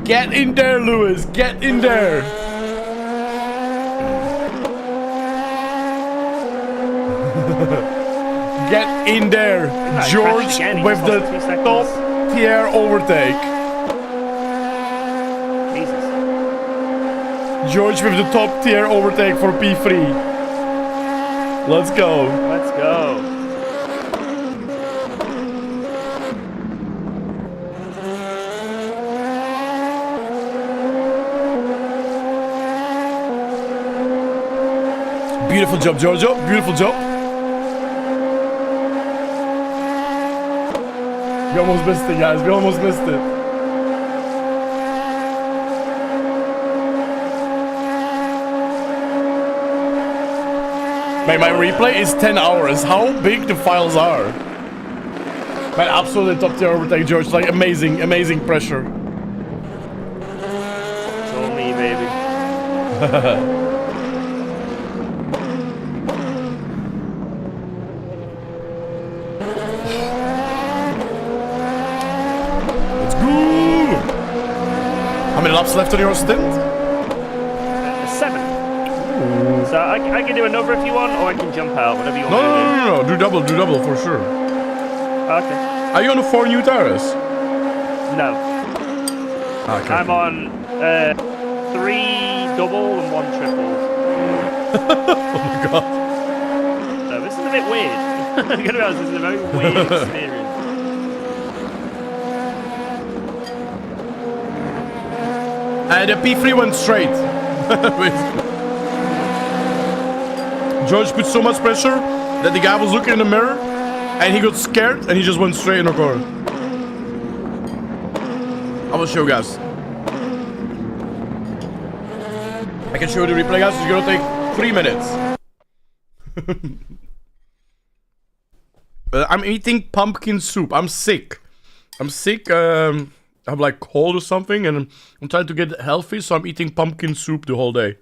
Get in there, Lewis. Get in there. Get in there, George, with the top tier overtake. Jesus. George with the top tier overtake for P3. Let's go. Let's go. Beautiful job, Giorgio. Beautiful job. We almost missed it, guys. We almost missed it. Man, my replay is 10 hours. How big the files are. Man, absolutely top tier overtake, George. Like, amazing, amazing pressure. It's all me, baby. How many laps left on your stint? 7. Ooh. So I can do another if you want, or I can jump out, whatever you want. No. Do double for sure. Okay. Are you on the 4 new tires? No. Okay. I'm on 3 double and 1 triple. Oh my god. So this is a bit weird. I'm gonna be honest, this is a very weird experience. The P3 went straight. George put so much pressure that the guy was looking in the mirror and he got scared and he just went straight in the corner. I will show you guys. I can show you the replay, guys. It's gonna take 3 minutes. I'm eating pumpkin soup. I'm sick. I have like cold or something, and I'm trying to get healthy, so I'm eating pumpkin soup the whole day.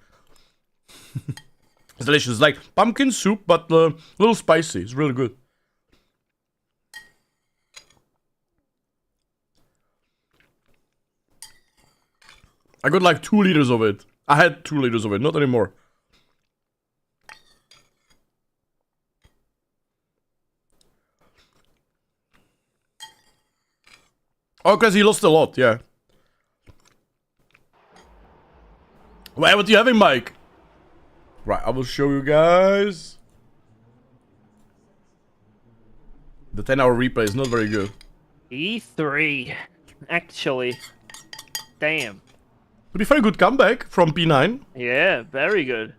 It's delicious. It's like pumpkin soup, but a little spicy. It's really good. I got like 2 liters of it. I had 2 liters of it, not anymore. Oh, because he lost a lot, yeah. Wait, what are you having, Mike? Right, I will show you guys. The 10-hour replay is not very good. E3. Actually. Damn. It'll be a very good comeback from P9. Yeah, very good.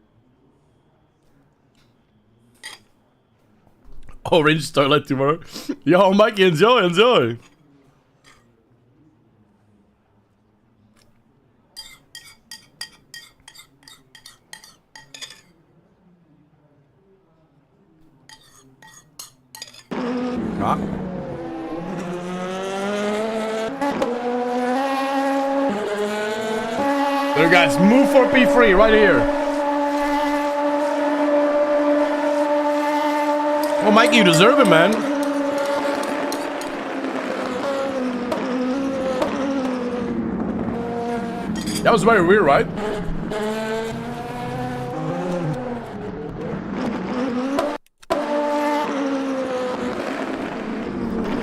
Orange toilet tomorrow. Yo, Mikey, enjoy. Ah. There, guys, move for P3 right here. Oh, Mikey, you deserve it, man. That was very weird, right?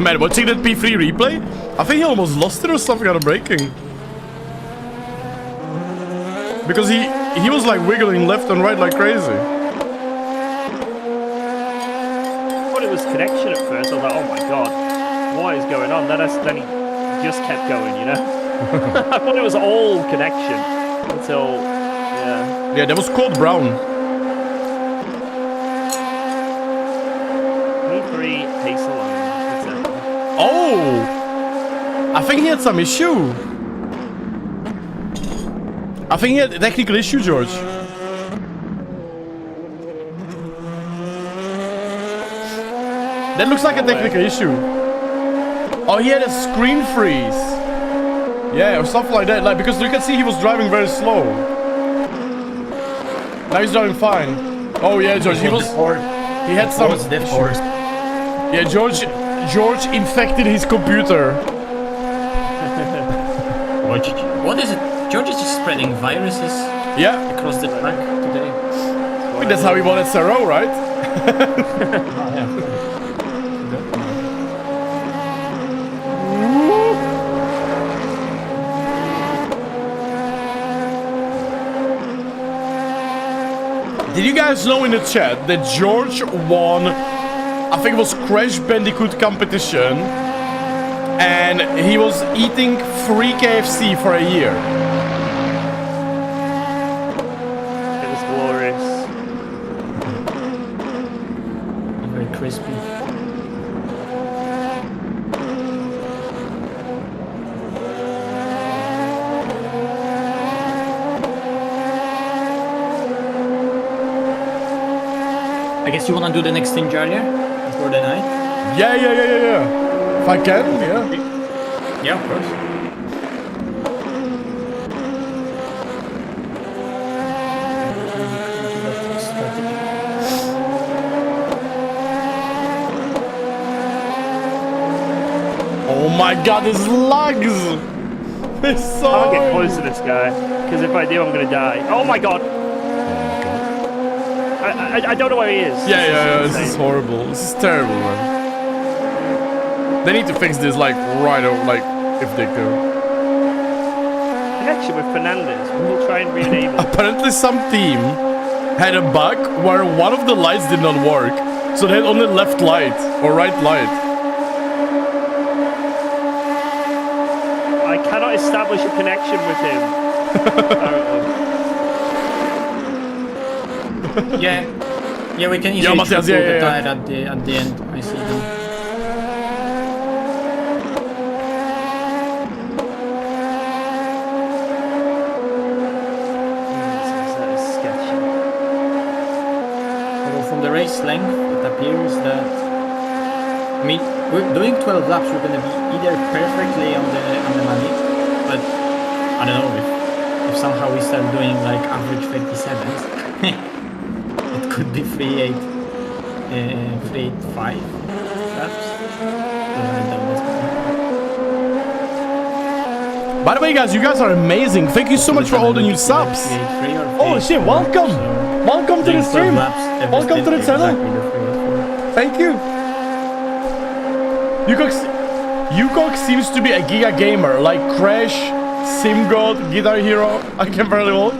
Man, watching that P3 replay, I think he almost lost it or something out of braking. Because he was like wiggling left and right like crazy. I thought it was connection at first. I was like, oh my god, what is going on? Then he just kept going, you know? I thought it was all connection until, yeah. Yeah, that was called brown. P3 pace alone. Oh! I think he had some issue. I think he had a technical issue, George. That looks like a technical issue. Oh, he had a screen freeze. Yeah, or something like that. Like, because you can see he was driving very slow. Now he's driving fine. Oh yeah, George, he had some. Yeah, George infected his computer. What is it? George is just spreading viruses Yeah, across the track today. I mean, that's how he wanted Sero, right? Oh, yeah. Did you guys know in the chat that George won, I think it was Crash Bandicoot competition, and he was eating free KFC for a year? It was glorious. Very crispy. I guess you wanna do the next thing, Jardier, before the night? Yeah. If I can, yeah. Yeah, of course. Oh my god, this lags! It's so... I can't get close to this guy, because if I do, I'm gonna die. Oh my god! I don't know where he is. Yeah, this is horrible. This is terrible, man. They need to fix this, like, right over, like, if they could. Connection with Fernandez. We'll try and re-enable. Apparently some team had a bug where one of the lights did not work. So they had only left light, or right light. I cannot establish a connection with him. Apparently. Yeah, we can easily Matthias, triple the yeah. tire at the end. I see them. That is sketchy. Although from the race length, it appears that I mean, we're doing 12 laps. We're gonna be either perfectly on the money, but I don't know if somehow we start doing like average 57s. It could be 3.85 laps. By the way, guys, you guys are amazing. Thank you so much for all the new subs. Oh shit, welcome. Welcome to the stream. Welcome to the channel. Thank you. Yukok seems to be a giga gamer, like Crash, SimGod, Guitar Hero. I can barely walk.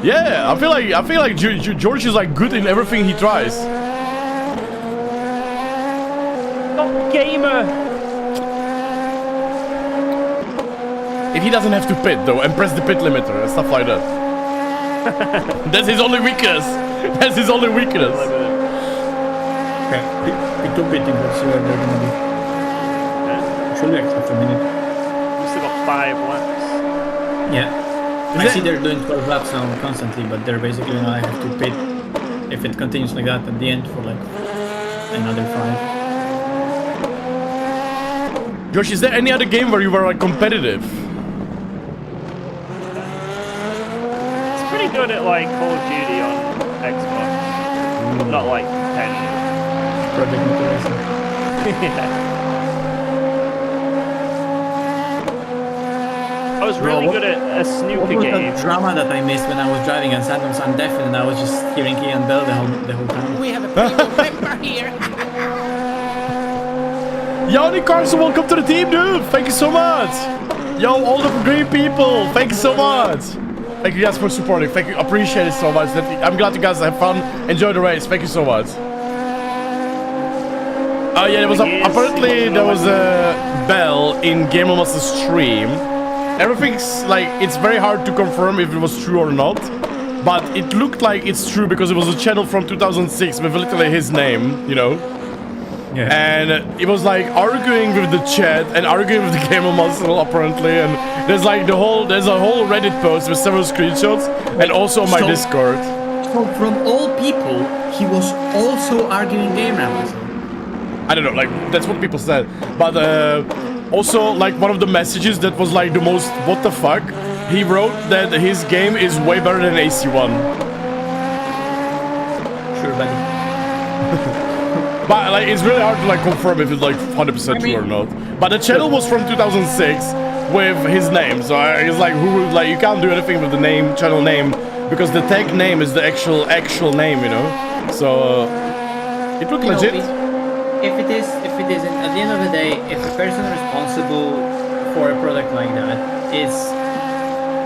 Yeah, I feel like George is like good in everything he tries. Not gamer. If he doesn't have to pit though and press the pit limiter and stuff like that. That's his only weakness. That's his only weakness. Okay, we took pitting. Let's see where they're gonna be. Should we accept a minute? We've still got 5 laps. Yeah. I see they're doing 12 laps now constantly, but they're basically now I have to pit if it continues like that at the end for like another 5. Josh, is there any other game where you were like competitive? It's pretty good at like Call of Duty on Xbox. But not like 10. Project Motivation. Yeah. I was really good at a snooker What was game. that drama that I missed when I was driving and Sandom's undeafened and I was just hearing Ian Bell the whole time? We have a premium member here. Yanni Carson, welcome to the team, dude. Thank you so much. Yo, all the great people. Thank you so much. Thank you guys for supporting. Thank you. Appreciate it so much. I'm glad you guys have fun. Enjoy the race. Thank you so much. Oh yeah, there was apparently there was a bell in Game of Master's stream. Everything's like, it's very hard to confirm if it was true or not, but it looked like it's true because it was a channel from 2006 with literally his name, you know. Yeah. And it was like arguing with the chat and arguing with the Game of Master apparently, and there's a whole Reddit post with several screenshots and also on my Discord. So from all people, he was also arguing game rounds. I don't know, like that's what people said, but also like one of the messages that was like the most what the fuck, he wrote that his game is way better than AC1. Sure, buddy. But like it's really hard to like confirm if it's like 100% true or not. But the channel was from 2006. with his name. So he's like, you can't do anything with the name, channel name, because the tag name is the actual name, you know. So it looked legit. If it isn't, at the end of the day, if the person responsible for a product like that is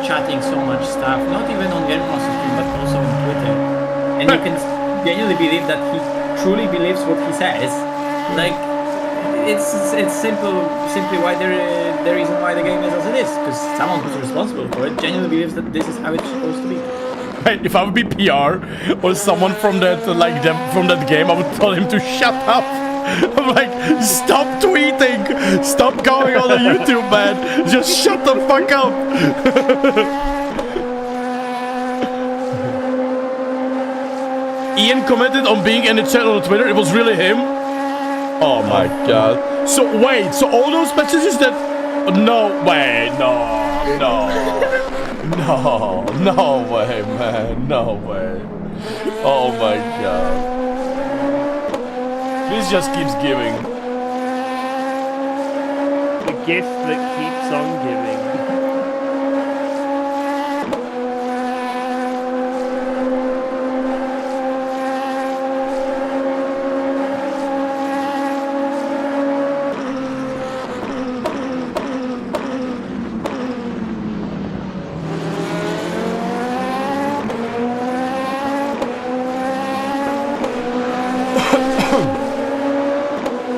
chatting so much stuff, not even on Game Master stream, but also on Twitter, and you can genuinely believe that he truly believes what he says, like it's simply why the reason why the game is as it is, because someone who's responsible for it genuinely believes that this is how it's supposed to be. Right, if I would be PR or someone from that from that game, I would tell him to shut up. I'm like, stop tweeting, stop going on the YouTube, man. Just shut the fuck up. Ian commented on being in the channel on Twitter. It was really him. Oh my god. So wait, so all those messages that... No way, no way, man, no way. Oh my god. This just keeps giving. The gift that keeps on giving.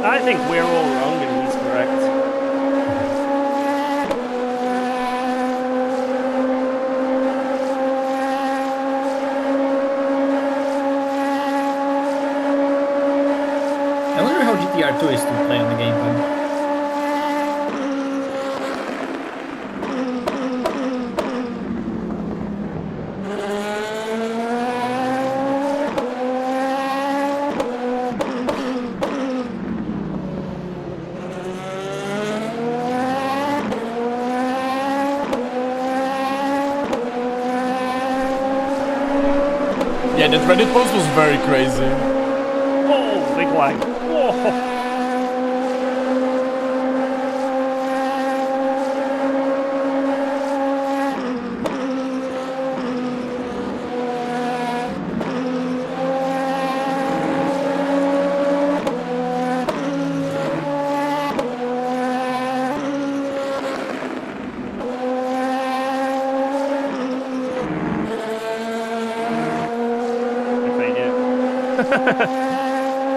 I think we're all wrong and he's correct. I wonder how GTR 2 is to play on the gamepad. Yeah, that Reddit post was very crazy. Oh, big lag. Whoa.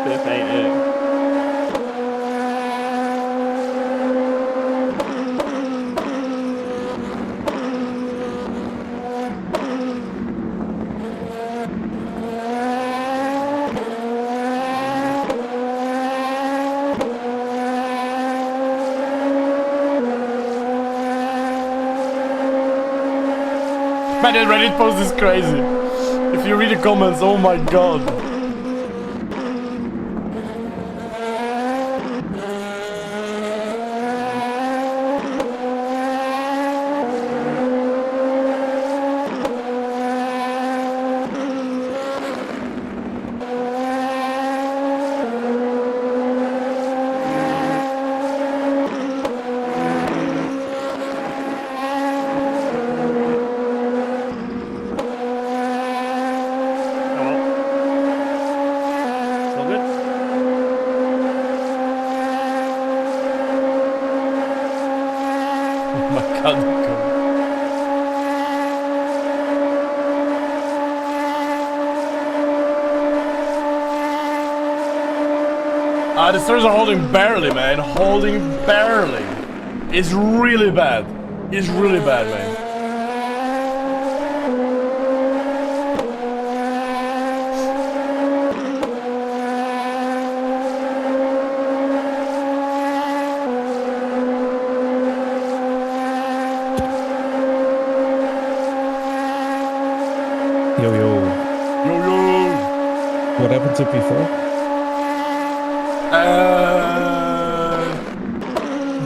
This ain't it. Man, that Reddit post is crazy. If you read the comments, oh my god. The stars are holding barely, man. Holding barely. It's really bad. It's really bad, man. Yo, yo. Yo, yo. What happened to P4?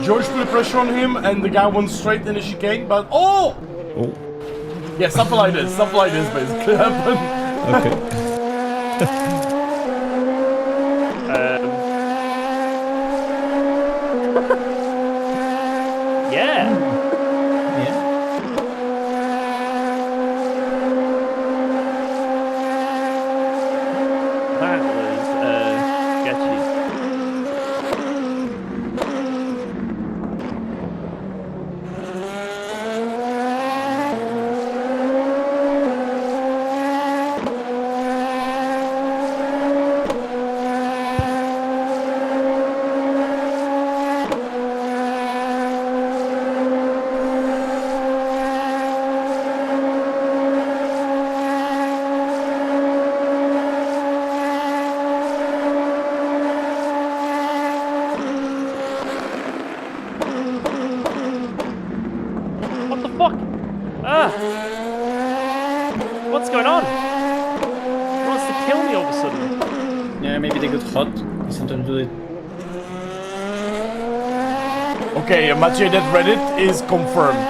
George put pressure on him and the guy went straight in the chicane, but oh! Yeah, something like this basically happened. Okay. Yeah. fuck? What's going on? He wants to kill me all of a sudden. Yeah, maybe they got hot. Sometimes do it. Okay, Mathieu, that Reddit is confirmed.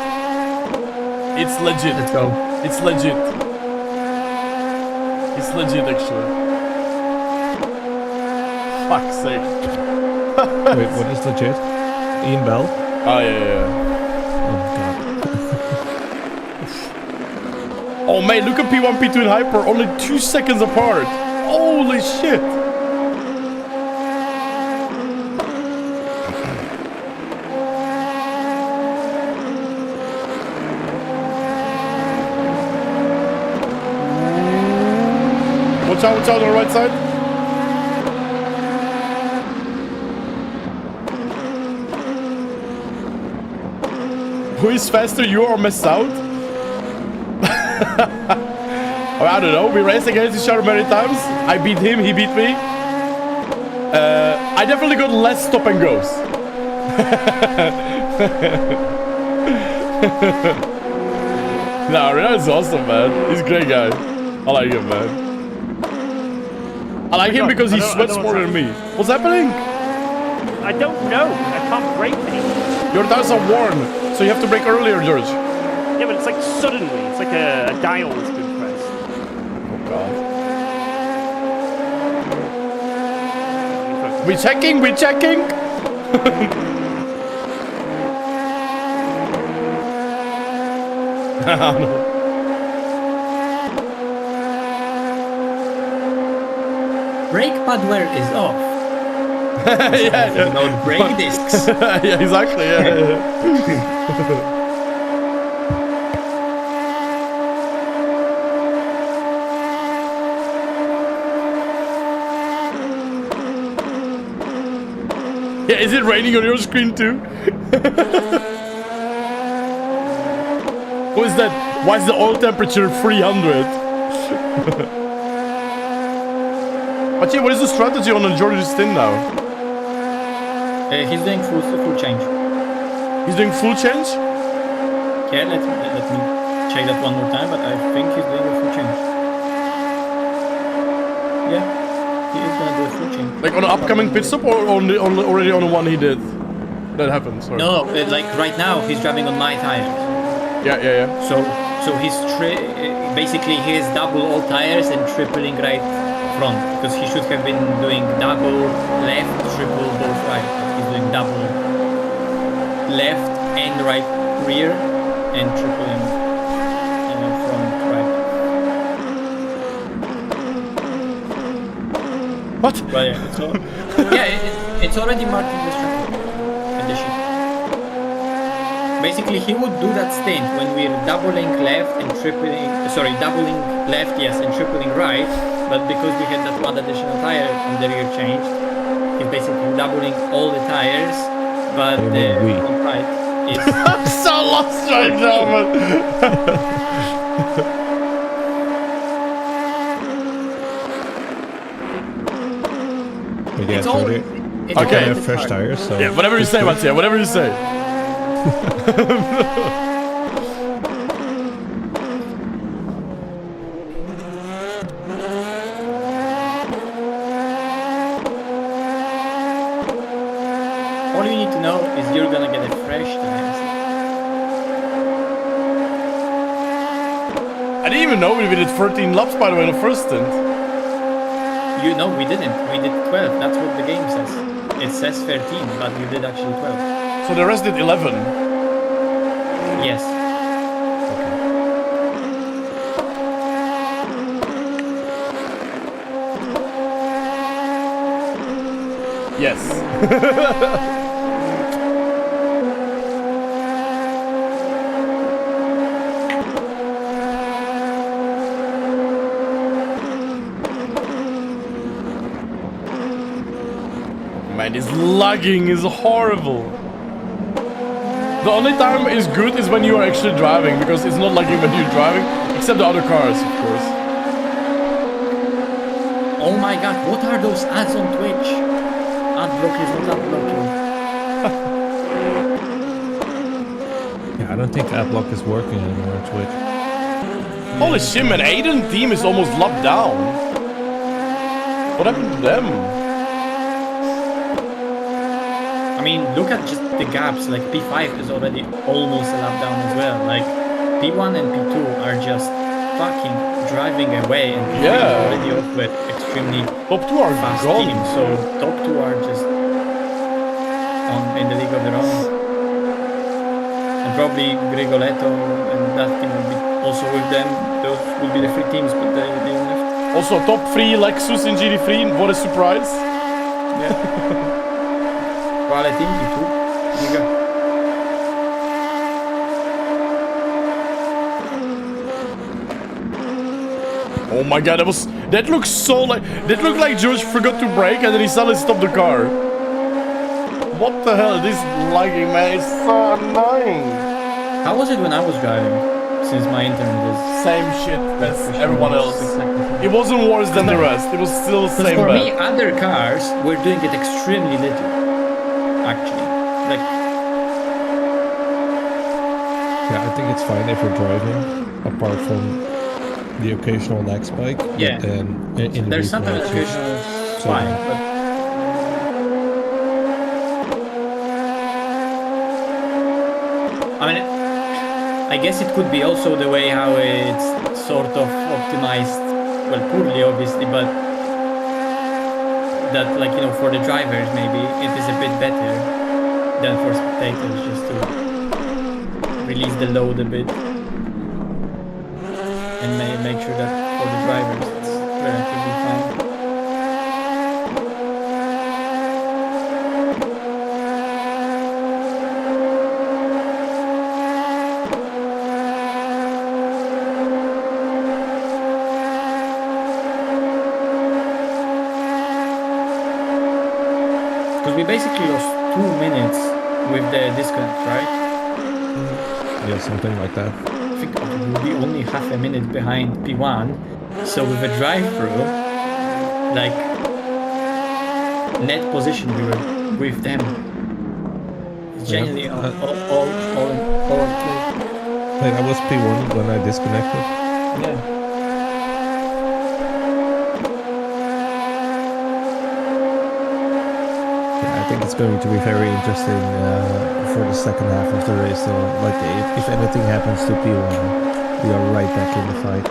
It's legit. Let's go. It's legit. It's legit, actually. Fuck's sake. Wait, what is legit? Ian Bell? Oh, yeah. Oh god. Oh, mate, look at P1, P2 and Hyper. Only 2 seconds apart. Holy shit. Watch out on the right side. Who is faster, you or Miss Out? I don't know. We raced against each other many times. I beat him, he beat me. I definitely got less stop and goes. No, Renault's awesome, man. He's a great guy. I like him, man. I like him because he sweats more than me. What's happening? I don't know. I can't brake anymore. Your tires are worn, so you have to brake earlier, George. Yeah, but it's like suddenly. It's like a dial that's been pressed. Oh god. We checking. No. Brake pad wear is off. Yeah. No brake discs. Yeah, exactly. Yeah. Yeah, is it raining on your screen too? What is that? Why is the oil temperature 300? But yeah, what is the strategy on the Jordan stint now? He's doing full change. He's doing full change? Yeah, let me check that one more time, but I think he's doing a full change. Yeah, he is gonna do a full change. Like on an upcoming pit stop or already on the one he did? That happened, sorry. No, like right now he's driving on my tires. Yeah. So he's basically he has double all tires and tripling right front, because he should have been doing double left, triple both right. He's doing double left and right rear and tripling front right. What? But yeah, it's already marked in the strategy condition. Basically, he would do that stint when we're doubling left and doubling left, yes, and tripling right. But because we had that one additional tire on the rear changed, he's basically doubling all the tires, but the front right is... I'm so lost right now, man. But yeah, It's all- Jordy, it's Okay. I all have the fresh car. tires, so... Yeah, whatever you say, Mattia, whatever you say. All you need to know is you're gonna get a fresh tires. I didn't even know we did 13 laps, by the way, in the first stint. You know, we didn't. We did 12. That's what the game says. It says 13, but you did actually 12. So the rest did 11. Yes. Yes. Man, this lagging is horrible. The only time is good is when you are actually driving, because it's not lagging when you're driving, except the other cars, of course. Oh my god, what are those ads on Twitch? Ad block is not ad blocking. Yeah, I don't think that block is working anymore on Twitch. Holy shit, man. Aiden team is almost locked down. What happened to them? I mean, look at just the gaps. Like P5 is already almost a lap down as well. Like P1 and P2 are just fucking driving away, and P3 is already off with extremely Top 2 are fast gone. team. So top 2 are just in the league of their own. And probably Grigoletto and that team will be also with them. Those will be the 3 teams, but they left. Also, top 3 Lexus in GD3. What a surprise. Yeah. Well, I think you too. Here you go. Oh my god, that looks so like, that looked like George forgot to brake and then he suddenly stopped the car. What the hell, this lagging, man, is so annoying. How was it when I was driving? Since my internet is Same shit as everyone else. It wasn't worse than the rest, it was still the same for me, bad. other cars were doing it extremely little. Actually, like Yeah, I think it's fine if you're driving, apart from the occasional lag spike. Yeah. But then in the there's replay, sometimes it's occasional so fine, bad. but I mean, I guess it could be also the way how it's sort of optimized, well, poorly obviously, but that, like, you know, for the drivers maybe it is a bit better than for spectators, just to release the load a bit and make sure that for the drivers it's relatively fine. Because we basically lost 2 minutes with the disconnect, right? Yeah, something like that. I think we'll be only half a minute behind P1. So with a drive-through, like, net position, we were with them. It's genuinely all Like, I was P1 when I disconnected. yeah. I think it's going to be very interesting for the second half of the race. So, like, if anything happens to P1, we are right back in the fight.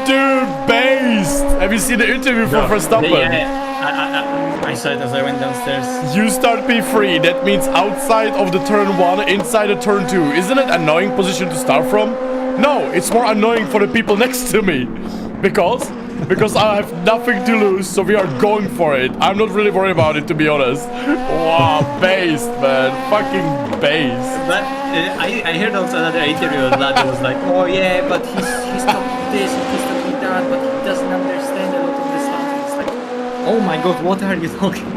Dude, based! Have you seen the interview from Verstappen? Yeah, I saw it as I went downstairs. You start P3, that means outside of the turn 1, inside the turn 2. Isn't it an annoying position to start from? No, it's more annoying for the people next to me. Because I have nothing to lose, so we are going for it. I'm not really worried about it, to be honest. Wow, based, man. Fucking based. But I heard also another interview of that was like, oh yeah, but he's talking this and he's talking that, but he doesn't understand a lot of the stuff. It's like, oh my god, what are you talking?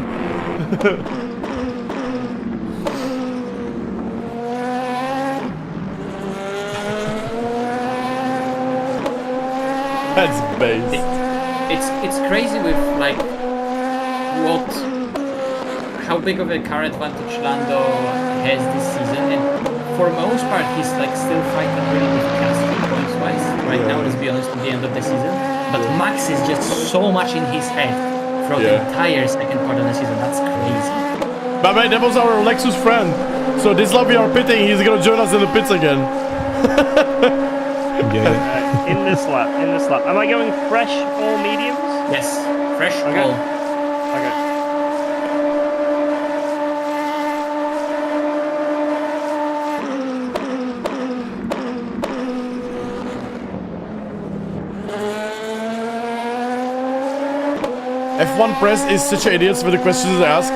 That's based. It's crazy with like how big of a car advantage Lando has this season, and for most part he's like still fighting really with Piastri points wise right now, let's be honest, at the end of the season. But Max is just so much in his head throughout the entire second part of the season. That's crazy. But mate, that was our Lexus friend. So this lap we are pitting, he's gonna join us in the pits again. Yeah. In this lap. Am I going fresh or mediums? Yes, fresh Okay. all. Okay. F1 press is such idiots with the questions they ask.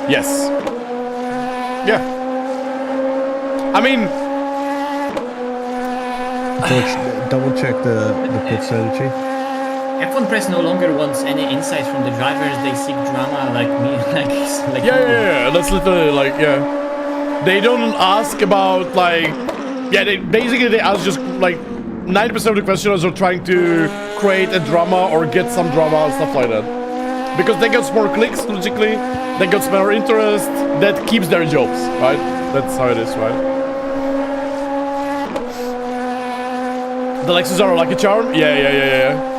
Yes. Yeah. I mean, George, double check the pit strategy. F1 Press no longer wants any insights from the drivers. They seek drama like me, like yeah. That's literally like, yeah. They don't ask about like, yeah. They basically ask just like 90% of the questioners are trying to create a drama or get some drama and stuff like that. Because they get more clicks, logically, they get more interest, that keeps their jobs, right? That's how it is, right? The Lexus are like a charm? Yeah.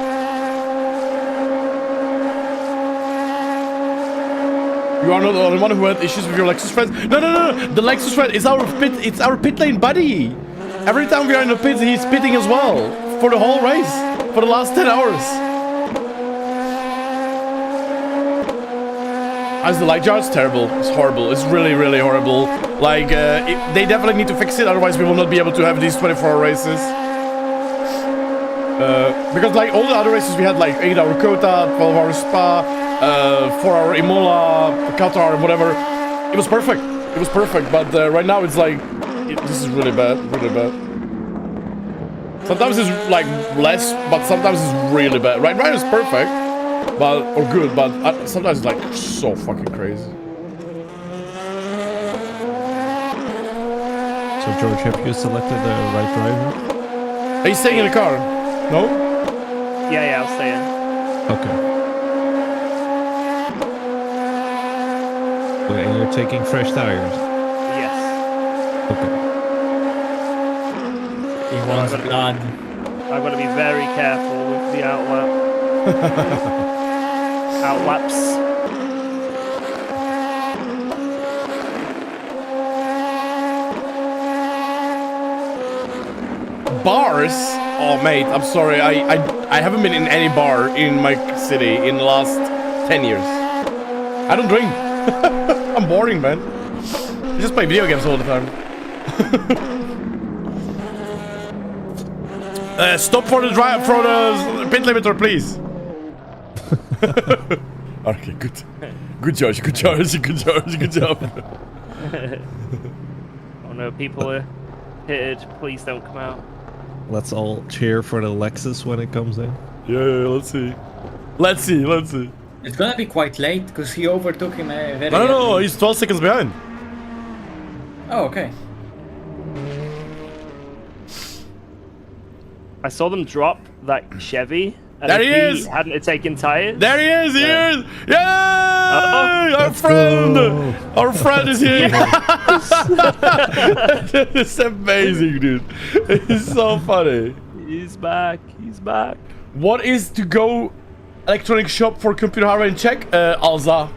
You are not the only one who had issues with your Lexus friends. No. The Lexus friend is it's our pit lane buddy. Every time we are in the pit, he's pitting as well. For the whole race. For the last 10 hours. As the light jar, it's terrible. It's horrible. It's really, really horrible. Like, they definitely need to fix it. Otherwise, we will not be able to have these 24-hour races. Because like all the other races, we had like 8-hour Kota, 12-hour Spa, 4-hour Imola, Qatar, whatever. It was perfect. It was perfect. But right now it's like, this is really bad. Really bad. Sometimes it's like less, but sometimes it's really bad. Right now it's perfect, but or good, but sometimes it's like so fucking crazy. So George, have you selected the right driver? Are you staying in the car? No? Yeah, I'll stay in. Okay. Well, and you're taking fresh tires? Yes. Okay. He wants blood. I've got to be very careful with the outlap. Outlaps. Bars? Oh, mate, I'm sorry. I haven't been in any bar in my city in the last 10 years. I don't drink. I'm boring, man. I just play video games all the time. Stop for the pit limiter, please. Okay, good. Good George. Good job. Oh no, people are pitted. Please don't come out. Let's all cheer for the Lexus when it comes in. Yeah, let's see. Let's see. It's gonna be quite late because he overtook him very No, early. he's 12 seconds behind. Oh, okay. I saw them drop that Chevy. And There if he is! hadn't taken tires. There he is! Yay! Our Let's friend! go. Our friend is here! It's amazing, dude. It's so funny. He's back. What is to go electronic shop for computer hardware in Czech? Alza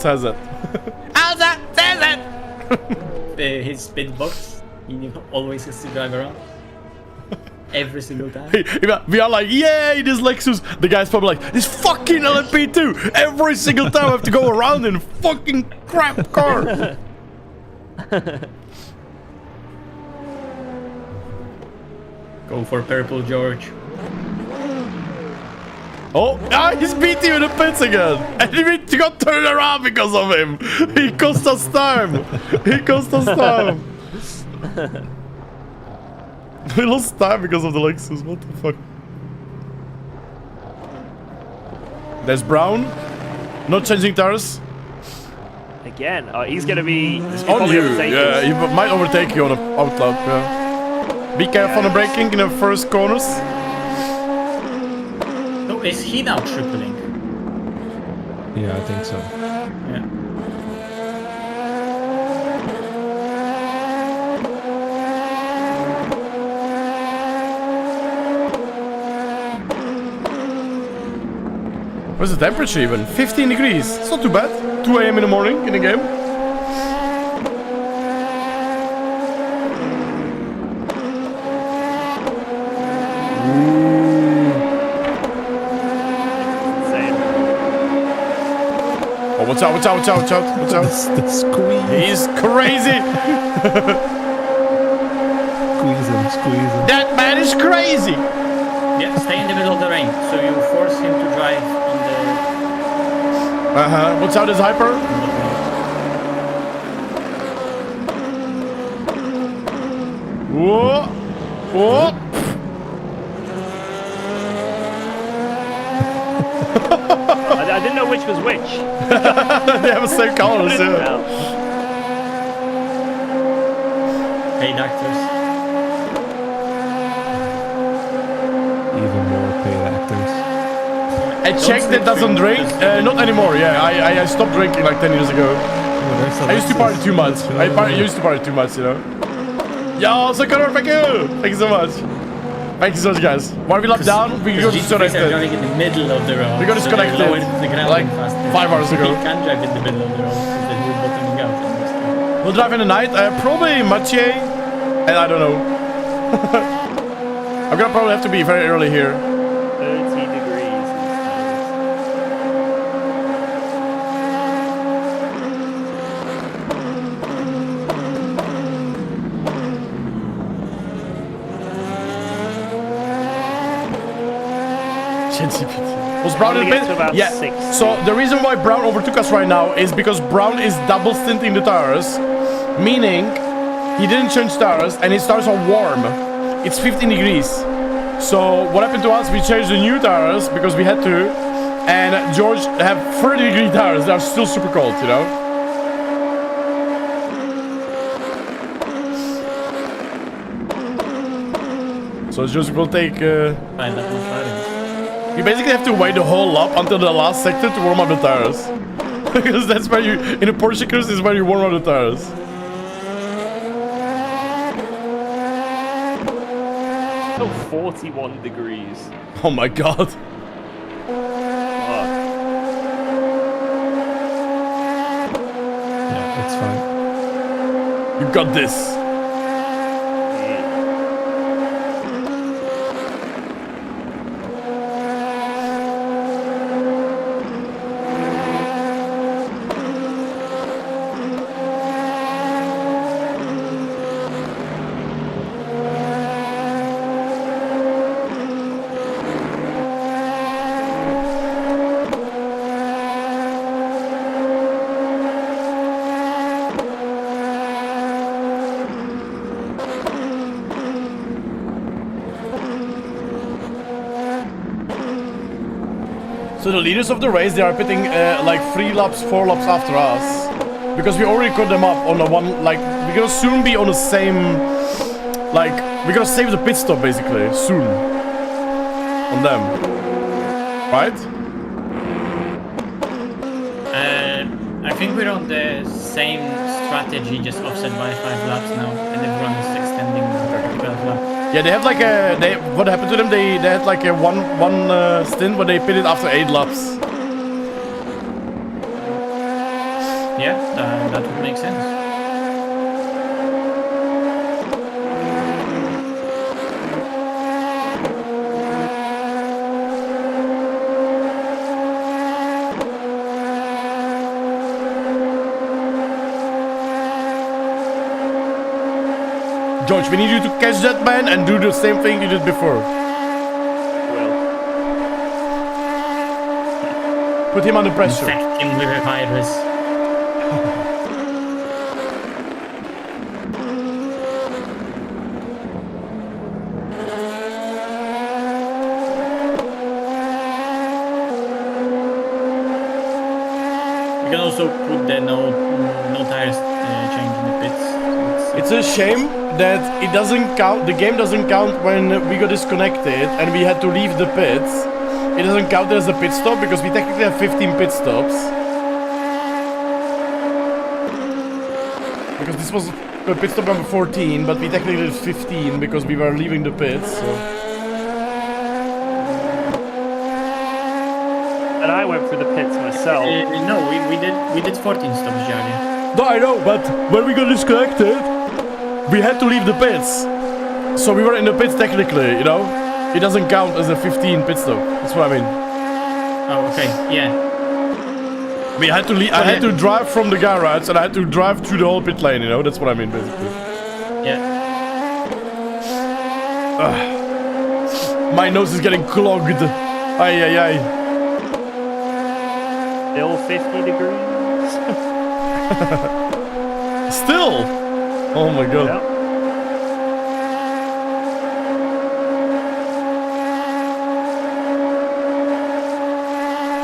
says it. Alza says it! His speed box. He always has to drive around. Every single time. We are like, yay, this Lexus. The guy's probably like, this fucking LMP2. Every single time I have to go around in a fucking crap car. Go for purple, George. Oh, he's beating you in the pits again. And we got turned around because of him. He cost us time. We lost time because of the Lexus. What the fuck? There's Brown. Not changing tires. Again. Oh, he's gonna be On probably you. overtaking Yeah, us. he might overtake you on the outlap. Yeah. Be careful on the braking in the first corners. No, is he now tripling? Yeah, I think so. Yeah. What's the temperature even? 15 degrees. It's not too bad. 2 a.m. in the morning in the game. Insane. Oh, watch out. The squeeze. He's crazy. Squeezing. That man is crazy. Yeah, stay in the middle of the lane, so you force him to drive on the... Watch out, his hyper. Whoa. I didn't know which was which. They have the same colors, yeah. Hey, doctors. even more paid actors. I checked that doesn't drink. Not anymore. Yeah, I stopped drinking like 10 years ago. I used to party too much. Used to party too much, you know. Yo, so Connor, thank you. Thank you so much. Thank you so much, guys. While we lap down, we got disconnected. driving in the middle of the road. We got disconnected So the ground like faster. 5 hours ago. You can't drive in the middle of the road because then you're bottoming out. We'll drive in the night. Probably Mathieu, and I don't know. I'm gonna probably have to be very early here. 30 degrees. Was Brown in Only the gets to pit? about Yeah. 6. So the reason why Brown overtook us right now is because Brown is double stinting the tires, meaning he didn't change tires and his tires are warm. It's 15 degrees. So what happened to us? We changed the new tires because we had to, and George have 30-degree tires. They are still super cold, you know. So Joseph will take. Fine, that was fine. You basically have to wait the whole lap until the last sector to warm up the tires. Because that's where you, in a Porsche cruise, is where you warm up the tires. Still 41 degrees. Oh my god. Fuck. Yeah, it's fine. You got this. So the leaders of the race, they are pitting like 3 laps, 4 laps after us. Because we already cut them up on the one, like, we're gonna soon be on the same, like, we're gonna save the pit stop basically, soon. On them. Right? I think we're on the same strategy, just offset by 5 laps now, and everyone is extending 12 laps. Yeah, they had like a, what happened to them? They had like a one stint where they pitted after 8 laps. Yeah, that would make sense. George, we need you to catch that man and do the same thing you did before. Will. Put him under pressure. Infect him with a virus. We can also put the no tires change in the pits. So It's a shame that it doesn't count, the game doesn't count when we got disconnected and we had to leave the pits. It doesn't count as a pit stop because we technically have 15 pit stops. Because this was pit stop number 14, but we technically did 15 because we were leaving the pits. So. And I went through the pits myself. no, we did 14 stops, Jardier. No, I know, but when we got disconnected, we had to leave the pits. So we were in the pits technically, you know? It doesn't count as a 15 pit stop. That's what I mean. Oh, okay, yeah. We had to leave, I had to drive from the garage and I had to drive through the whole pit lane, you know? That's what I mean, basically. Yeah. My nose is getting clogged. Ay, ay, ay. Still 50 degrees. Still? Oh my god. Yep.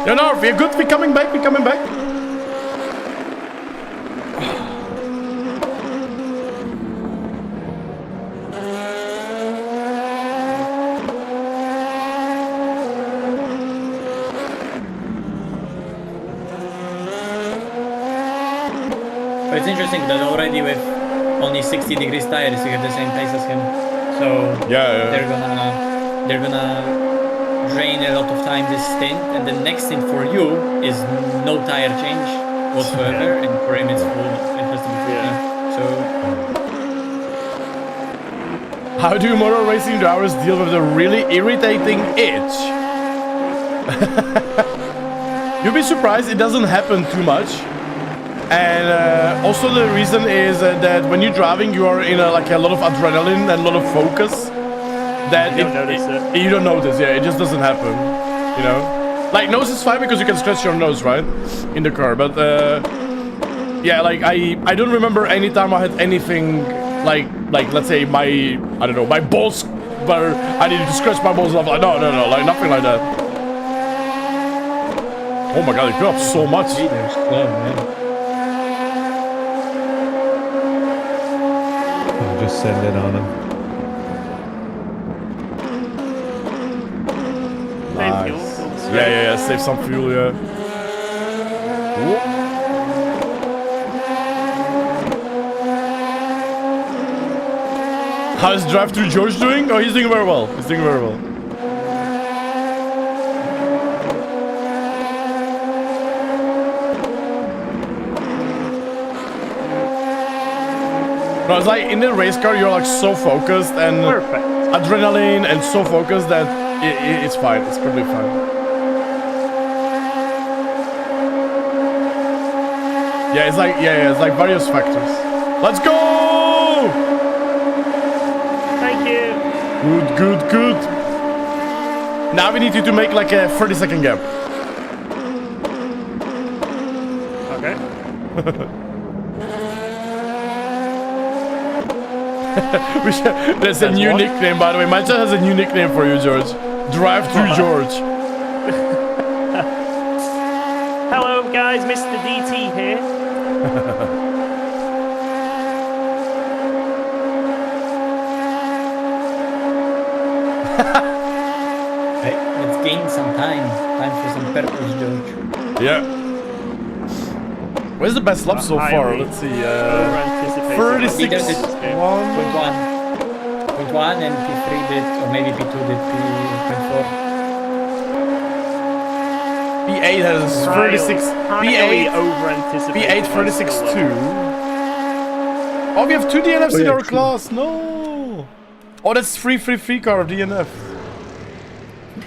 Yeah, no, we're good. We're coming back. We're coming back. it's interesting that already with only 60 degrees tires, you have the same pace as him. So Yeah. they're gonna drain a lot of time this stint, and the next stint for you is no tire change whatsoever, and for him it's full. It has to be full. So How do motor racing drivers deal with the really irritating itch? You'll be surprised it doesn't happen too much. And also the reason is that when you're driving, you are in like a lot of adrenaline and a lot of focus. That You don't notice it. You don't notice, yeah. It just doesn't happen, you know. Like nose is fine because you can stretch your nose, right, in the car. But yeah, like I don't remember any time I had anything like let's say my my balls where I needed to scratch my balls off. Like no, like nothing like that. Oh my god, it grew up so much. they're slow, man. I'll just send it on him. Save Nice. fuel. Yeah, save some fuel, yeah. Whoop. How's drive-through George doing? Oh, he's doing very well. He's doing very well. No, it's like in the race car, you're like so focused and Perfect. adrenaline and so focused that it's fine. It's probably fine. Yeah, it's like various factors. Let's go! Thank you. Good. Now we need you to make like a 30-second gap. Okay. There's a new one. nickname, by the way. My child has a new nickname for you, George. Drive-through George. Hello, guys. Mr. DT here. Hey, let's gain some time. Time for some purpose, George. Yeah. Where's the best lap so far? Let's see. Over-anticipated. 36. Leaders did One. point one, and P3 did, or maybe P2 did P.4. P8 has 36. Highly P8. over-anticipated. P8 36 2. Oh, we have two DNFs in yeah, our true. class. No. Oh, that's free car DNF.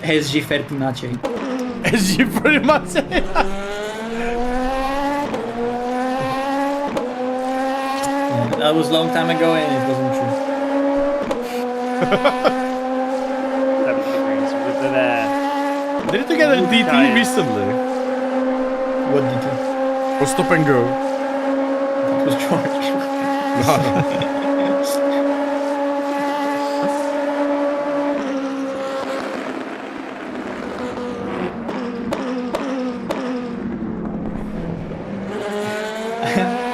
SG Fertinace. SG pretty much. Yeah, that was a long time ago, and it wasn't true. 70 degrees with the there. Did you get a DT Tires. recently? What did you? Or stop and go? It was George.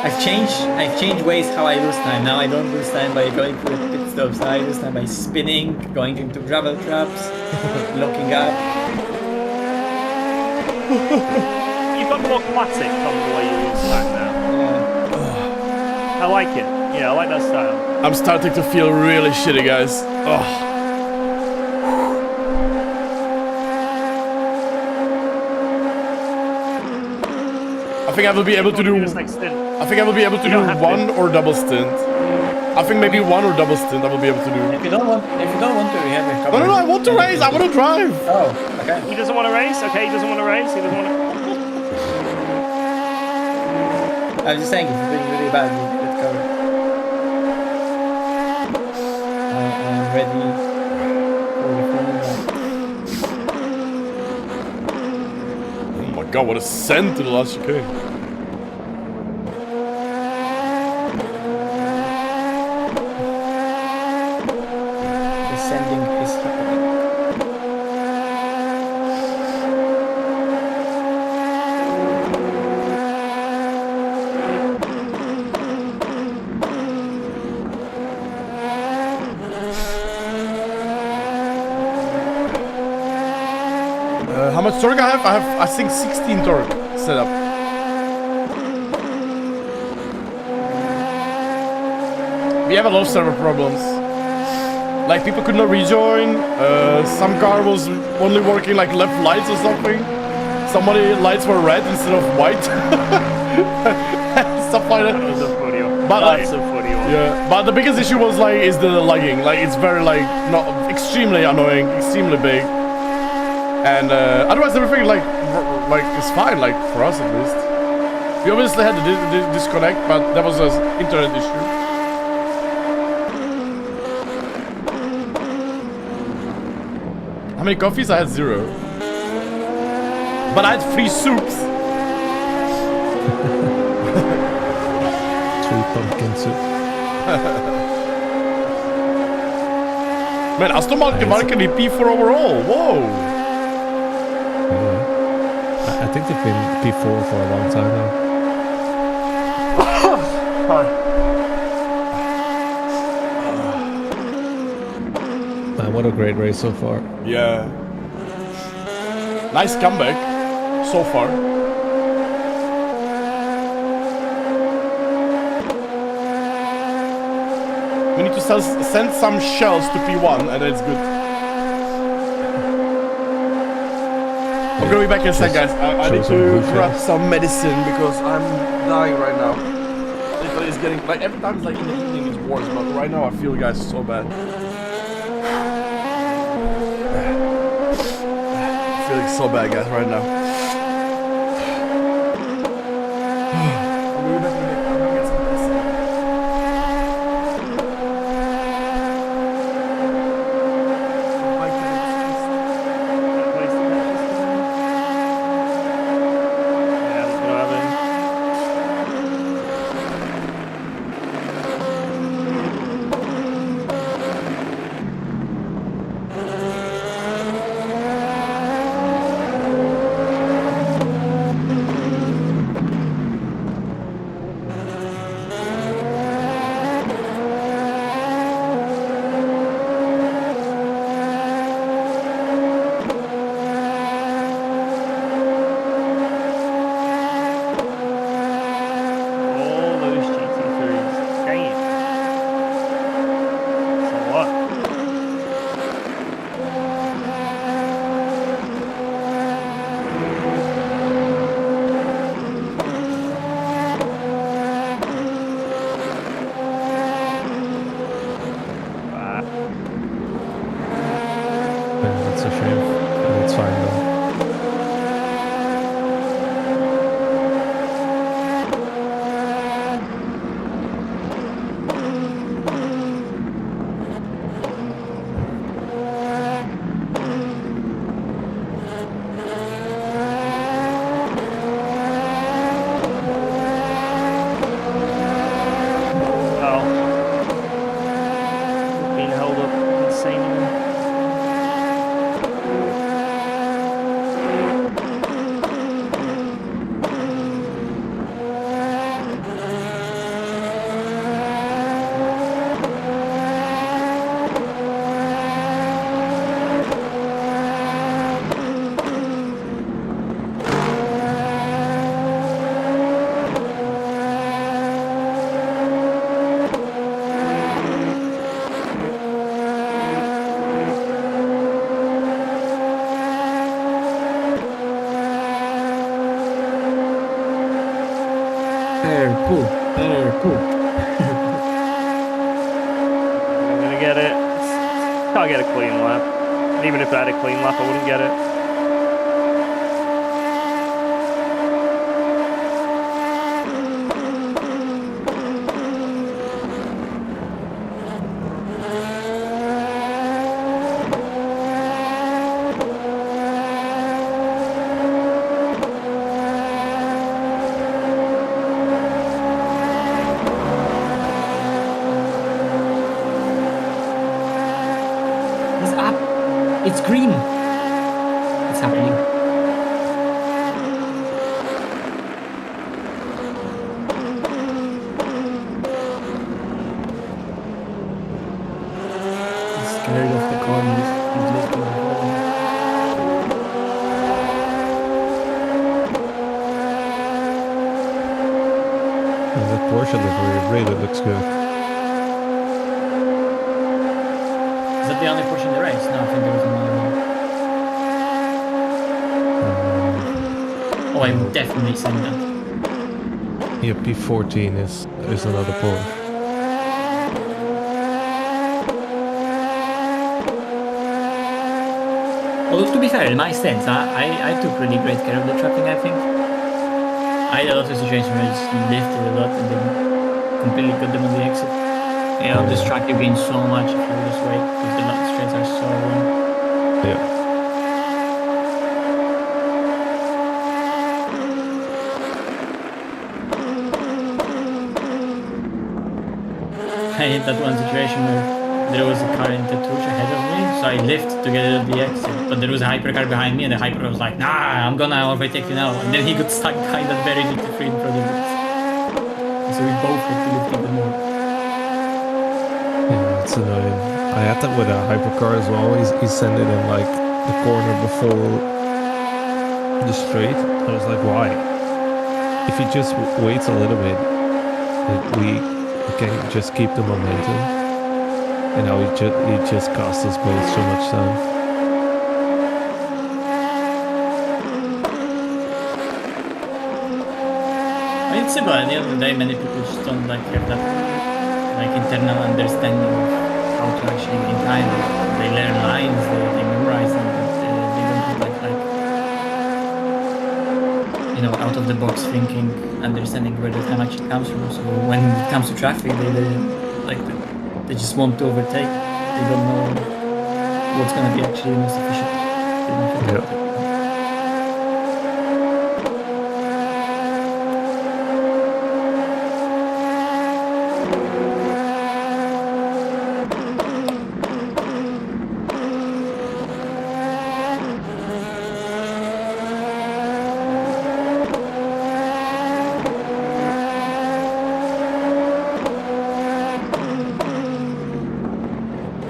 I've changed ways how I lose time. Now I don't lose time by going for the pit stops. Now I lose time by spinning, going into gravel traps, locking up. You've got more classic on the way you lose time now. Yeah. I like it. Yeah, I like that style. I'm starting to feel really shitty, guys. Oh. I think I will be able to do. This next stint. I think I will be able to You do don't have one to. or double stint. I think maybe one or double stint I will be able to do. If you don't want to, we have a couple. No, I want to race. I want to drive. Oh, okay. He doesn't want to race. Okay, he doesn't want to race. He doesn't want to. I was just saying, if you're doing really bad, you get covered. I am ready for the Oh my god, what a scent to the last chicane. descending is happening. How much torque I have? I think 16 torque set up. We have a lot of server problems. Like people could not rejoin. Some car was only working like left lights or something. Somebody lights were red instead of white. Stuff like that. That was a funny one. But That's a funny one. yeah, but the biggest issue was like is the lagging. Like it's very like not extremely annoying, extremely big. And otherwise everything like is fine. Like for us at least. We obviously had to disconnect, but that was an internet issue. How many coffees? I had 0. But I had 3 soups. 3 pumpkin soup. Man, Aston Martin P4 overall. Whoa. I think they've been P4 for a long time now. Man, what a great race so far. Yeah. Nice comeback so far. We need to send some shells to P1 and it's good. I'm gonna be back in a sec, guys. I need to grab some medicine because I'm dying right now. Literally, it's getting like every time it's like in the evening it's worse, but right now I feel, guys, so bad. Feeling so bad, guys, right now. I'm gonna be back in a minute. I'm gonna get some medicine. That's a shame. But it's fine though. Well, being held up insanely. Better pull. I'm gonna get it. Can't get a clean lap. And even if I had a clean lap, I wouldn't get it. It's up. It's green. It's happening. He's scared of the corners. He's lifting the ball. And the Porsche livery really looks good. the only push in the race? No, I think there was another one. Oh, I'm definitely saying that. Yeah, P14 is another Porsche. Although to be fair, in my stance, I took really great care of the trapping, I think. I had a lot of situations where I just lifted a lot and then completely got them on the exit. You know, this track you gain so much if you just wait because the last straights are so long. Yeah. I had that one situation where there was a car in Tatouche ahead of me, so I lifted to get it at the exit. But there was a hypercar behind me, and the hypercar was like, "Nah, I'm gonna overtake you now." And then he got stuck behind that very duty free in front of us. And so we both had to lift even more. Yeah, it's annoying. I had that with a hypercar as well. He sent it in like the corner before the straight. I was like, why? If he just waits a little bit, like we can just keep the momentum. And now he just cost us both so much time. I mean, it's simple. At the end of the day, many people just don't like have that like internal understanding of how to actually in time. They learn lines, they memorize them, but they don't have like you know out of the box thinking, understanding where the time actually comes from. So when it comes to traffic, they just want to overtake. They don't know what's gonna be actually the most efficient. They don't think about it.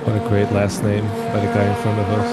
What a great last name by the guy in front of us.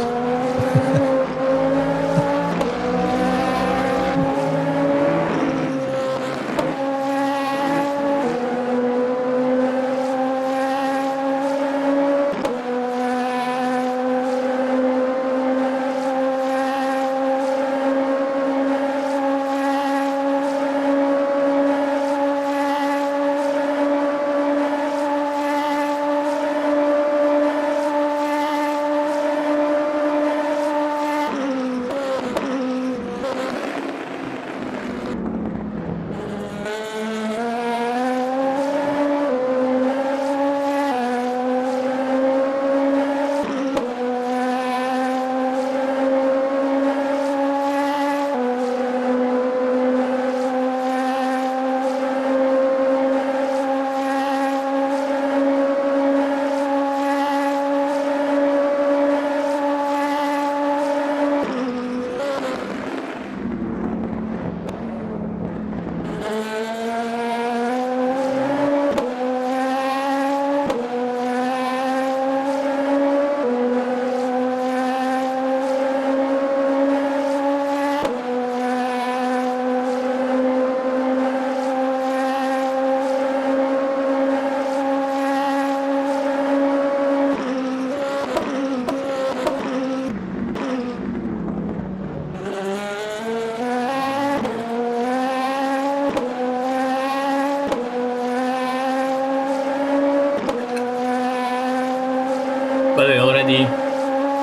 But we already,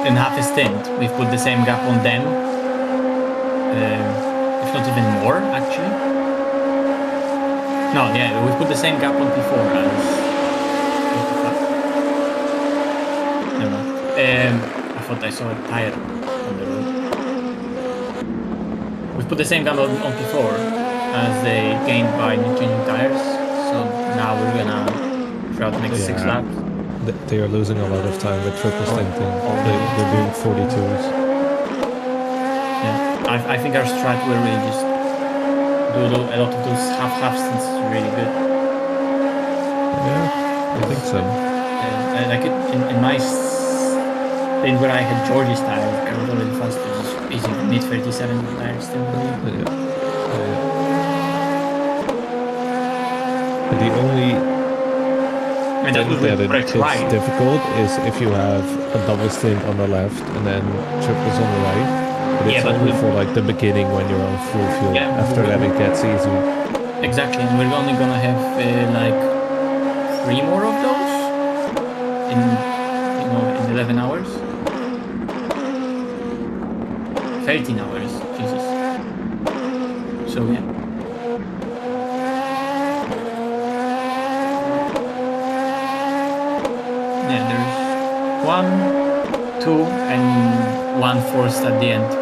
in half a stint, we've put the same gap on them. If not even more, actually. No, yeah, we've put the same gap on P4 as... What the fuck? Never mind. I thought I saw a tire on the road. We've put the same gap on P4 as they gained by changing tires. So now we're gonna, throughout the next 6 Yeah. laps, They are losing a lot of time with triple stinting. They're doing 42s. yeah, I think our strat where we just do a lot of those half stints is really good. Yeah, I think so. And like in my stint where I had Georgie's tires, I was already faster, just easy mid 37 tires still. Yeah. The And that thing was that with fresh it's ride. difficult is if you have a double stint on the left and then triples on the right. But Yeah, it's but only we- for like the beginning when you're on full fuel. Yeah, After that, it gets easy. Exactly, and we're only gonna have like 3 more of those in 11 hours. 13 hours, Jesus. So yeah. Yeah, there's 1, 2, and 1 forced at the end.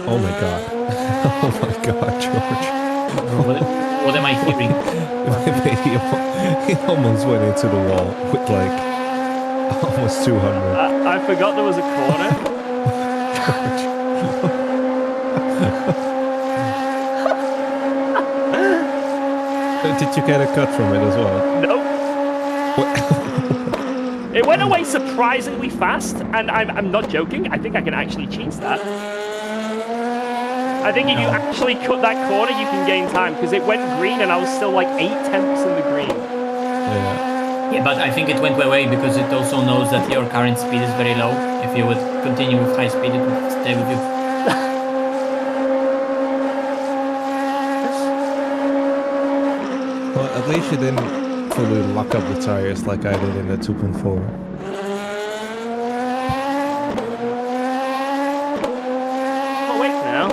Oh my god. Oh my god, George. What am I hearing? he almost went into the wall with like almost 200. I forgot there was a corner. Did you get a cut from it as well? Nope. What? It went away surprisingly fast, and I'm not joking. I think I can actually cheat that. I think if you actually cut that corner, you can gain time, because it went green and I was still like 8/10 in the green. Yeah. Yeah, but I think it went away because it also knows that your current speed is very low. If you would continue with high speed, it would stay with you. Well, at least you didn't fully lock up the tires like I did in the 2.4. Oh, wait now.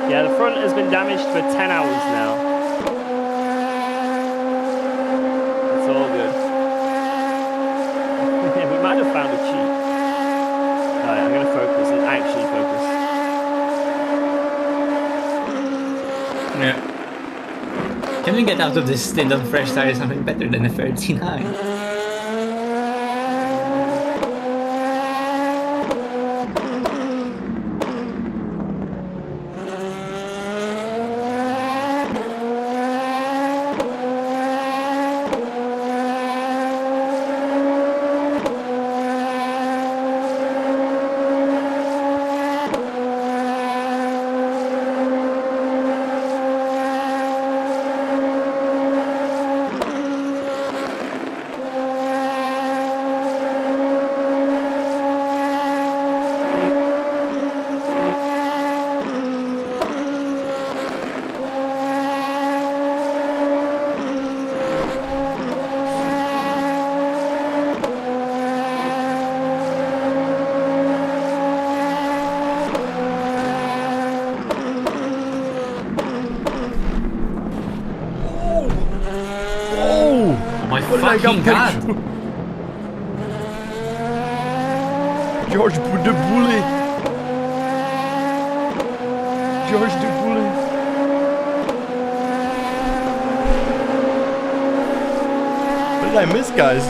Yeah, the front has been damaged for 10 hours now. It's all good. Yeah, we might have found a cheat. Alright, I'm going to focus and actually focus. Yeah. Can we get out of this stint on fresh tires something better than a 39? My What did I fucking get god! paid? George the bully. George the bully. What did I miss, guys?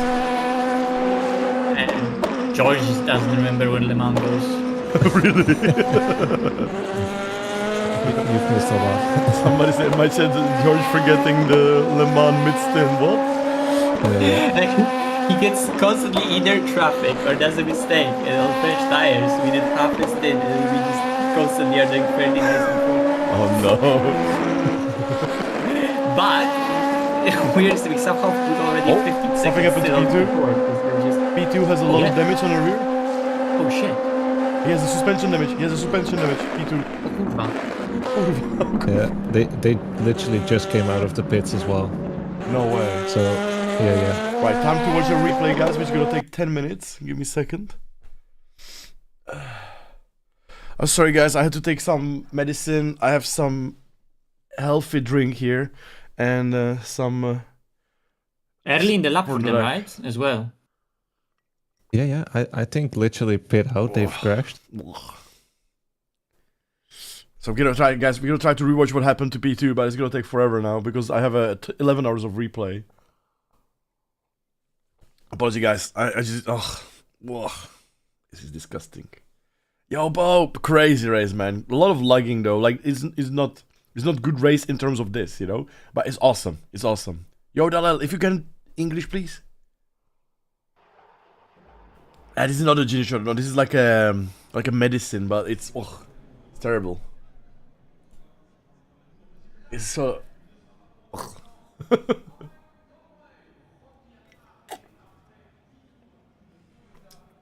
And George doesn't remember where Le Mans goes. Really? You've missed a lot. Somebody said, might said George forgetting the Le Mans mid-stint. What? He gets constantly either traffic or does a mistake, and on fresh tires we did half a stint and we just constantly are doing 30 miles an hour. Oh no. But we somehow put already Oh, 15 something seconds happened to still P2? before, 'cause they're just... P2 has a lot of damage on the rear. Oh shit. He has a suspension damage. He has a suspension damage. P2. O kurwa. Yeah, they literally just came out of the pits as well. No way. So, yeah. Right, time to watch the replay, guys, which is gonna take 10 minutes. Give me a second. I'm sorry, guys. I had to take some medicine. I have some healthy drink here, and some. Early in the lap for For them, the- right? As well. Yeah. I think literally pit out, they've crashed. So we're gonna try, guys. We're gonna try to rewatch what happened to P2, but it's gonna take forever now because I have 11 hours of replay. Apology, guys. I just this is disgusting. Yo, Bo, crazy race, man. A lot of lagging though. Like, it's not good race in terms of this, you know. But it's awesome. It's awesome. Yo, Dalal, if you can English, please. This is not a gin shot. No, this is like a medicine, but it's terrible. It's so.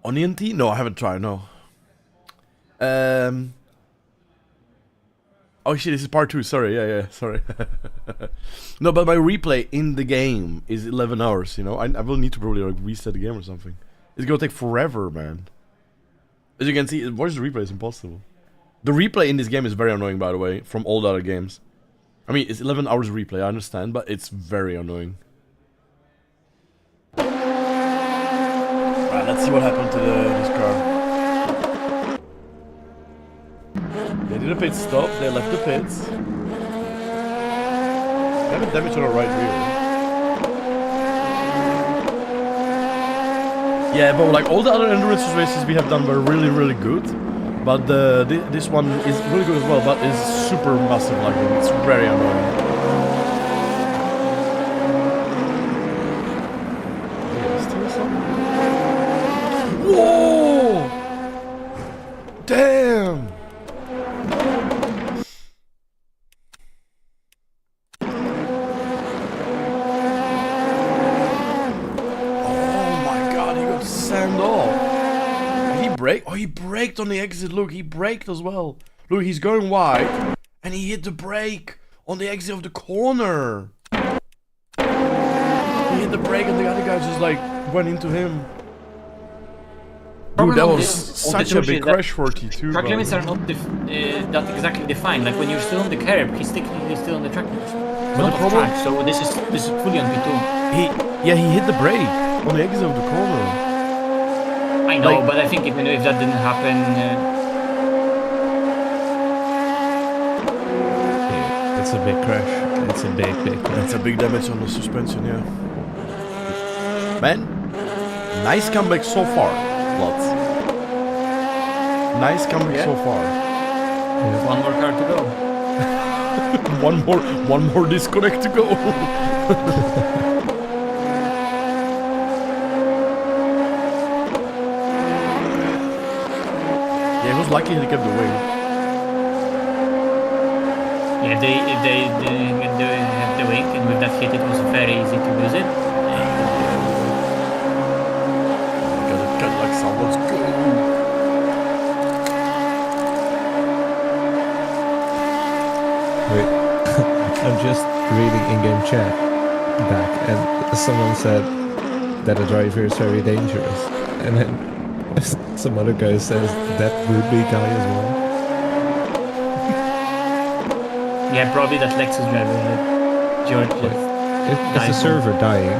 Onion tea? No, I haven't tried. No. Oh shit! This is part 2. Sorry. Yeah. Sorry. No, but my replay in the game is 11 hours. You know, I will need to probably like reset the game or something. It's gonna take forever, man. As you can see, watch the replay is impossible. The replay in this game is very annoying, by the way, from all the other games. I mean, it's 11 hours replay, I understand, but it's very annoying. Right, let's see what happened to this car. They did a pit stop, they left the pits. They have a damage on our right rear. Yeah, but like all the other endurance races we have done were really, really good. But this one is really good as well, but it's super massive lagging. It's very annoying. Whoa! Damn! Sand off. He braked. Oh, he braked on the exit. Look, he braked as well. Look, he's going wide, and he hit the brake on the exit of the corner. He hit the brake, and the other guy just like went into him. Dude, that was such a big crash for T2. Track limits are not that exactly defined. Like when you're still on the curb, he's technically still on the track limits. It's not off track, so this is fully on P2. He hit the brake on the exit of the corner. I know, but I think even if that didn't happen... Yeah, it's a big crash. It's a big crash. It's a big damage on the suspension, yeah. Man, nice comeback so far, lads. Nice comeback so far. Yeah. One more car to go. one more disconnect to go. Yeah, he was lucky he kept the wing. Yeah, if they have the wing, and with that hit it was very easy to lose it. Got a Cadillac sound, let's go! Wait, I'm just reading in-game chat back, and someone said that a driver is very dangerous, and then some other guy says that would be guy as well. Yeah, probably that Lexus driver, George. Is the server dying?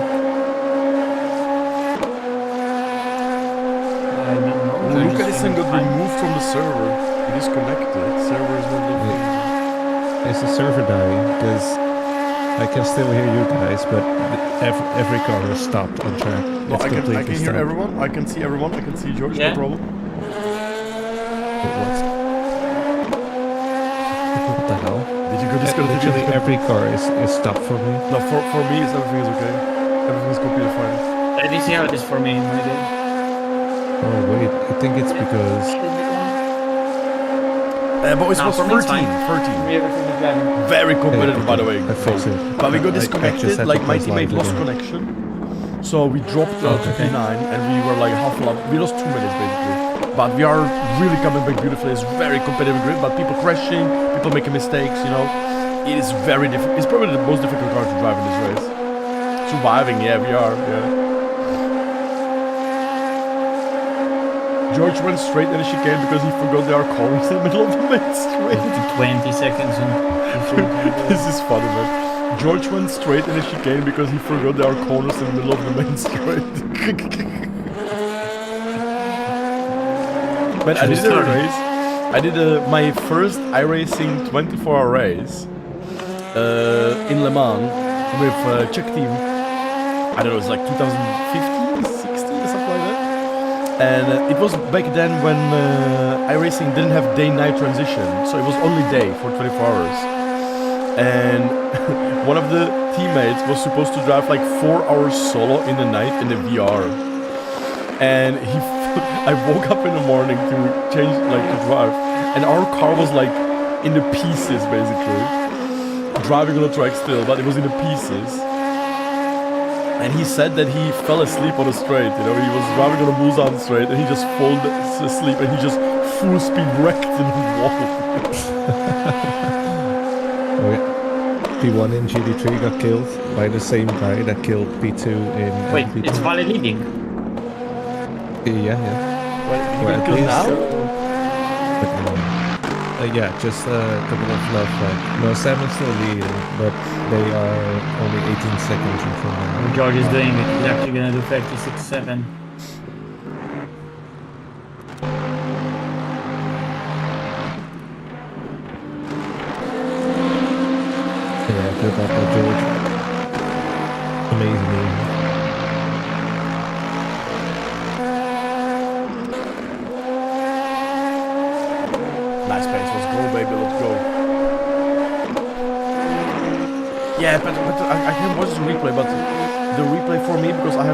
I don't know. Look at this thing got removed from the server. It is connected. Server is not living. Is the server dying? Because I can still hear you guys, but every car is stopped on track. No, I can hear stopped. everyone. I can see everyone. I can see George. Yeah. No problem. What the hell? Did you go disconnect? Literally every car is stopped for me. No, for me, everything is okay. Everything is completely fine. I didn't see how it is for me in my day. Oh wait, I think it's because But it was for me it's 13. fine. 13. Everything is driving. Very competitive, by the way. I fixed it. But we got I just disconnected. had Like to my press teammate live lost again. connection, so we dropped to Okay. 59, and we were like half a lap. We lost 2 minutes basically But we are really coming back beautifully. It's very competitive grid, but people crashing, people making mistakes, you know. It is very difficult. It's probably the most difficult car to drive in this race. Surviving, yeah, we are, yeah. George went straight in the chicane because he forgot there are corners in the middle of the main straight. 20 seconds on. This is funny, man. George went straight in the chicane because he forgot there are corners in the middle of the main straight. Man, I did a race. I did my first iRacing 24-hour race in Le Mans with Czech team. I don't know, it's like 2015, 16 or something like that. And it was back then when iRacing didn't have day-night transition, so it was only day for 24 hours. And one of the teammates was supposed to drive like 4 hours solo in the night in the VR. And I woke up in the morning to change, like to drive, and our car was like in the pieces basically. Driving on the track still, but it was in the pieces. And he said that he fell asleep on the straight, you know, he was driving on a Busan straight and he just fell asleep and he just full speed wrecked in the wall. Okay. P1 in GD3 got killed by the same guy that killed P2 in Wait, P2. it's Vale leading. Yeah. Well, at he least- now? Yeah, just a couple of left. No, Sam is still leading, but they are only 18 seconds in front of him. George is doing it. He's actually gonna do 36.7. Yeah, good up by George. Amazing. Nice pace, let's go baby, let's go. Yeah, but I can watch the replay, but the replay for me, because I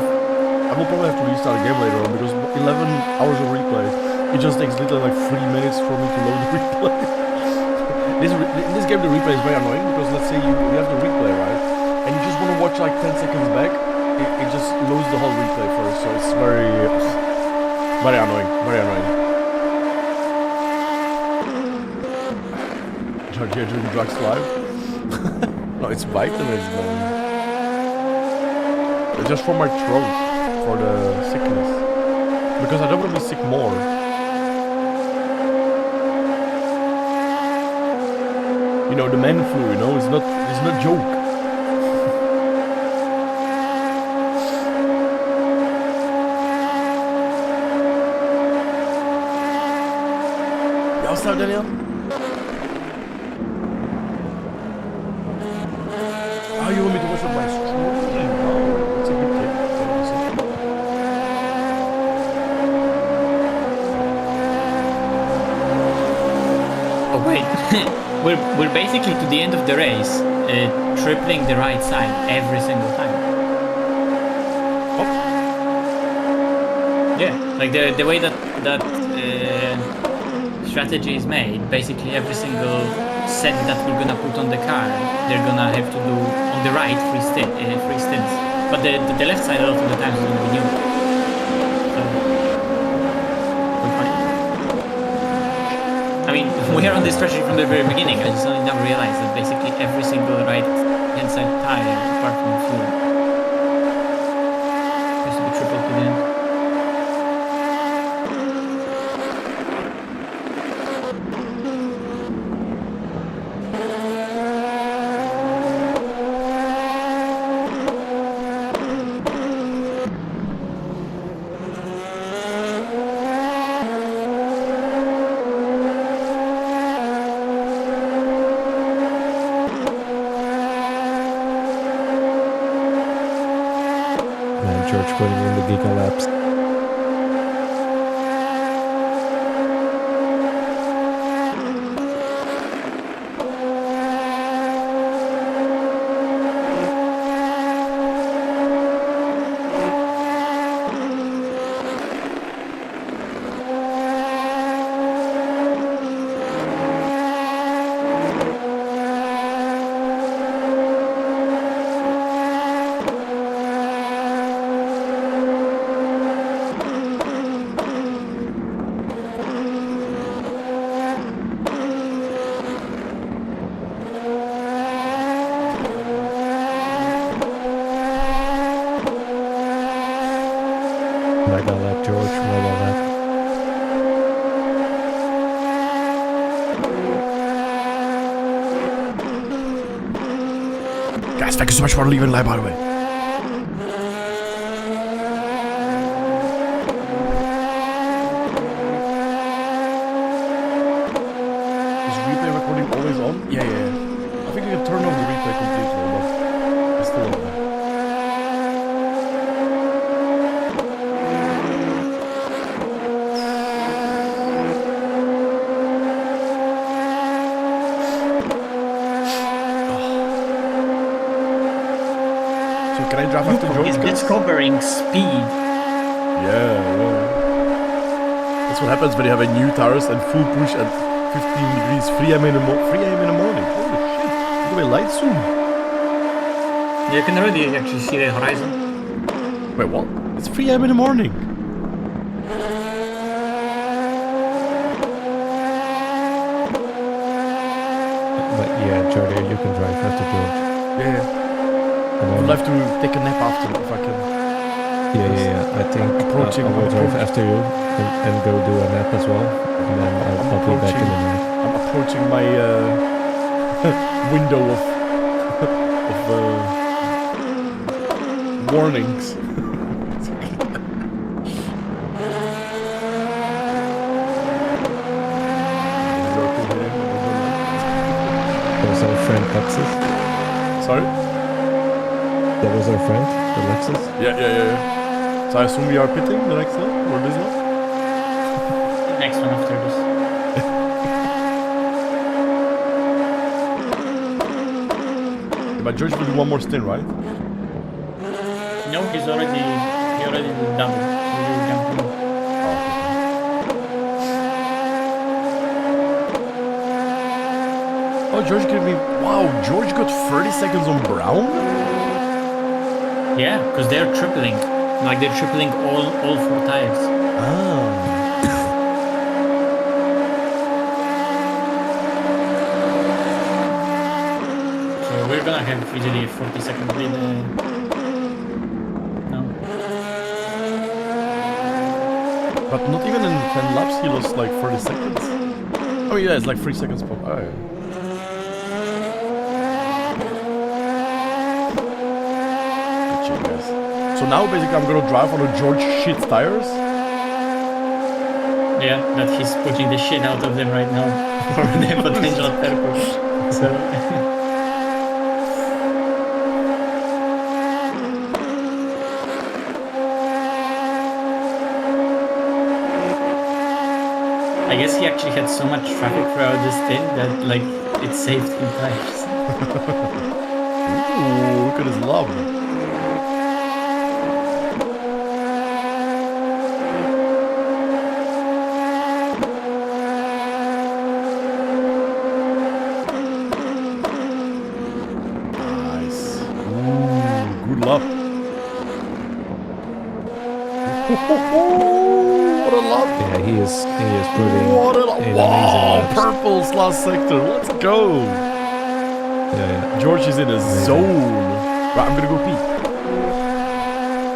will probably have to restart the game later on, because 11 hours of replay, it just takes literally like 3 minutes for me to load the replay. In this game the replay is very annoying, because let's say you have the replay, right? And you just want to watch like 10 seconds back, it just loads the whole replay first, so it's very annoying, very annoying. Jardier doing drugs live? No, it's vitamins, man. It's just for my throat, for the sickness. Because I don't want to be sick more. You know, the man flu, you know, it's not joke. What's up, Daniel? Oh, you want me to watch up my stream? Oh, that's a good tip. Oh wait, we're basically to the end of the race, tripling the right side every single time. Oh. Yeah, like the way that strategy is made, basically every single set that we're gonna put on the car, they're gonna have to do on the right three stints, but the left side a lot of the times is gonna be new. So we're fine. I mean, we are on this strategy from the very beginning. I just only now realized that basically every single right-hand side tire, apart from fuel, has to be tripled to the end. George putting in the Giga Labs. Mega lap, George. Mega lap. Guys, thank you so much for leaving live, by the way. Is replay recording always on? Yeah. I think you can turn off the replay completely, but it's still on. So can I drive after George? He's guys? discovering speed. Yeah. That's what happens when you have a new tires and full push at 15 degrees, 3 a.m. in the morning. Holy shit. Look at my light zoom. You can already actually see the horizon. Wait, what? It's 3 a.m. in the morning. But yeah, Jardier, you can drive after George. Yeah. And I would then- like to take a nap after if I can. yeah. I think Approaching- I will drive approaching. after you and go do a nap as well. And then I'll be back in the night. I'm approaching my window of warnings. There's our friend Lexus. Sorry? That was our friend, the Lexus. Yeah. So I assume we are pitting the next one or this one? Next one after this. But George will do one more stint, right? No, he already did double. He will jump in. Oh, George gave me... Wow, George got 30 seconds on Brown? Yeah, because they're tripling. Like they're tripling all 4 tires. Ah. So we're gonna have easily a 40-second lead. No. But not even in 10 laps he lost like 30 seconds. Oh yeah, it's like 3 seconds per... Oh, yeah. Good shit, guys. So now basically I'm gonna drive on a George shit tires. Yeah, that he's putting the shit out of them right now for the potential purpose. So I guess he actually had so much traffic throughout this thing that like it saved him tires. Ooh, look at his love. Nice. Ooh, good luck. What a love. Yeah, he is putting What a in amazing wow, laps. purple's last sector. Let's go. Yeah. George is in a zone. Right, I'm gonna go pee.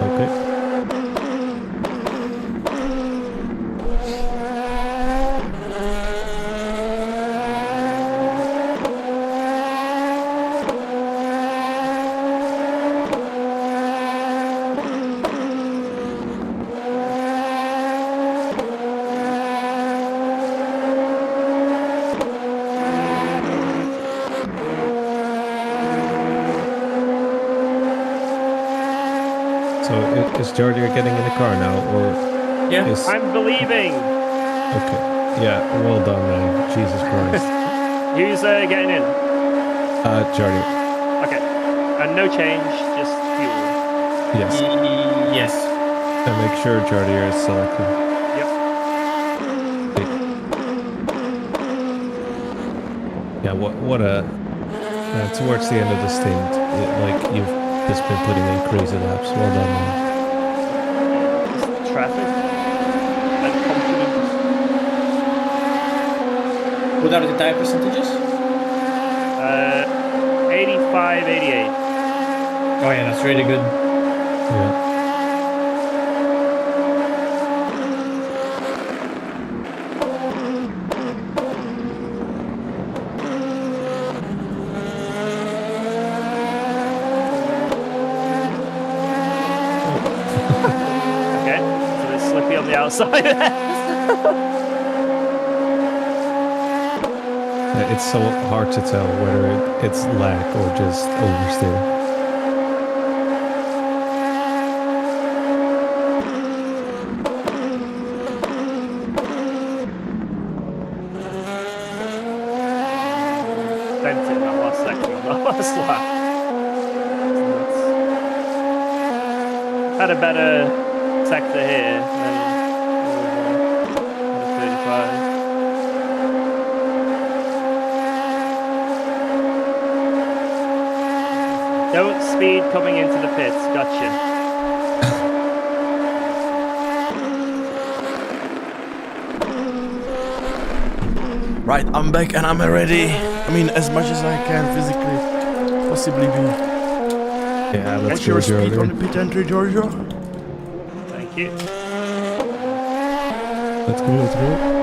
Okay. So is Jardier getting in the car now, or Yeah. is I'm believing. okay? Yeah, well done, man. Jesus Christ. Who's getting in? Jardier. Okay. And no change, just fuel. Yes. Yes. And make sure Jardier is selected. Yep. Yeah. What a towards the end of the stint, like you've just been putting in crazy laps. Well done, man. Just traffic and confidence. What are the tire percentages? 85, 88. Oh yeah, that's really good. Yeah. happy on the outside. It's so hard to tell whether it's lag or just oversteer. Bent it that last second on that last lap. Had a better sector here than 35. Don't speed coming into the pits. Gotcha. Right, I'm back and I'm ready. I mean, as much as I can physically, possibly be. Yeah, let's What's go, your speed Jardier. on the pit entry, Giorgio? Thank you. Let's go, let's go.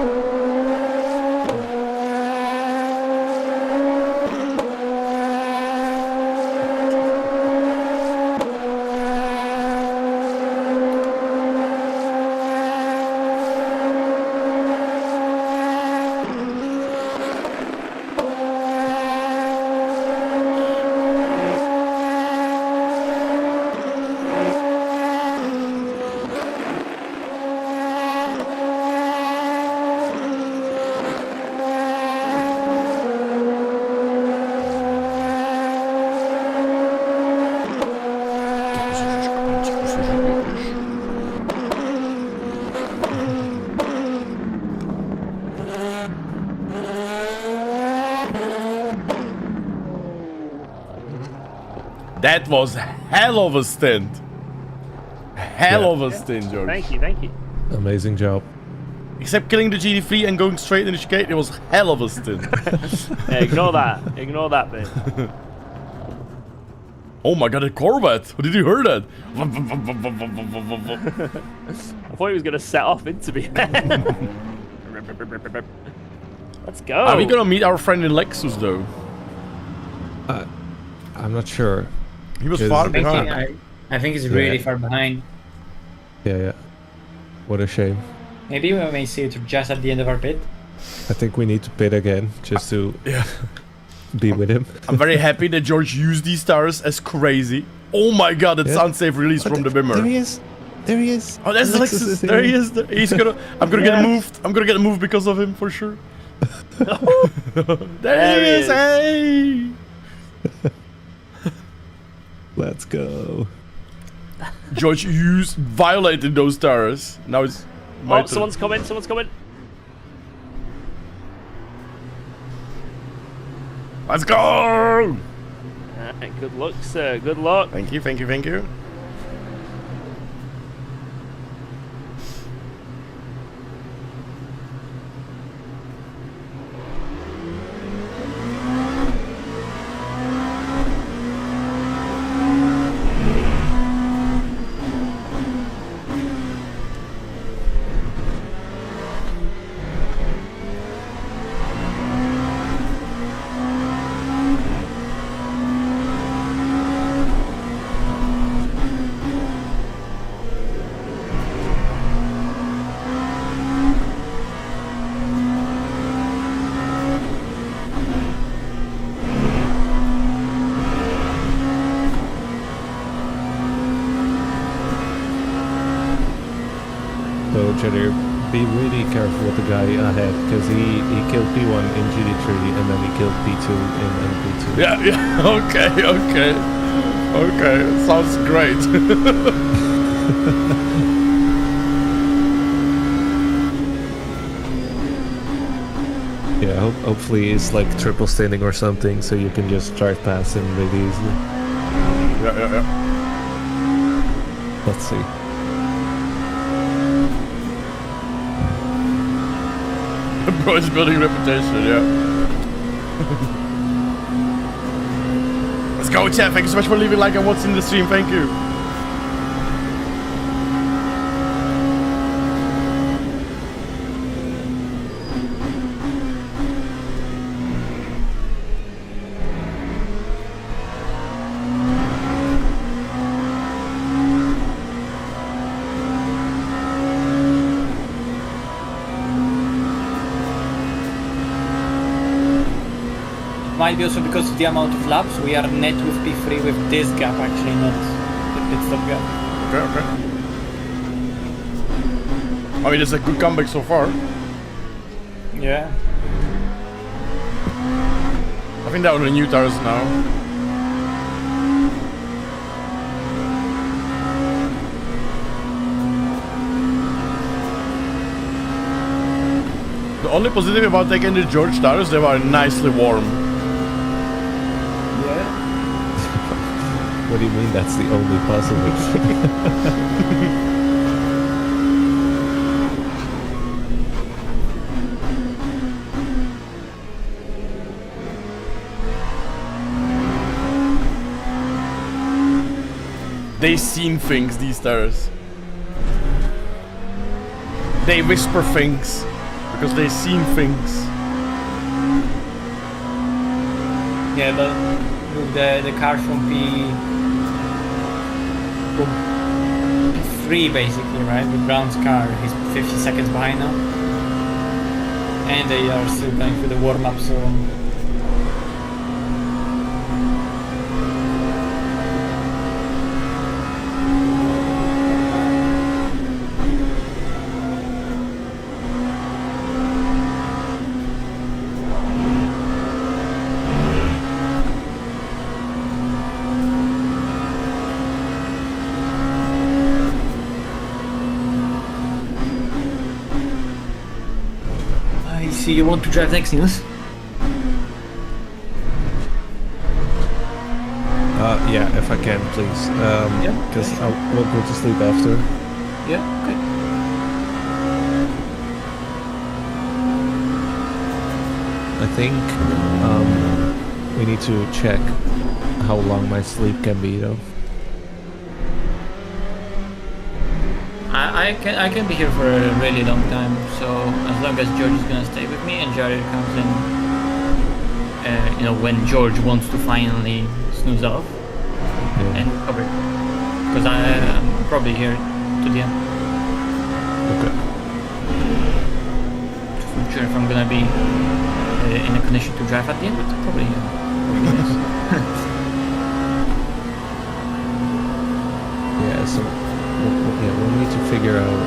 That was hell of a stint. Hell of a stint, George. Thank you, thank you. Amazing job. Except killing the GD3 and going straight in the chicane, it was hell of a stint. Yeah, ignore that. Ignore that bit. Oh my god, a Corvette! Did you hear that? I thought he was going to set off into me. Let's go. Are we gonna meet our friend in Lexus though? I'm not sure. He was Is- far I think, behind. I think it's really Yeah. far behind. Yeah. What a shame. Maybe we may see it just at the end of our pit. I think we need to pit again just to Yeah. be with him. I'm very happy that George used these tires as crazy. Oh my god, it's Yeah. unsafe release from the Bimmer. There he is. There he is. Oh, that's the Lexus Lexus. is There he here. is. He's gonna. I'm gonna get moved. I'm gonna get moved because of him for sure. there he is. Hey. Let's go. George violated those tires. Now it's. my Oh, turn. someone's coming, someone's coming. Let's go. Alright, good luck, sir. Good luck. Thank you. Thank you. Thank you. So, Jardier, be really careful with the guy ahead because he killed P1 in GD3 and then he killed P2 in MP2. Yeah. Yeah. Okay. Okay. Okay. Sounds great. Yeah, hopefully it's like triple standing or something so you can just drive past him really easily. Yeah. Yeah. Yeah. Let's see. Bro is building reputation, yeah. Let's go, chat. Thank you so much for leaving a like and watching the stream. Thank you. might be also because of the amount of laps. We are net with P3 with this gap actually, not the pit stop gap. Okay. I mean, it's a good comeback so far. Yeah. I think they're on the new tires now. The only positive about taking the George tires, they were nicely warm. Yeah. What do you mean that's the only positive? They seen things, these tires. They whisper things because they seen things. Yeah, but look, the car from P3 basically, right? The Brown's car is 50 seconds behind now. And they are still going through the warm-up, so... See, you want to drive next, Niels? Yeah, if I can, please. Because I will go to sleep after. Yeah, okay. I think we need to check how long my sleep can be, though. I can be here for a really long time, so as long as George is gonna stay with me and Jardier comes in, you know, when George wants to finally snooze off and recover, because I'm probably here to the end. Okay. Just not sure if I'm gonna be in a condition to drive at the end, but probably yes. Yeah, so we'll need to figure out.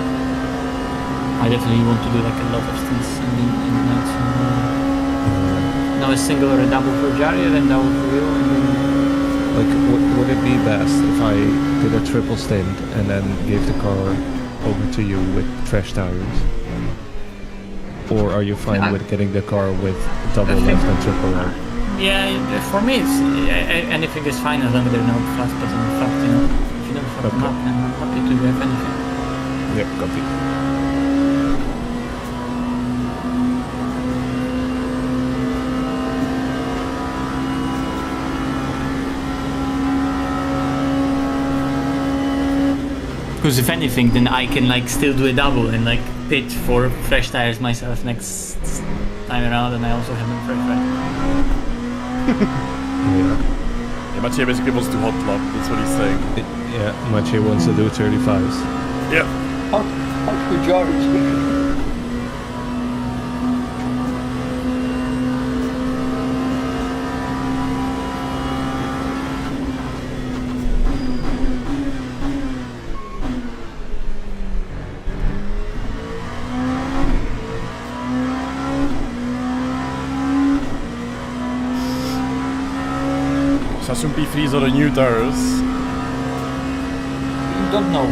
I definitely want to do like a lot of stints in the night. Now a single or a double for Jardier, then double for you, and then... Like, would it be best if I did a triple stint and then gave the car over to you with fresh tires? Or are you fine with getting the car with double left and triple right? Yeah, for me it's anything is fine as long as there are no flat spots on the front, you know. If you don't fuck them up, then I'm happy to drive anything. Yep, copy. Because if anything, then I can like still do a double and like pit for fresh tires myself next time around, and I also have them fresh, right? Yeah, Maciej basically wants to hot lap, that's what he's saying. Yeah, Maciej wants to do 35s. Yeah. How to George? So I assume P3s are the new tires. You don't know.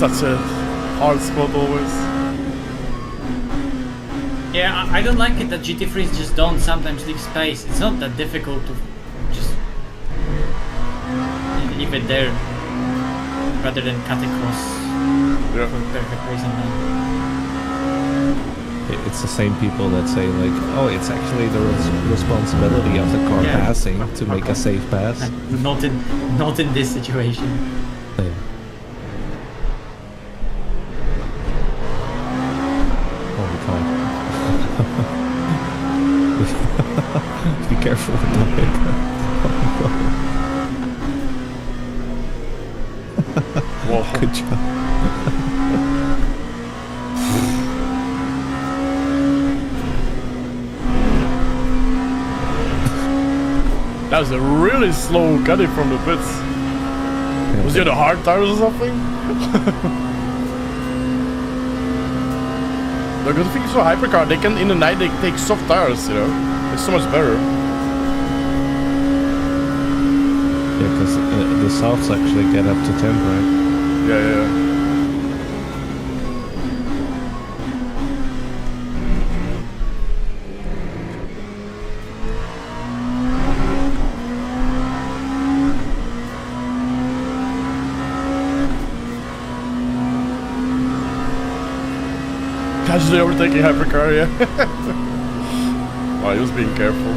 such a hard spot always. Yeah, I don't like it that GT3s just don't sometimes leave space. It's not that difficult to just leave it there rather than cut across Yeah. for perfect racing lane. It's the same people that say like, oh, it's actually the responsibility of the car Yeah. passing to make a safe pass. Not in this situation. Yeah. Oh my god. Be careful with that. Whoa. Good job. That was a really slow cutting from the pits. Was it the hard tires or something? The good thing is for hypercar, they can in the night they take soft tires, you know. It's so much better. Yeah, because the softs actually get up to 10, right? Yeah. Casually overtaking hypercar, yeah. Wow, he was being careful.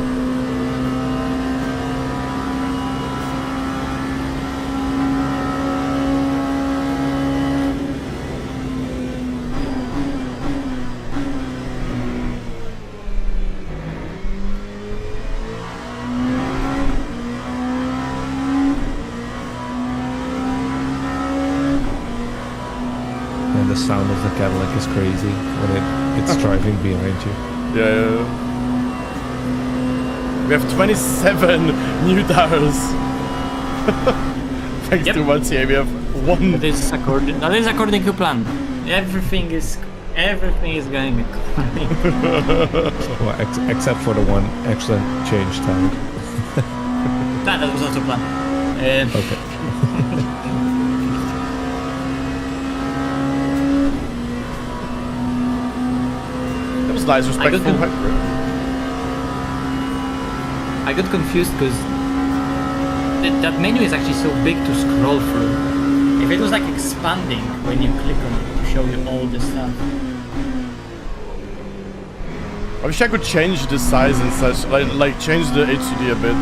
And the sound of the Cadillac is crazy when it's driving behind you. Yeah. We have 27 new tires. Thanks Yep. to Mathieu, we have one. That is according to plan. Everything is going according. Well, except for the one excellent change time. That was also planned. Okay. That was nice, respectful hyper. I got confused because that menu is actually so big to scroll through. If it was like expanding when you click on it to show you all the stuff. I wish I could change the size and such, like change the HUD a bit.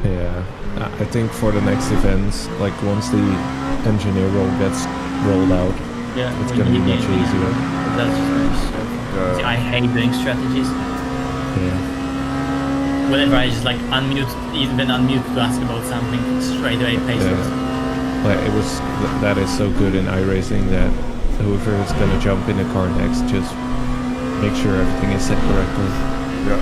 Yeah, I think for the next events, like once the engineer role gets rolled out, Yeah, it's when gonna be you much get- easier. That's just gonna be so fun. Yeah. See, I hate doing strategies. Yeah. Whenever I just like unmute to ask about something, straight away pays Yeah. it. Like that is so good in iRacing that whoever is gonna jump in the car next, just make sure everything is set correctly. Yeah.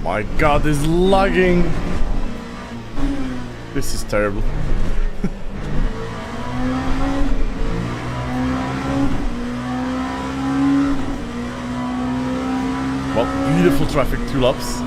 My god, this is lagging. This is terrible. Well, beautiful traffic, 2 laps.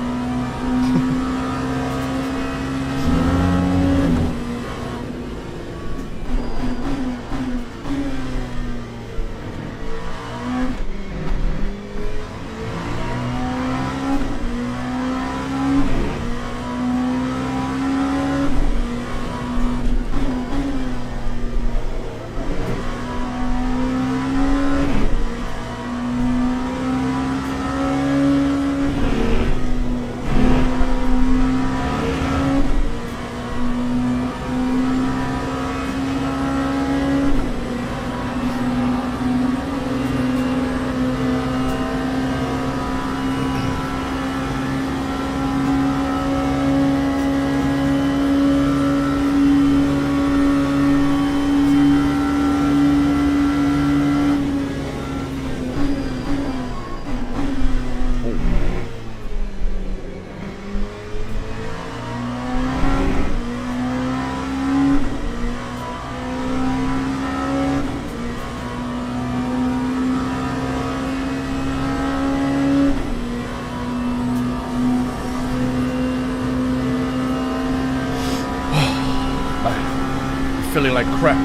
feeling like crap.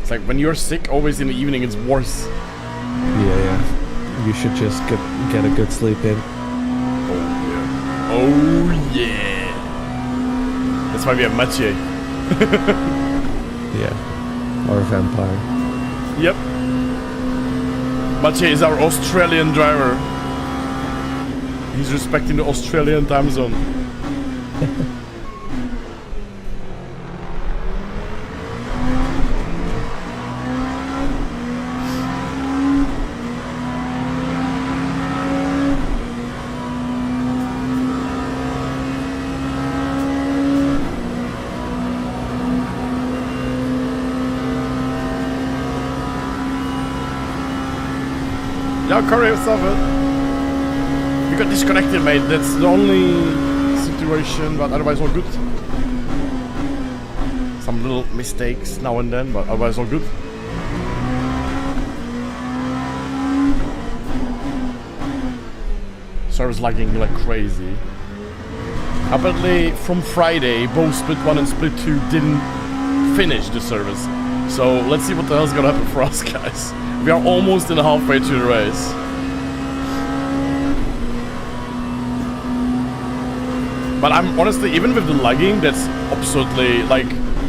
It's like when you're sick, always in the evening it's worse. Yeah. You should just get a good sleep in. Oh yeah. That's why we have Mathieu. Yeah. Or a vampire. Yep. Mathieu is our Australian driver. He's respecting the Australian time zone. Yeah, Corey, what's up, man? You got disconnected, mate. That's the only situation, but otherwise all good. Some little mistakes now and then, but otherwise all good. Server's lagging like crazy. Apparently, from Friday, both Split 1 and Split 2 didn't finish the service. So let's see what the hell's gonna happen for us, guys. We are almost in the halfway through the race. But I'm honestly, even with the lagging, that's absolutely like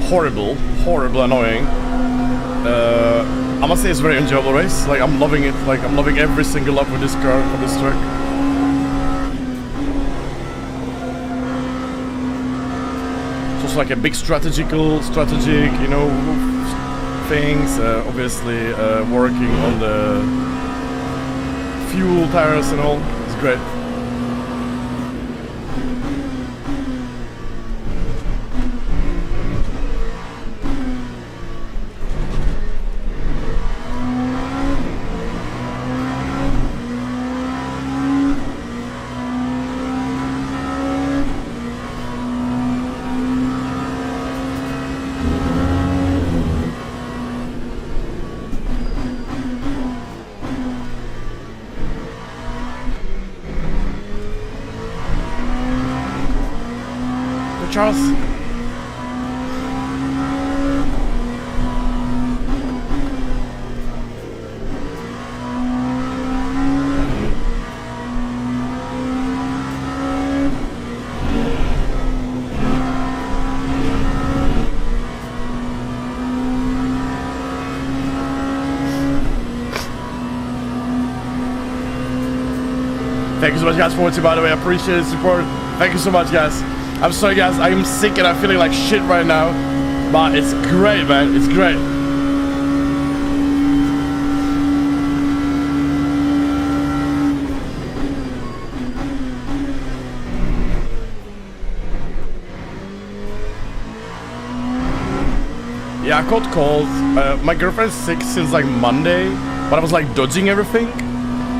horrible annoying. I must say it's a very enjoyable race. Like I'm loving it. Like I'm loving every single lap with this car on this track. It's also like a big strategic, you know, things. Obviously, working on the fuel tires and all. It's great. Charles. Thank you so much, guys, for watching, by the way. I appreciate the support. Thank you so much, guys. I'm sorry, guys. I'm sick and I'm feeling like shit right now. But it's great, man. It's great. Yeah, I caught cold. My girlfriend's sick since like Monday, but I was like dodging everything.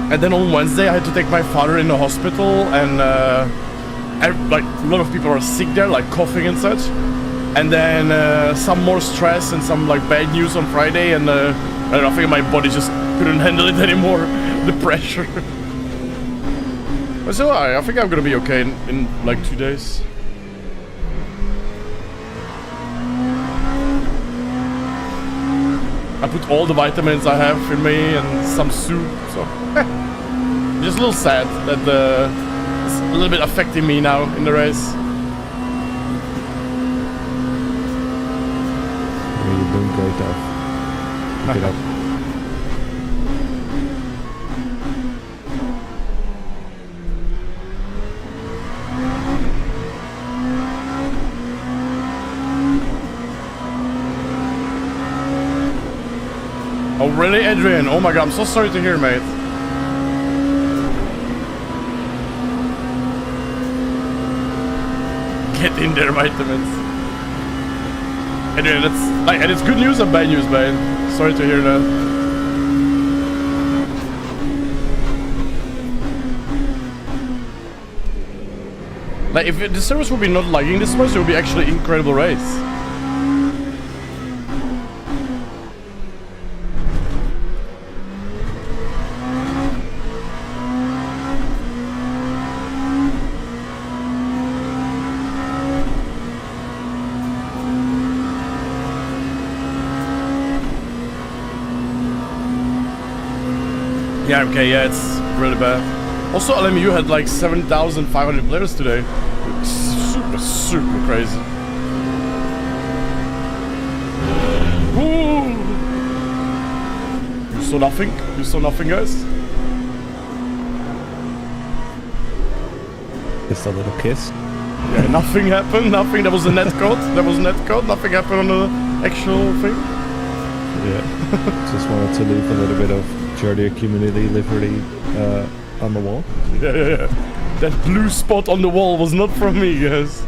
And then on Wednesday, I had to take my father in the hospital, and like a lot of people are sick there, like coughing and such. And then some more stress and some like bad news on Friday, and I don't know, I think my body just couldn't handle it anymore, the pressure. But still, I think I'm gonna be okay in like 2 days. I put all the vitamins I have in me and some soup, so just a little sad that it's a little bit affecting me now in the race. You're doing great, Dave. Keep it up. Oh really, Adrian? Oh my god, I'm so sorry to hear, mate. Get in there, vitamins. Adrian, that's like, and it's good news and bad news, man. Sorry to hear that. Like, if the service would be not lagging this much, it would be actually an incredible race. Yeah, okay, yeah, it's really bad. Also, LMU had like 7,500 players today. Super, super crazy. Ooh. You saw nothing? You saw nothing, guys? Just a little kiss. Yeah, nothing happened, nothing. There was a net code. There was a net code. Nothing happened on the actual thing. Yeah. Just wanted to leave a little bit of Jardier community livery on the wall. Yeah, yeah, yeah. That blue spot on the wall was not from me, guys.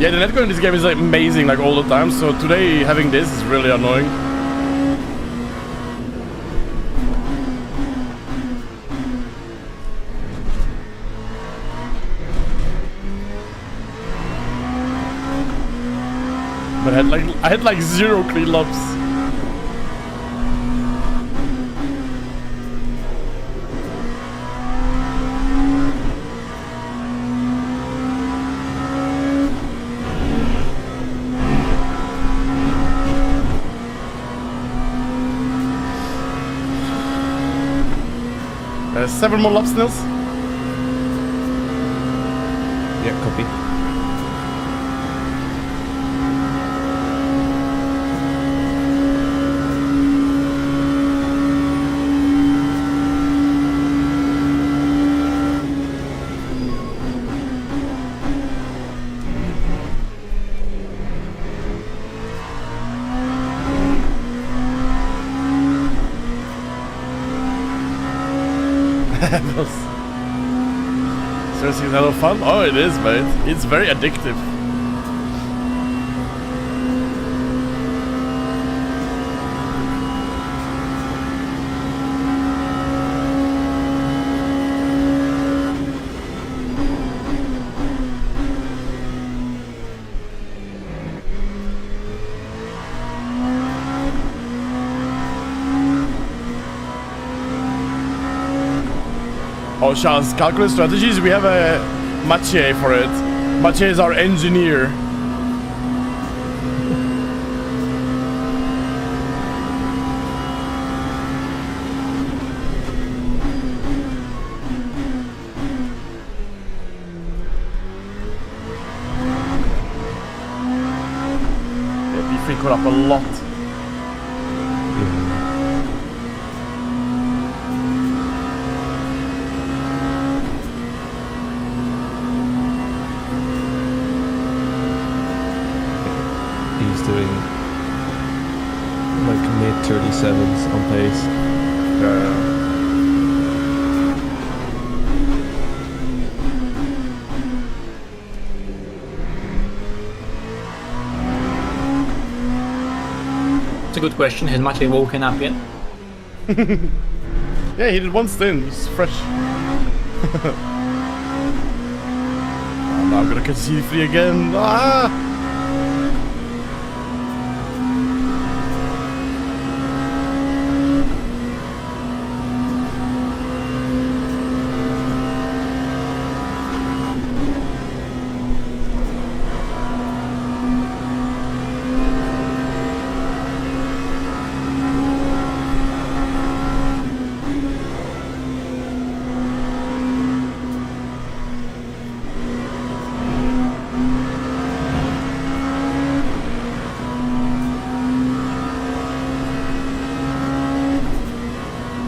Yeah, the netcode in this game is like amazing, like all the time. So today having this is really annoying. But I had like 0 clean laps. Seven more laps, Nils. Yeah, copy. Seriously, is that fun? Oh, it is, mate. It's very addictive. Oh, Charles, calculate strategies. We have a Mathieu for it. Mathieu is our engineer. Yeah, B3 caught up a lot. Doing like mid 37s on pace. It's a good question. Has Maciej woken up yet? Yeah, he did one stint. He's fresh. Oh, now I'm gonna catch C3 again. Ah!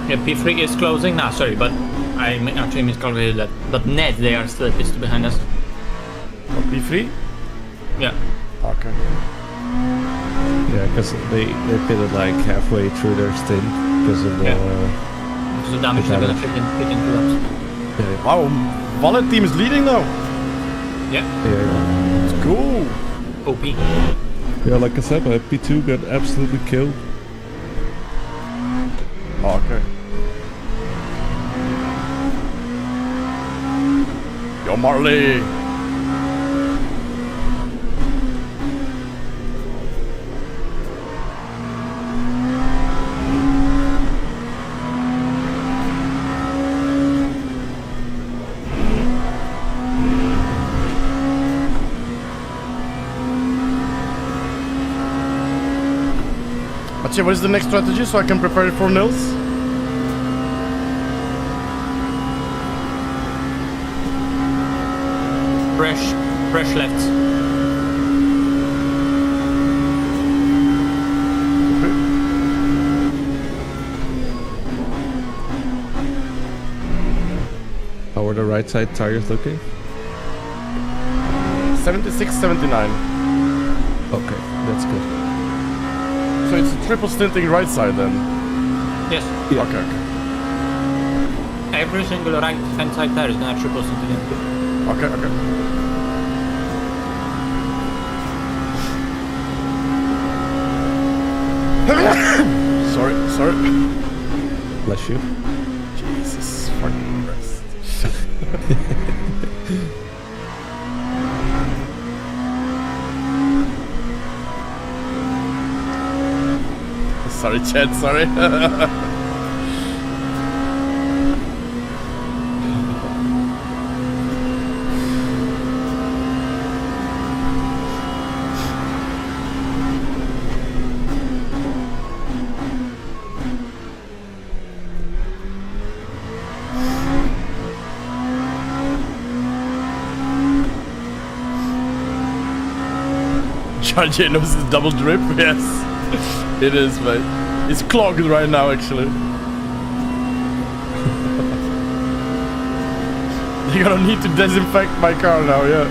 Yeah, P3 is closing now, sorry, but I actually miscalculated that. But net, they are still a bit behind us. What, P3? Yeah. Okay. Yeah, because they pitted like halfway through their stint because of the So the damage they're gonna fit in 2 laps. yeah. Wow, Wallet team is leading now. Yeah. Yeah, Let's go. OP. yeah, like I said, my P2 got absolutely killed. Okay. Yo, Marley. But yeah, what is the next strategy so I can prepare it for Nils? Fresh left. How are the right side tires looking? 76, 79. Okay, that's good. So it's a triple stinting right side then? Yes. Yeah. Okay, okay. Every single right hand side tire is gonna triple into them. Okay, okay. Sorry. Bless you. Jesus fucking Christ. Sorry, Chad, sorry. Jardier knows his double drip, yes. It is, mate. It's clogged right now, actually. They're gonna need to disinfect my car now, yeah.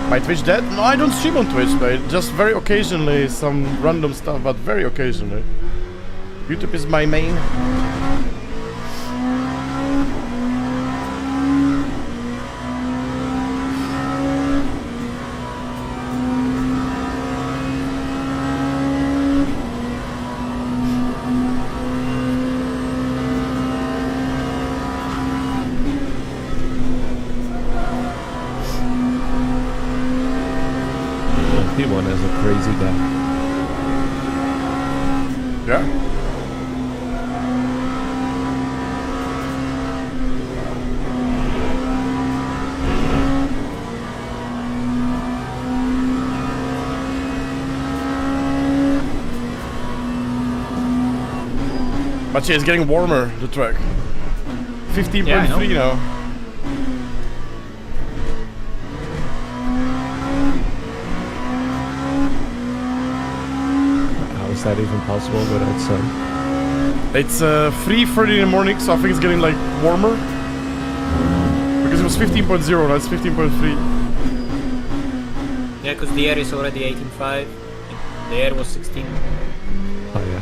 My Twitch dead? No, I don't stream on Twitch, mate. Just very occasionally, some random stuff, but very occasionally. YouTube is my main. P1 is a crazy guy. Yeah? But yeah, it's getting warmer, the track. 15.3 now. How is that even possible without sun? It's 3:30 in the morning, so I think it's getting like warmer. Because it was 15.0, now it's 15.3. Yeah, because the air is already 18.5. The air was 16. Oh yeah.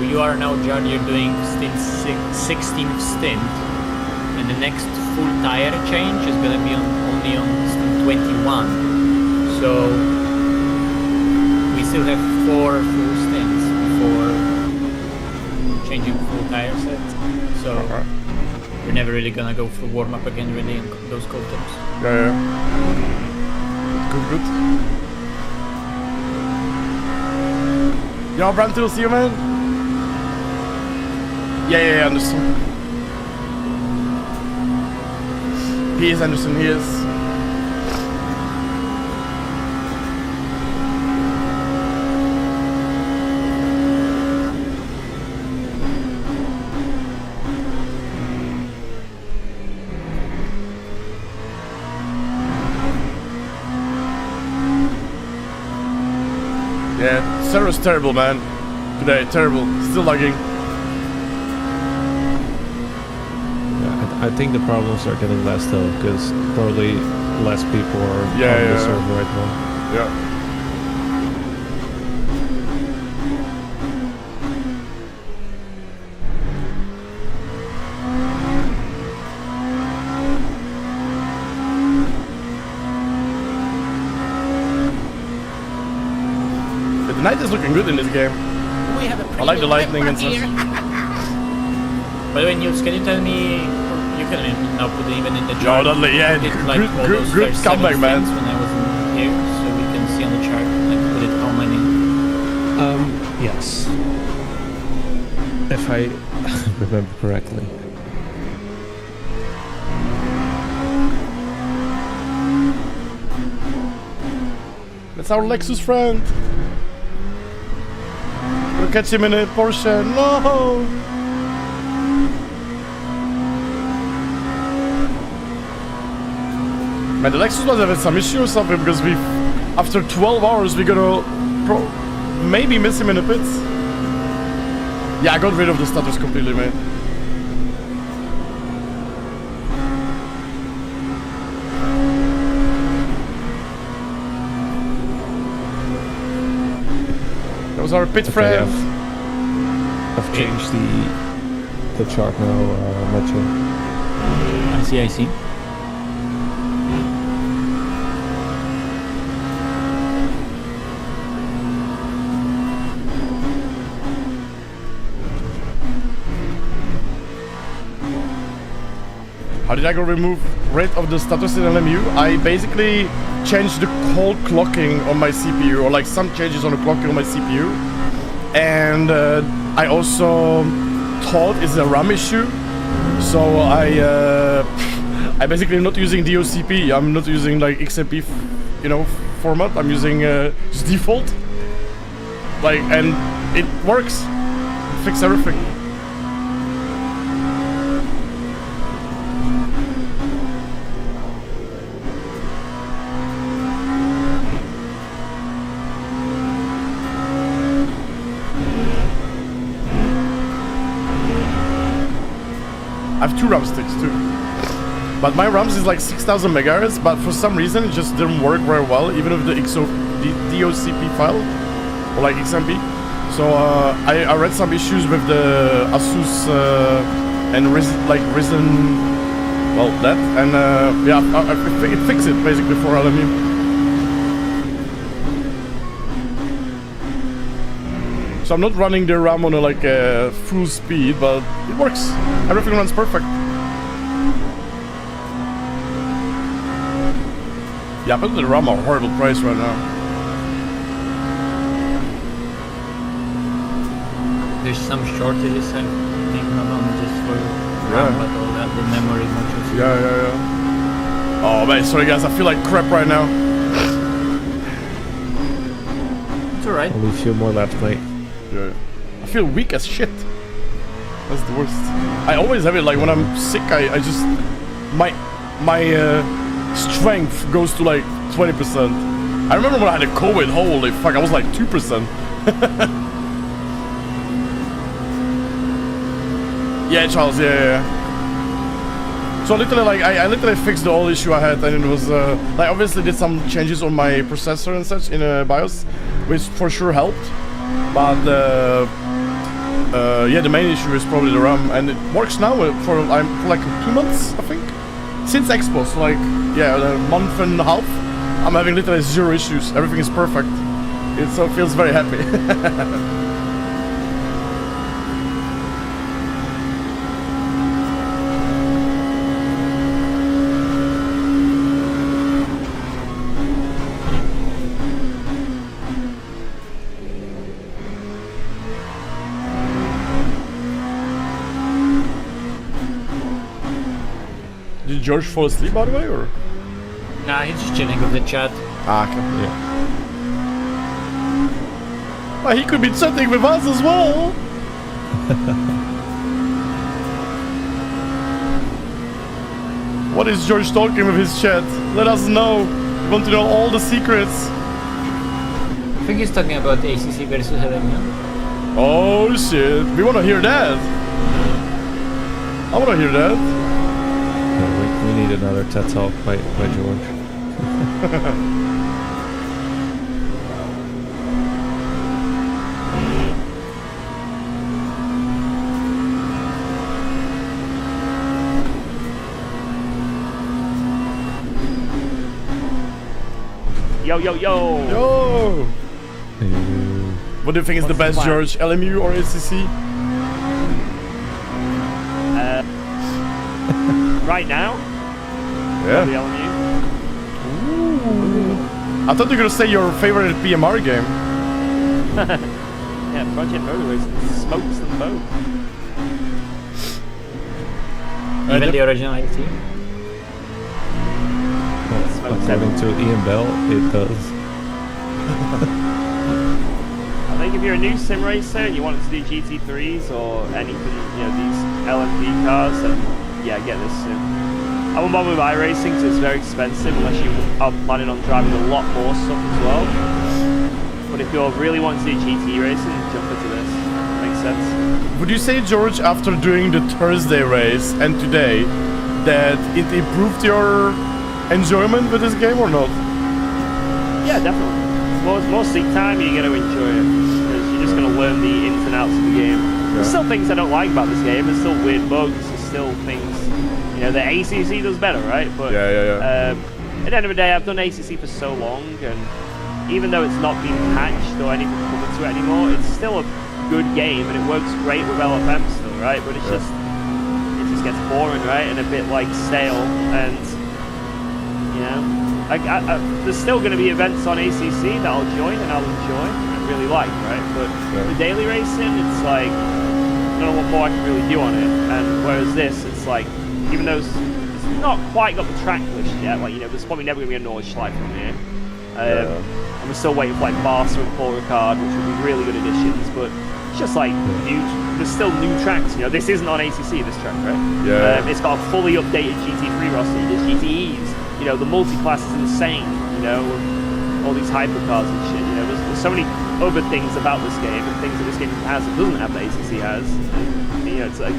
You are now Jardier doing 16th stint, and the next full tire change is gonna be only on stint 21. So we still have 4 full stints before changing full tire set. So we're never really gonna go for warm up again really in those cold temps. Yeah. Good. Yo, Brantil, see you, man. Yeah, Anderson. He is Anderson, he is. Yeah, Sarah's terrible, man. Today, terrible. Still lagging. I think the problems are getting less though, because probably less people are on the server right now. Yeah. light is looking good in this game. We have a I like the pretty lightning and November such. here. By the way, Newt, can you tell me? You can now put it even in the Yeah, chart. totally, yeah, Get, good- like, good- all good- those good first comeback, 7 man. things when I was in here, so we can see on the chart. Like put it how many. Yes. If I remember correctly. That's our Lexus friend. We'll catch him in a Porsche. No! Man, the Lexus was having some issue or something because we, after 12 hours, we're gonna maybe miss him in the pits. Yeah, I got rid of the status completely, man. That was our pit friend. I've changed the chart now, Metro. I see. How did I go remove rate of the status in LMU? I basically changed the whole clocking on my CPU, or like some changes on the clocking on my CPU. And I also thought it's a RAM issue. So I basically am not using DOCP. I'm not using like XMP, format. I'm using just default. Like, and it works. Fix everything. I have 2 RAM sticks too. But my RAMs is like 6000 megahertz, but for some reason it just didn't work very well, even with the DOCP file, or like XMP. So I read some issues with the Asus and Ryzen, well, that, and yeah, it fixed it basically for LMU. So I'm not running the RAM on a full speed, but it works. Everything runs perfect. Yeah, but the RAM are a horrible price right now. There's some shortages, I think, not only just for RAM, but all that, the memory modules. Yeah. Oh man, sorry guys, I feel like crap right now. It's alright. Only a few more left, mate. Yeah. I feel weak as shit. That's the worst. I always have it, like when I'm sick, I just... My strength goes to like 20%. I remember when I had a COVID, holy fuck, I was like 2%. Yeah, Charles, yeah. So literally, like, I literally fixed the whole issue I had, and it was, like, obviously did some changes on my processor and such in BIOS, which for sure helped. But, yeah, the main issue is probably the RAM, and it works now for like 2 months, I think. Since Expo, so like, yeah, a month and a half, I'm having literally 0 issues. Everything is perfect. It so feels very happy. Did George fall asleep, by the way, or? Nah, he's just chilling with the chat. Ah, okay. Yeah. Well, he could be chatting with us as well. What is George talking with his chat? Let us know. We want to know all the secrets. I think he's talking about ACC versus LMU. Oh shit, we want to hear that. I want to hear that. No, we need another TED Talk by George. Yo. Yo! What do you think is the What's the best, plan? George? LMU or ACC? Right now, Yeah. the LMU. I thought you were gonna say your favorite PMR game. Yeah, Project Motorways smokes them both. Even the original 18. According to Ian Bell, it does. I think if you're a new sim racer and you want to do GT3s or anything, these LMP cars, then yeah, get this sim. I won't bother with iRacing because it's very expensive unless you are planning on driving a lot more stuff as well. But if you're really wanting to do GT racing, jump into this. Makes sense. Would you say, George, after doing the Thursday race and today, that it improved your enjoyment with this game or not? Yeah, definitely. More seat time, you're going to enjoy it. Because you're just going to learn the ins and outs of the game. There's still things I don't like about this game. There's still weird bugs. There's still things, the ACC does better, right? But at the end of the day, I've done ACC for so long, and even though it's not been patched or anything coming to it anymore, it's still a good game, and it works great with LFM still, right? But it just gets boring, right? And a bit like stale, and there's still going to be events on ACC that I'll join and I'll enjoy and really like, right? But the daily racing, it's like, I don't know what more I can really do on it. And whereas this, it's like, even though it's not quite got the track list yet, there's probably never going to be a Nordschleife from here. And we're still waiting for like Barca and Paul Ricard, which would be really good additions, but it's just like there's still new tracks. This isn't on ACC, this track, right? It's got a fully updated GT3 roster, there's GTEs. The multi-class is insane, all these hypercars and shit, there's so many other things about this game and things that this game has that doesn't have that ACC has. And, it's like,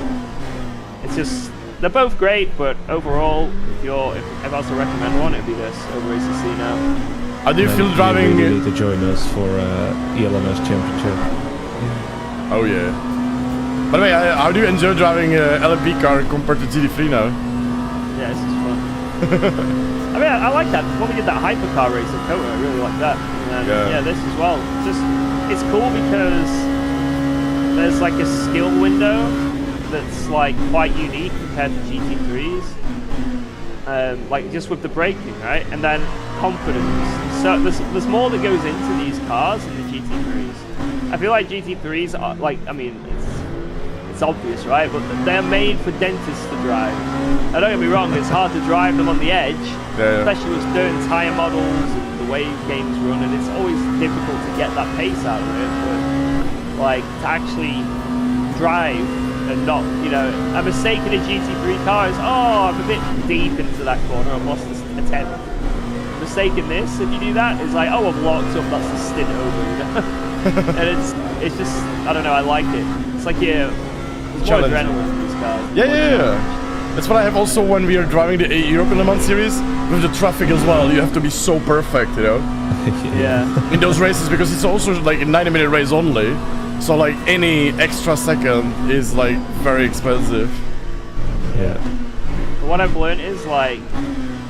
it's just, they're both great, but overall, if I was to recommend one, it'd be this over ACC now. How do you feel driving? You need to join us for ELMS Championship. Oh yeah. By the way, how do you enjoy driving LMP car compared to GT3 now? Yeah, this is fun. I mean, I like that. When we did that hypercar race at Kota, I really like that. And yeah, this as well. It's cool because there's like a skill window that's like quite unique compared to GT3s. Like just with the braking, right? And then confidence. So there's more that goes into these cars than the GT3s. I feel like GT3s are like, I mean, it's obvious, right? But they're made for dentists to drive. Now, don't get me wrong, it's hard to drive them on the edge, especially with certain tyre models and the way games run, and it's always difficult to get that pace out of it. But like to actually drive and not, a mistake in a GT3 car is, I'm a bit deep into that corner, I've lost a tenth. A mistake in this, if you do that, is like, I've locked up, that's the stint over, And it's just, I don't know, I like it. It's like there's more adrenaline in these cars. Yeah. That's what I have also when we are driving the European Le Mans series with the traffic as well. You have to be so perfect, Yeah. in those races, because it's also like a 90-minute race only. So like any extra second is like very expensive. Yeah. But what I've learned is like,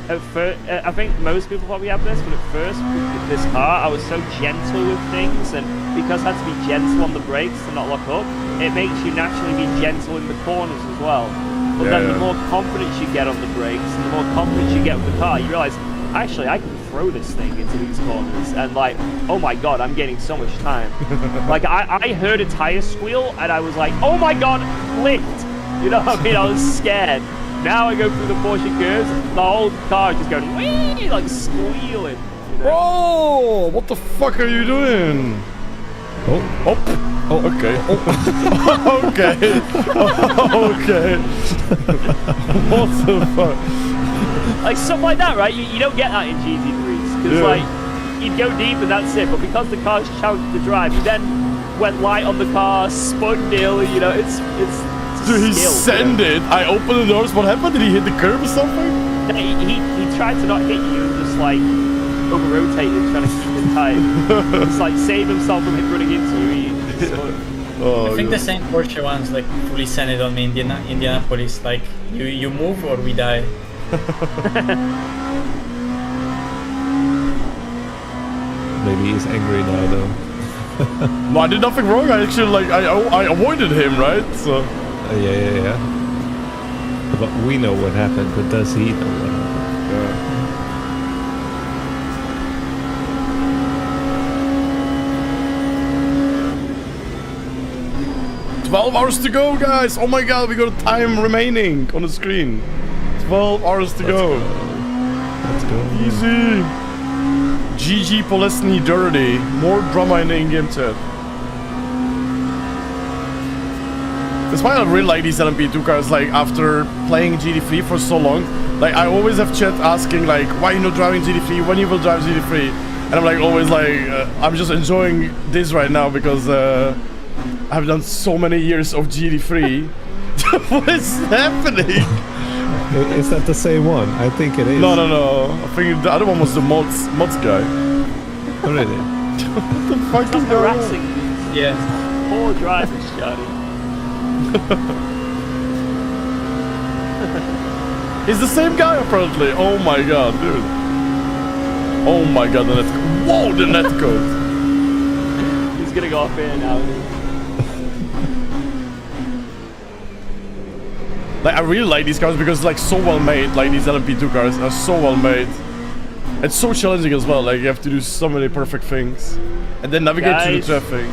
at first, I think most people probably have this, but at first with this car, I was so gentle with things, and because I had to be gentle on the brakes to not lock up, it makes you naturally be gentle in the corners as well. But then the more confidence you get on the brakes, and the more confidence you get with the car, you realize, actually, I can throw this thing into these corners, and like, oh my god, I'm getting so much time. Like, I heard a tire squeal, and I was like, oh my god, lift! You know what I mean? I was scared. Now I go through the Porsche curves, the whole car is just going, wee, like squealing. Bro, what the fuck are you doing? Oh, okay. Okay. Okay. What the fuck? Like stuff like that, right? You don't get that in GT3s. Because like, you'd go deep and that's it. But because the car's shouted to drive, you then went light on the car, spun nearly, it's Dude, he sent it. I opened the doors. What happened? Did he hit the curb or something? He tried to not hit you and just like over-rotated, trying to keep it tight. Just like save himself from running into you. I think the same Porsche ones like fully sent it on me in Indianapolis. Like you move or we die. Maybe he's angry now though. No, I did nothing wrong. I actually like I avoided him, right? So Yeah. But we know what happened, but does he know what happened? 12 hours to go, guys. Oh my god, we got time remaining on the screen. 12 hours to go. Let's go. Easy. GG Polesny Dirty. More drama in the in-game chat. That's why I really like these LMP2 cars, like, after playing GT3 for so long. Like, I always have chat asking, like, why you not driving GT3? When you will drive GT3? And I'm like, always like, I'm just enjoying this right now because I've done so many years of GT3. What is happening? Is that the same one? I think it is. No. I think the other one was the mods guy. Oh, really? What the fuck is going on? Harassing Yeah. poor drivers, Jardier. It's the same guy apparently. Oh my god, dude. Oh my god, the net code. Whoa, the net code. He's gonna go off here now. Like, I really like these cars because it's like so well made. Like, these LMP2 cars are so well made. It's so challenging as well. Like, you have to do so many perfect things and then navigate through the Guys. traffic.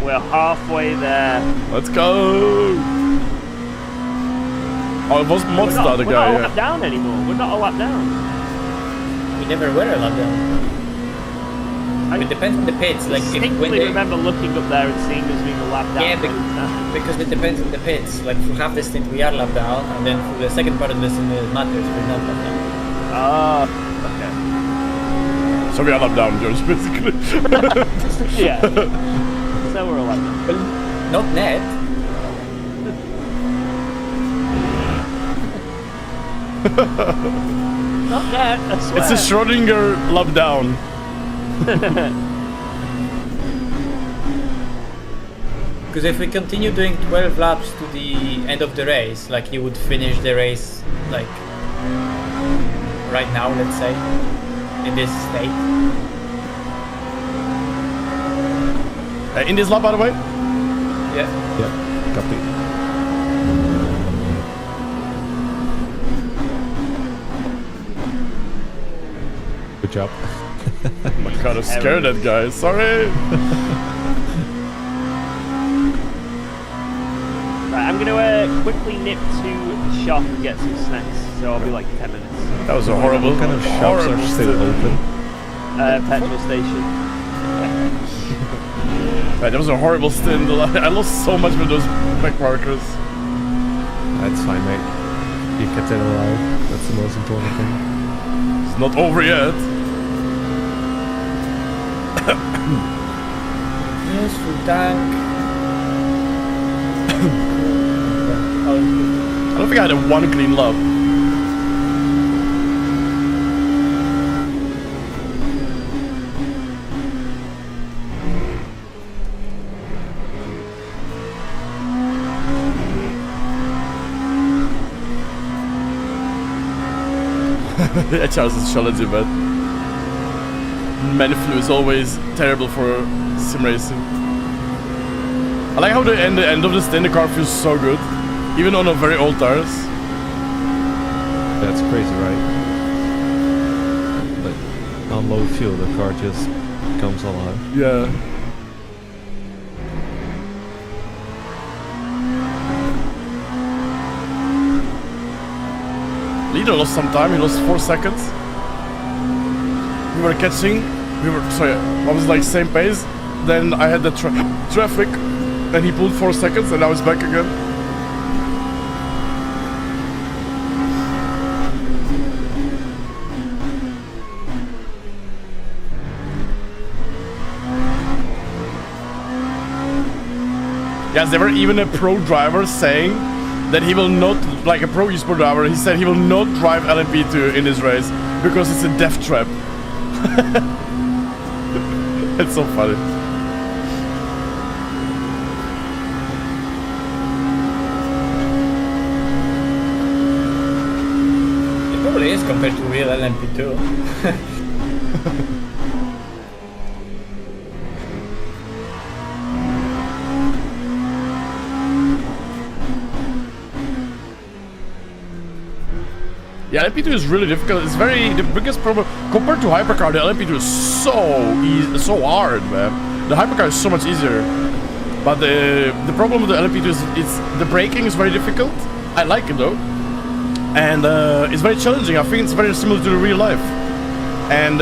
We're halfway there. Let's go. Oh, it was Mods the other We're guy. not a Yeah. lap down anymore. We're not a lap down. We never were a lap down. It depends on the pits. Like if when distinctly they, remember looking up there and seeing us being a lap down. Yeah, because it depends on the pits. Like for half the stint we are lap down, and then for the second part of the stint it matters we're not lap down. Ah, okay. So we are up down, George, basically. Yeah. So we're a lap down. Well, not net. Not yet, I swear. It's a Schrodinger lap down. Because if we continue doing 12 laps to the end of the race, like you would finish the race like right now, let's say, in this state. In this lap, by the way. Yeah. Yeah, copy. Good job. Oh my god, I'm scared of that guy. Sorry. Right, I'm gonna quickly nip to the shop and get some snacks. So I'll be like 10 minutes. That was a horrible. What kind of shops are still open? Petrol station. Right, that was a horrible stint. I lost so much with those back markers. That's fine, mate. You kept it alive. That's the most important thing. It's not over yet. Yes, full tank. I don't think I had a one clean lap. Yeah, Charles is challenging, but Manflu is always terrible for sim racing. I like how the end of the stint, the car feels so good, even on a very old tires. That's crazy, right? But on low fuel, the car just comes alive. Yeah. Leader lost some time, he lost 4 seconds. We were catching, I was like same pace. Then I had the traffic, and he pulled 4 seconds, and I was back again. Yes, there were even a pro driver saying that he will not, like a pro eSport driver, he said he will not drive LMP2 in this race because it's a death trap. It's so funny. It probably is compared to real LMP2. Yeah, LMP2 is really difficult. It's the biggest problem compared to hypercar. The LMP2 is so easy, so hard, man. The hypercar is so much easier. But the problem with the LMP2 is the braking is very difficult. I like it though, and it's very challenging. I think it's very similar to the real life. And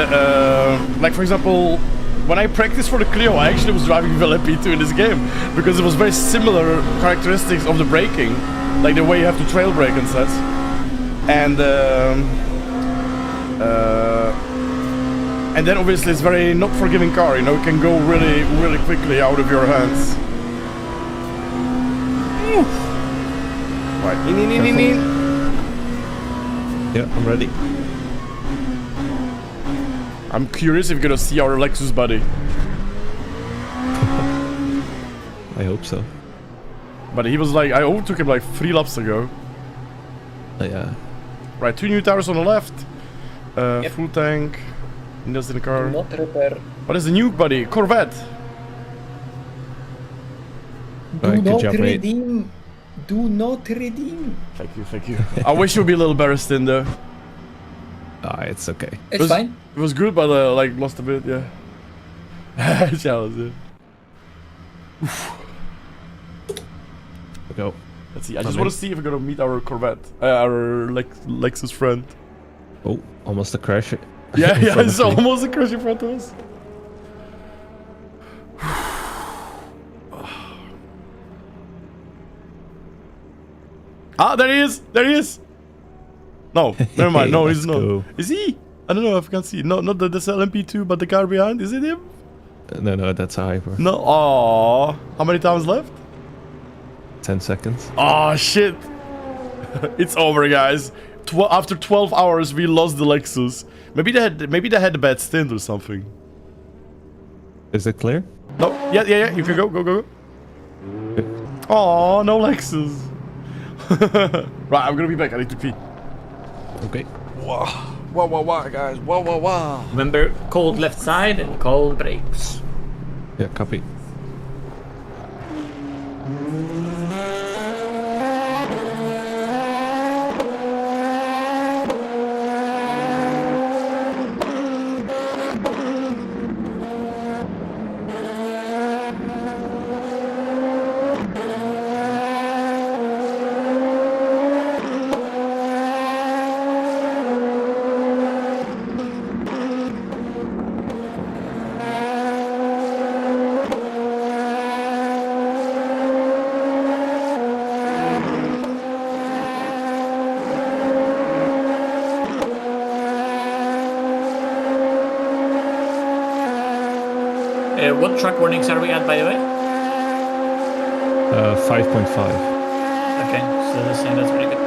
like for example, when I practiced for the Clio, I actually was driving with LMP2 in this game because it was very similar characteristics of the braking, like the way you have to trail brake and such. And then obviously it's very not forgiving car. You know, it can go really, really quickly out of your hands. Right, in. Yeah, I'm ready. I'm curious if you're gonna see our Lexus buddy. I hope so. But he was like, I overtook him like 3 laps ago. Yeah. Right, 2 new tires on the left. Yep. Full tank. Windows in the car. Not repair. What is the nuke, buddy? Corvette. Do Alright, good not job, mate. redeem. Do not redeem. Thank you. I wish you'd be a little better, Stin, though. Ah, it's okay. It's fine. It was good, but like lost a bit, yeah. Challenge, yeah. Go. Let's see. I just want to see if we're gonna meet our Corvette, our Lexus friend. Oh, almost a crash. Yeah, in yeah, front it's of me. almost a crash in front of us. Ah, there he is! There he is! No, never mind. No, he's Let's not. go. Is he? I don't know. I can't see. No, not this LMP2, but the car behind. Is it him? No, that's a hyper. No. Aww. How many times left? 10 seconds. Oh shit! It's over, guys. After 12 hours, we lost the Lexus. Maybe they had a bad stint or something. Is it clear? No. Yeah. You can go. Oh, no Lexus. Right, I'm gonna be back. I need to pee. Okay. Wow, guys. Wow. Remember, cold left side and cold brakes. Yeah, copy. What track warnings are we at, by the way? 5.5. Okay, so that's pretty good.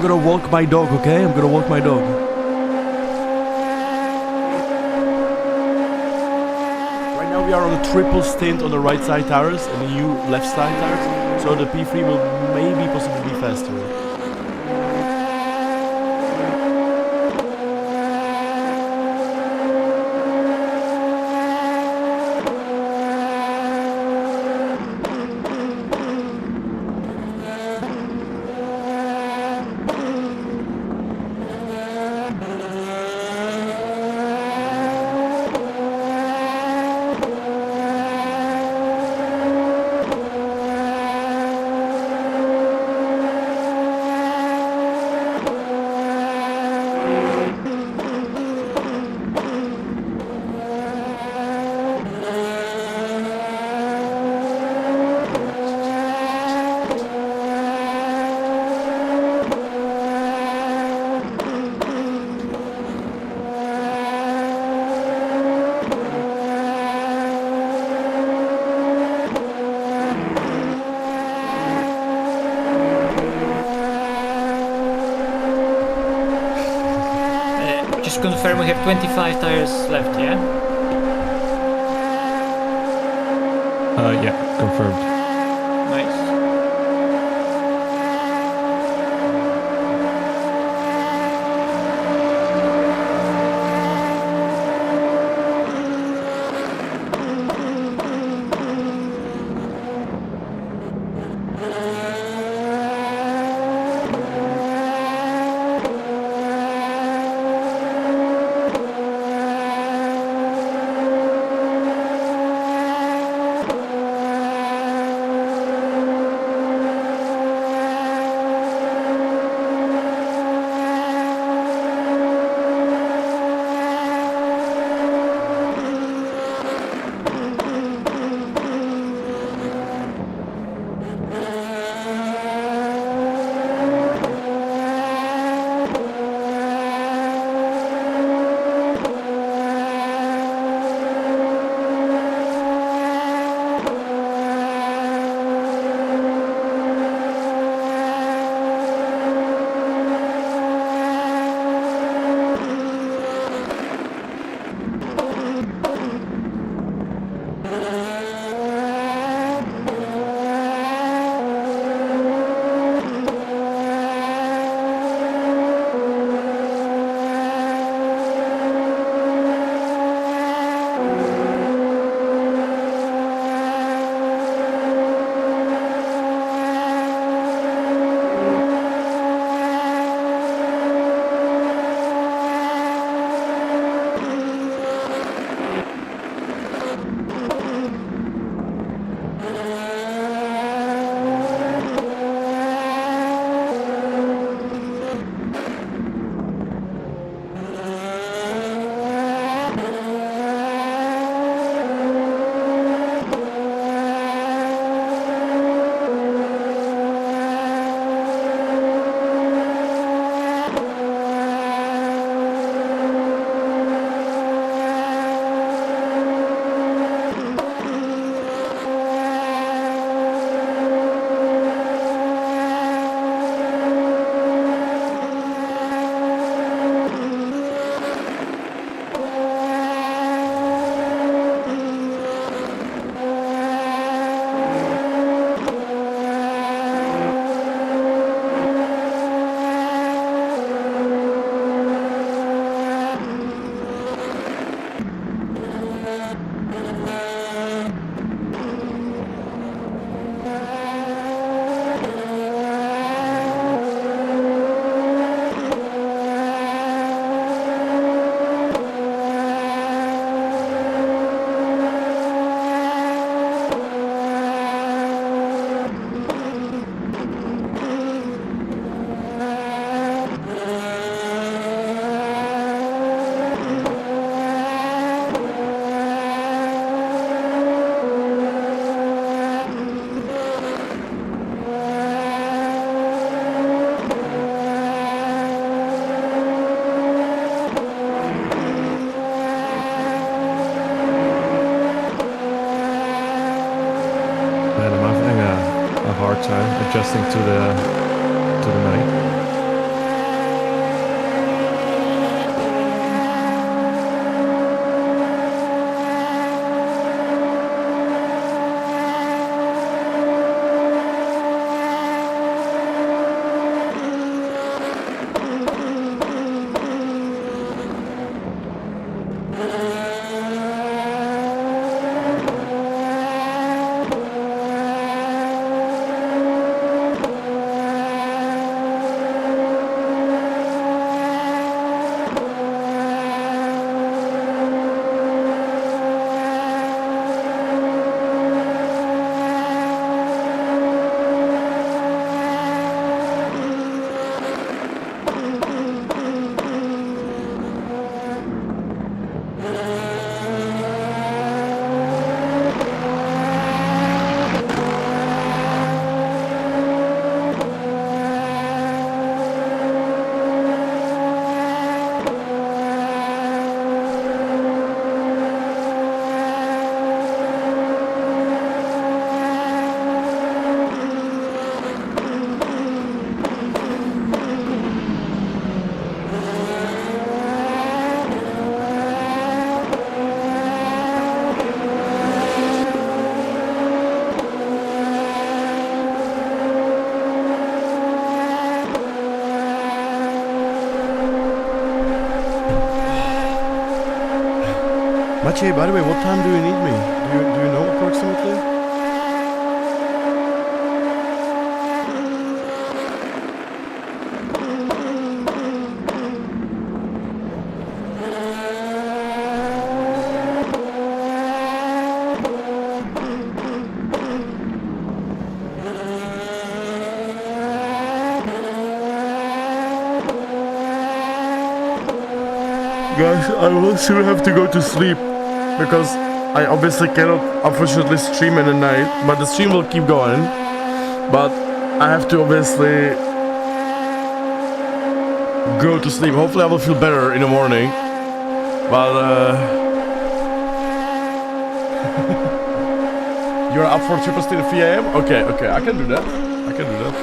gonna walk my dog, okay? I'm gonna walk my dog. Right now we are on a triple stint on the right side tires and the new left side tires. So the P3 will maybe possibly be faster. Just confirm we have 25 tires left, yeah? Yeah, confirmed. Nice. Man, I'm having a hard time adjusting to the night. Maciej, by the way, what time do you need me? Do you know approximately? Guys, I will soon have to go to sleep because I obviously cannot unfortunately stream in the night, but the stream will keep going. But I have to obviously go to sleep. Hopefully I will feel better in the morning. But you're up for triple still at 3 AM? Okay, I can do that. I can do that.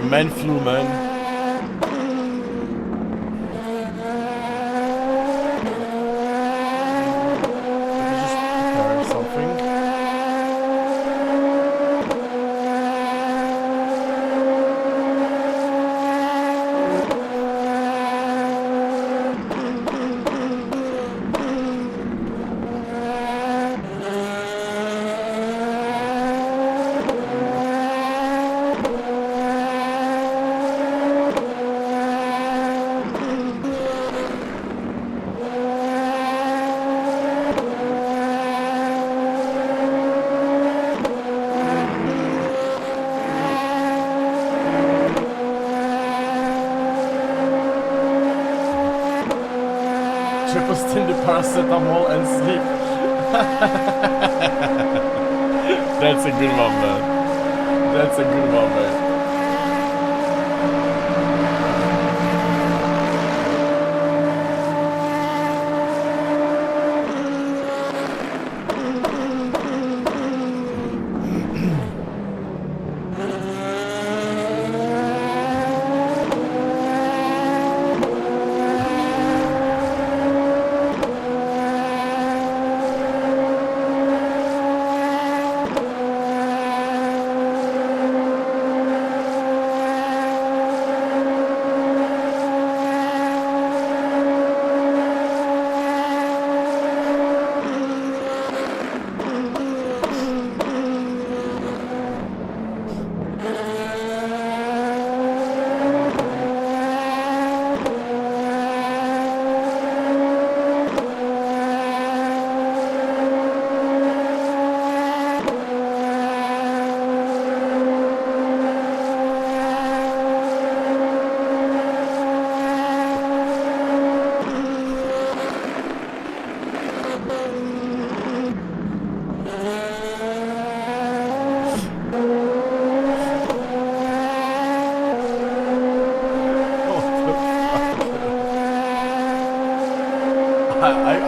Man flu, man. Just prepare something. Triple in the paracetamol and sleep. That's a good one, man. That's a good one, man.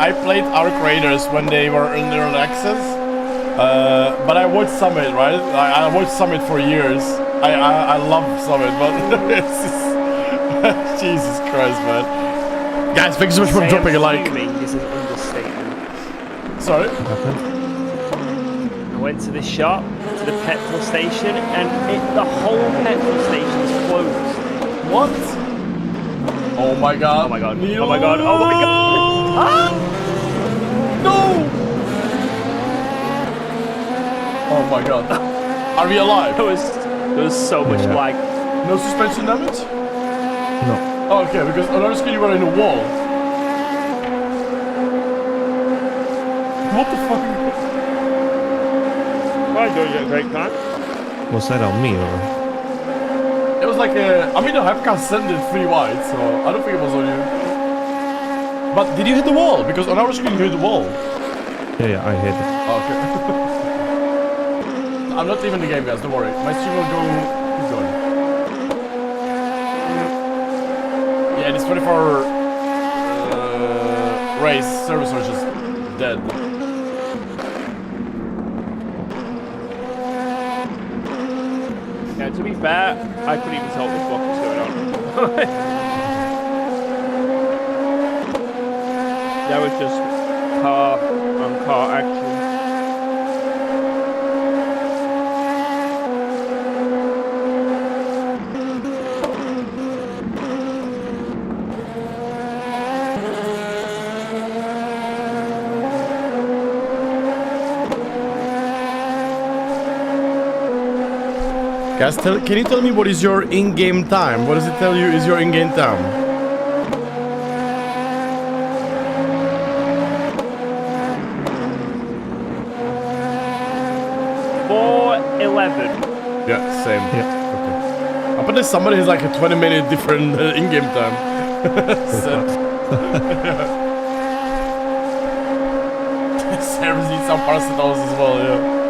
I played Arc Raiders when they were in early access, but I watched Summit, right? I watched Summit for years. I love Summit, but it's just, Jesus Christ, man. Guys, thank you so much for dropping a like. Is an understatement. Sorry? I went to the shop, to the petrol station, and the whole petrol station is closed. What? Oh my god. Oh my god. Neil. Oh my god. Oh my god. Ah! No! Oh my god. Are we alive? There was so much lag. No suspension damage? No. Oh, okay, because on our screen you were in a wall. What the fuck? Why don't you get a great car? Was that on me or? It was like a... I mean, the Hepka sent it 3 wide, so I don't think it was on you. But did you hit the wall? Because on our screen you hit the wall. Yeah, I hit it. Oh, okay. I'm not leaving the game, guys, don't worry. My stream will go... keep going. Yeah, this 24 race service was just dead. Yeah, to be fair, I couldn't even tell what the fuck was going on. That was just car on car action. Guys, can you tell me what is your in-game time? What does it tell you is your in-game time? Yeah, same. Yeah. Okay. I bet there's somebody who's like a 20-minute different in-game time. Sarah's eat some paracetamols as well, yeah.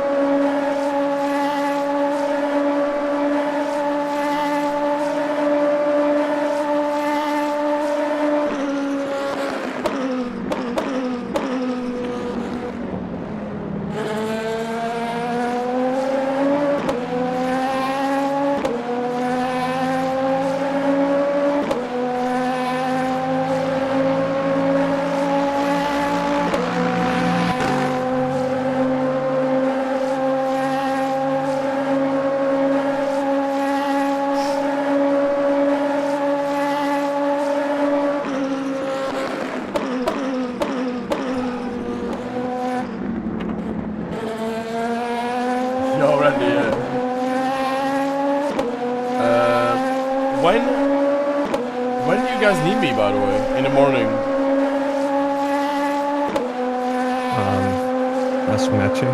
When do you guys need me, by the way? In the morning? That's matching.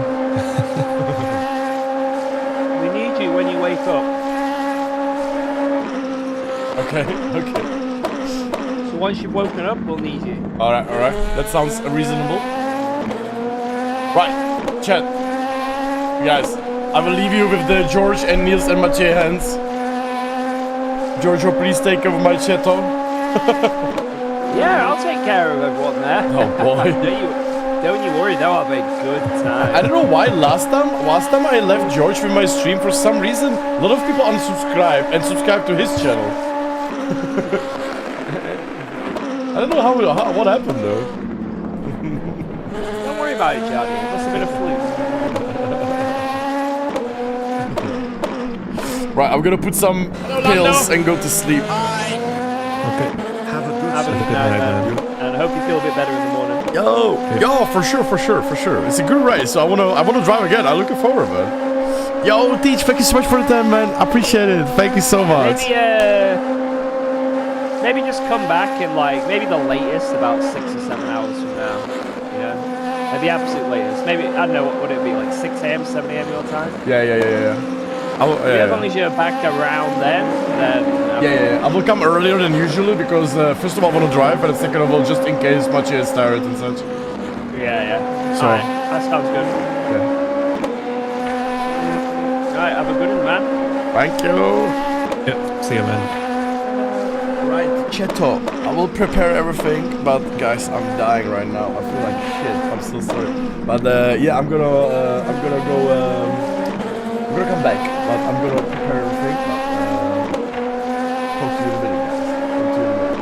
We need you when you wake up. Okay, okay. So once you've woken up, we'll need you. Alright. That sounds reasonable. Right, chat. You guys, I will leave you with the George and Niels and Mathieu hands. Giorgio, please take over my chateau. Yeah, I'll take care of everyone there. Oh boy. Don't you worry, they'll have a good time. I don't know why last time I left George with my stream, for some reason, a lot of people unsubscribed and subscribed to his channel. I don't know what happened though. Don't worry about it, Jardier. It must have been a fluke. Right, I'm gonna put some pills and go to sleep. Okay. Have a good night, man. And I hope you feel a bit better in the morning. Yo, for sure. It's a good race, so I wanna drive again. I'm looking forward, man. Yo, Teach, thank you so much for the time, man. I appreciate it. Thank you so much. Maybe just come back in maybe the latest about 6 or 7 hours from now. Yeah. At the absolute latest. Maybe, I don't know, what would it be, like 6 a.m., 7 a.m. your time? Yeah. As long as you're back around then. Yeah. I will come earlier than usually because first of all I want to drive, and second of all just in case Mathieu is tired and such. Yeah. So alright, that sounds good. Yeah. Alright, have a good one, man. Thank you. Yep. See you, man. Right, Cheto, I will prepare everything, but guys, I'm dying right now. I feel like shit. I'm so sorry. But yeah, I'm gonna go. I'm gonna come back, but I'm gonna prepare everything. But talk to you in a minute, guys. Talk to you in a minute.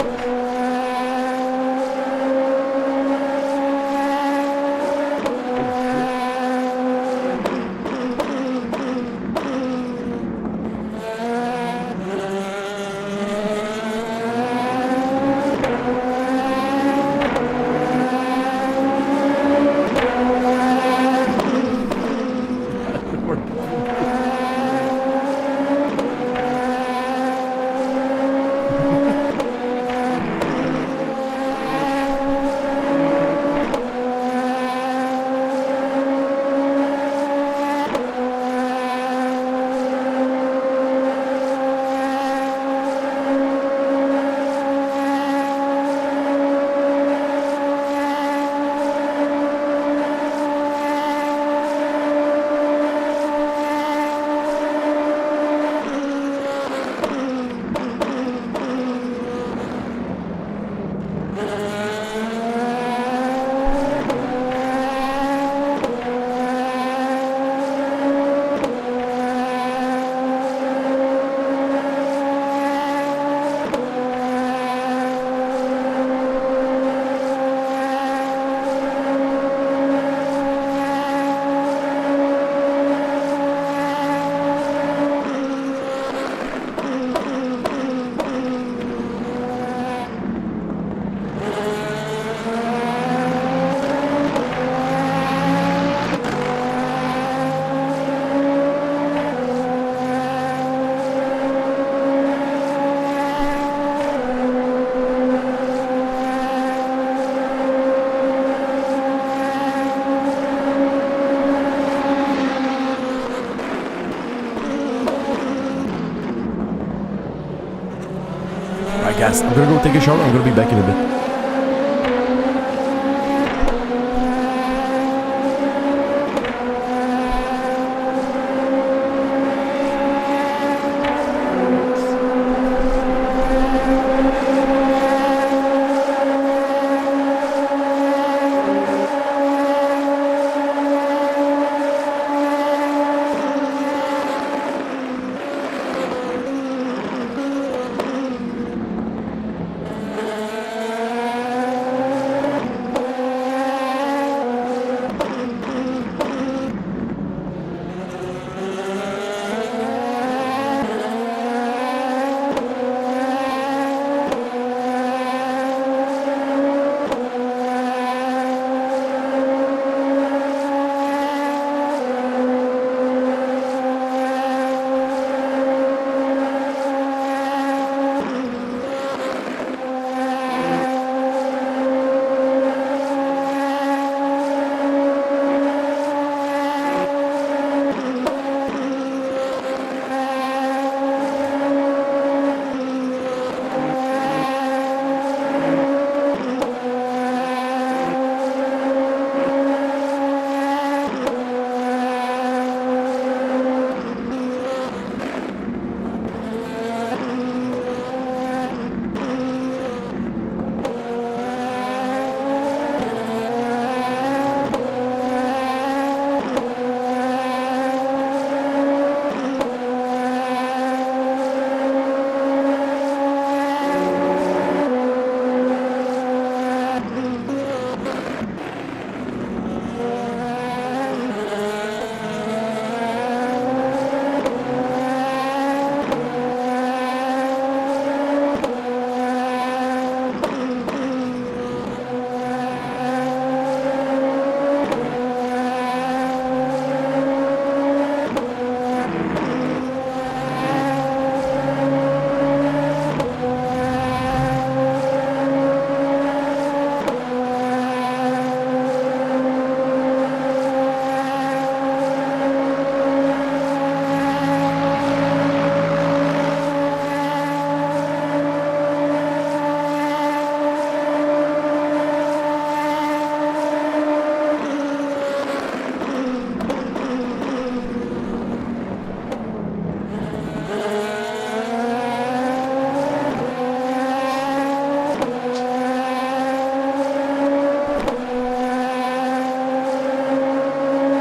Guys, I'm gonna go take a shower. I'm gonna be back in a bit.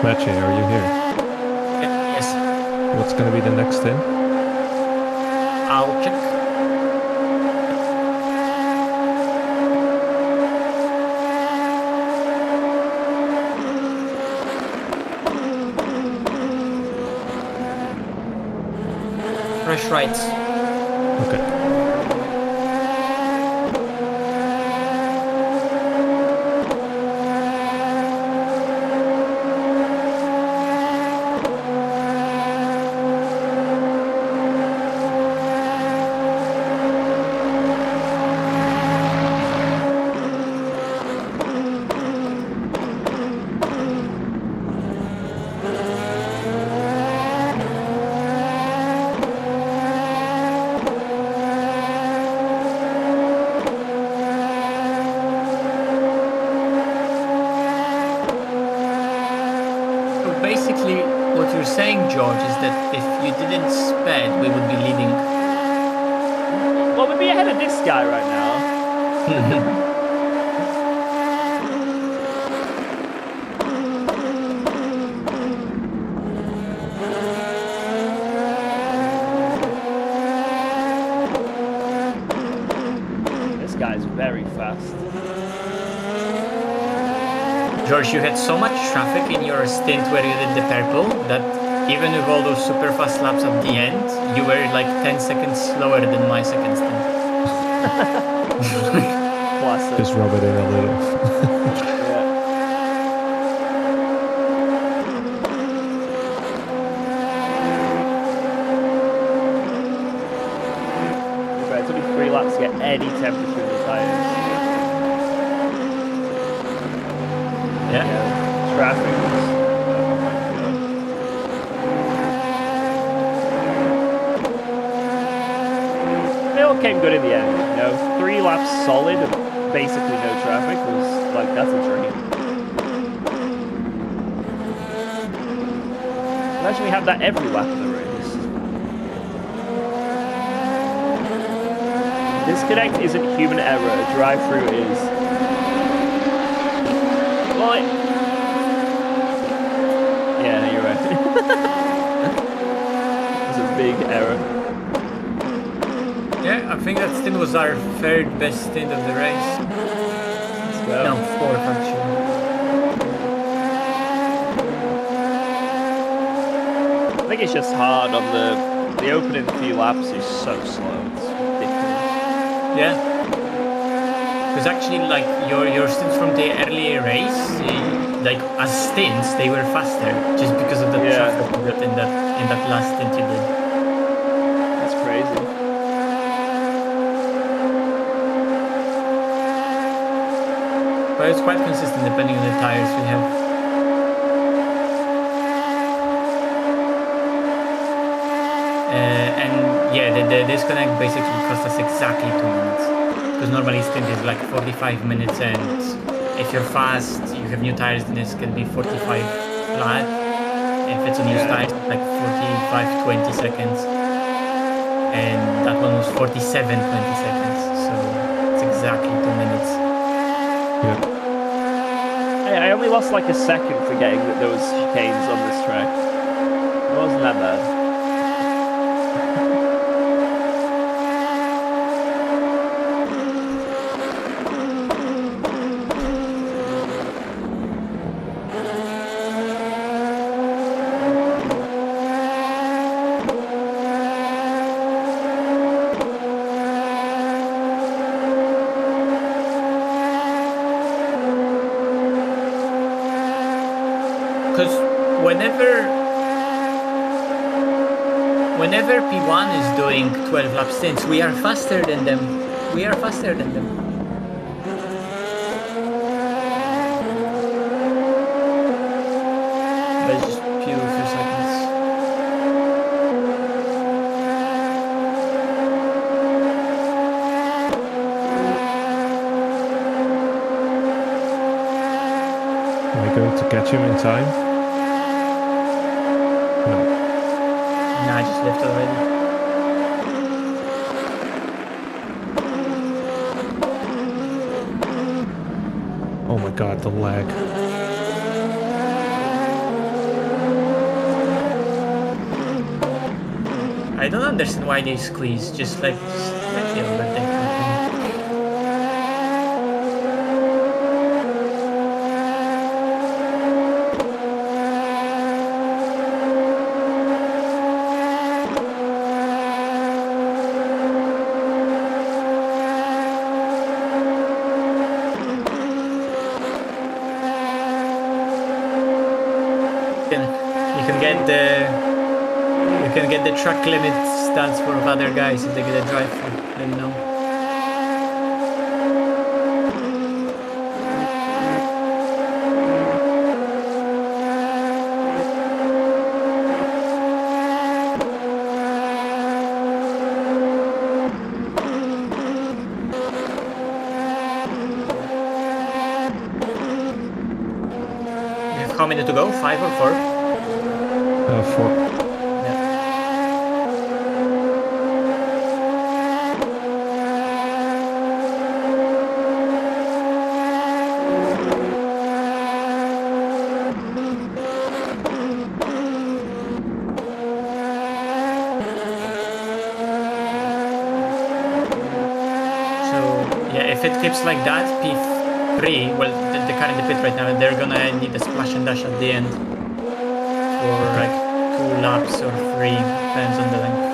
Machi, are you here? Yes, What's gonna be the next thing? I'll check. Fresh rights. Okay. So basically, what you're saying, George, is that if you didn't sped, we would be leading. Well, we'd be ahead of this guy right now. This guy's very fast. George, you had so much traffic in your stint where you did the purple that even with all those super fast laps at the end, you were like 10 seconds slower than my second stint. Classic. Just rub it in a little. Yeah. Right, it's only 3 laps to get any temperature in the tires. Yeah. Traffic. Oh my god. I all came good in the end. You know, 3 laps solid and basically no traffic was like, that's a dream. Imagine we had that every lap of the race. Disconnect isn't human error. Drive-through is. Well, yeah, you're right. It's a big error. Yeah, I think that stint was our third best stint of the race. Well, No, fourth actually. I think it's just hard on the opening few laps is so slow. It's ridiculous. Yeah. Because actually, like your stints from the early race, like as stints, they were faster just because of the Yeah. traffic you got in that last stint you did. That's crazy. But it's quite consistent depending on the tires we have. And yeah, the disconnect basically cost us exactly 2 minutes. Because normally stint is like 45 minutes, and if you're fast, you have new tires, then it's gonna be 45 flat. If it's on used tires, it's like 45, 20 seconds. And that one was 47, 20 seconds. So it's exactly 2 minutes. Yeah. Hey, I only lost like a second forgetting that there was chicanes on this track. It wasn't that bad. Because whenever P1 is doing 12 lap stints, we are faster than them. We are faster than them. But it's just few seconds. Am I going to catch him in time? No. Nah, I just left already. Oh my god, the lag. I don't understand why they squeeze. Just let the overtake happen. You can get the track limit stats for other guys if they get a drive through. Let me know. You have how many to go? 5 or 4? 4. Yeah. So yeah, if it keeps like that, P3, well, the car in the pit right now, they're gonna need a splash and dash at the end for like 2 laps or 3, depends on the length.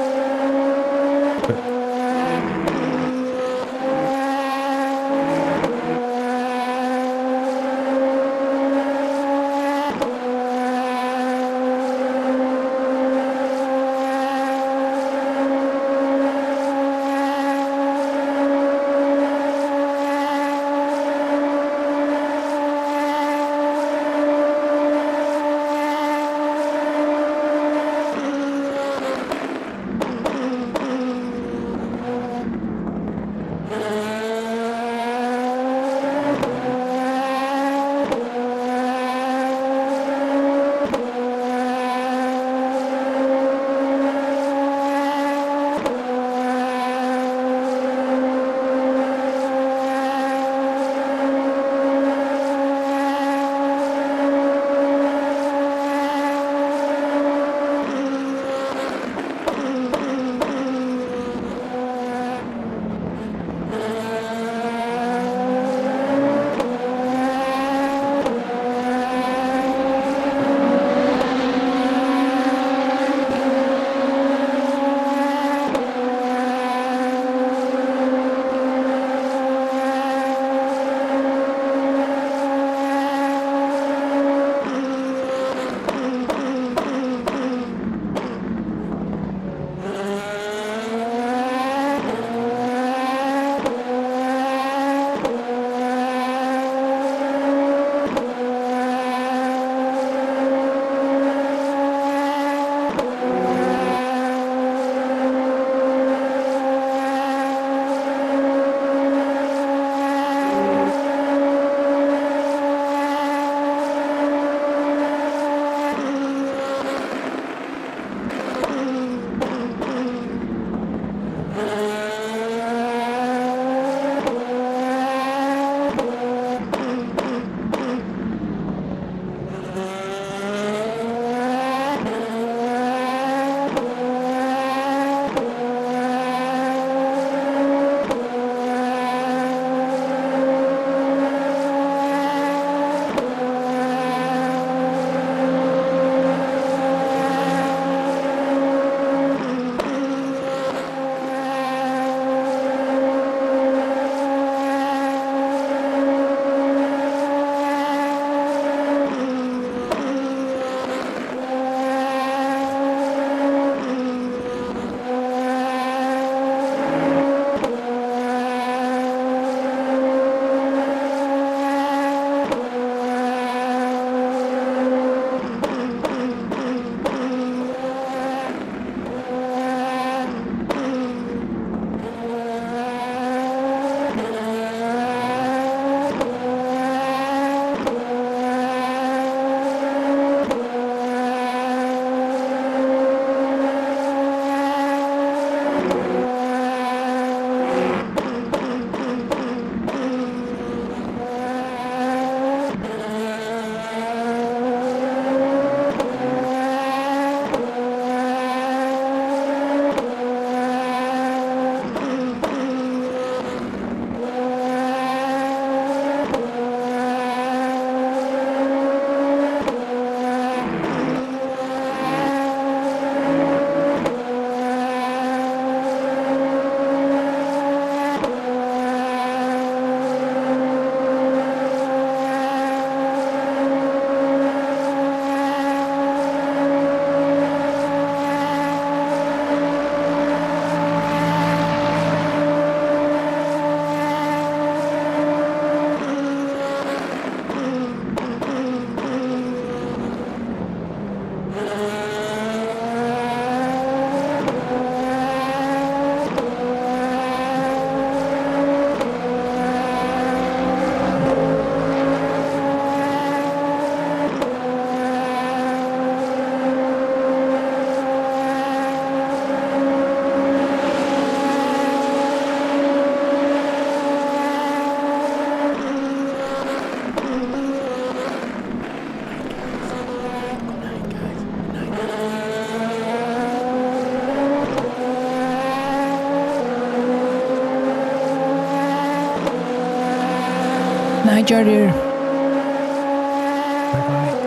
Good night, Jardier. Bye bye.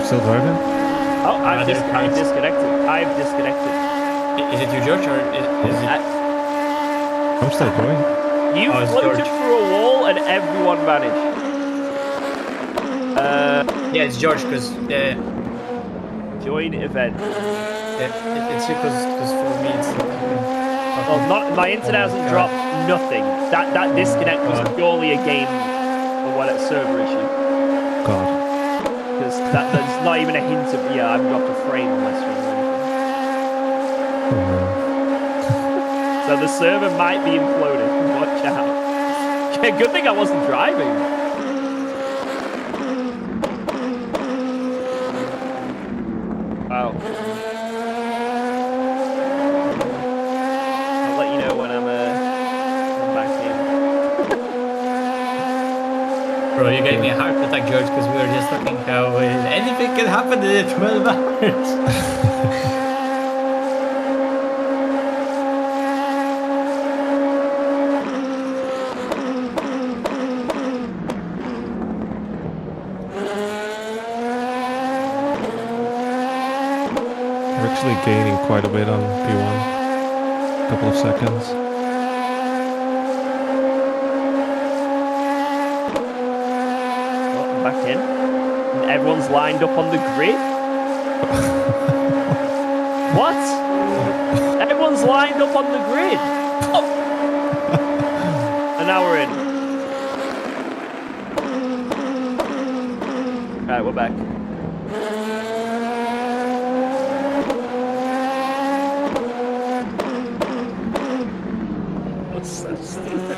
Still driving? Oh, I'm disconnected. I've disconnected. Is it you, George, or is it? I'm still going. You Oh, it's floated George. through a wall and everyone vanished. Yeah, it's George, because Join event. it's because for me it's. Well, not my internet hasn't God. dropped. Nothing. That disconnect was God. purely a game or what a server issue. God. Because there's not even a hint of I haven't dropped a frame on my stream or anything. So the server might be imploding. Watch out. Good thing I wasn't driving. Wow. I'll let you know when I'm back in. Bro, you gave me a heart attack, George, because we were just talking how anything can happen in 12 hours. We're actually gaining quite a bit on P1. Couple of seconds. Oh, I'm back in. And everyone's lined up on the grid. What? Everyone's lined up on the grid. Oh. And now we're in. Right, we're back. That's so stupid.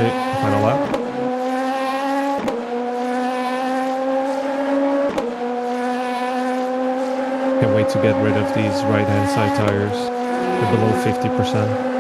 Okay, final lap. Can't wait to get rid of these right-hand side tires. They're below 50%.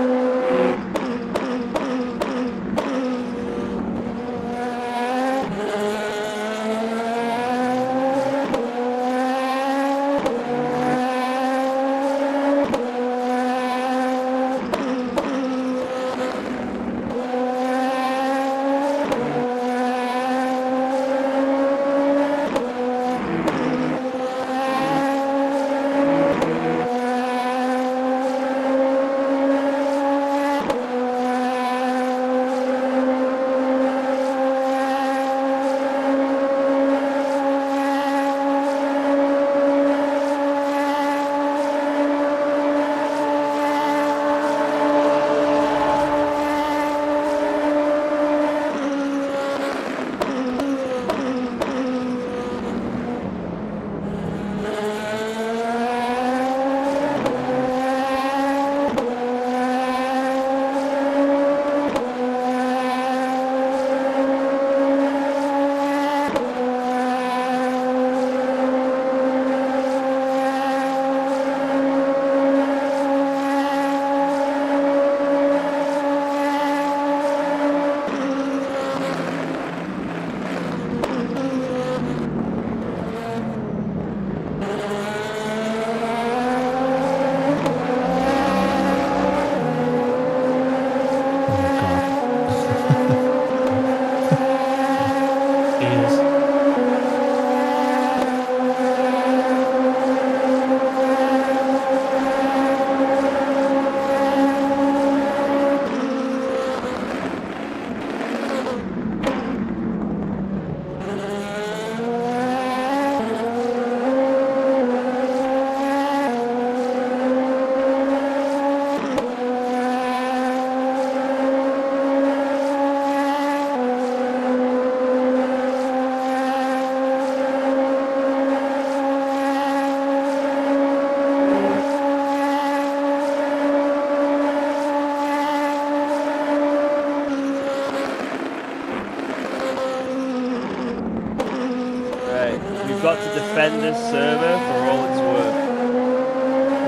We've got to defend this server for all it's worth.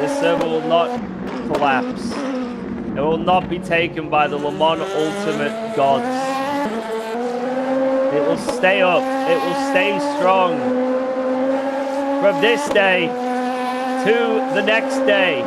This server will not collapse. It will not be taken by the Le Mans Ultimate gods. It will stay up. It will stay strong. From this day to the next day.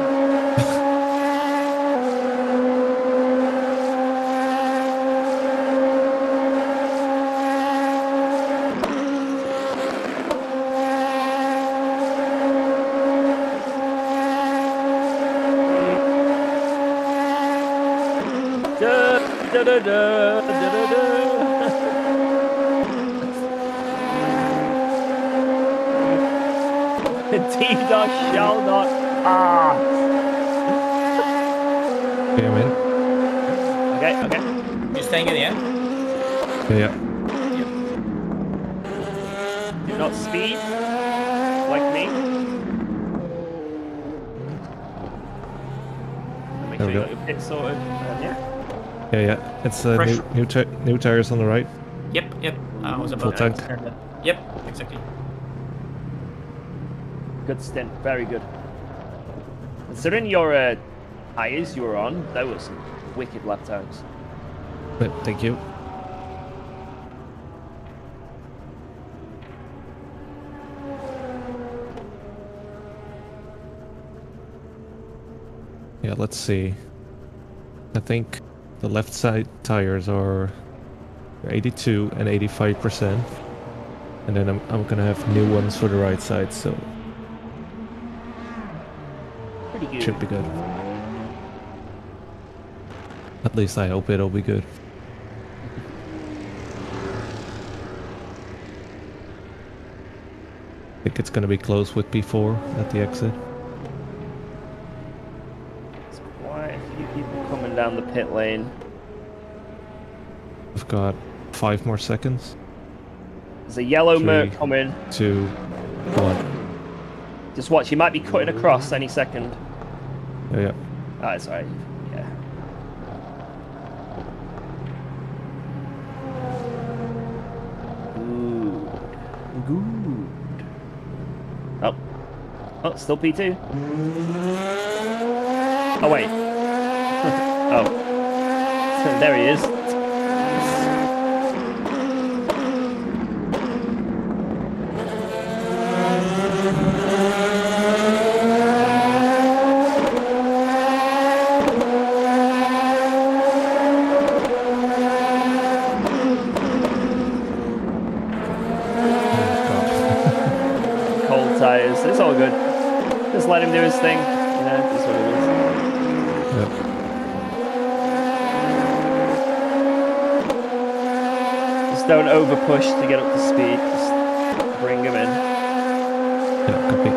Da, da, da, da, da, da. D-Dog shall not pass. Okay, I'm in. Okay, okay. You staying in the end? Yeah. Do not speed like me. Make There sure we you go. got your pit sorted. Yeah. Yeah. It's Fresh. new tires on the right. Yep. I was Full about to tank. that. Yep, exactly. Good stint. Very good. Considering your tires you were on, that was some wicked lap times. But thank you. Yeah, let's see. I think the left side tires are 82 and 85%. And then I'm gonna have new ones for the right side, so Pretty good. should be good. At least I hope it'll be good. I think it's gonna be close with P4 at the exit. There's quite a few people coming down the pit lane. I've got 5 more seconds. There's a yellow 3, Merc coming. 2, 1. Just watch, he might be cutting across any second. Oh, yeah. Oh, it's alright. Yeah. Oh, still P2. Oh, wait. Oh. There he is. Cold tires. It's all good. Just let him do his thing. That's what it is. Yep. Just don't over push to get up to speed. Just bring him in. Yeah, copy.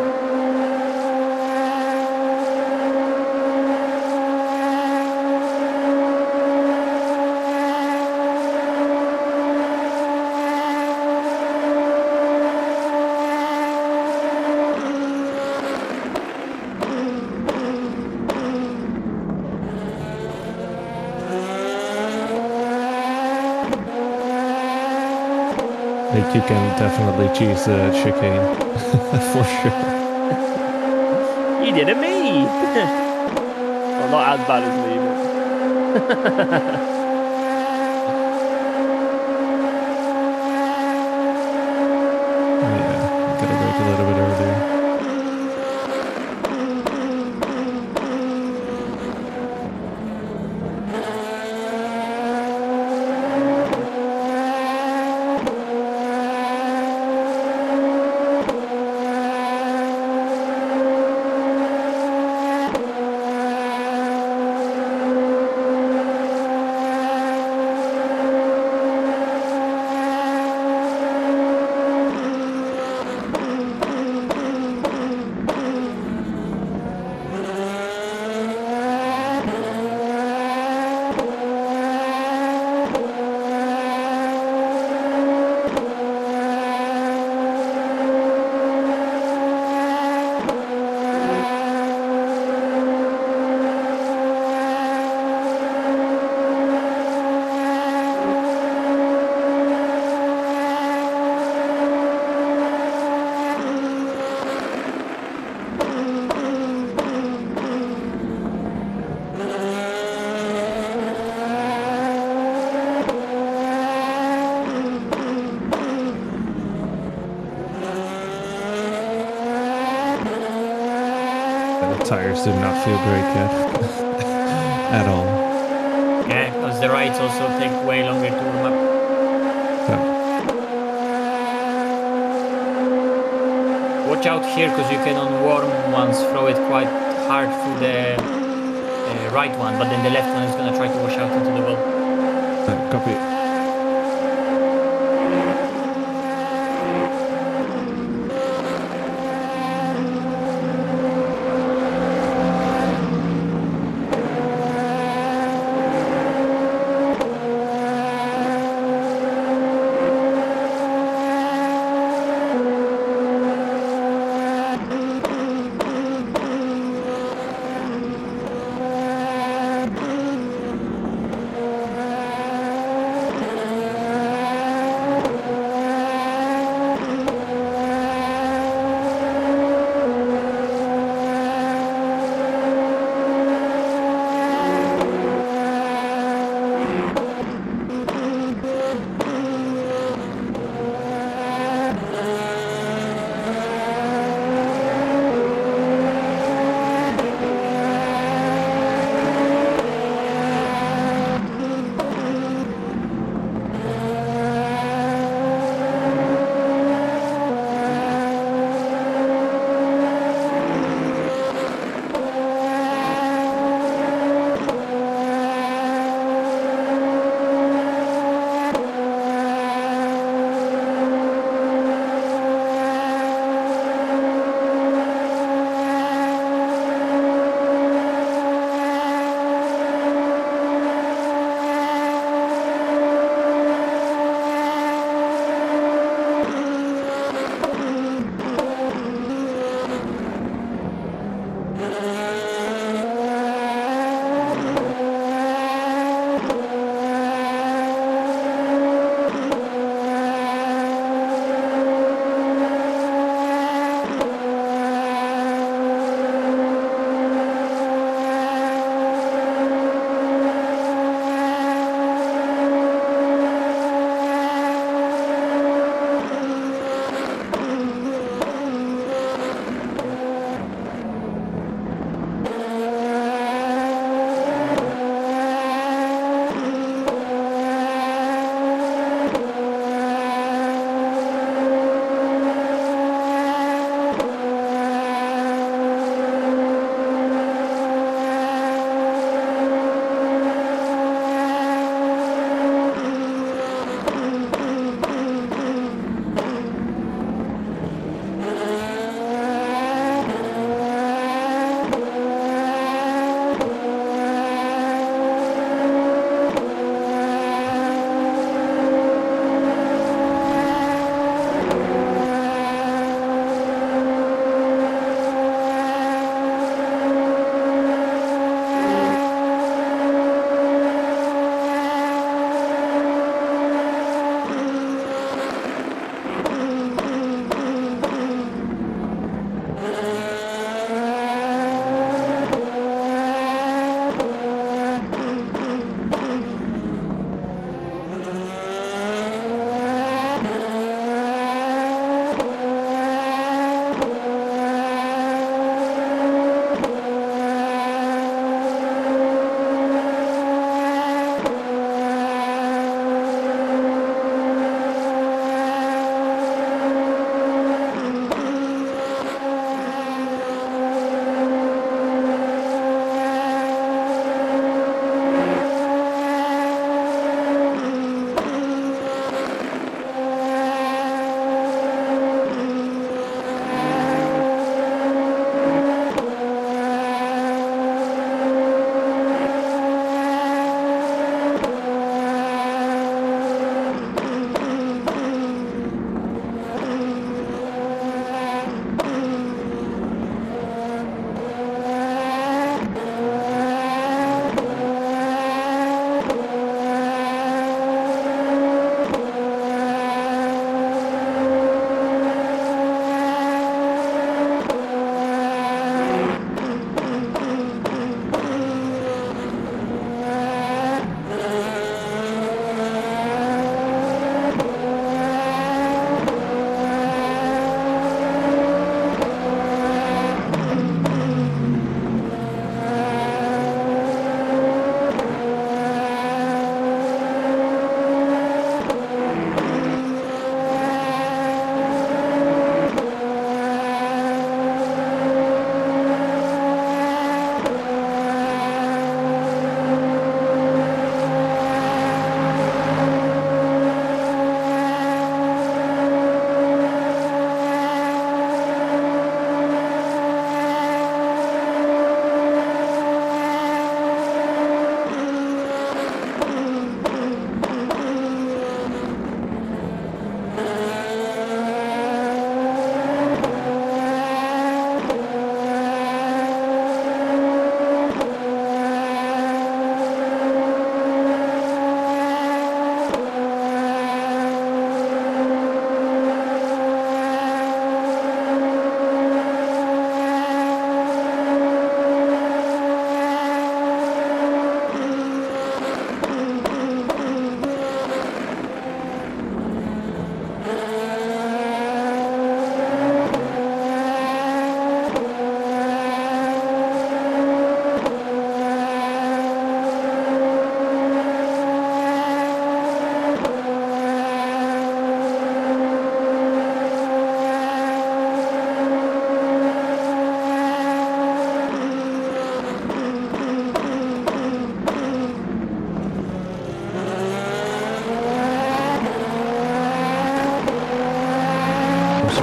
Like you can definitely choose the chicane for sure. You did it, me. Well, not as bad as me, but... Yeah, gotta brake a little bit earlier. The tires do not feel great yet. At all. Yeah, because the rides also take way longer to warm up. Yeah. Watch out here, because you can on warm ones throw it quite hard through the right one, but then the left one is going to try to wash out into the wall. Copy.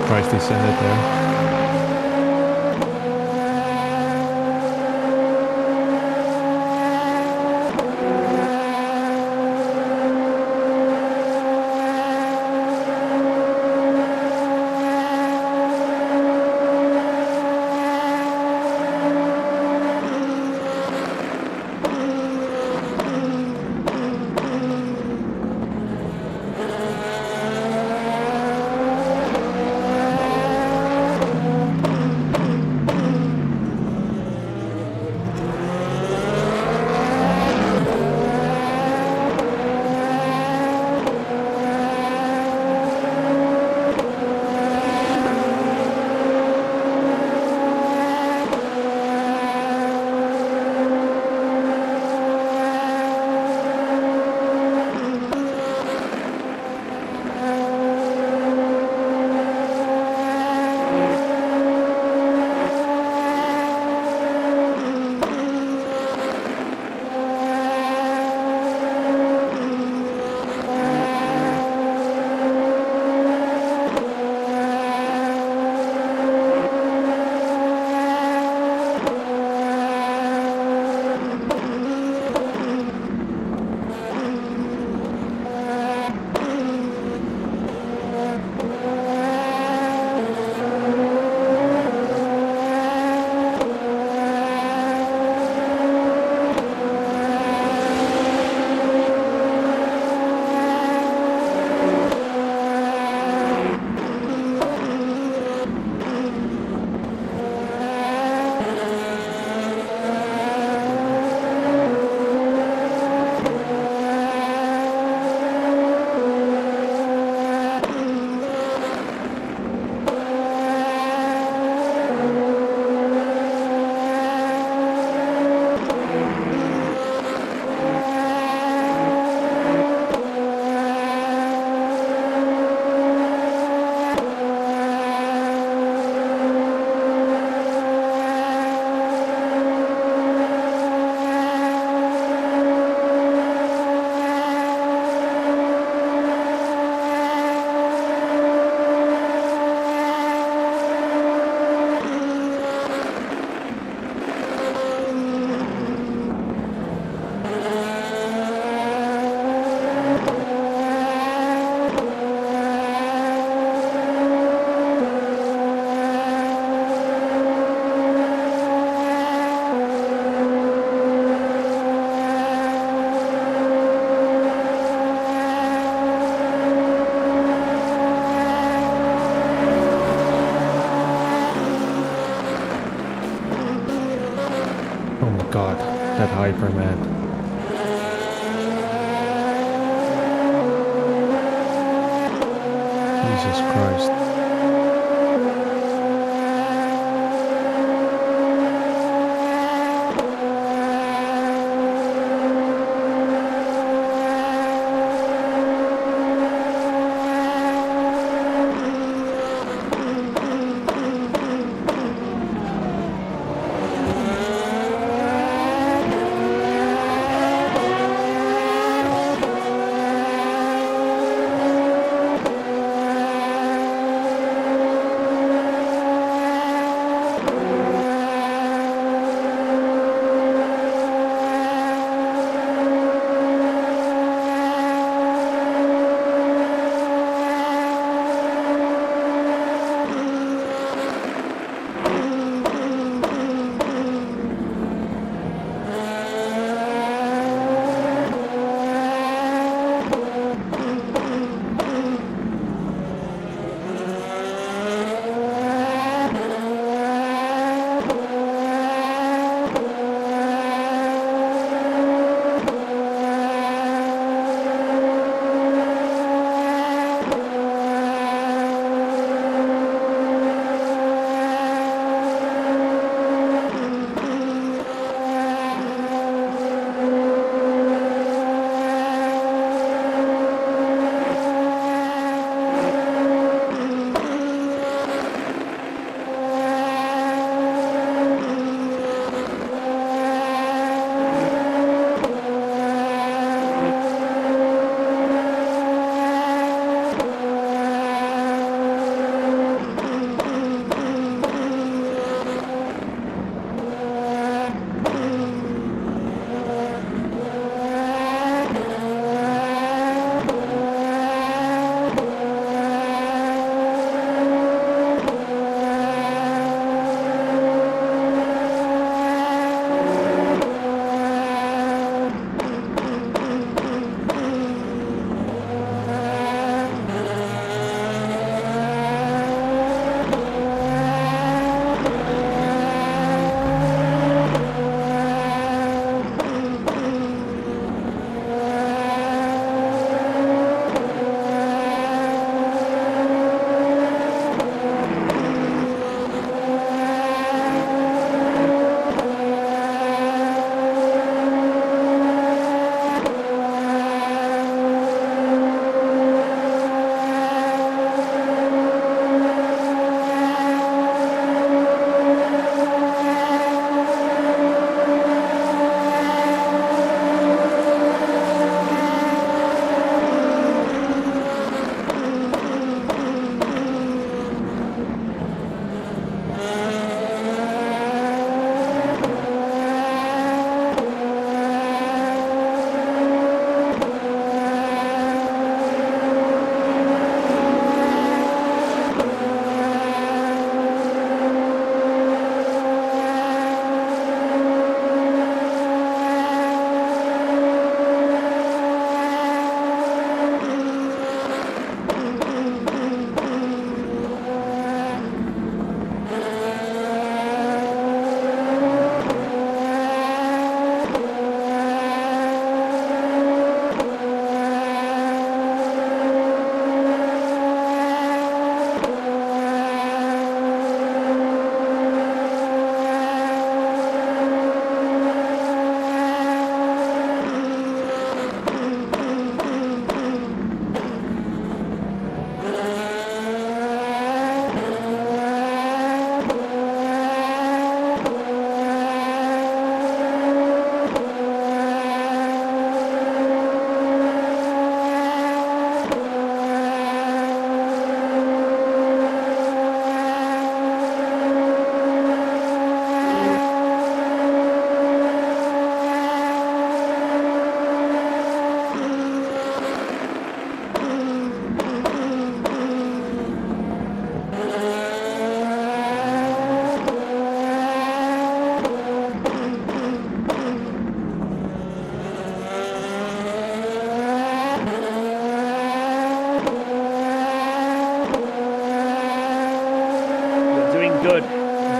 surprised they sent it there. God, that hyper, man. Jesus Christ.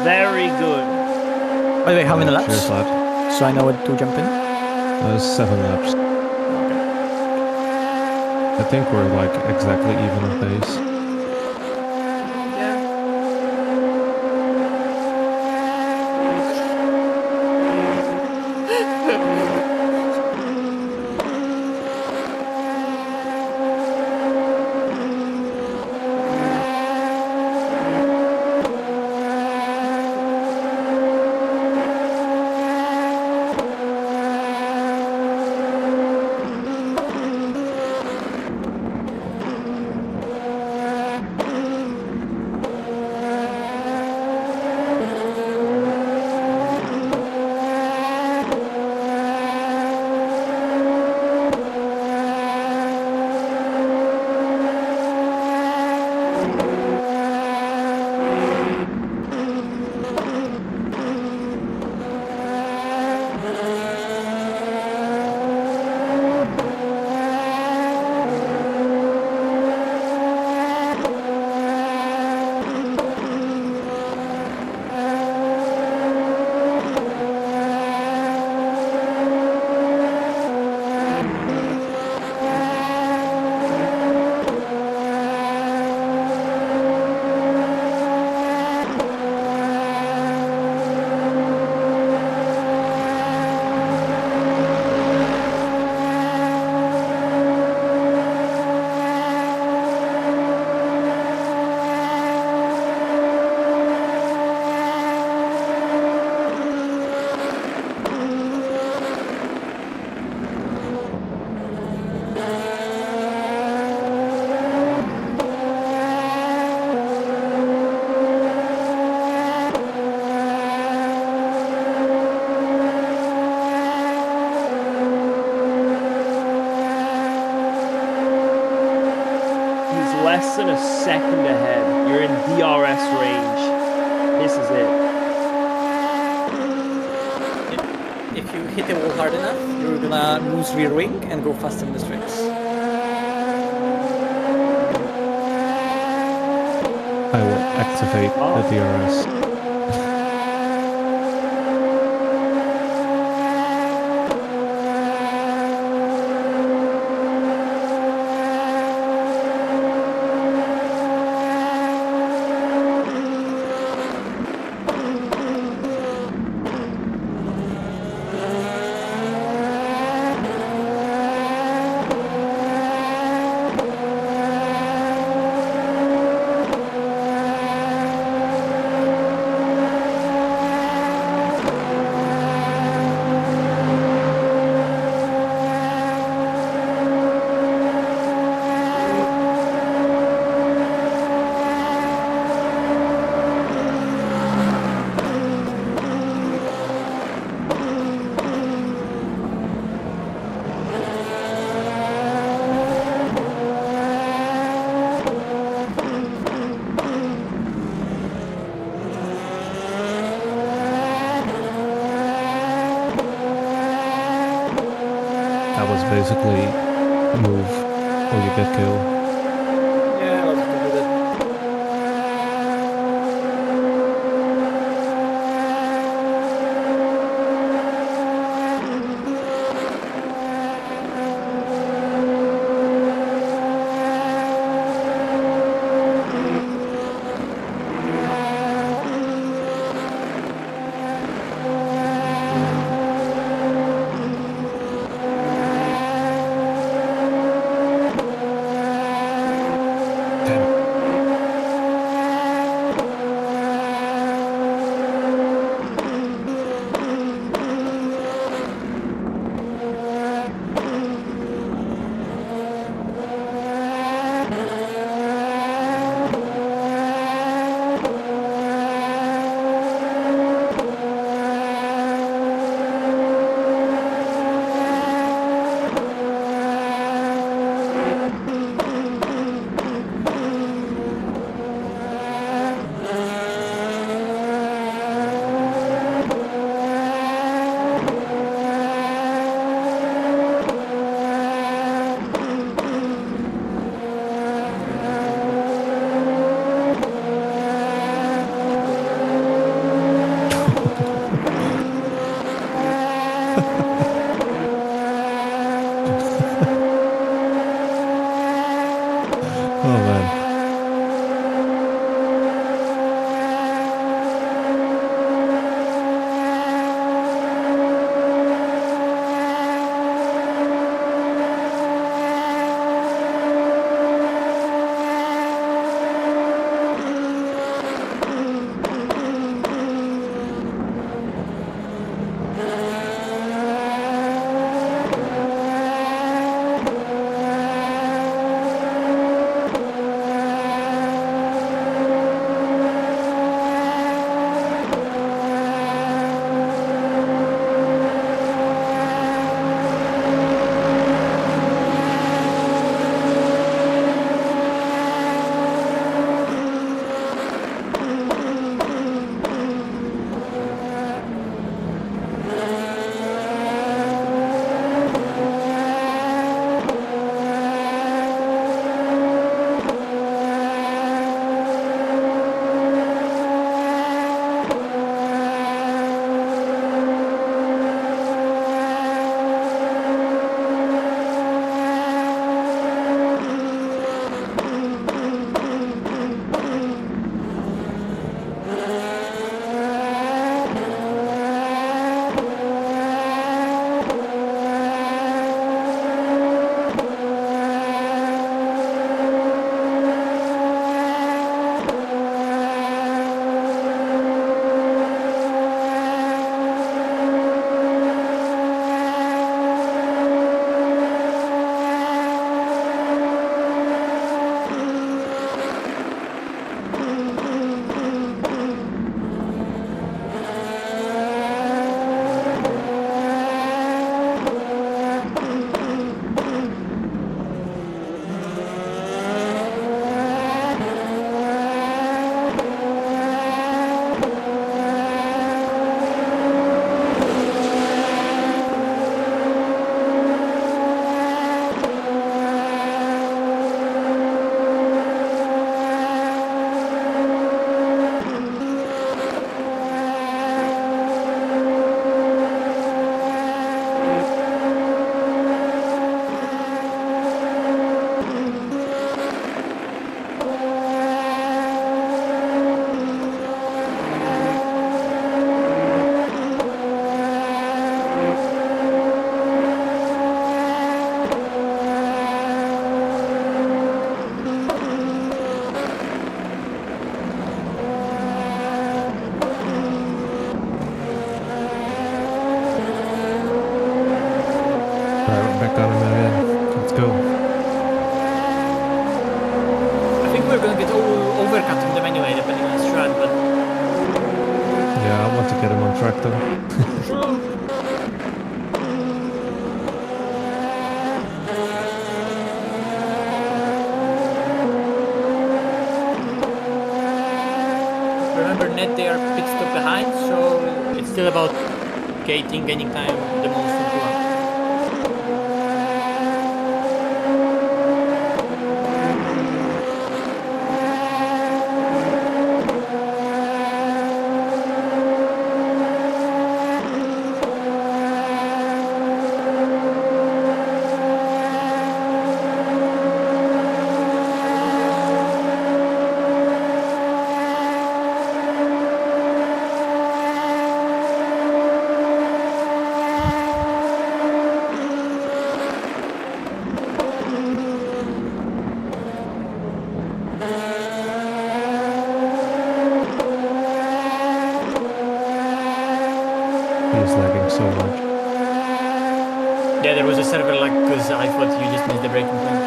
Very good. By the way, how many laps? Cheers, lad. So I know when to jump in. 7 laps. I think we're like exactly even on pace. Less than a second ahead. You're in DRS range. This is it. If you hit the wall hard enough, you're gonna lose rear wing and go faster in the straights. I will activate the DRS. That was basically move or you get killed. Yeah, I'll have to do that. back on him again. Let's go. I think we're gonna get overcutting them anyway, depending on the strat, but Yeah, I want to get him on track though. remember net they are pit stop behind, so it's still about gating, gaining time the most into one. He's lagging so much. Yeah, there was a server like, because I thought you just missed the breaking point.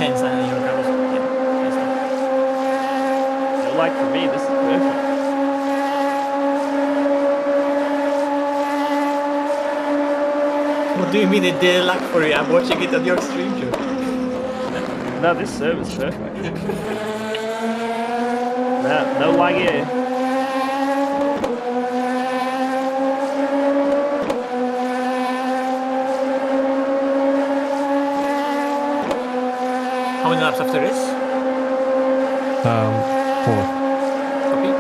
And suddenly your car was, yeah, that's No lag for me. This is perfect. not. What do you mean it did lag for you? I'm watching it on your stream, Joe. No, this server's perfect. No lag here. How many laps after this? 4. Copy.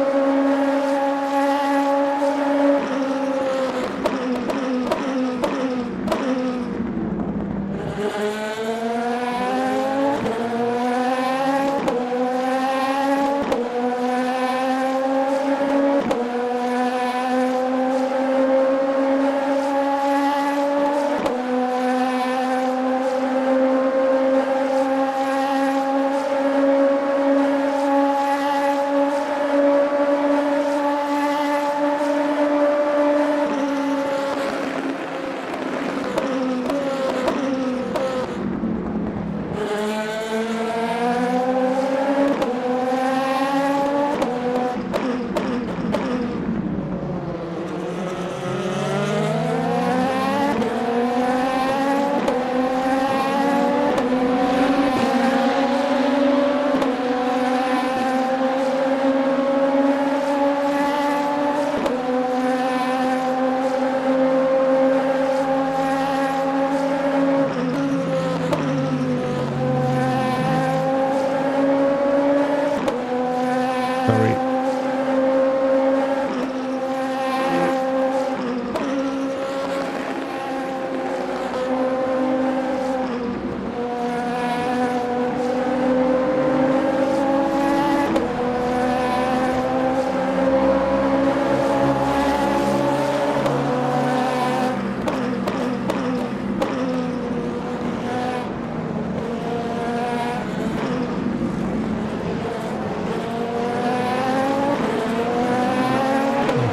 Sorry.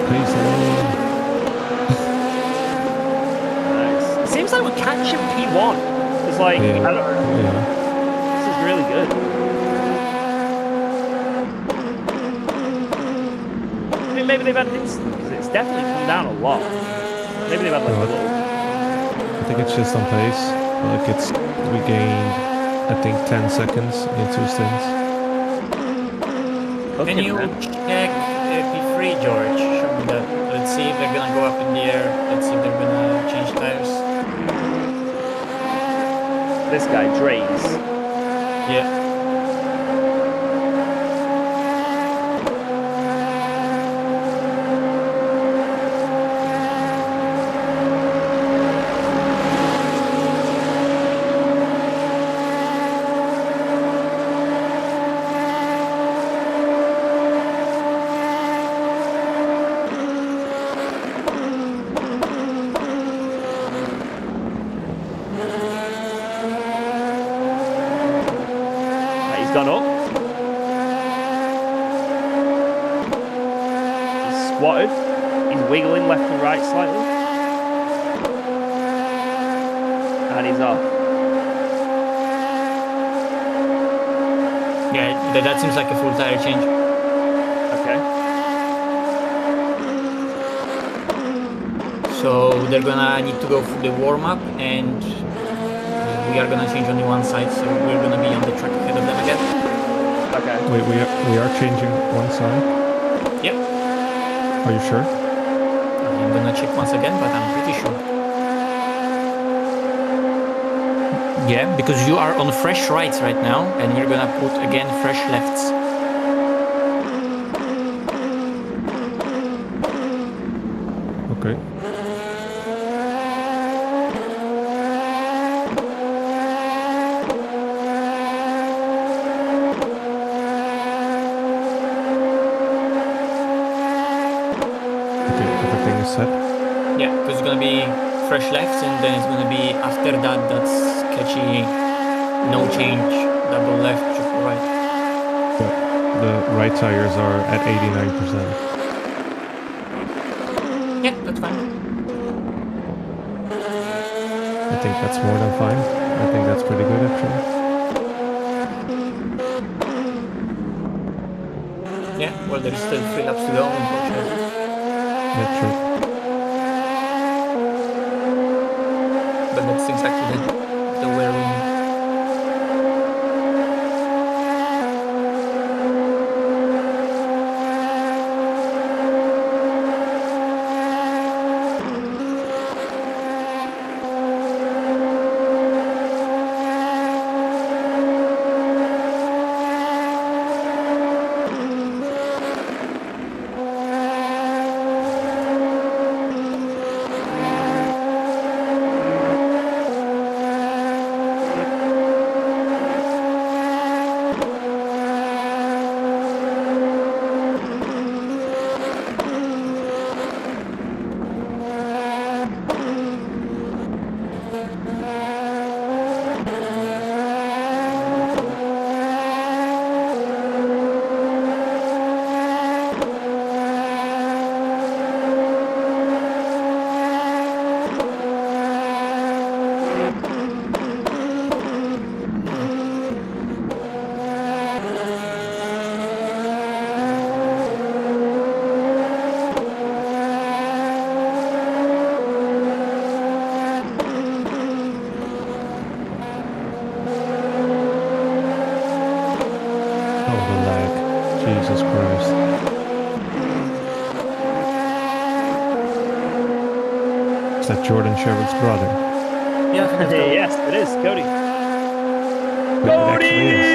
Please, Nice. It seems like we're catching P1. It's like, I don't know. yeah. This is really good. I mean, maybe they've had this, because it's definitely come down a lot. Maybe they've had like a What? little. I think it's just on pace. Like we gained, I think 10 seconds in 2 stints. Can you check P3, George? Show me that. Let's see if they're gonna go up in the air. Let's see if they're gonna change tires. This guy, Dre's. Yeah. Gone up. He's squatted. He's wiggling left and right slightly. And he's off. that seems like a full tire change. Okay. So they're gonna need to go through the warm-up, and we are gonna change only one side, so we're gonna be on the track ahead of them again. Okay. Wait, we are changing one side? Yep. Are you sure? I'm gonna check once again, but I'm pretty sure. Yeah, because you are on fresh rights right now, and we're gonna put again fresh lefts. Okay. Okay, everything is set. Yeah, because it's gonna be fresh lefts, and then it's gonna be after that that's sketchy, no change, double left, triple right. But the right tires are at 89%. Yeah, that's fine. I think that's more than fine. I think that's pretty good actually. Yeah, well, there is still 3 laps to go, unfortunately. Yeah, true. But that's exactly the way we need. Oh, the lag. Jesus Christ. Is that Jordan Sherwood's brother? Yeah, I think that's good. Yes, it is, Cody. Wait, it actually is.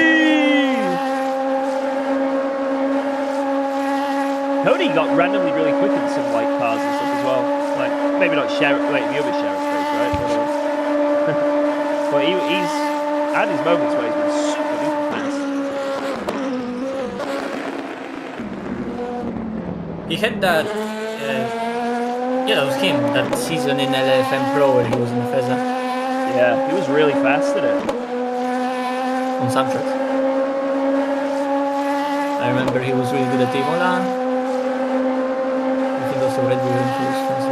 Cody got randomly really quick in some like cars and stuff as well. Like maybe not Sherritt, like the other Sherritt race, right? But he's had his moments where he's been super duper fast. He had that, yeah, that was him, that season in LFM Pro where he was in Feza Yeah, he was really fast at it. on some tracks. I remember he was really good at Imola. I think also Red Bull when he was fast.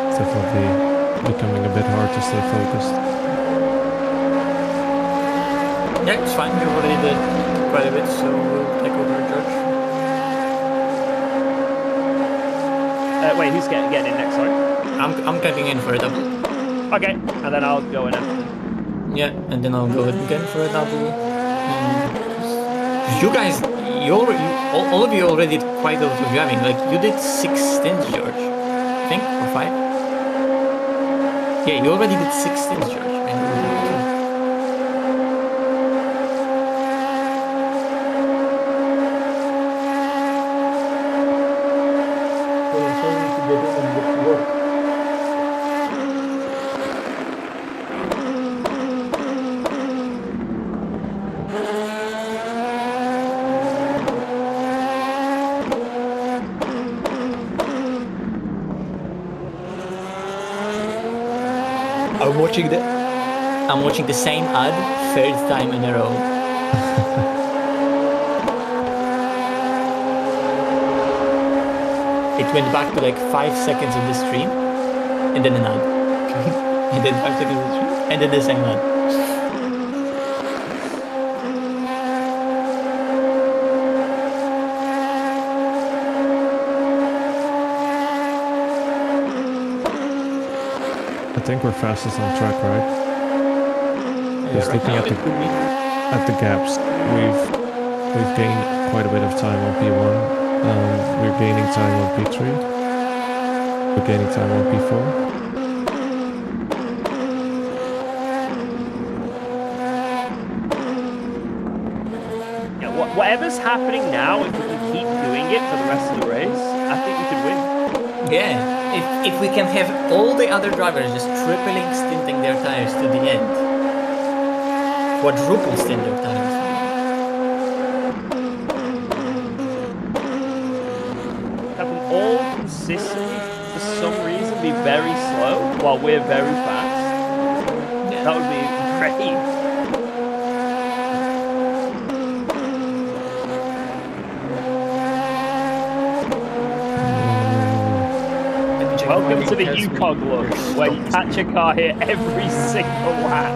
It's definitely becoming a bit hard to stay focused. Yeah, it's fine. We already did quite a bit, so we'll take over George. Wait, who's getting in next? Sorry. I'm getting in for a double. Okay, and then I'll go in after. Yeah, and then I'll go again for a double. You guys, all of you already did quite a lot of driving. Like, you did 6 stints, George. I think, or 5? Yeah, you already did 6 stints, George. I'm watching that. I'm watching the same ad third time in a row. It went back to like 5 seconds of the stream, and then an ad. And then 5 seconds of the stream, and then the same ad. I think we're fastest on track, right? Just looking at the gaps, we've gained quite a bit of time on P1. We're gaining time on P3. We're gaining time on P4. Yeah, whatever's happening now, if we can keep doing it for the rest of the race, I think we could win. Yeah, if we can have all the other drivers just tripling stinting their tires to the end, quadruple stint their tires. Have them all consistently, for some reason, be very slow while we're very fast. Yeah. That would be great. Welcome to the UCOG look, where you catch a car here every single lap.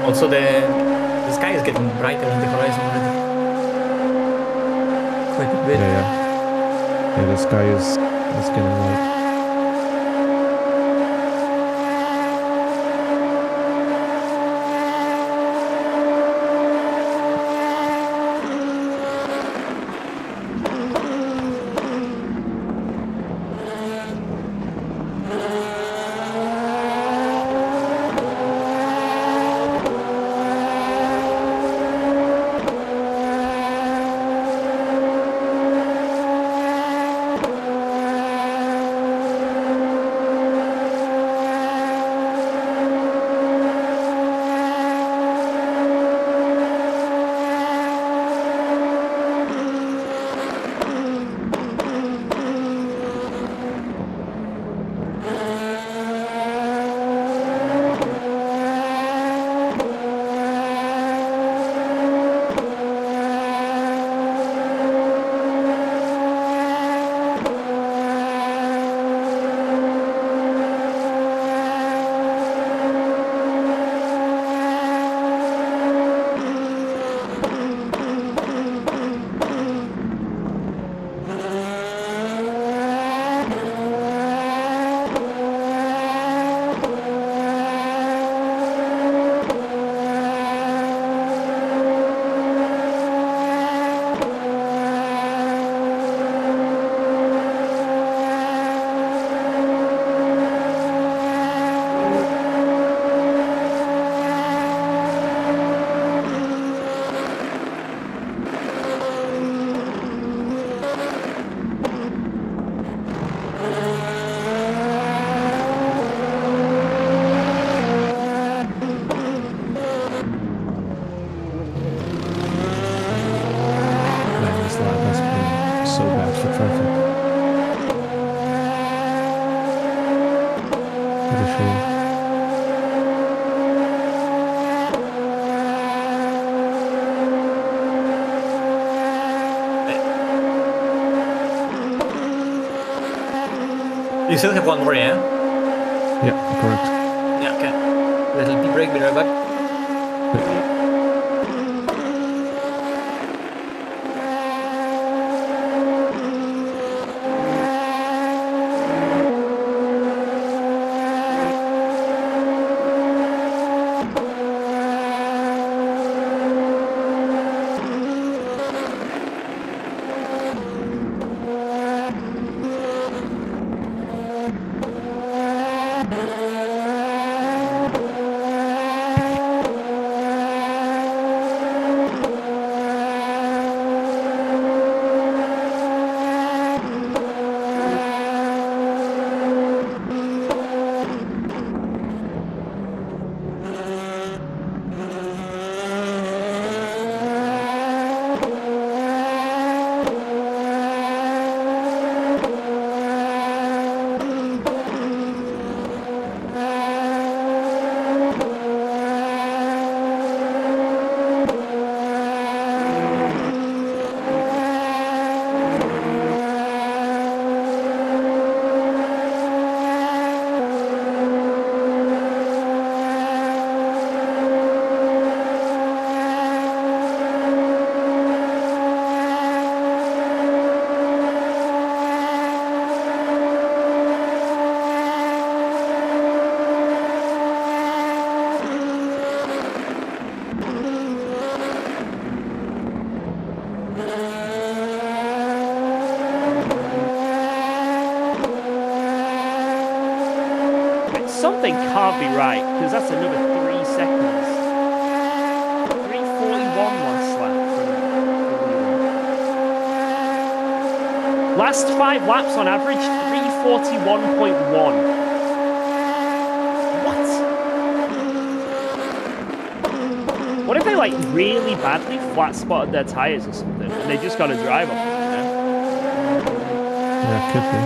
Also, the sky is getting brighter on the horizon already. Quite a bit. Yeah, the sky is getting light. You still have one more, yeah? Yeah, correct. Yeah, okay. Little pee break, be right back. something can't be right because that's another 3 seconds. 3:41 last lap from last 5 laps on average 3:41.1. What if they like really badly flat spotted their tires or something and they just got to drive off them, you know? Yeah, could be.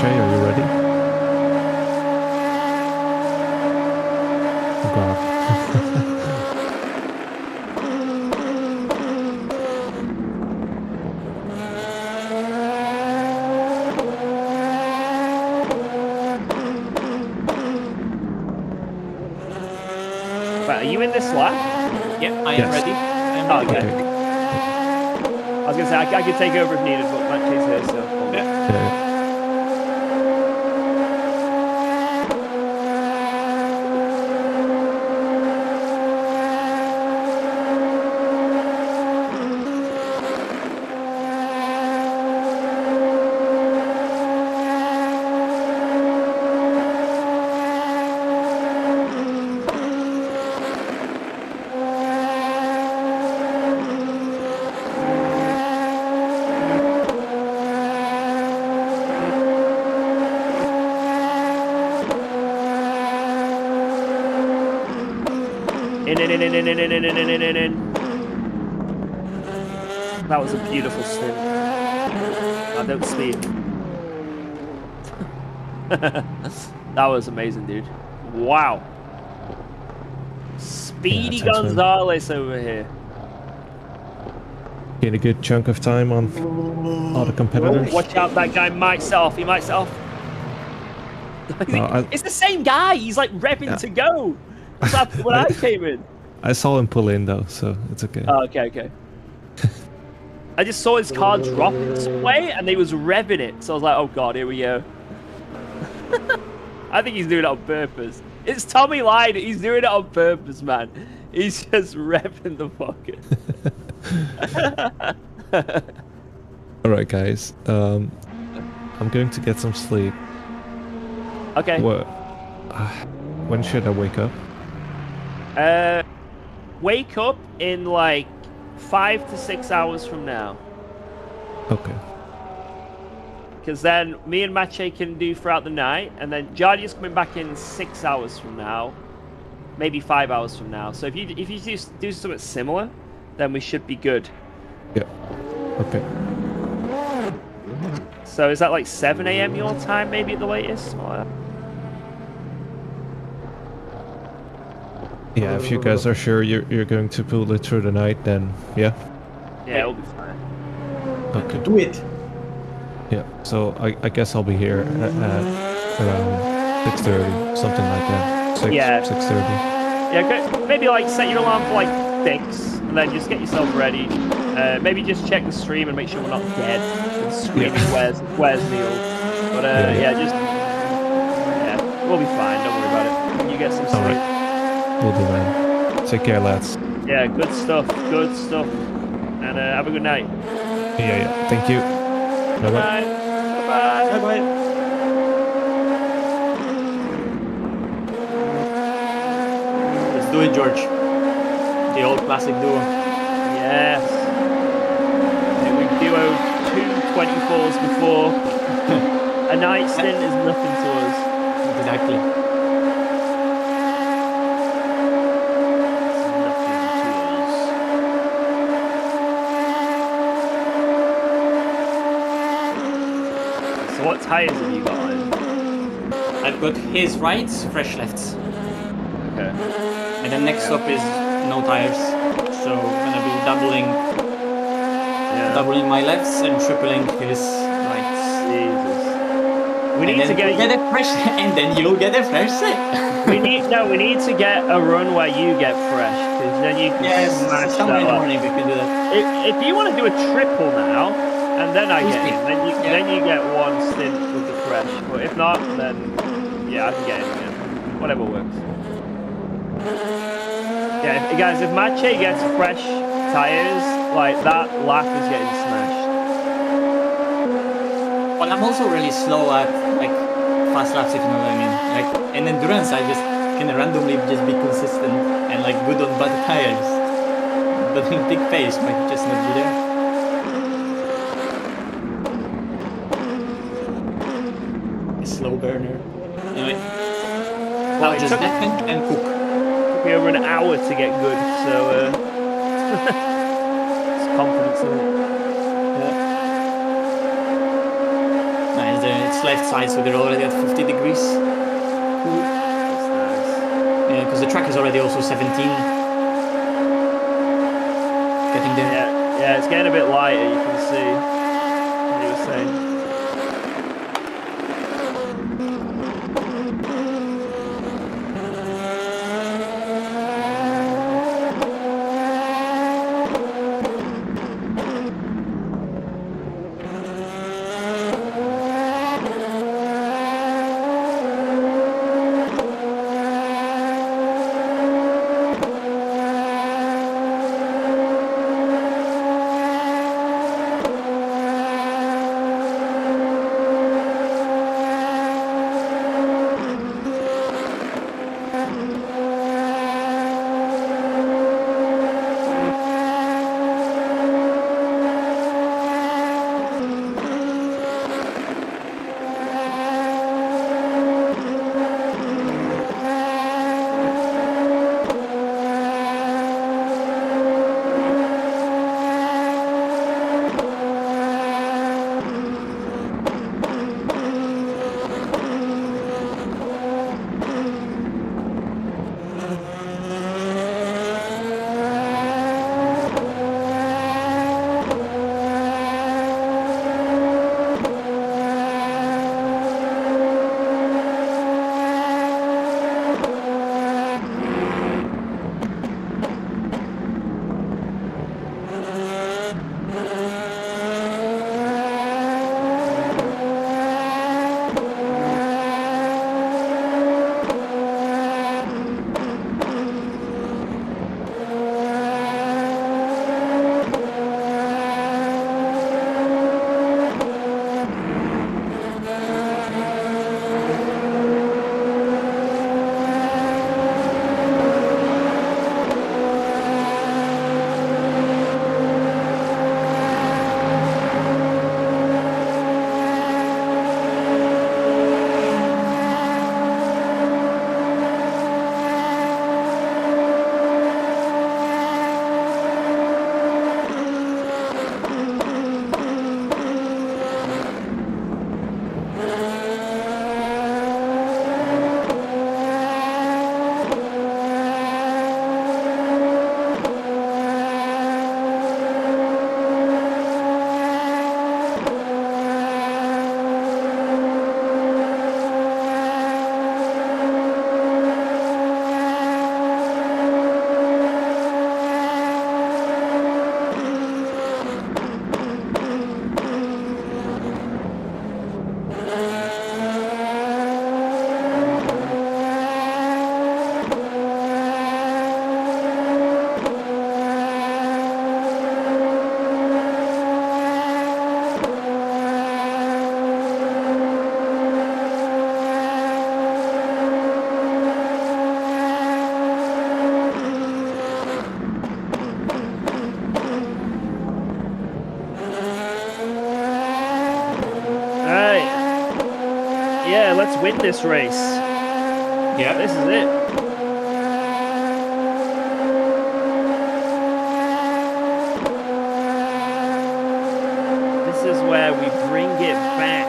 Are you ready? Oh God. But are you in this lap? Yeah, I am Yes. ready. I am Oh, ready. okay. I was gonna say I could take over if needed, but Matt Chase here, so. Yeah. Yeah. In. That was a beautiful stint. I don't speak. That was amazing, dude. Wow. Speedy thanks, man. Gonzalez over here. Get a good chunk of time on all the competitors. Watch out, that guy might set off. He might set off. No, It's the same guy. He's like revving to go. That's happened when I came in. I saw him pull in though, so it's okay. Oh, okay. I just saw his car drop some way and he was revving it. So I was like, oh God, here we go. I think he's doing it on purpose. It's Tommy Lyde. He's doing it on purpose, man. He's just revving the fucker. All right, guys. I'm going to get some sleep. Okay. When should I wake up? Wake up in like 5 to 6 hours from now. Okay. Because then me and Mache can do throughout the night, and then Jardier's coming back in 6 hours from now, maybe 5 hours from now. So if you do something similar, then we should be good. Yeah. Okay. So is that like 7 a.m. your time, maybe at the latest? Or... Yeah, if you guys are sure you're going to pull it through the night, then yeah. Yeah, it'll be fine. Okay. Do it. Yeah. So I guess I'll be here at around 6:30, something like that. 6, Yeah. 6:30. Yeah, maybe like set your alarm for like 6, and then just get yourself ready. Maybe just check the stream and make sure we're not dead. And screaming, where's Neil? But yeah, we'll be fine. Don't worry about it. You get some sleep. All right. Will do, man. Take care, lads. Yeah, good stuff. Good stuff. And have a good night. Yeah. Thank you. Bye bye. Bye. Bye-bye. Let's do it, George. The old classic duo. Yes. Yeah, we duoed 2 24s before. A night stint is nothing to us. Exactly. What tires have you got on? I've got his rights, fresh lefts. Okay. And then next up is no tires. So gonna be doubling my lefts and tripling his rights. Jesus. We And need then to get you'll get a fresh, and then you'll get a fresh set. we need to get a run where you get fresh, because then you can Yes, smash somewhere in that the up. morning we can do that. If you want to do a triple now, and then I Who's get me? in, Yeah. then you get one stint with the fresh. But if not, then yeah, I can get in again. Whatever works. Yeah, guys, if Mache gets fresh tires, like that lap is getting smashed. Well, I'm also really slow at like fast laps, if you know what I mean. Like in endurance, I just can randomly just be consistent and like good on bad tires, but in big pace might just not be there. A slow burner. Anyway, Well, I'll it just took deafen and cook. me over an hour to get good, so it's confidence in it. And it's left side, so they're already at 50 degrees. Cool. That's nice. Yeah, because the track is already also 17. Getting there. Yeah, it's getting a bit lighter. You can see. What he was saying. Let's win this race. Yeah. This is it. This is where we bring it back.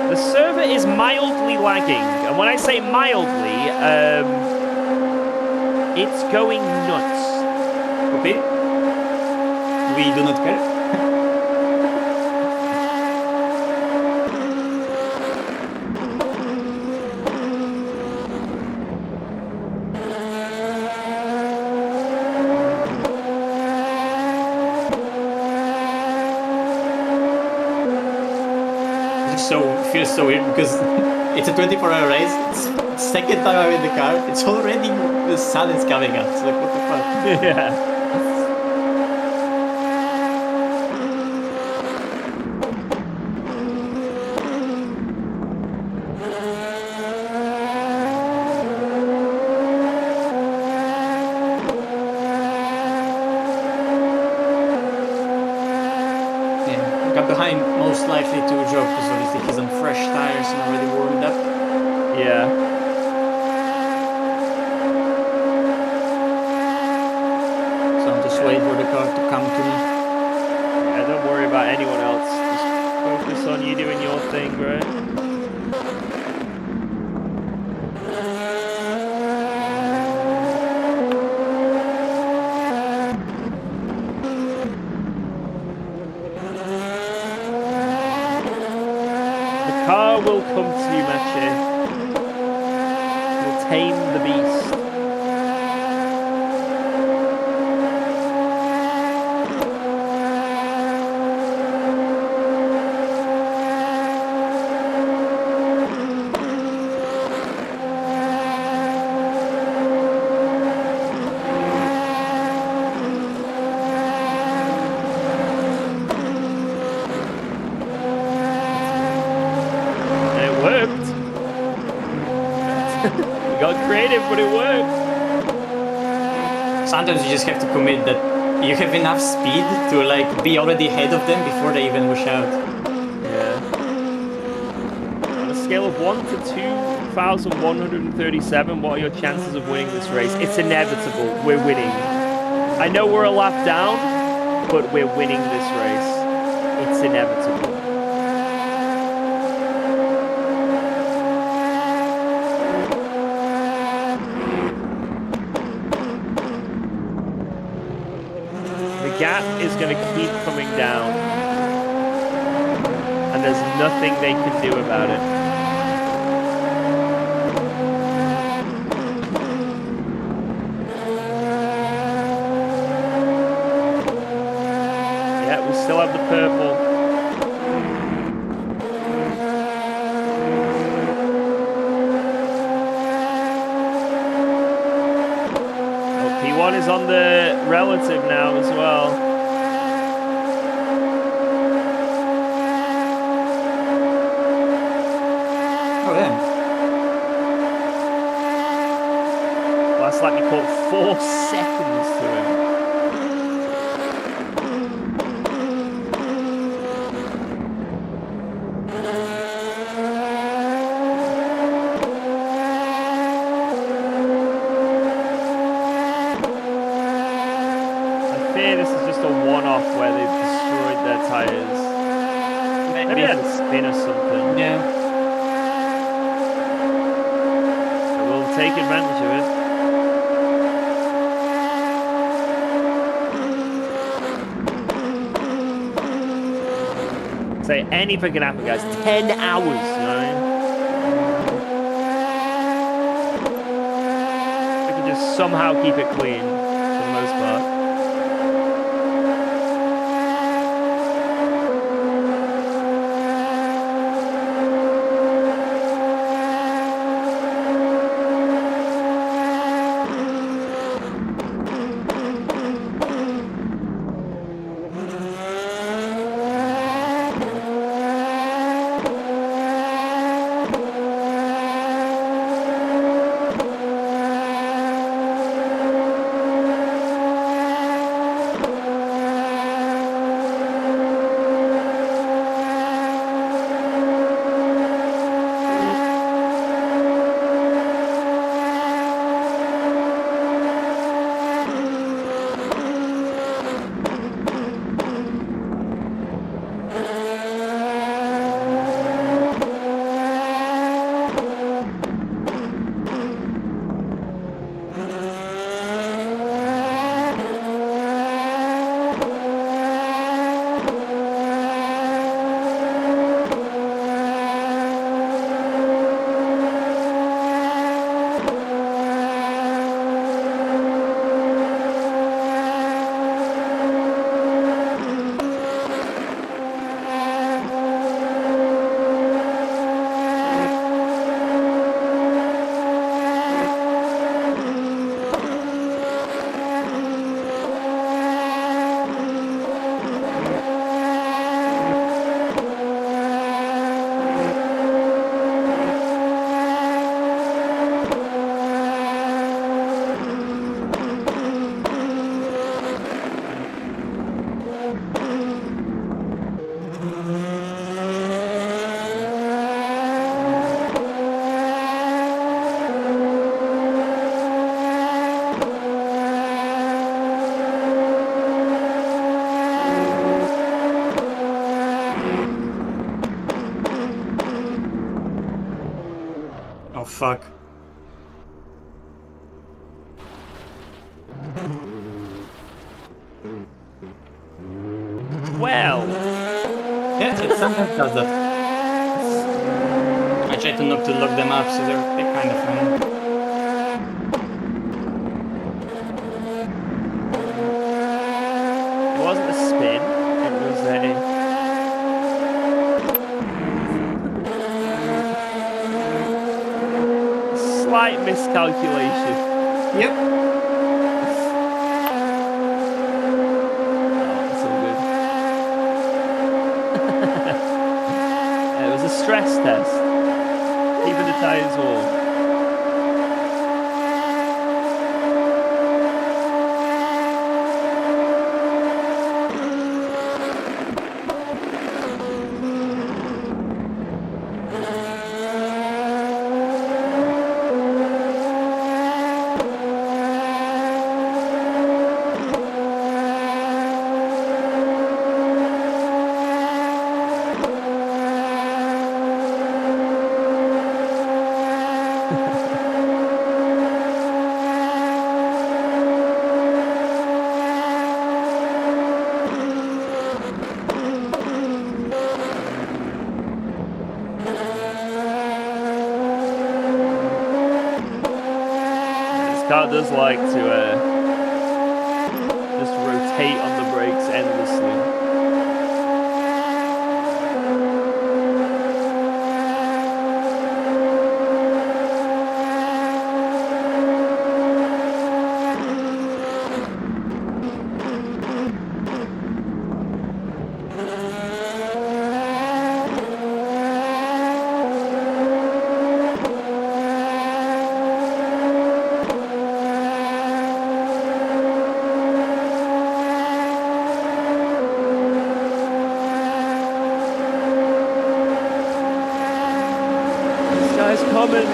The server is mildly lagging, and when I say mildly, it's going nuts. Okay. We do not care. Feels so weird because it's a 24-hour race. It's second time I'm in the car. It's already the sun is coming up. It's like, what the fuck? Yeah. Got behind most likely to drop because obviously he's on fresh tires and already warmed up. Yeah. So I'm just waiting for the car to come to me. Yeah, don't worry about anyone else. Just focus on you doing your thing, right? Car will come to you, Mache. Will tame the beast. But it worked. Sometimes you just have to commit that you have enough speed to like be already ahead of them before they even rush out. Yeah. On a scale of 1 to 2,137, what are your chances of winning this race? It's inevitable. We're winning. I know we're a lap down, but we're winning this race. It's inevitable. Gap is going to keep coming down, and there's nothing they can do about it. Yeah, we still have the purple. P1 is on the relative now as well. Oh, yeah. Last lap you caught 4 seconds to him. Where they've destroyed their tires. Maybe had a spin or something. Yeah. So we'll take advantage of it. Say anything can happen, guys. 10 hours, you know what I mean? We can just somehow keep it clean for the most part. fuck. Well, Yeah, it sometimes does that. I try to not to lock them up, so they're kind of fun. it wasn't a spin. It was a slight miscalculation. Yep. It's all good. It was a stress test. Keeping the tires warm. This car does like to just rotate on the brakes endlessly. This guy's coming.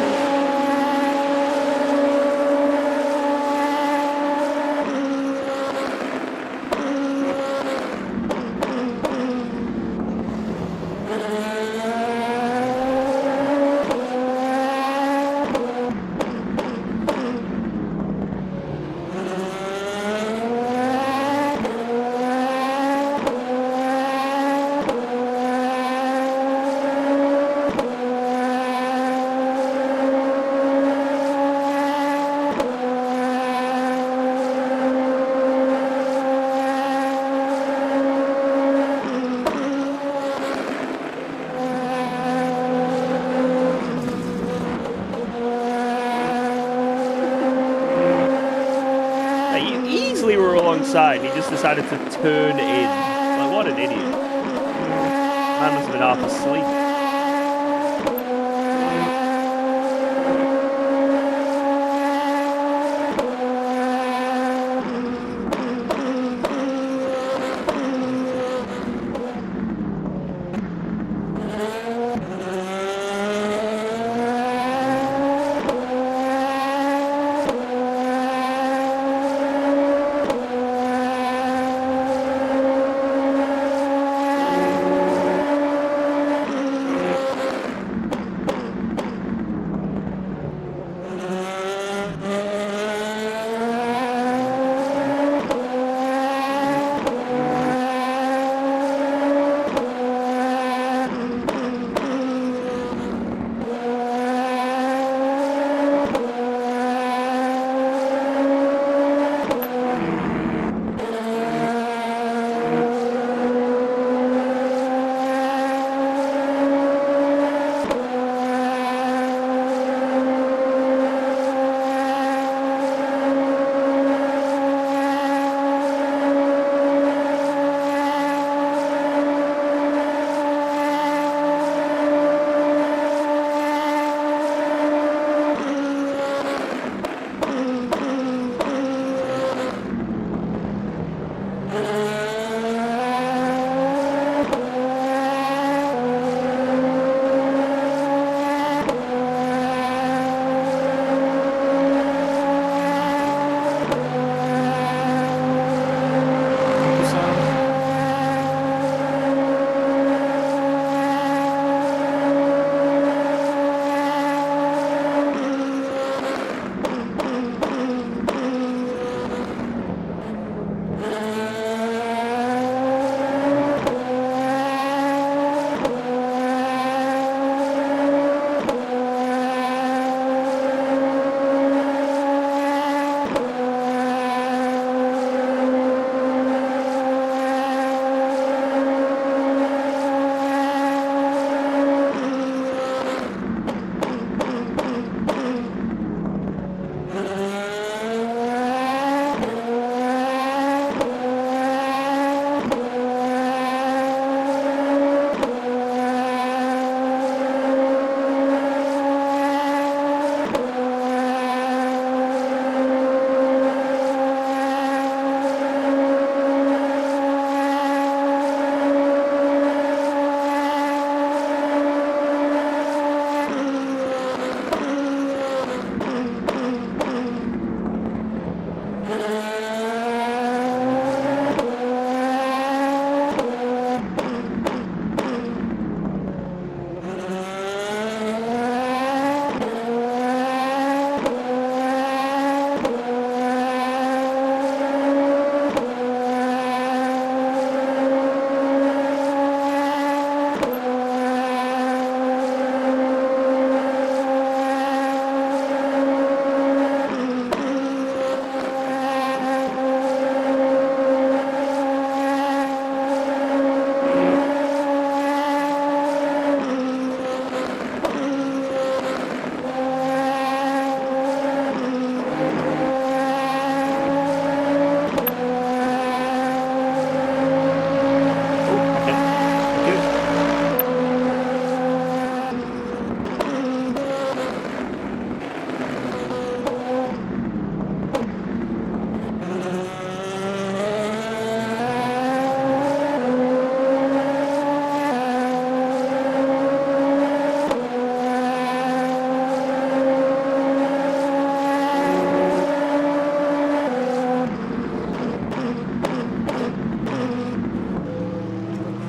You easily were alongside. He just decided to turn in. Like, what an idiot. Man must have been half asleep.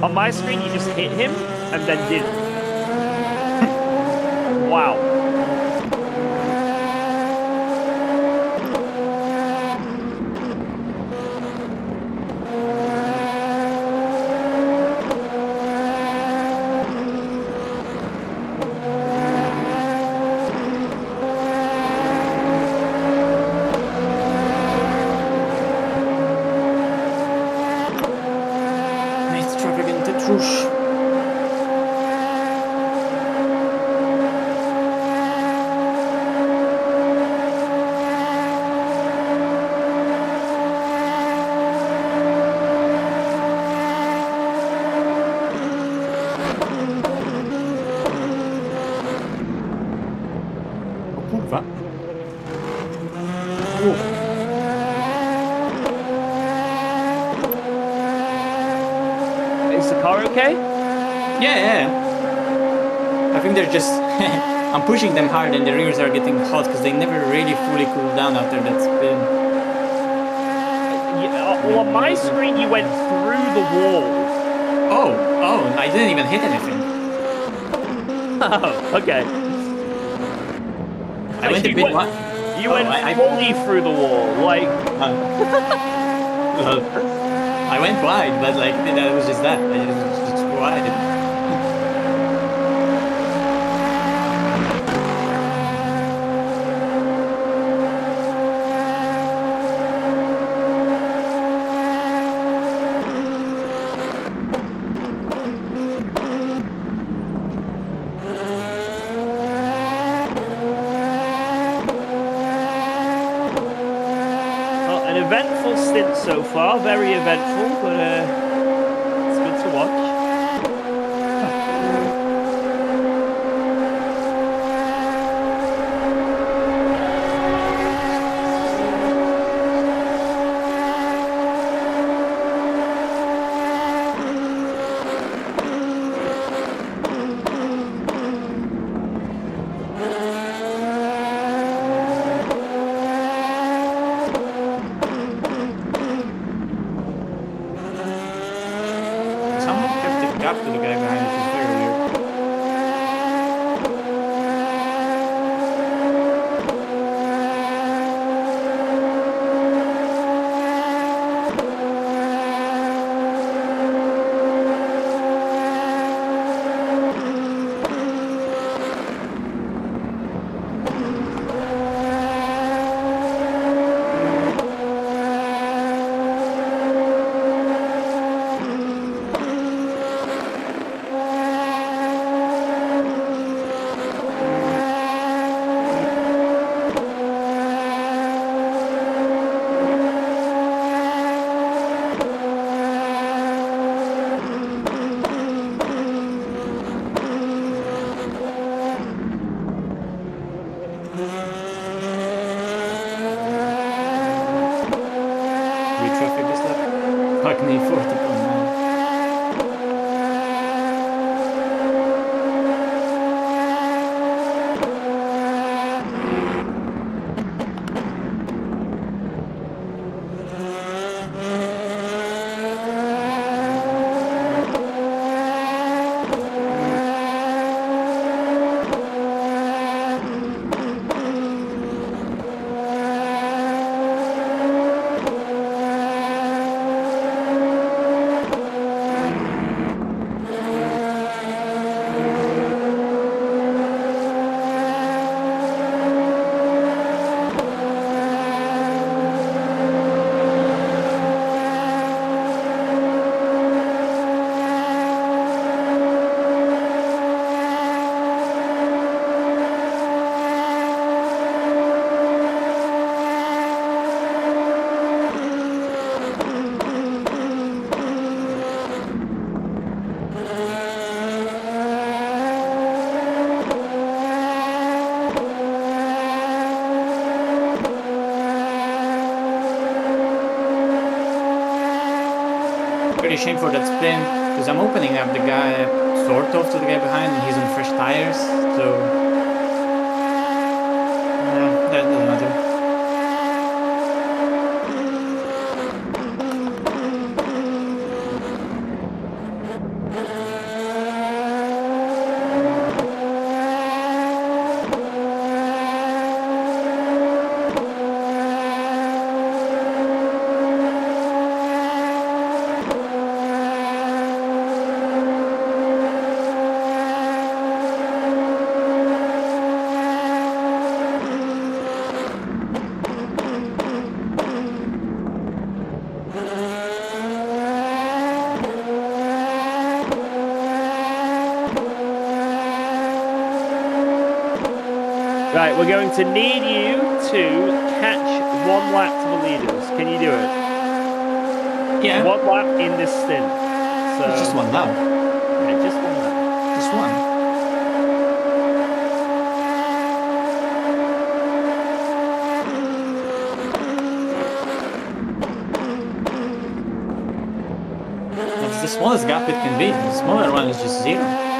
On my screen, you just hit him and then didn't. Wow. Nice traffic in Tetrush. Kurwa. Is the car okay? Yeah. I think they're just... I'm pushing them hard and the rears are getting hot because they never really fully cool down after that spin. Well, on my screen, you went through the wall. Oh, I didn't even hit anything. Oh, okay. I went a you bit went, wide. you went fully through the wall, like... I went wide, but like that was just that. I just wide. Well, an eventful stint so far, very eventful, but it's good to watch. Someone kept the gap to the guy behind, which is very weird. Traffic this lap. Hackney 40.9. Pretty shame for that spin, because I'm opening up the guy sort of to the guy behind and he's on fresh tires, so yeah, that doesn't matter. Right, we're going to need you to catch 1 lap to the leaders. Can you do it? Yeah. 1 lap in this stint. So It's just 1 lap. Yeah, just 1 lap. Just one. That's the smallest gap it can be. The smaller one is just 0. Yeah.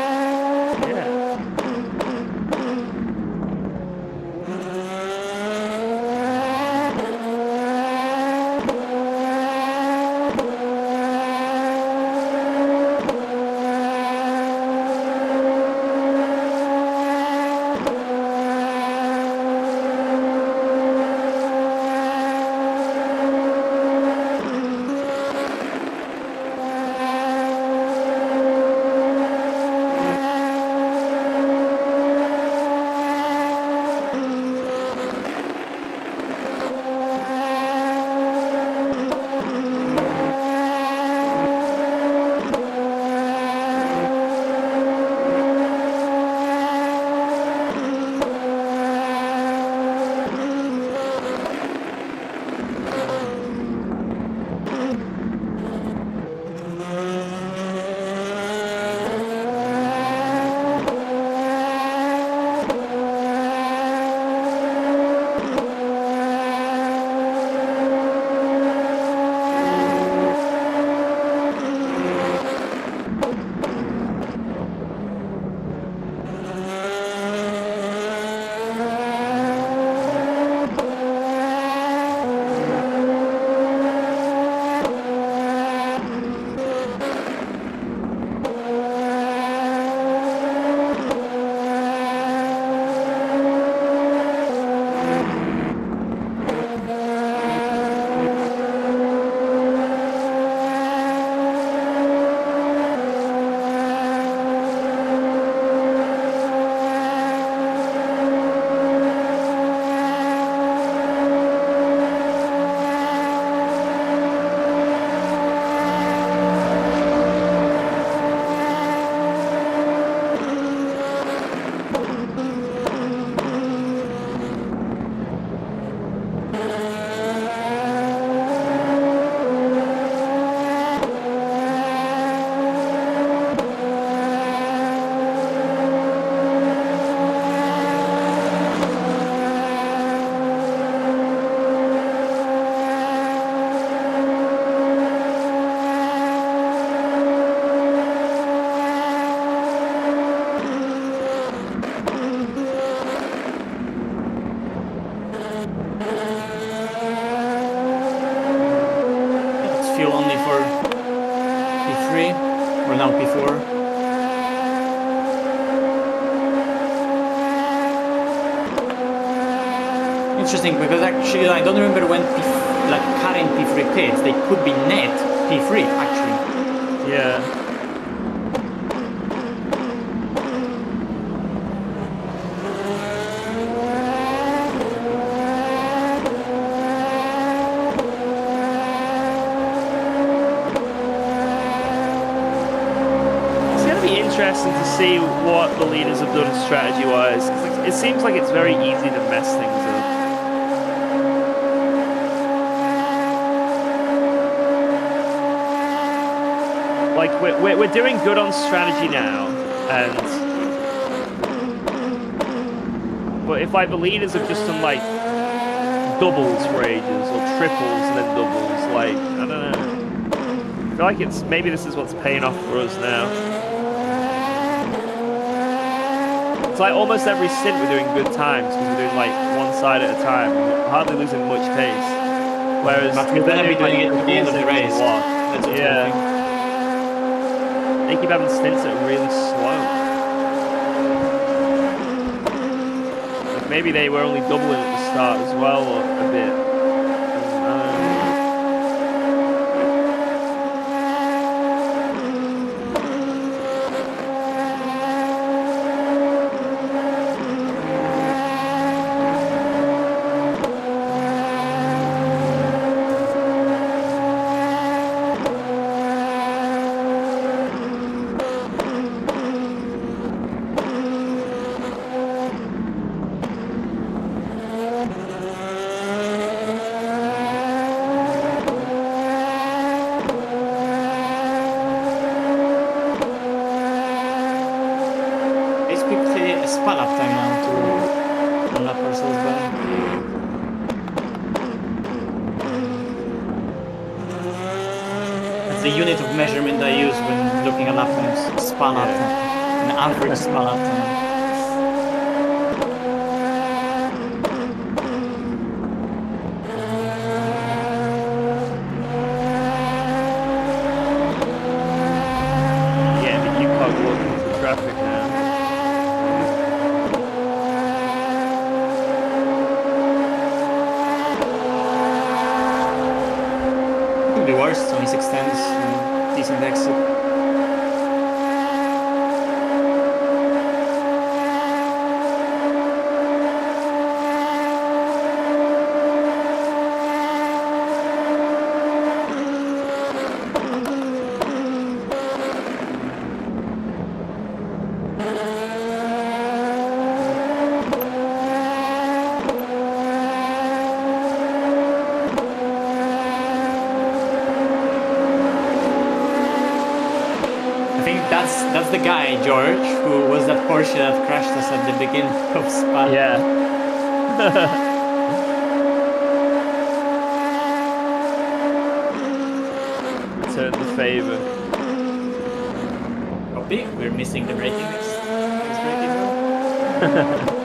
Or now P4. Interesting, because actually I don't remember when current P3 pits, they could be net P3 actually. Yeah. Interesting to see what the leaders have done strategy-wise. It seems like it's very easy to mess things up. Like we're doing good on strategy now, but if like the leaders have just done like doubles for ages or triples and then doubles, like I don't know. I feel like maybe this is what's paying off for us now. It's like almost every stint we're doing good times because we're doing like one side at a time. We're hardly losing much pace. Whereas but we're gonna be doing it at the end of the race. That's what they keep having stints that are really slow. Like maybe they were only doubling at the start as well, or a bit. a spa lap time now to lap ourselves by. That's the unit of measurement I use when looking at lap times. Spa lap time. An average spa lap time. Yeah, but you can't walk into traffic now. Could be worse, 26 tens, decent exit. I think that's the guy, George, who was that Porsche that crashed us at the beginning of Spa. Yeah. Turn the favor. Copy. We're missing the braking next braking rule.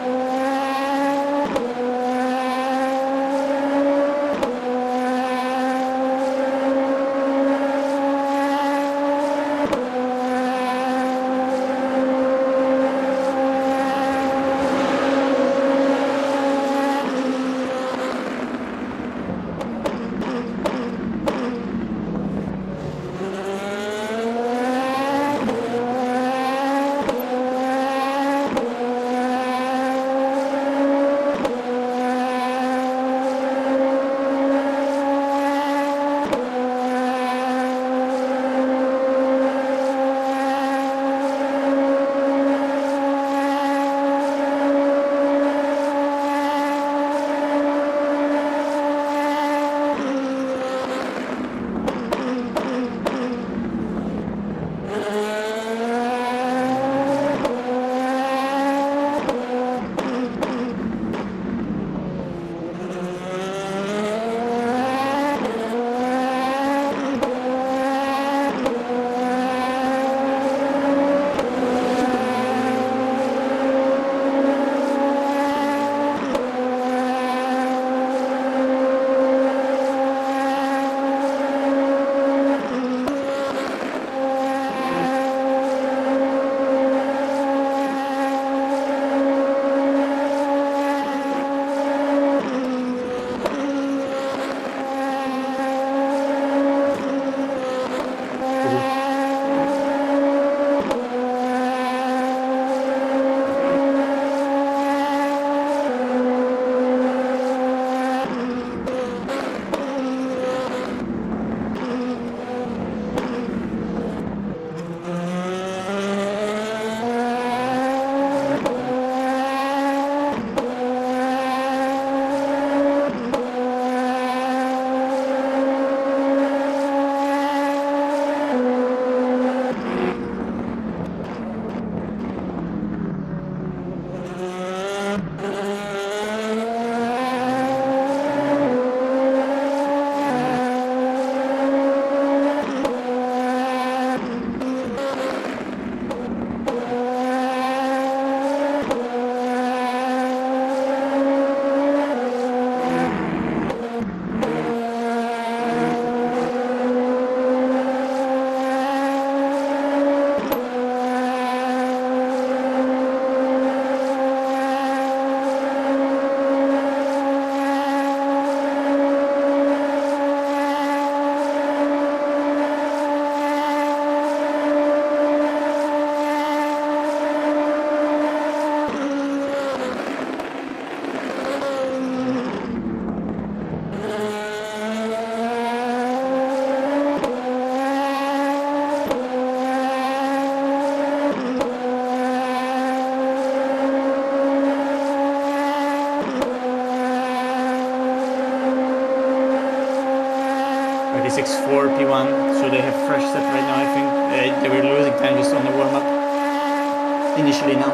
P1, so they have fresh set right now, I think. They were losing time just on the warm-up initially now.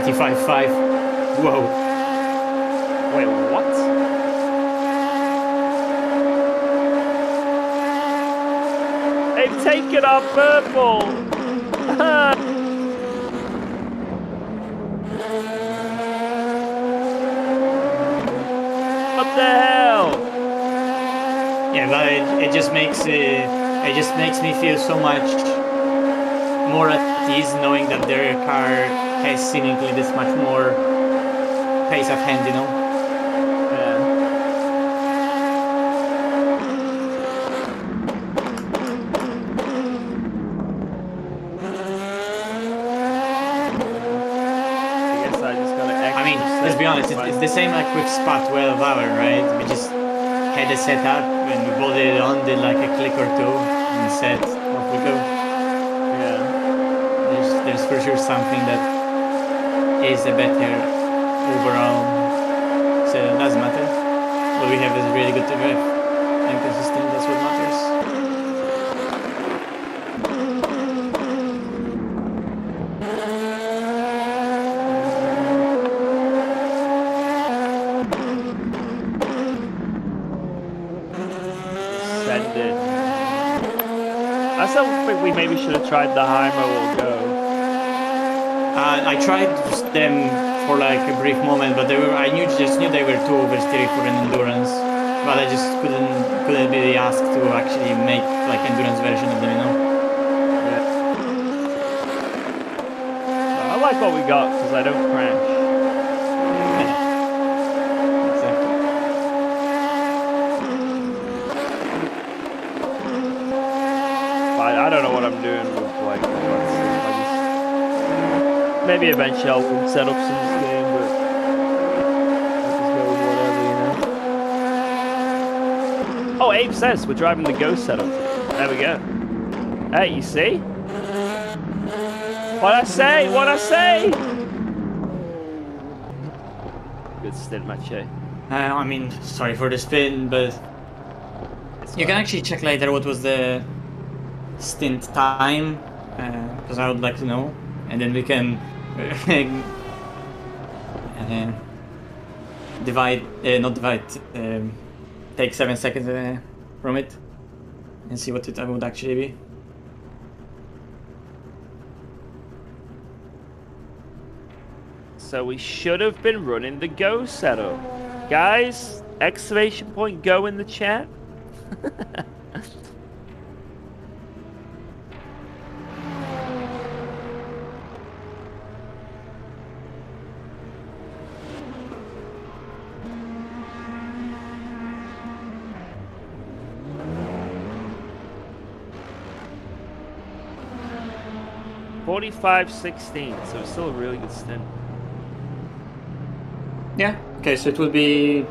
55.5. Whoa. Wait, what? They've taken our purple. What the hell? Yeah, but it just makes me feel so much more at ease knowing that their car has seemingly this much more pace of hand, you know. Yeah. I guess I just gotta I mean, let's be honest, it's the same like with Spa 12 hour, right? We just had a setup and we bolted it on, did like a click or two, and set, off we go. Yeah. There's for sure something that is a better overall. So it doesn't matter. What we have is really good to drive and consistent. That's what matters. Send it. I still think we maybe should have tried the Hymo or Go. I tried them for like a brief moment, but I just knew they were too oversteery for an endurance. But I just couldn't be asked to actually make like endurance version of them, you know. I like what we got because I don't crash. Exactly. But I don't know what I'm doing with like. Maybe eventually I'll set up some this game, but I'll just go with whatever, you know. Oh, Abe says we're driving the Go setup. There we go. Hey, you see? What I say? What I say? Good stint, Mache. I mean, sorry for the spin, but you can actually check later what was the stint time, because I would like to know, and then we can take 7 seconds from it and see what it would actually be. So we should have been running the Go setup. Guys, exclamation point Go in the chat. .45.16, so it's still a really good stint. Yeah. Okay, so it would be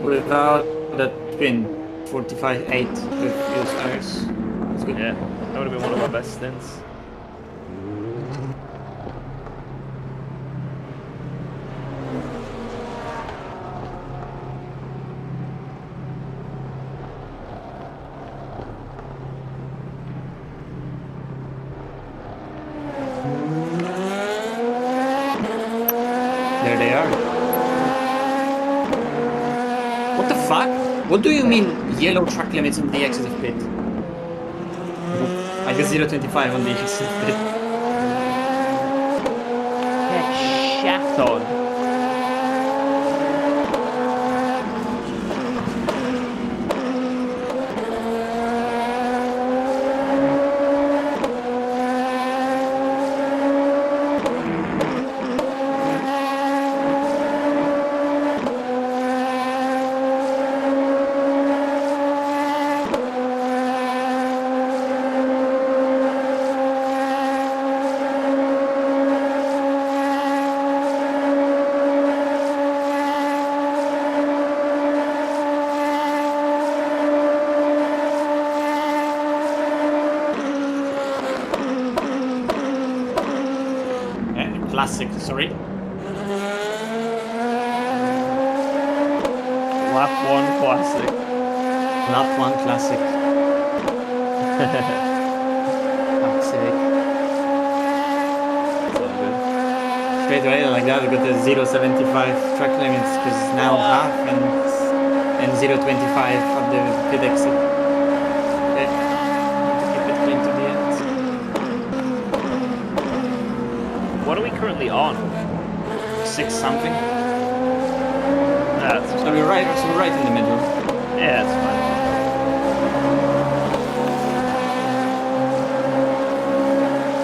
without that spin 45.8 with used tires. That's good. Yeah, that would have been one of our best stints. There they are. What the fuck? What do you mean yellow track limits on the exit of pit? I guess 0.25 on the exit of pit. Get shat on. Classic, sorry. Lap 1 classic. Lap 1 classic. Fuck's sake. It's all good. straight away like that. We got the 0.75 track limits because now half and 0.25 at the pit exit. Okay, need to keep it clean to the end. What are we currently on? 6 something. That's So we're right in the middle. yeah, it's fine.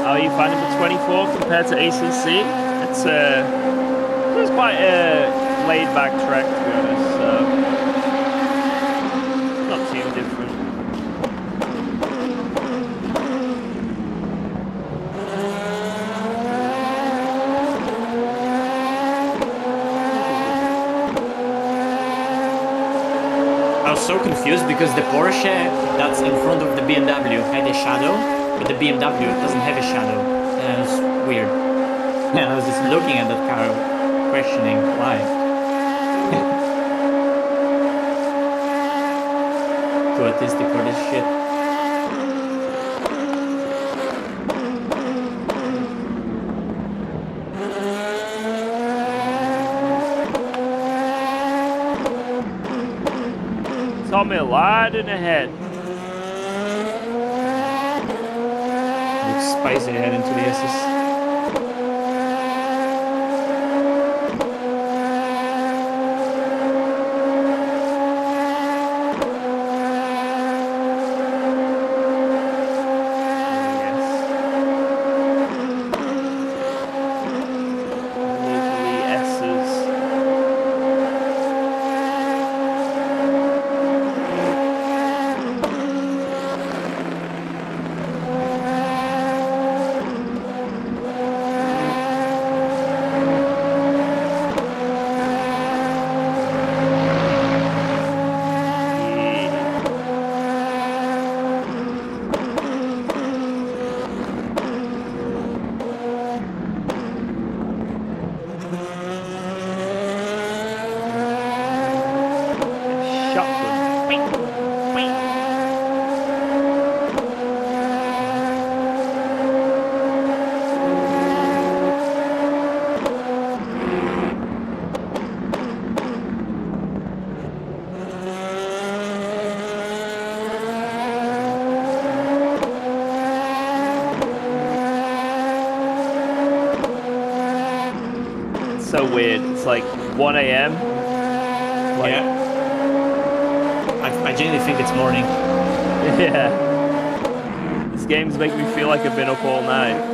How are you finding the 24 compared to ACC? It's quite a laid back track, to be honest. So not too different. I was so confused because the Porsche that's in front of the BMW had a shadow, but the BMW doesn't have a shadow. It's weird. Yeah, I was just looking at that car, questioning why. Too artistic for this shit. Tommy Lyden ahead. Looks spicy ahead into the SS. Lovely S's. Shotgun. Bing, bing. It's so weird. It's like 1 a.m. Like, Yeah. I genuinely think it's morning. yeah. These games make me feel like I've been up all night.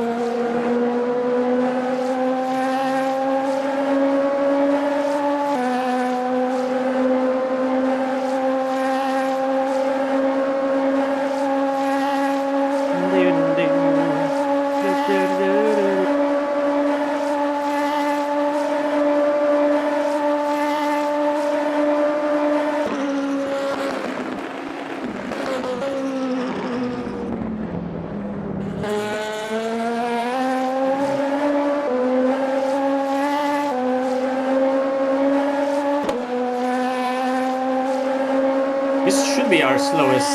This should be our slowest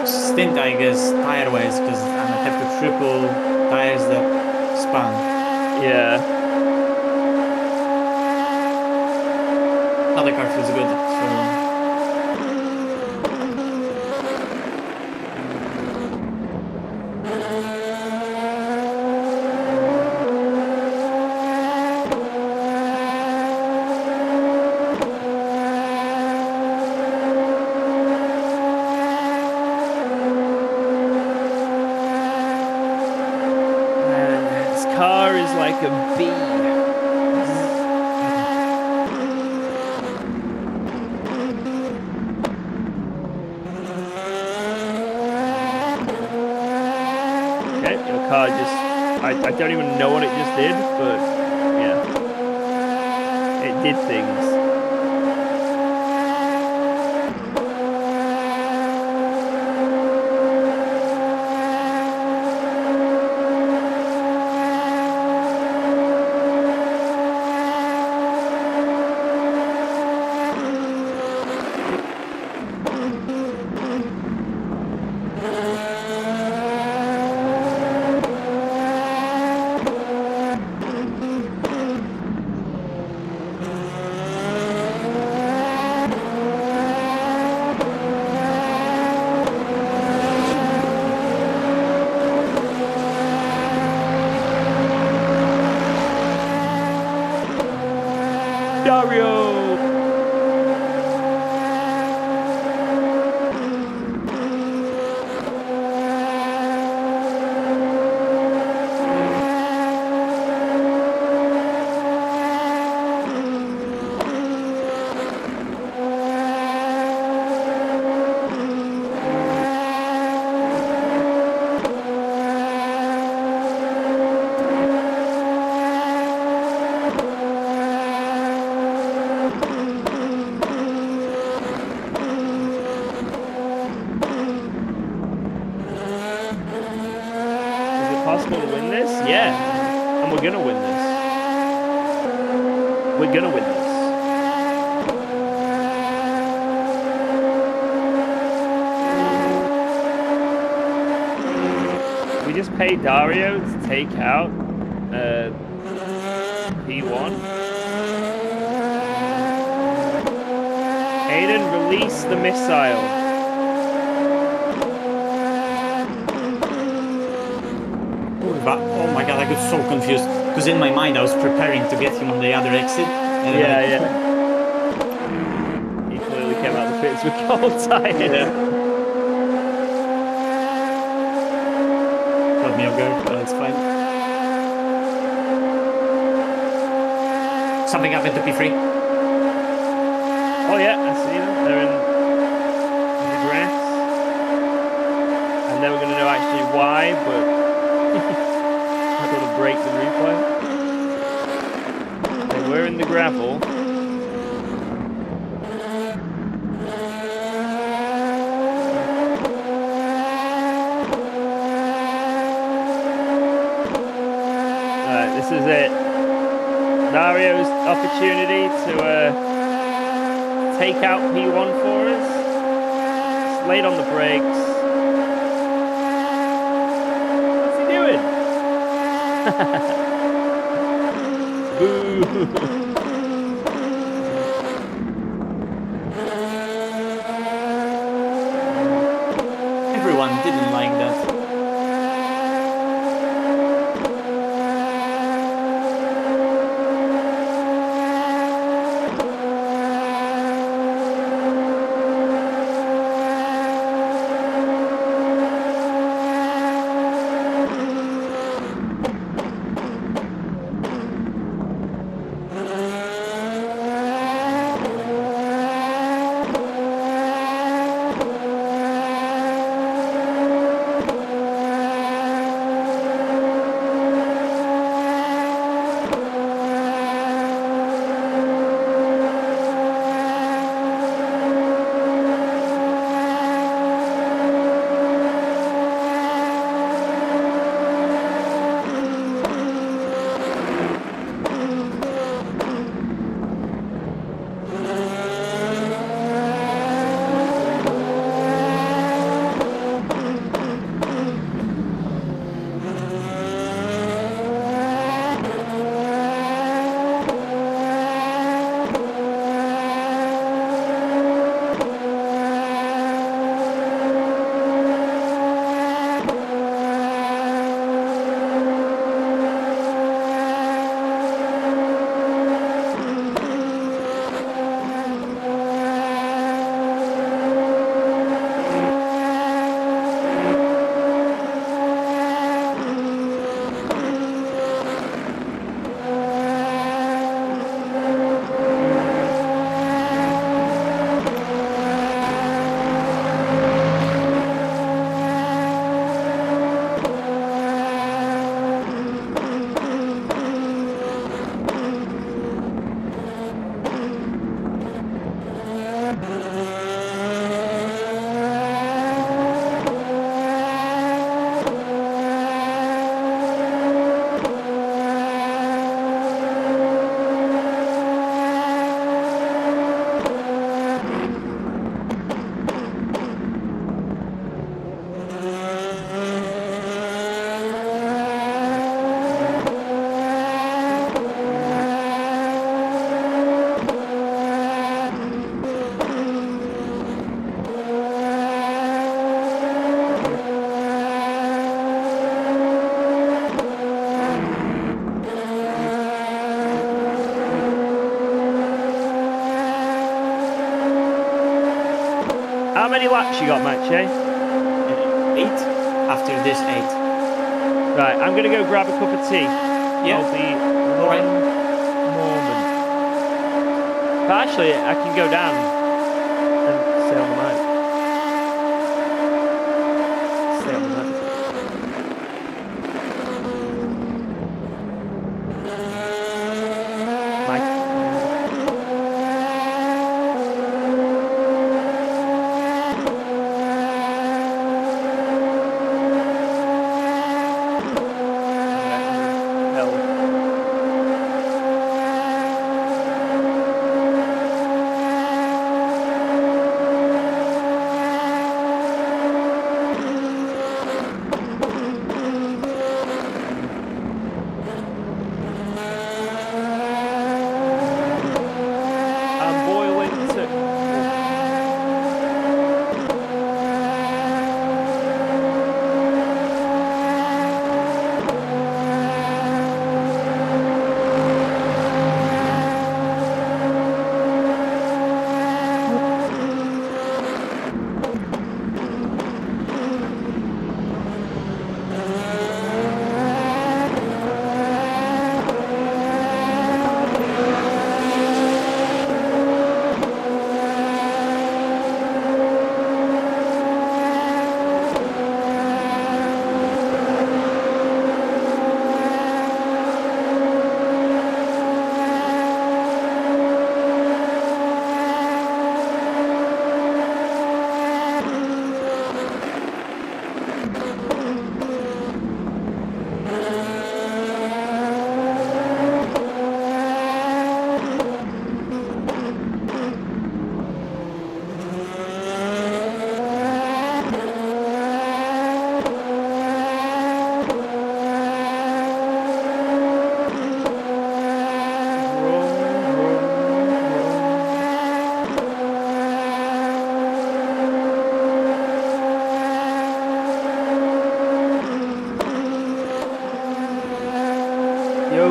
stint, I guess, tire-wise, because I might have to triple tires that spun. Yeah. Other car feels good, so... Man, this car is like a bee. Okay, your car just... I don't even know what it just did, but yeah. It did things. possible to win this? Yeah. And we're gonna win this. We're gonna win this. We just paid Dario to take out P1. Aiden, release the missile. Oh my god, I got so confused. Because in my mind I was preparing to get him on the other exit. And Yeah, yeah. He clearly came out of the pits with cold tires. Yeah. Got me off guard, but it's fine. Something happened to P3. Oh yeah, I see them. They're in the grass. I'm never going to know actually why, but I don't want to break the replay. They were in the gravel. Alright, this is it. Dario's opportunity to take out P1 for us. Just laid on the brakes. What's he doing? Boo! Everyone didn't like that. How many laps you got, Matt, 8. After this 8. Right, I'm gonna go grab a cup of tea. Yeah. I'll be Alright. one moment. But actually, I can go down and stay on the mic. Stay on the mic. Mic.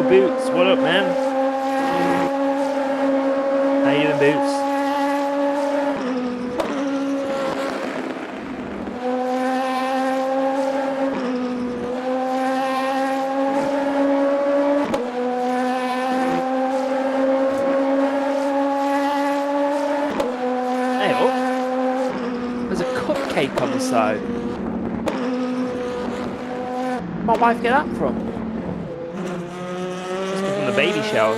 Boots. What up, man? How you doing, Boots? Hey, oh. There's a cupcake on the side. Where'd my wife get that from? From the baby shower.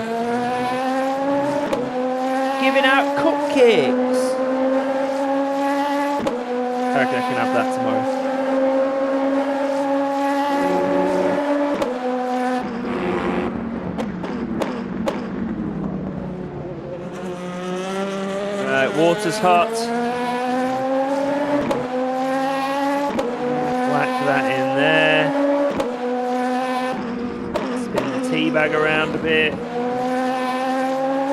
Giving out cupcakes. I reckon I can have that tomorrow. Right, water's hot. Whack that in there. Spin the tea bag around a bit.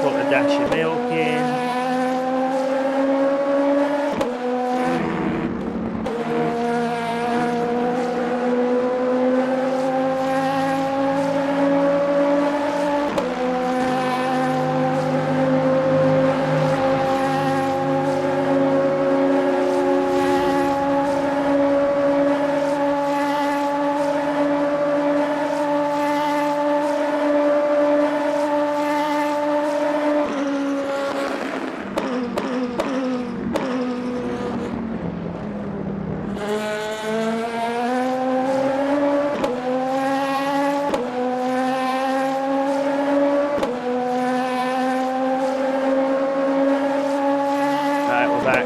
Put a dash of milk in. Right, we're back.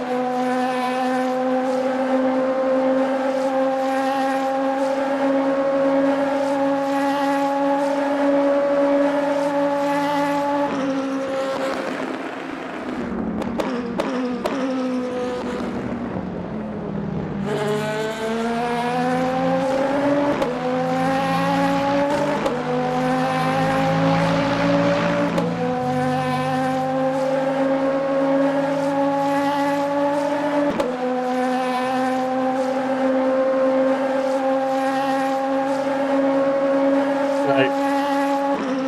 Right.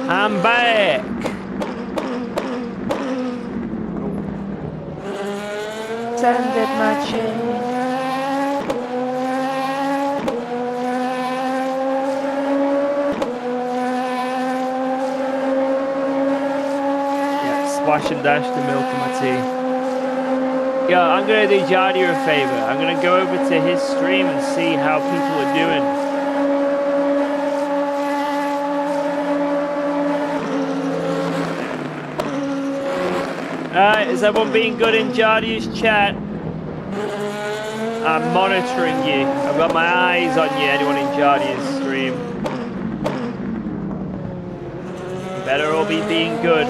I'm back. Sanded my chain. Yeah, splash and dash the milk in my tea. Yeah, I'm gonna do Jardier a favor. I'm gonna go over to his stream and see how people are doing. Alright, is everyone being good in Jardier's chat? I'm monitoring you. I've got my eyes on you, anyone in Jardier's stream. You better all be being good.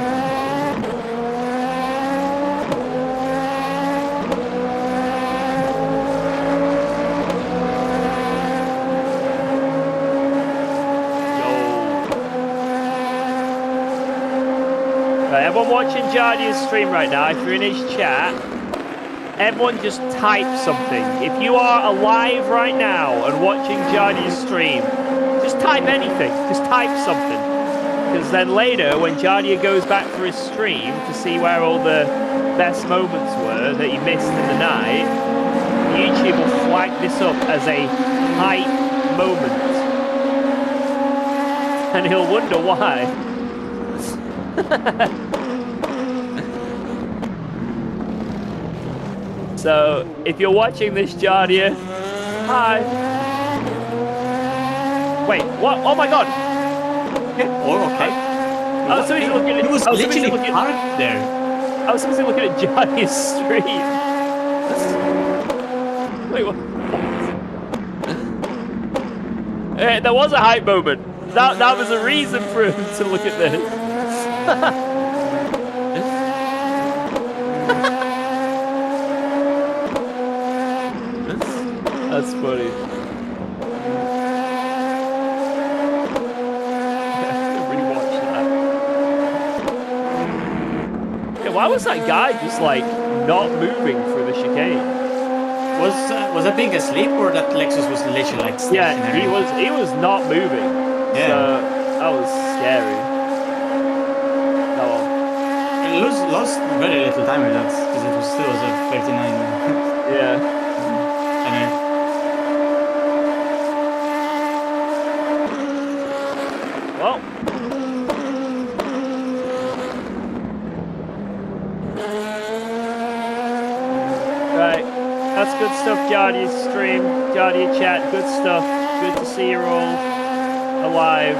Right, everyone watching Jardier's stream right now, if you're in his chat, everyone just type something. If you are alive right now and watching Jardier's stream, just type anything. Just type something. Because then later, when Jardier goes back for his stream to see where all the best moments were that he missed in the night, YouTube will flag this up as a hype moment. And he'll wonder why. So, if you're watching this, Jardier, hi. Wait, what? Oh my god! Oh, okay. Oh, somebody's looking at. He was literally parked there. Oh, somebody's looking at Jardier's stream. Wait, what? There was a hype moment. That was a reason for him to look at this. That's funny. Rewatch that. Yeah, why was that guy just like not moving through the chicane? Was I being asleep or that Lexus was literally like Yeah, he was not moving. Yeah. So that was scary. lost very little time with that because it was still a 39. Yeah. Anyway. Well. Right. That's good stuff, Jardier's stream. Jardier chat, good stuff. Good to see you're all alive.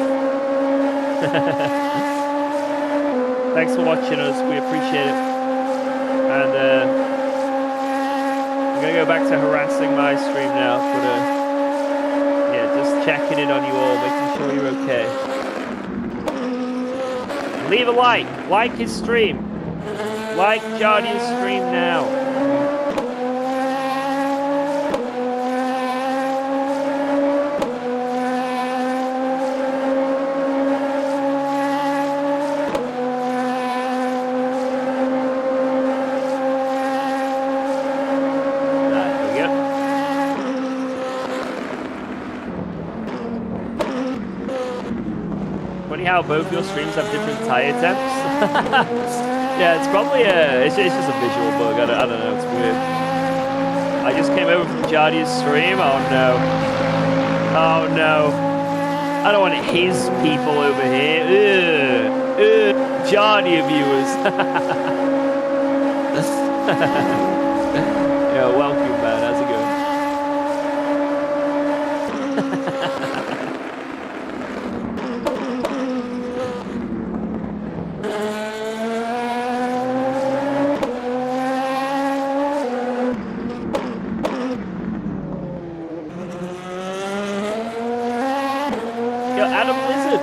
Thanks for watching us. We appreciate it. And I'm going to go back to harassing my stream now. But yeah, just checking in on you all, making sure you're okay. Leave a like. Like his stream. Like Jardier's stream now. How both your streams have different tire temps. Yeah, it's probably it's just a visual bug. I don't know. It's weird. I just came over from Jardier's stream. Oh no. Oh no. I don't want his people over here. Jardier viewers. Yeah, welcome, man. How's it going?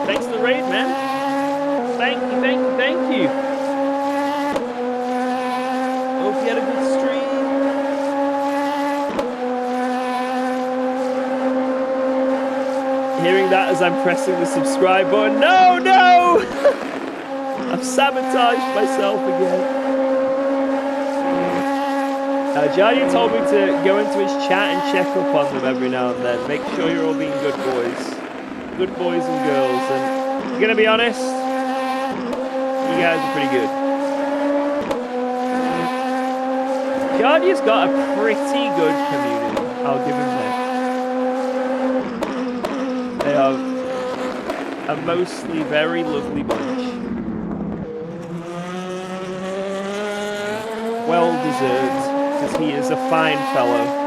Thanks for the raid, man. Thank you, thank you, thank you. Hope you had a good stream. Hearing that as I'm pressing the subscribe button. No, no! I've sabotaged myself again. Jardier told me to go into his chat and check up on them every now and then. Make sure you're all being good boys. Good boys and girls, and I'm gonna be honest, you guys are pretty good. Jardier's got a pretty good community, I'll give him that. They are a mostly very lovely bunch. Well deserved, because he is a fine fellow.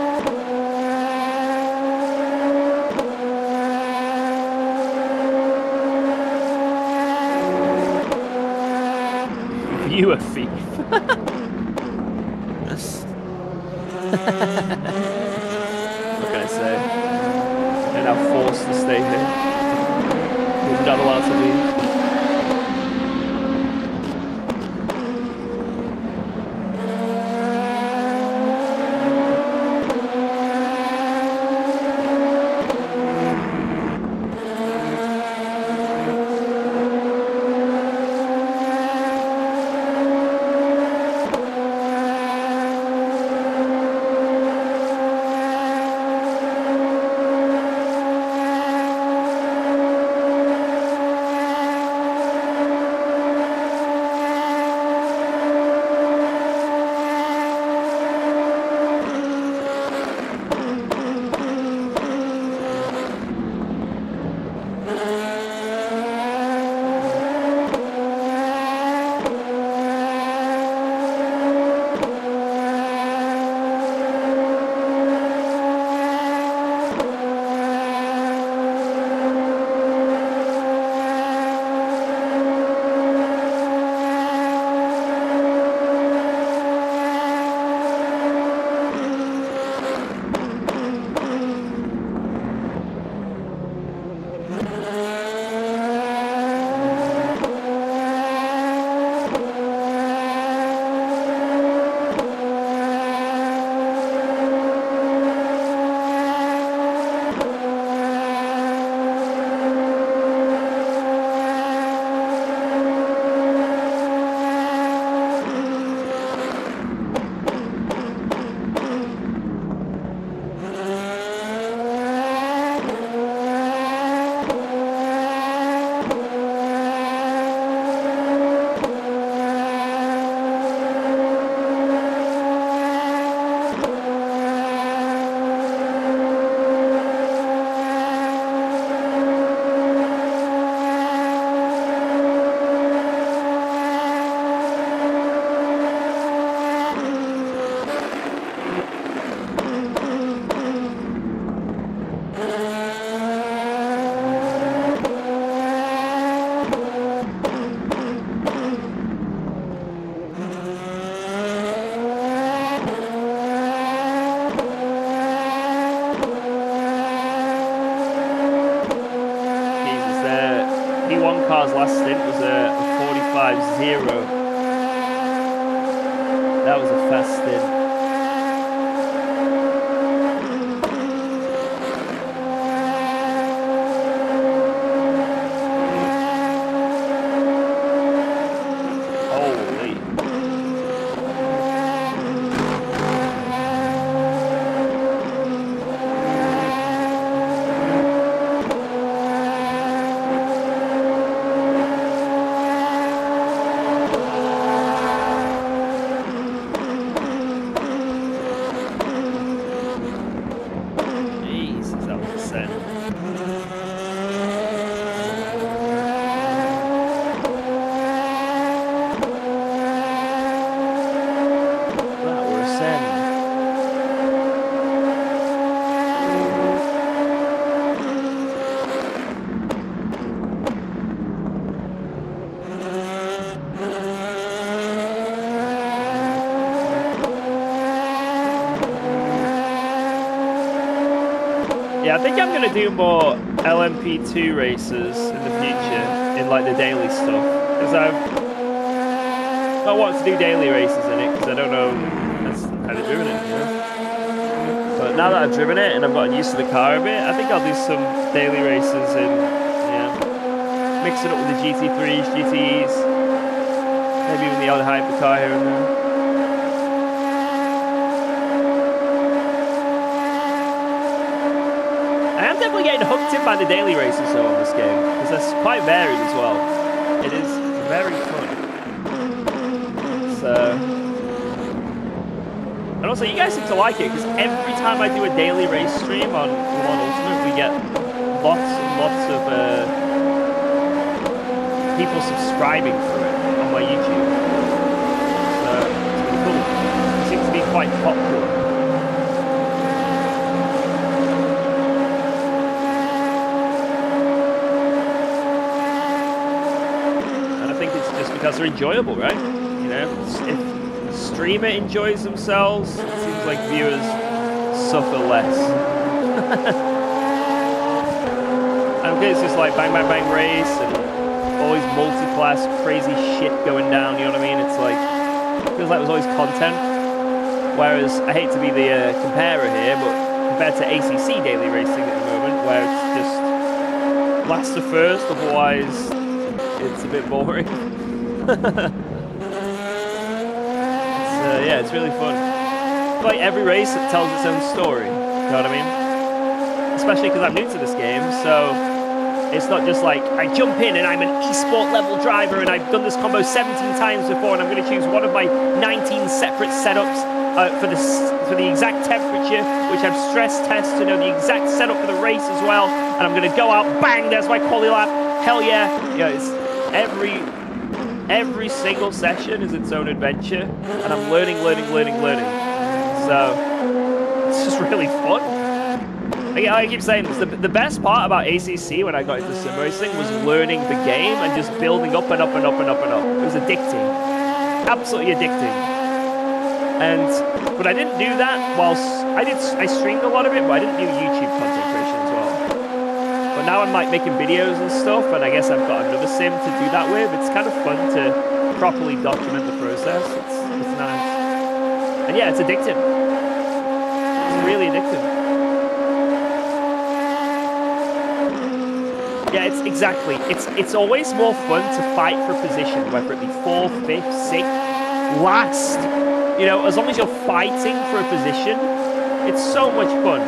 You a thief. What can I say? I'm now forced to stay here. We're not allowed to leave. car's last stint was a 45.0. That was a fast stint. Yeah, I think I'm going to do more LMP2 races in the future, in like the daily stuff. Because I've not wanted to do daily races in it, because I don't know how to do it, you know? But now that I've driven it and I've gotten used to the car a bit, I think I'll do some daily races and, yeah, mix it up with the GT3s, GTEs, maybe even the odd hypercar here and there. Definitely getting hooked in by the daily races though on this game, because that's quite varied as well. It is very fun. So, and also you guys seem to like it, because every time I do a daily race stream on Ultimate, we get lots and lots of people subscribing for it on my YouTube. So it's been cool. It seems to be quite popular. Because they're enjoyable, right? You know, if the streamer enjoys themselves, it seems like viewers suffer less. And okay, it's just like bang, bang, bang race and always multi-class crazy shit going down, you know what I mean? It's like, it feels like there's always content. Whereas, I hate to be the comparer here, but compared to ACC daily racing at the moment, where it's just last to first, otherwise it's a bit boring. Yeah, it's really fun. Like every race, it tells its own story. You know what I mean? Especially because I'm new to this game, so it's not just like I jump in and I'm an esport level driver and I've done this combo 17 times before and I'm going to choose one of my 19 separate setups for the exact temperature, which I've stress tested to know the exact setup for the race as well. And I'm going to go out, bang, there's my quali lap. Hell yeah! Yeah, it's Every single session is its own adventure, and I'm learning. So, it's just really fun. I keep saying this, the best part about ACC when I got into sim racing was learning the game and just building up and up and up and up and up. It was addicting. Absolutely addicting. But I didn't do that whilst, I streamed a lot of it, but I didn't do YouTube content creation as well. But now I'm like making videos and stuff, and I guess I've got another sim to do that with. It's kind of fun to properly document the process. It's nice. And yeah, it's addictive. It's really addictive. Yeah, it's exactly. It's always more fun to fight for position, whether it be 4th, 5th, 6th, last. You know, as long as you're fighting for a position, it's so much fun.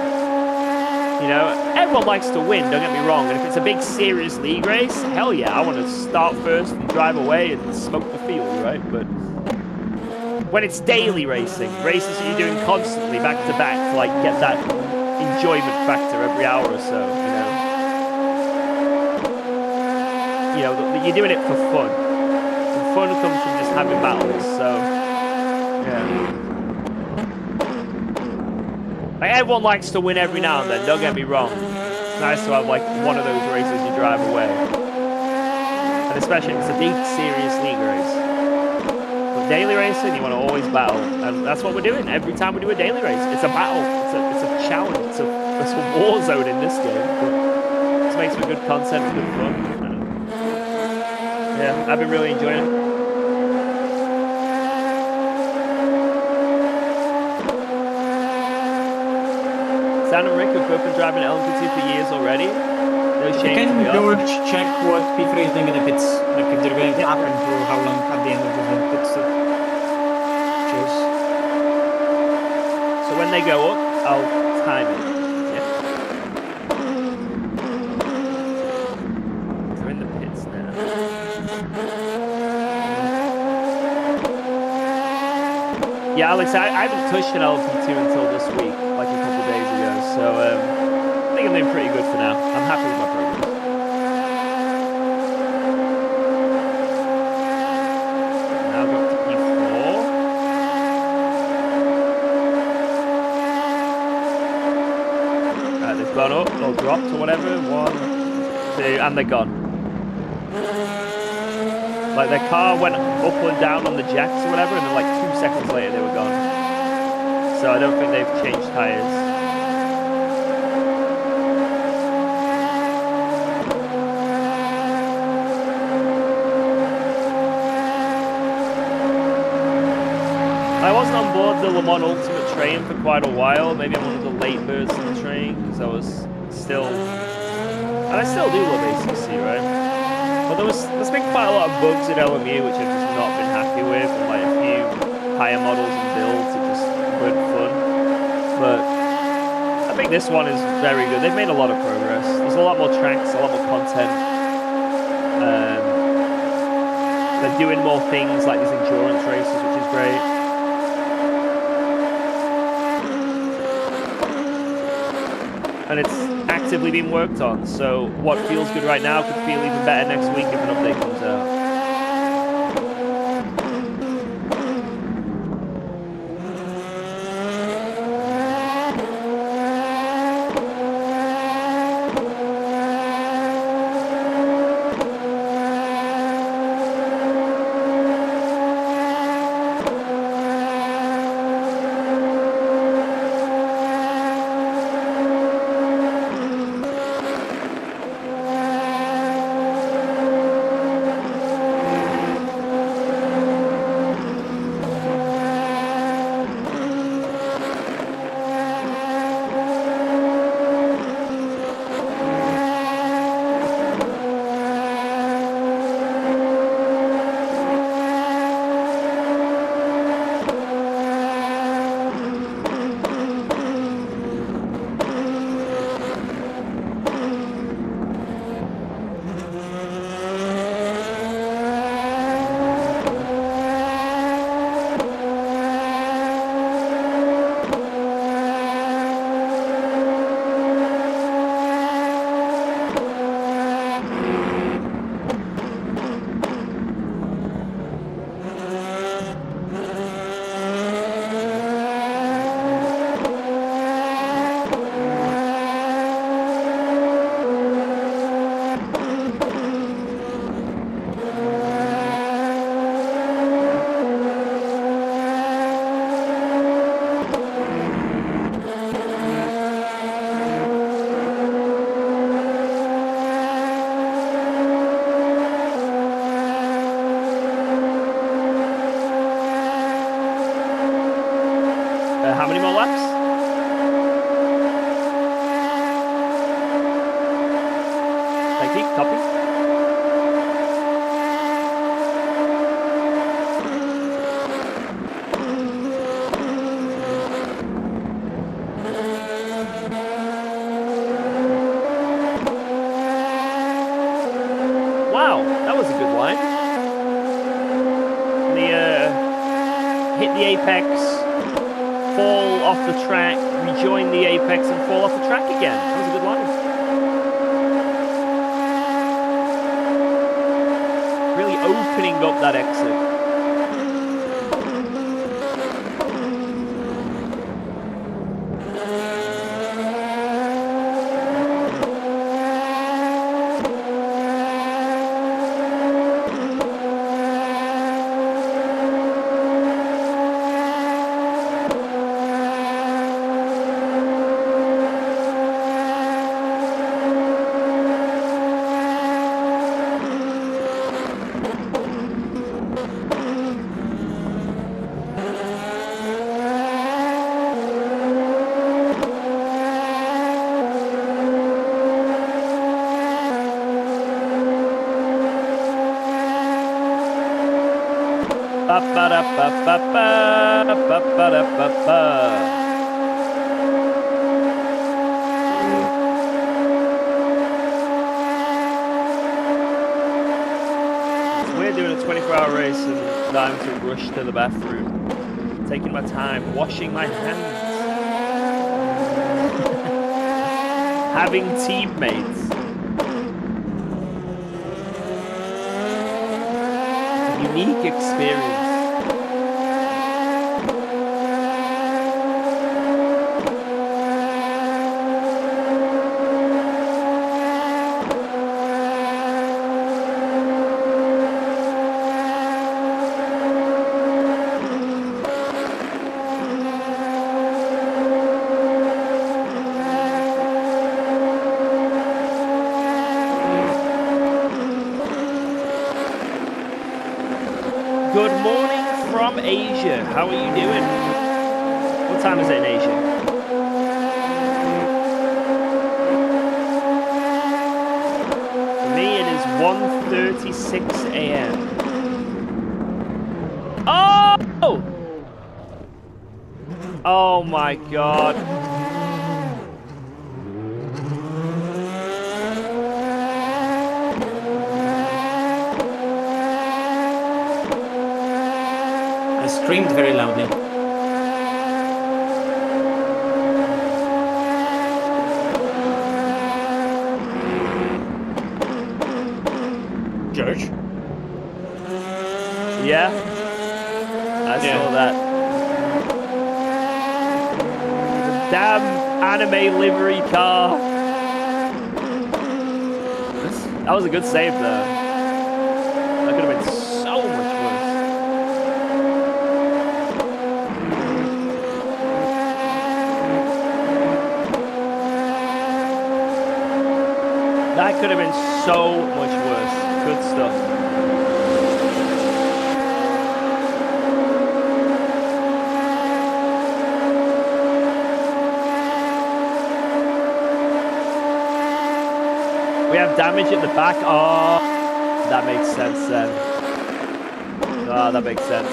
You know, everyone likes to win, don't get me wrong, and if it's a big serious league race, hell yeah, I want to start first and drive away and smoke the field, right? But when it's daily racing, races that you're doing constantly back to back to like get that enjoyment factor every hour or so, you know, you're doing it for fun. And fun comes from just having battles, so yeah. Like, everyone likes to win every now and then, don't get me wrong. It's nice to have like one of those races you drive away. And especially if it's a big, serious league race. But daily racing, you want to always battle. And that's what we're doing. Every time we do a daily race, it's a battle. It's a challenge. It's a war zone in this game. But it makes for good content and good fun. Yeah, I've been really enjoying it. Sam and Rick have both been driving LMP2 for years already. No shame to Can be up. George check what P3 is doing in the pits? Like if they're going to happen for how long at the end of the pit stop? Cheers. So when they go up, I'll time it. Yeah. They're in the pits now. Yeah, Alex, I haven't touched an LMP2 until this week, like a couple days ago. So I think I'm doing pretty good for now. I'm happy with my progress. Now I've got to P4. They've gone up or dropped or whatever. 1, 2, and they're gone. Like their car went up and down on the jacks or whatever, and then like 2 seconds later they were gone. So I don't think they've changed tires. I wasn't on board the Le Mans Ultimate train for quite a while. Maybe I'm one of the late birds in the train because I was still, and I still do love ACC, right? But there's been quite a lot of bugs at LMU which I've just not been happy with, and like a few higher models and builds that just weren't fun. But I think this one is very good. They've made a lot of progress. There's a lot more tracks, a lot more content. They're doing more things like these endurance races, which is great. And it's actively being worked on, so what feels good right now could feel even better next week if an update comes out. How many more laps? Thank you, copy. Wow, that was a good line. Hit the apex, fall off the track, rejoin the apex and fall off the track again. That was a good line. Really opening up that exit. We're doing a 24-hour race and I'm to rush to the bathroom. Taking my time, washing my hands. Having teammates. A unique experience. Good morning from Asia. How are you doing? What time is it in Asia? For me, it is 1:36 a.m. Oh! Oh my God. I screamed very loudly. George? Yeah? I saw that. The damn anime livery car. That was a good save though. That could have been so much worse. That could have been so much worse. Good stuff. We have damage at the back. Oh, that makes sense then. Oh, that makes sense.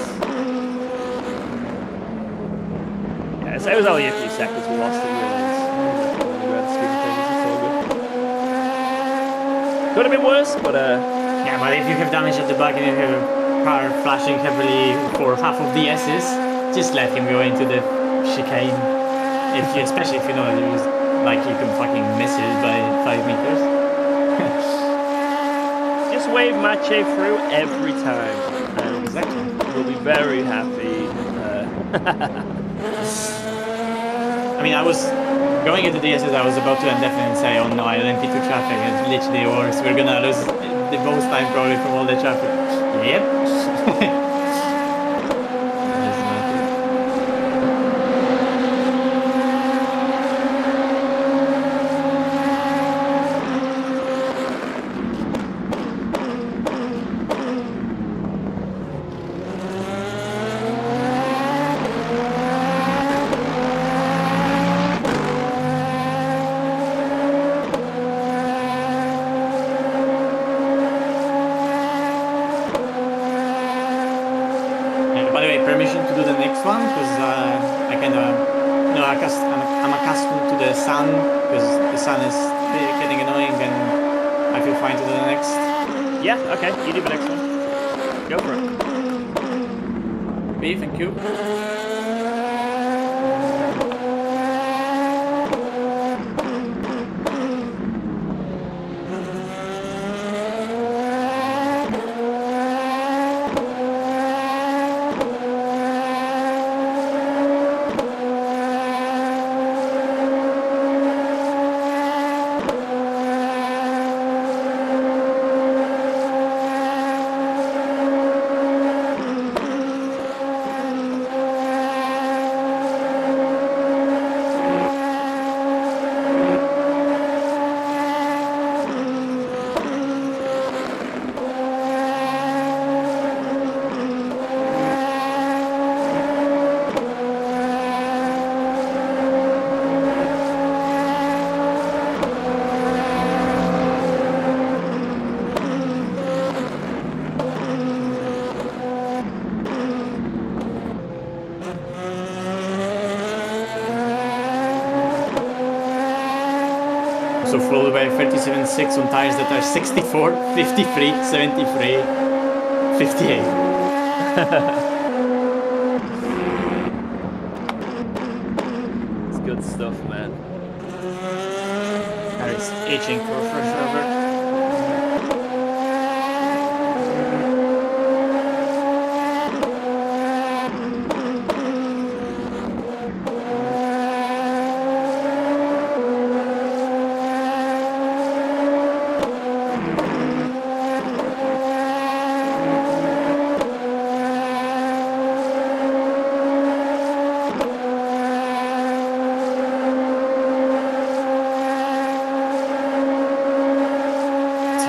Yeah, so it was only a few seconds we lost it, really. In the grand scheme of things, it's all good. Could have been worse, but Yeah, but if you have damage at the back and you have a car flashing heavily for half of the S's, just let him go into the chicane. Especially if you know that you can fucking miss it by 5 meters. just wave Mache through every time, and Exactly. we'll be very happy. I mean, I was going into the S's, I was about to indefinitely say, oh no, I went into traffic, it's literally worse. We're gonna lose the most time probably from all the traffic. Yep. By the way, permission to do the next one because I kind of, I'm accustomed to the sun because the sun is getting annoying and I feel fine to do the next. Yeah, okay, you do the next one. Go for it. B, thank you. So followed by 37.6 on tires that are 64, 53, 73, 58. It's good stuff, man. Car is itching for a fresh rubber.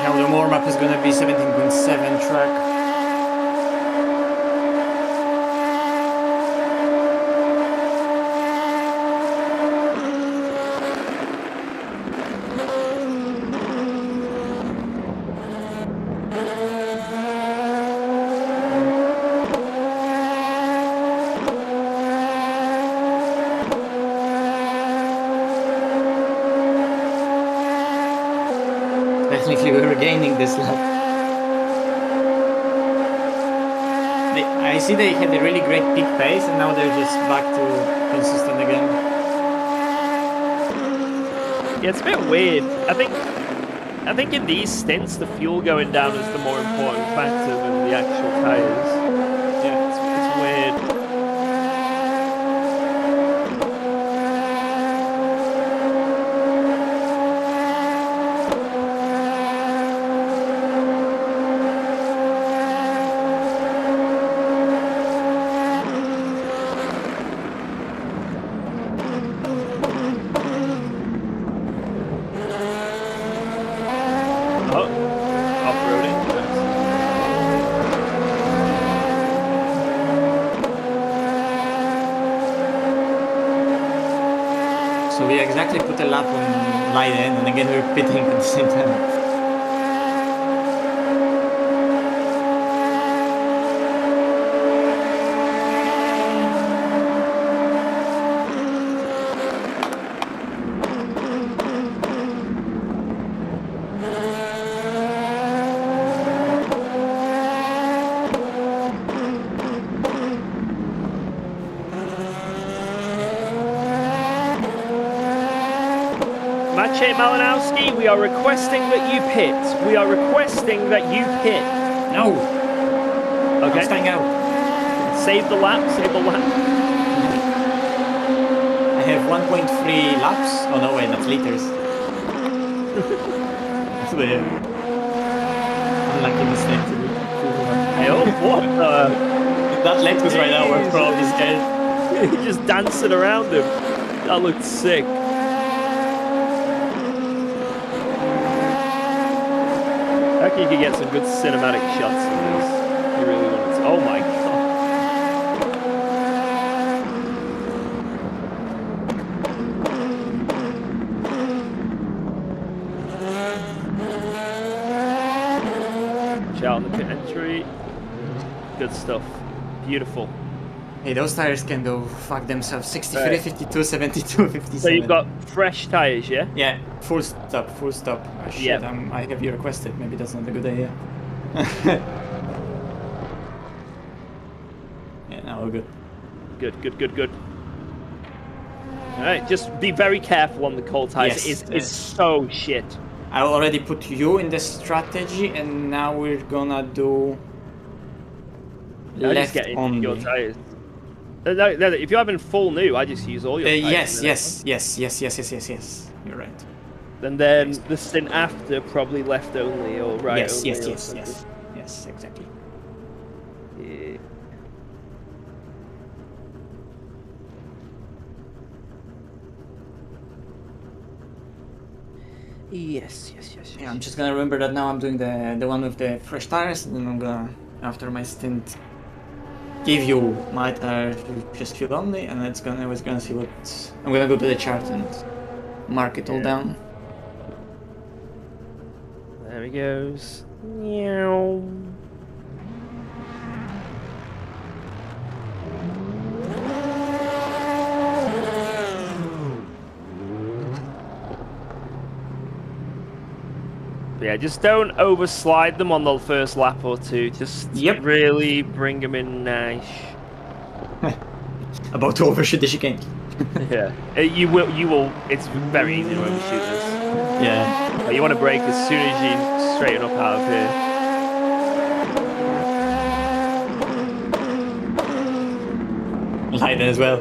How the warm-up is gonna be 17.7 track. Technically, we were gaining this lap. I see they had a really great peak pace, and now they're just back to consistent again. Yeah, it's a bit weird. I think in these stints, the fuel going down is the more important factor than the actual tires. Yeah. It's weird. Oh, off-roading. So we exactly put a lap on Leiden, and again we're pitting at the same time. Maciej Malinowski, we are requesting that you pit. We are requesting that you pit. No! Okay. I'm staying out. Save the lap, save the lap. I have 1.3 laps. Oh no, wait, that's liters. That's weird. Unlucky mistake to do. Hey, oh, what the? That Lexus right now, we're probably scared. You're just dancing around him. That looked sick. I reckon you could get some good cinematic shots of this. You really wanted to. Oh my god. Watch out on the pit entry. Good stuff. Beautiful. Hey, those tires can go fuck themselves. 63, Right. 52, 72, 57. So you've got fresh tyres, yeah? Yeah, full stop, full stop. Oh, shit, Yeah. I have you requested. Maybe that's not a good idea. Yeah, now we're good. Good, good, good, good. Alright, just be very careful on the cold tyres. Yes, It's so shit. I already put you in the strategy, and now we're gonna do I just left get only. your tyres. No, if you're having full new, I just use all your tyres. Yes. You're right. And then the stint after, probably left only or right Yes, only. yes, or yes, something. yes. Yes, exactly. Yeah. Yes. Yeah, I'm just gonna remember that now I'm doing the one with the fresh tires, and then I'm gonna, after my stint, give you my tires with just fuel only, and I was gonna see what... I'm gonna go to the chart and mark it all down. There he goes. Meow. Yeah, just don't overslide them on the first lap or two. Just really bring them in nice. About to overshoot the chicane. Yeah, you will. It's very easy to overshoot this. Yeah. But you want to brake as soon as you straighten up out of here. Light as well.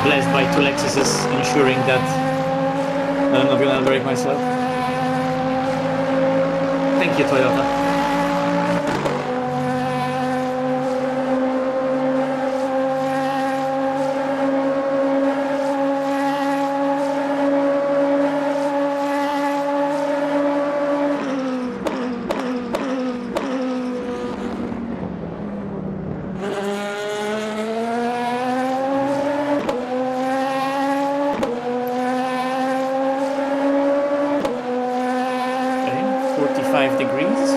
Blessed by two Lexuses, ensuring that I'm not gonna break myself. Thank you, Toyota. Okay, 45 degrees.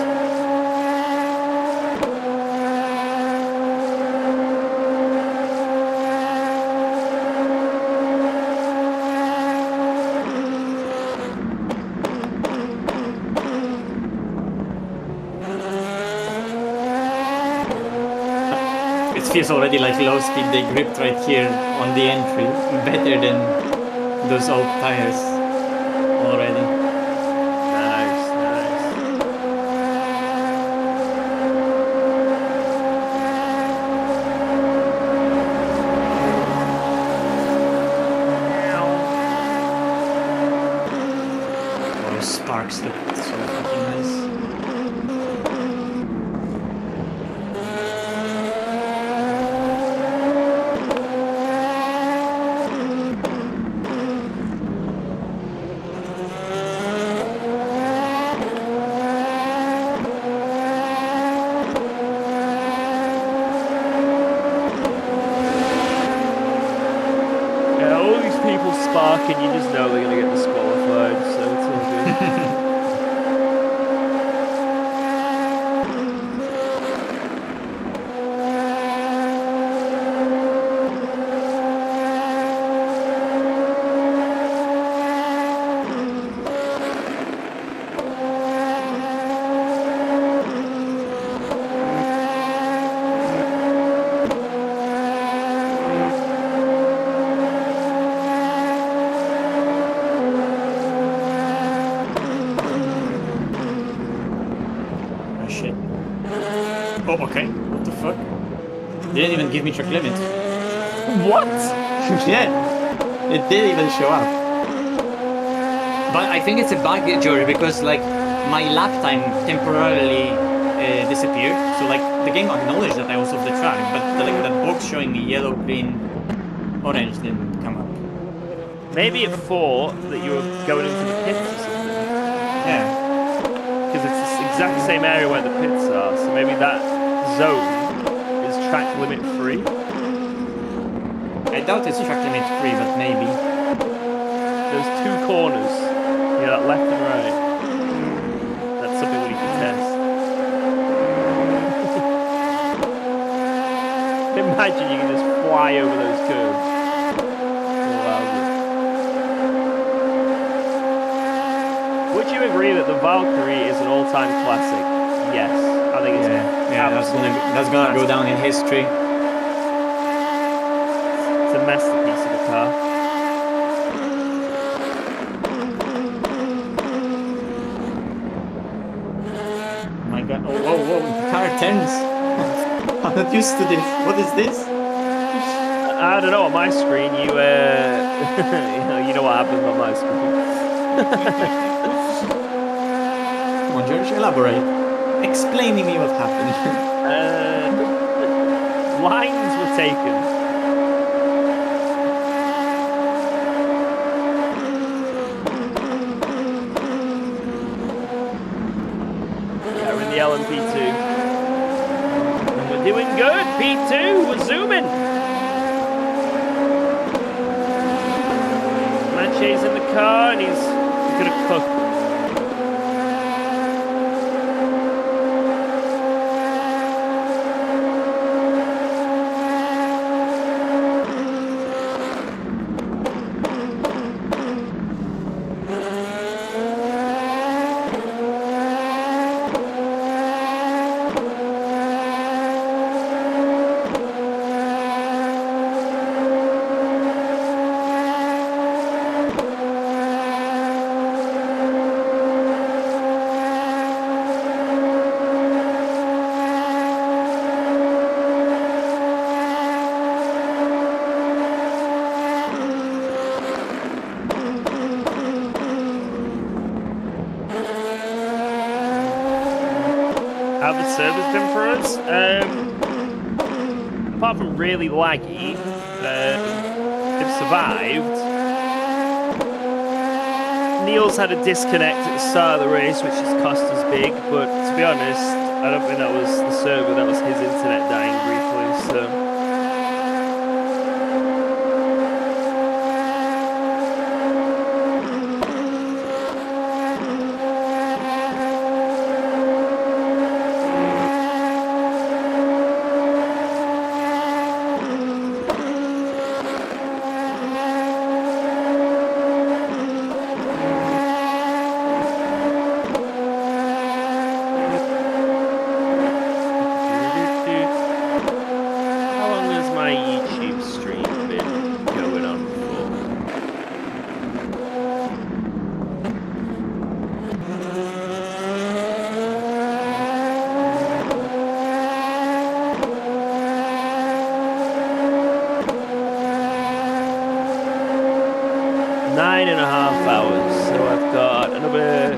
It feels already like low speed. They gripped right here on the entry, better than those old tires already. Nice, nice. Those sparks look so fucking nice. Yeah, all these people sparking, you just know they're gonna get disqualified, so it's all good. Oh shit. Oh, okay. What the fuck? They didn't even give me track limit. What? Yeah, it didn't even show up. But I think it's a bug, Jory, because like my lap time temporarily disappeared. So like the game acknowledged that I was off the track, but like that box showing me yellow, green, orange didn't come up. Maybe it thought that you were going into the pits or something. Yeah. Because it's the exact same area where the pits are, so maybe that zone is track limit free. I doubt it's track limit free, but maybe. There's two corners, yeah, that left and right. That's something we can test. Imagine you can just fly over those curves. Would you agree that the Valkyrie is an all-time classic? Yes, I think it's that's gonna go down in history. It's a masterpiece of a car. My god, oh turns. I'm not used to this. What is this? I don't know. On my screen, you you know what happens on my screen. Come on, George, elaborate. Explaining me what happened. Lines were taken. Yeah, we're in the LMP2. And we're doing good. P2, we're zooming. Manche's in the car and he's gonna cook. How the service been for us? Apart from really laggy, they've survived. Neil's had a disconnect at the start of the race, which has cost us big, but to be honest, I don't think that was the server, that was his internet dying briefly, so... How long has my YouTube stream been going on for? Nine and a half hours, so I've got another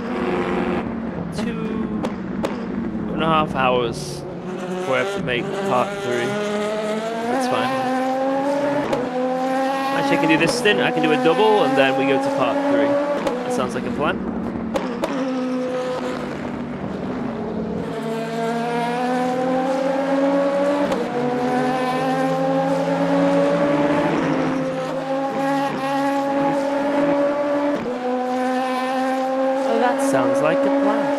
2.5 hours before I have to make part 3. That's fine. Actually, I can do this stint, I can do a double, and then we go to part 3. That sounds like a plan. Well, that sounds like a plan.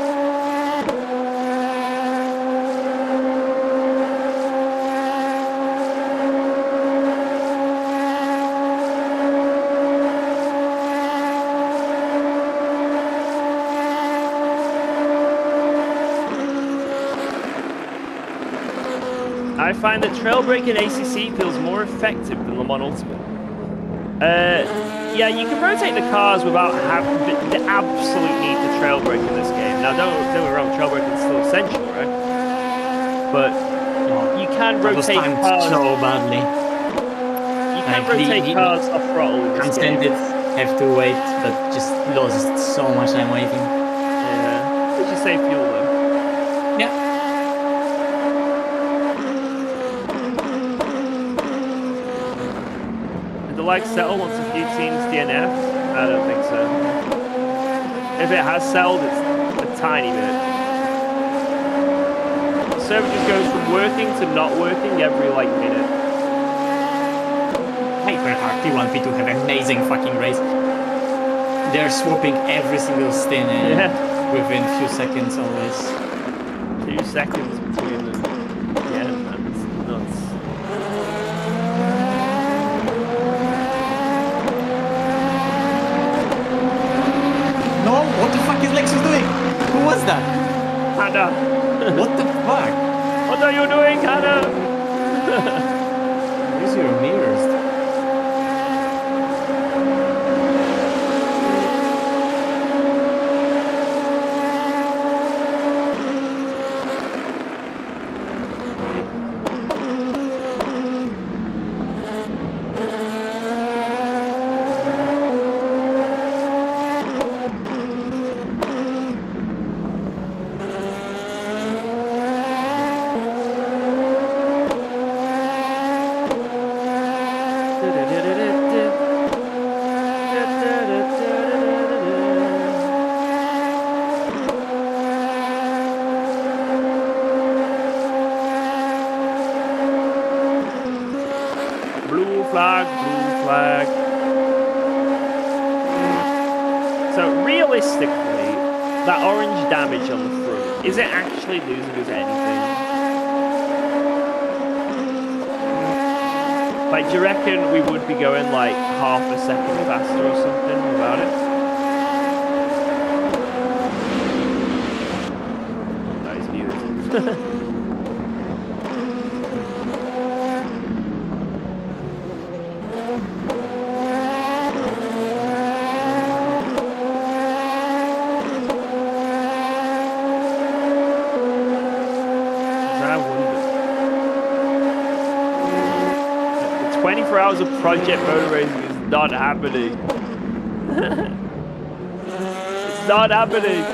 I find that trail breaking ACC feels more effective than Le Mans Ultimate. Yeah, you can rotate the cars without having the absolute need to trail break in this game. Now, don't get me wrong, trail breaking is still essential, right? But you can That was rotate timed cars. so badly. You can Like, rotate cars off throttle in this Can't game. stand it. Have to wait, but just lost so much time waiting. Yeah, did you save fuel though? Yeah. Did the lag settle once a few teams DNF? I don't think so. If it has settled, it's a tiny bit. The server just goes from working to not working every like minute. Hypercar P1, P2 have amazing fucking race. They're swapping every single stint within a few seconds always. 2 seconds between them. Yeah, that's nuts. No, what the fuck is Lexus doing? Who was that? Hannah! What the fuck? What are you doing, Hannah? Use your mirrors. realistically, that orange damage on the front, is it actually losing us anything? Like, do you reckon we would be going like half a second faster or something without it? That is muted. I wonder. 24 hours of Project Motor Racing is not happening. It's not happening.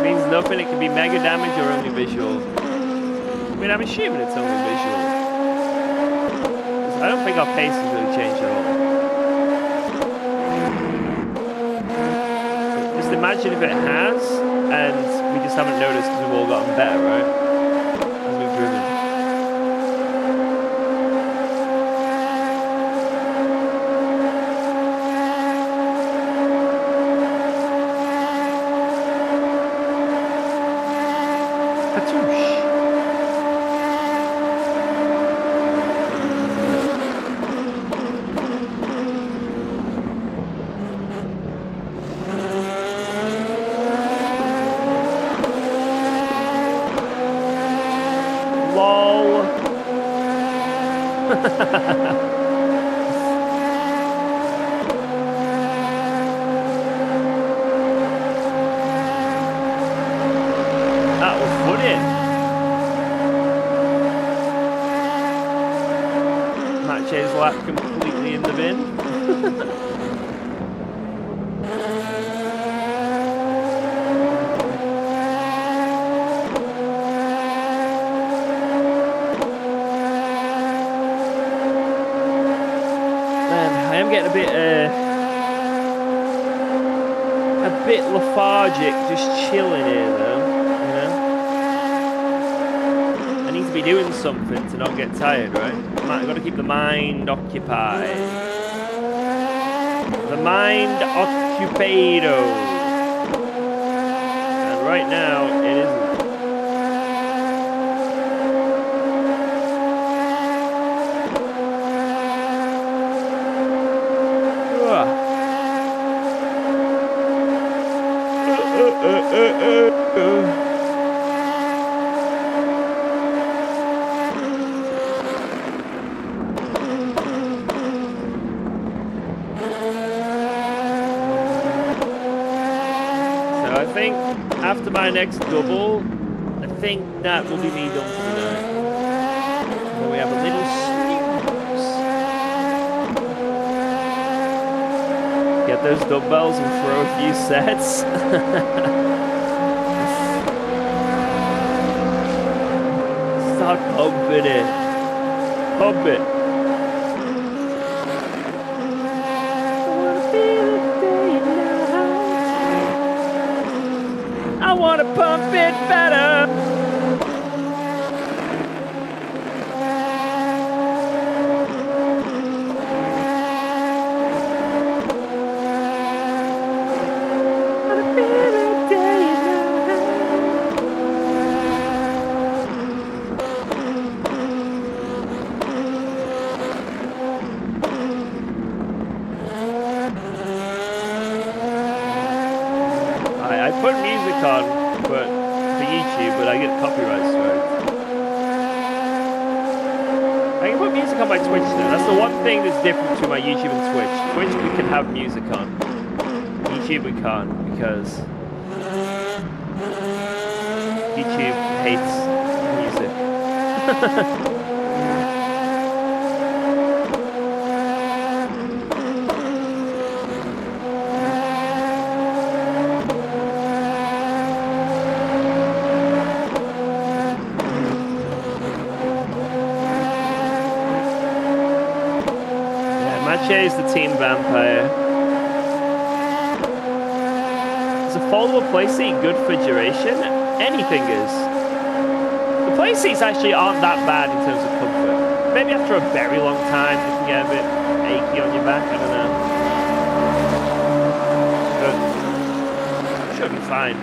Means nothing. It can be mega damage or only visual. I mean, I'm assuming it's only visual. I don't think our pace has really changed at all. Just imagine if it has, and we just haven't noticed because we've all gotten better, right? As we've driven. Patoosh. Lol. That was funny. Match's lap completely in the bin. Man, I am getting a bit lethargic, just chilling here, though. You know, I need to be doing something to not get tired, right? I've got to keep the mind occupied. The mind occupado. And right now, it isn't. So I think after my next double, I think that will be me done for tonight. Then we have a little snooze. Get those dumbbells and throw a few sets. Start pumping it. Pump it. I wanna pump it better. I put music on, but for YouTube, but I get copyright strikes. I can put music on my Twitch though. That's the one thing that's different between my YouTube and Twitch. Twitch we can have music on. YouTube we can't because YouTube hates music. Is the team vampire. Is a foldable play seat good for duration? Anything is. The play seats actually aren't that bad in terms of comfort. Maybe after a very long time, you can get a bit achy on your back. I don't know. But should be fine.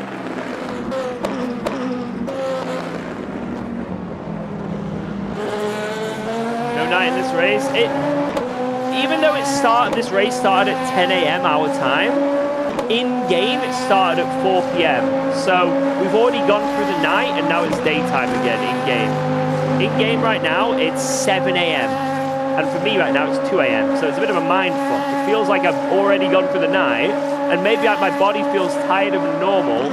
No night in this race. Even though this race started at 10 a.m. our time, in game it started at 4 p.m. So we've already gone through the night and now it's daytime again in game. In game right now it's 7 a.m. and for me right now it's 2 a.m. So it's a bit of a mind fuck. It feels like I've already gone through the night and maybe my body feels tighter than normal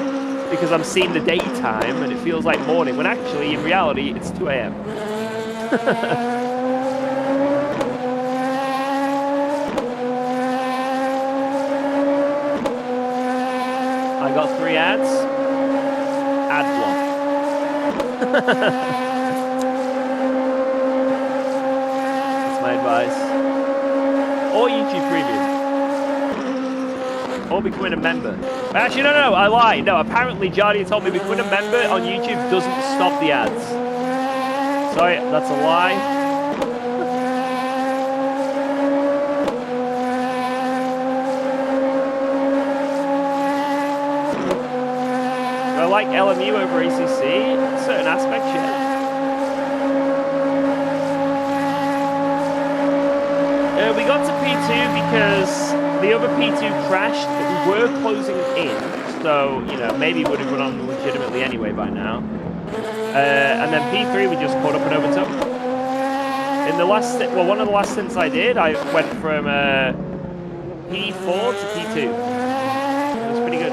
because I'm seeing the daytime and it feels like morning when actually in reality it's 2 a.m. I got 3 ads. Ad block. That's my advice. Or YouTube Premium. Or becoming a member. Actually, no, I lied. No, apparently Jardier told me becoming a member on YouTube doesn't stop the ads. Sorry, that's a lie. I like LMU over ACC, certain aspects, yeah. We got to P2 because the other P2 crashed, but we were closing in, so, you know, maybe it would have gone on legitimately anyway by now. And then P3 we just caught up and overtook. In the last, well, one of the last stints I did, I went from P4 to P2. It was pretty good.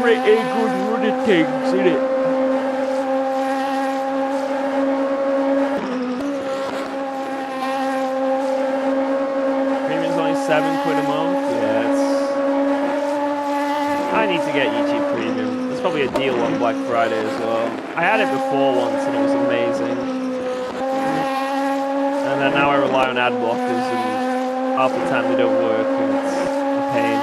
Pretty good run of things, isn't it? Premium's only £7 a month. Yeah, it's... I need to get YouTube Premium. There's probably a deal on Black Friday as well. I had it before once and it was amazing. And then now I rely on ad blockers and half the time they don't work and it's a pain.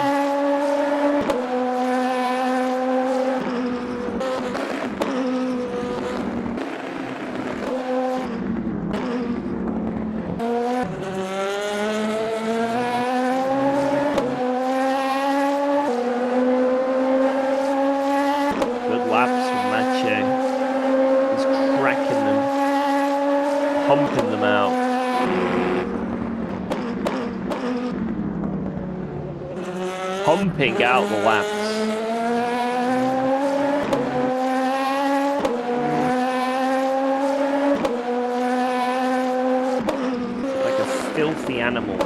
Pumping them out. Pumping out the laps. Like a filthy animal.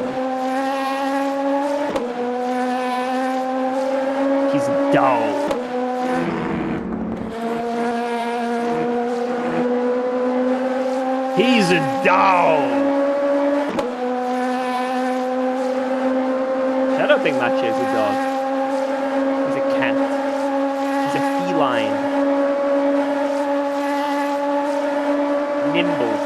He's dull. He's a dog. I don't think Mache is a dog. He's a cat. He's a feline. Nimble.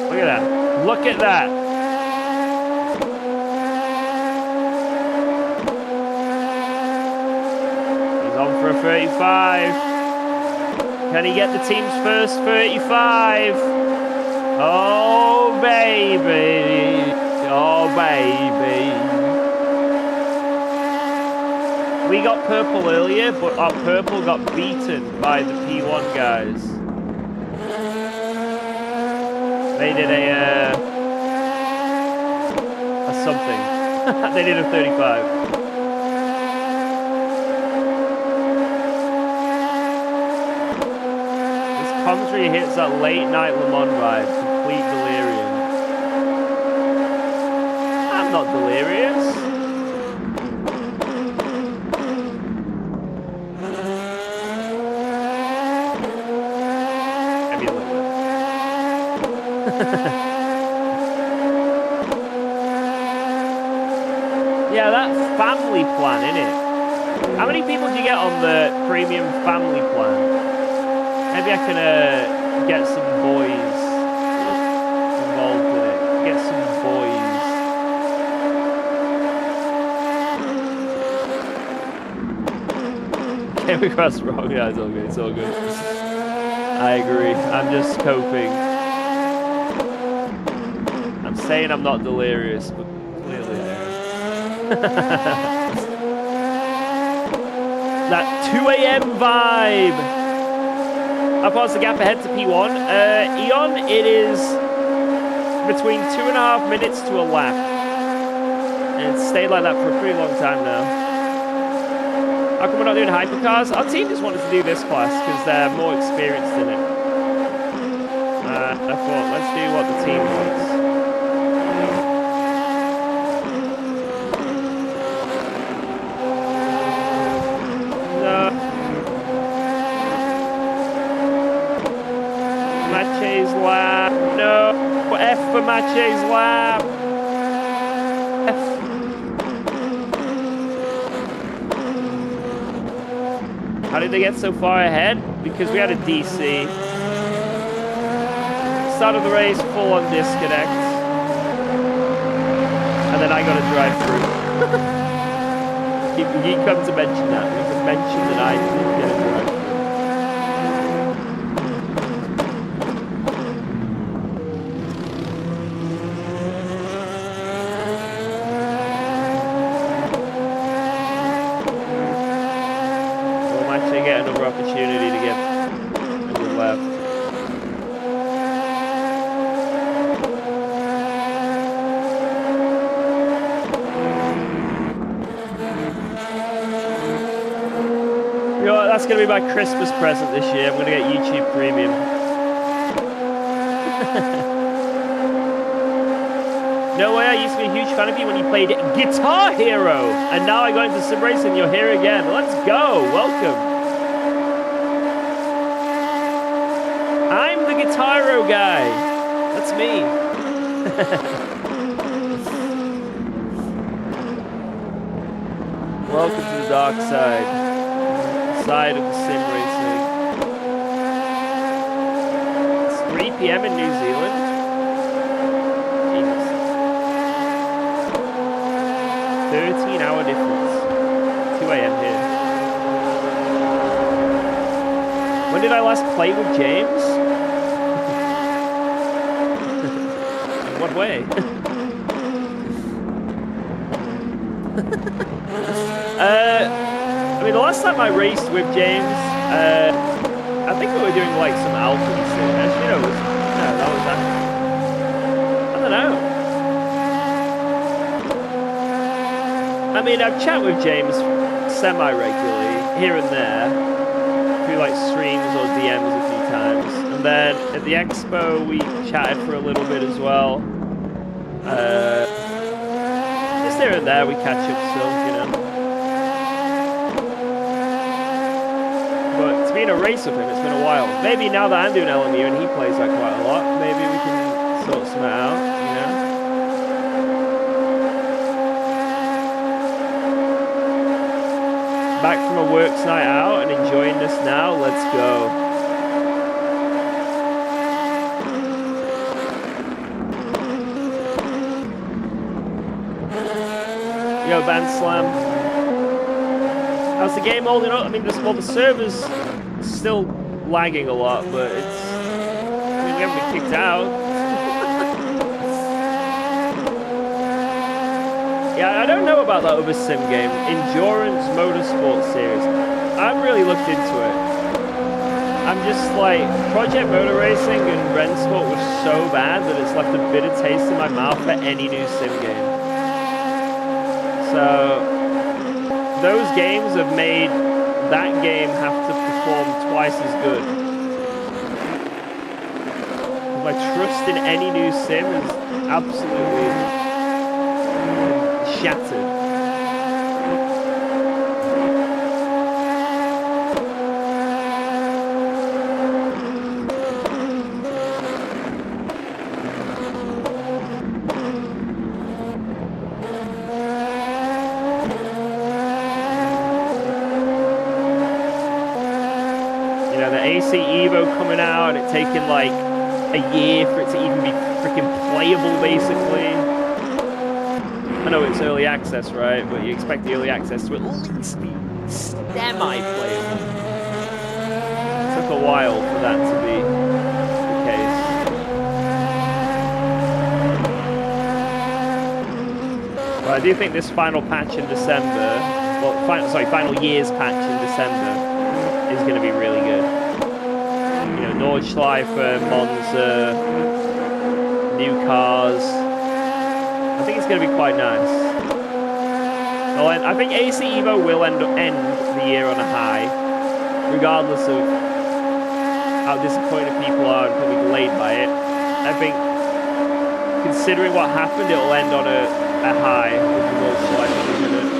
Look at that. Look at that. For a 35. Can he get the team's first 35? Oh, baby. Oh, baby. We got purple earlier, but our purple got beaten by the P1 guys. They did a something. They did a 35. Commentary hits that late night Le Mans vibe, complete delirium. I'm not delirious. Maybe a little bit. Yeah, that family plan, innit? How many people do you get on the premium family plan? Maybe I can get some boys involved in it. Get some boys. Came across wrong. Yeah, it's all good. It's all good. I agree. I'm just coping. I'm saying I'm not delirious, but clearly I am. That 2 a.m. vibe. I paused the gap ahead to P1. Eon, it is between 2.5 minutes to a lap. And it's stayed like that for a pretty long time now. How come we're not doing hypercars? Our team just wanted to do this class because they're more experienced in it. I thought, let's do what the team wants. Mache's lap. No. F for Mache's lap. F. How did they get so far ahead? Because we had a DC. Start of the race, full on disconnect. And then I got to drive through. you come to mention that. You can mention that I didn't get a drive through. Get another opportunity to get a good lap. You know what, that's going to be my Christmas present this year. I'm going to get YouTube Premium. No way, I used to be a huge fan of you when you played Guitar Hero. And now I got into sim racing, you're here again. Let's go, welcome. I'm the Guitar-Hero guy. That's me. Welcome to the dark side. Side of the sim racing. It's 3 p.m. in New Zealand. Jesus. 13-hour difference. 2 a.m. here. When did I last play with James? In what way? I mean, the last time I raced with James, I think we were doing like some alpha sim. Actually, no, that was that. I don't know. I mean, I've chat with James semi-regularly, here and there. Through like streams or DMs a few times, and then at the expo we chatted for a little bit as well. Just here and there we catch up still, you know. But to be in a race with him, it's been a while. Maybe now that I'm doing LMU and he plays that quite a lot, maybe we can sort something out, you know. Back from a works night out and enjoying this now. Let's go. Yo, Band Slam. How's the game holding up? I mean, the server's still lagging a lot, but it's... I mean, we haven't been kicked out. Yeah, I don't know about that other sim game, Endurance Motorsport Series. I've really looked into it. I'm just like, Project Motor Racing and Rennsport was so bad that it's left a bitter taste in my mouth for any new sim game. So, those games have made that game have to perform twice as good. My trust in any new sim is absolutely shattered. You know, the AC Evo coming out and it taking like a year for it to even be freaking playable, basically. I know it's early access, right? But you expect the early access to at least be semi-playable. It took a while for that to be the case. But I do think this final patch in December, well, final year's patch in December is going to be really good. You know, Nordschleife, Monza, new cars. I think it's going to be quite nice. Well, I think AC Evo will end the year on a high, regardless of how disappointed people are and probably delayed by it. I think, considering what happened, it will end on a high with the Nordschleife in it.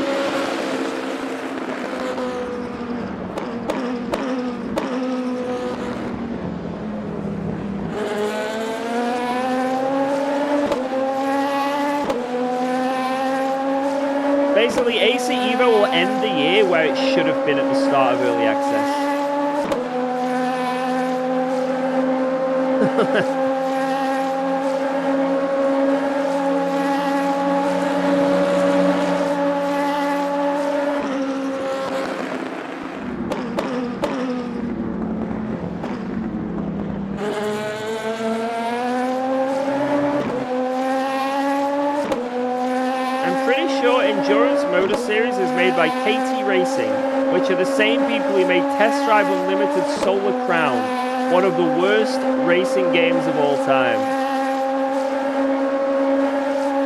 Basically, AC Evo will end the year where it should have been at the start of early access. Endurance Motor Series is made by KT Racing, which are the same people who made Test Drive Unlimited Solar Crown, one of the worst racing games of all time.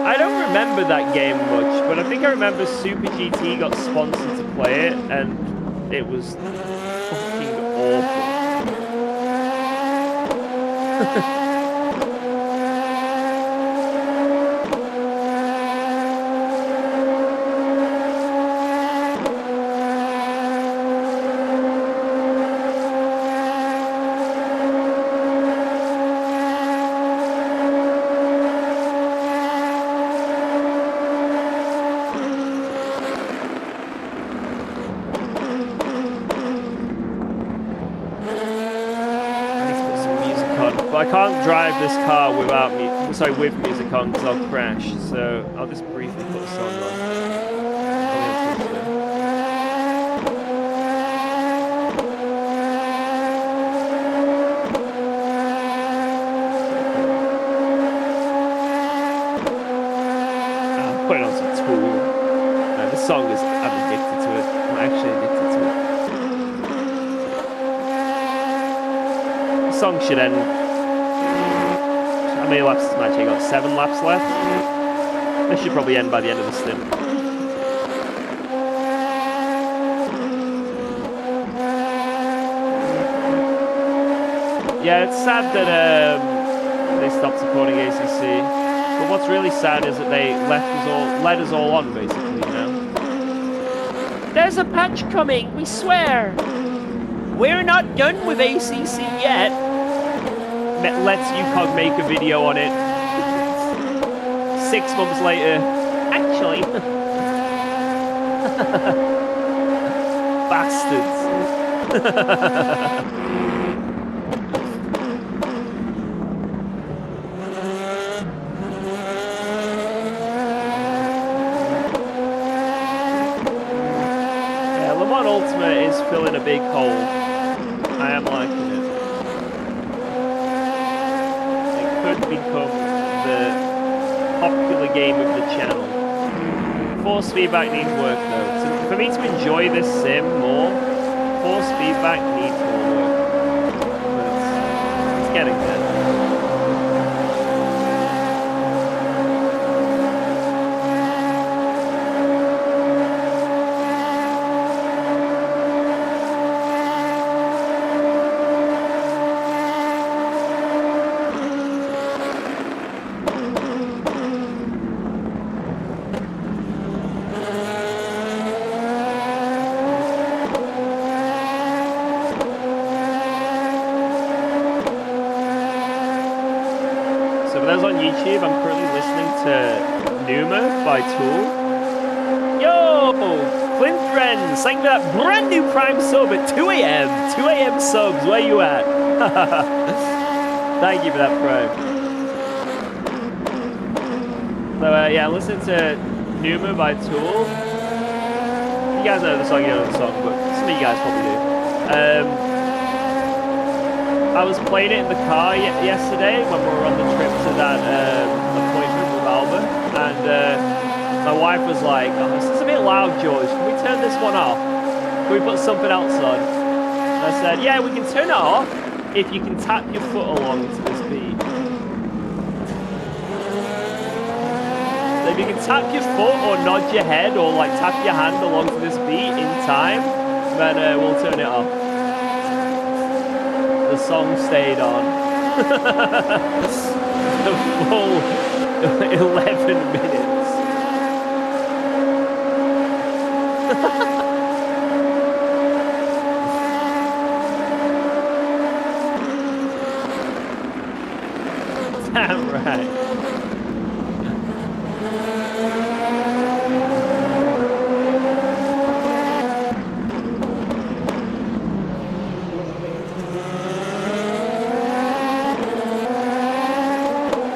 I don't remember that game much, but I think I remember Super GT got sponsored to play it, and it was fucking awful. I can't drive this car without with music on because I'll crash. So I'll just briefly put the song on. I'll put it on some Tool. This song is, I'm addicted to it. I'm actually addicted to it. The song should end. How many laps is this match? You got 7 laps left. This should probably end by the end of the stint. Yeah, it's sad that they stopped supporting ACC. But what's really sad is that they led us all on, basically, you know. There's a patch coming, we swear. We're not done with ACC yet. Let's UCOG make a video on it. 6 months later, actually. Bastards. Yeah, Le Mans Ultimate is filling a big hole. I am liking it. Become the popular game of the channel. Force feedback needs work though. So for me to enjoy this sim more, force feedback needs more work. But it's getting there. On YouTube, I'm currently listening to Numa by Tool. Yo! Flintren, thank you for that brand new Prime sub at 2 a.m. 2 a.m. subs, where you at? Thank you for that Prime. So yeah, listen to Numa by Tool. You guys know the song, you know the song, but some of you guys probably do. I was playing it in the car yesterday when we were on the trip to that appointment with Alba, and my wife was like, "Oh, this is a bit loud, George. Can we turn this one off? Can we put something else on?" And I said, "Yeah, we can turn it off if you can tap your foot along to this beat." So if you can tap your foot or nod your head or like tap your hand along to this beat in time, then we'll turn it off. The song stayed on. The full 11 minutes. Damn right.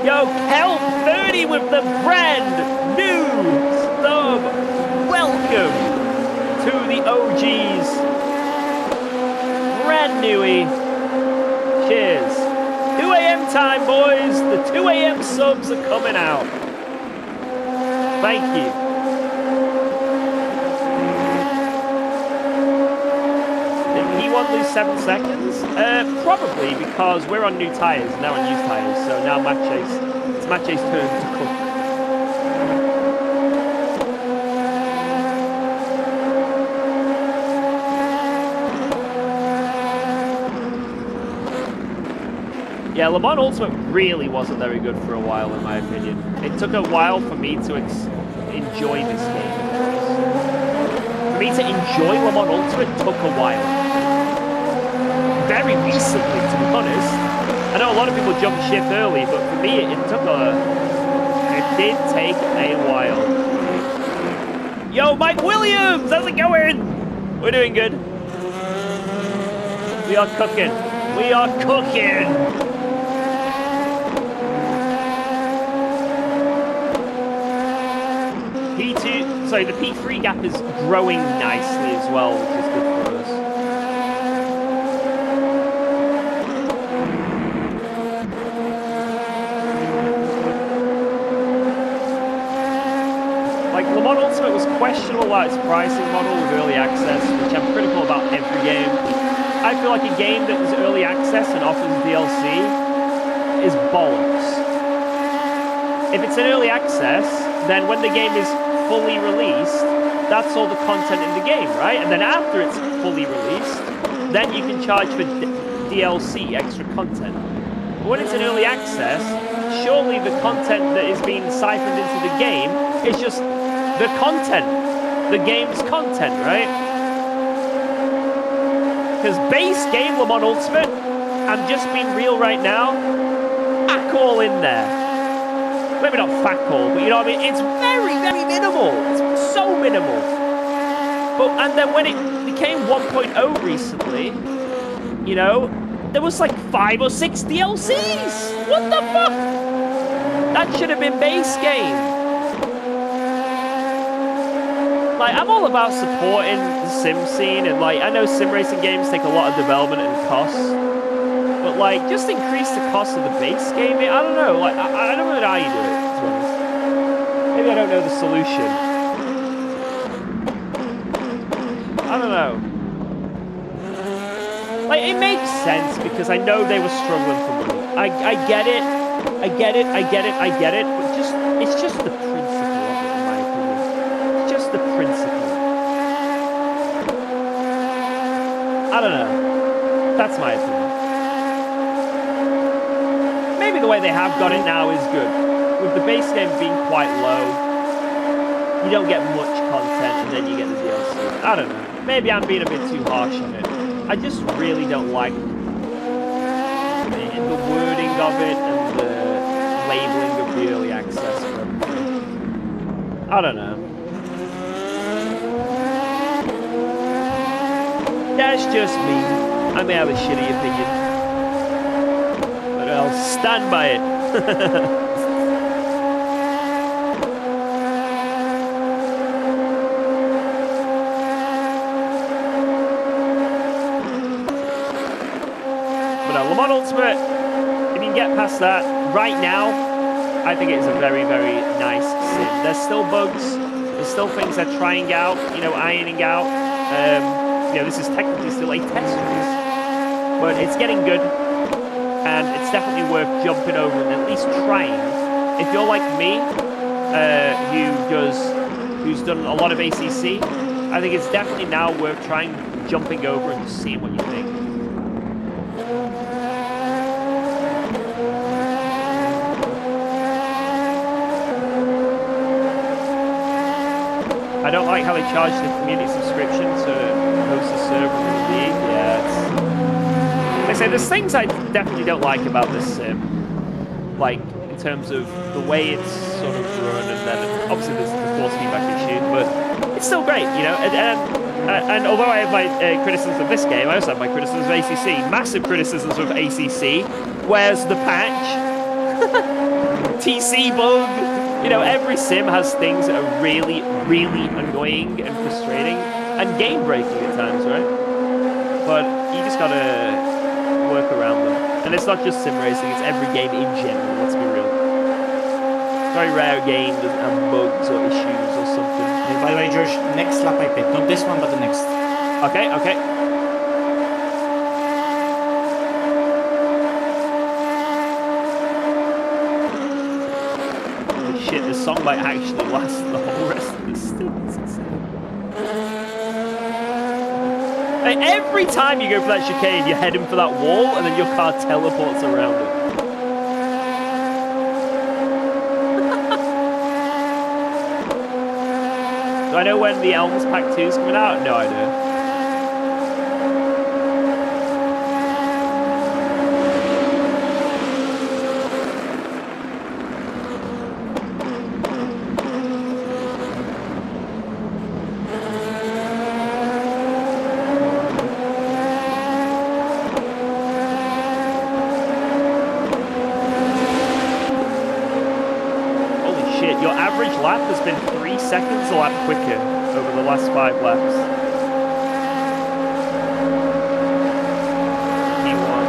Yo, Kelp 30 with the brand new sub. Welcome to the OGs. Brand newy. Cheers. 2 a.m. time, boys. The 2 a.m. subs are coming out. Thank you. Did he want to lose 7 seconds? Probably because we're on new tyres, now on used tyres. So now it's Match's turn to cook. Yeah, Le Mans Ultimate really wasn't very good for a while, in my opinion. It took a while for me to enjoy this game. For me to enjoy Le Mans Ultimate took a while. Very recently, to be honest. I know a lot of people jump ship early, but for me, it did take a while. Yo, Mike Williams, how's it going? We're doing good. We are cooking. We are cooking. P2, sorry, the P3 gap is growing nicely as well, which is good for us. Like, Le Mans Ultimate was questionable about its pricing model with early access, which I'm critical about every game. I feel like a game that is early access and offers DLC is bollocks. If it's an early access, then when the game is fully released, that's all the content in the game, right? And then after it's fully released, then you can charge for DLC, extra content. But when it's an early access, surely the content that is being siphoned into the game is just the content, the game's content, right? Because base game Le Mans Ultimate, I'm just being real right now, pack all in there. Maybe not fat all, but you know what I mean? It's very, very minimal. It's so minimal. And then when it became 1.0 recently, you know, there was like 5 or 6 DLCs. What the fuck? That should have been base game. Like, I'm all about supporting the sim scene, and like, I know sim racing games take a lot of development and costs. But like, just increase the cost of the base game. I don't know. Like, I don't know how you do it, to be honest. Maybe I don't know the solution. I don't know. Like, it makes sense because I know they were struggling for money. I get it. I get it. I get it. I get it. But it's just the principle of it, in my opinion. It's just the principle. I don't know. That's my opinion. Maybe the way they have got it now is good. With the base game being quite low, you don't get much content and then you get the DLC. I don't know. Maybe I'm being a bit too harsh on it. I just really don't like the wording of it and the labeling of the early access for everything. I don't know. That's just me. I may have a shitty opinion, but I'll stand by it. But Le Mans Ultimate, if you can get past that right now, I think it is a very, very nice sim. There's still bugs. There's still things they're trying out, ironing out. This is technically still a test race, but it's getting good, and it's definitely worth jumping over and at least trying. If you're like me, who's done a lot of ACC, I think it's definitely now worth trying jumping over and seeing what you think. I don't like how they charge the community subscription to host a server in the league. Yeah, like I say, there's things I definitely don't like about this sim. Like, in terms of the way it's sort of run, and then obviously there's the force feedback issue, but it's still great, And although I have my criticisms of this game, I also have my criticisms of ACC. Massive criticisms of ACC. Where's the patch? TC bug. Every sim has things that are really, really annoying and frustrating and game-breaking at times, right? But you just gotta work around them. And it's not just sim racing, it's every game in general, let's be real. Very rare game doesn't have bugs or issues or something. By the way, George, next lap I pick. Not this one, but the next. Okay. Shit, this song might actually last the whole rest of the stint. It's insane. Like, every time you go for that chicane, you're heading for that wall, and then your car teleports around it. Do I know when the Elms Pack 2 is coming out? No idea. Your average lap has been 3 seconds a lap quicker over the last 5 laps. P1.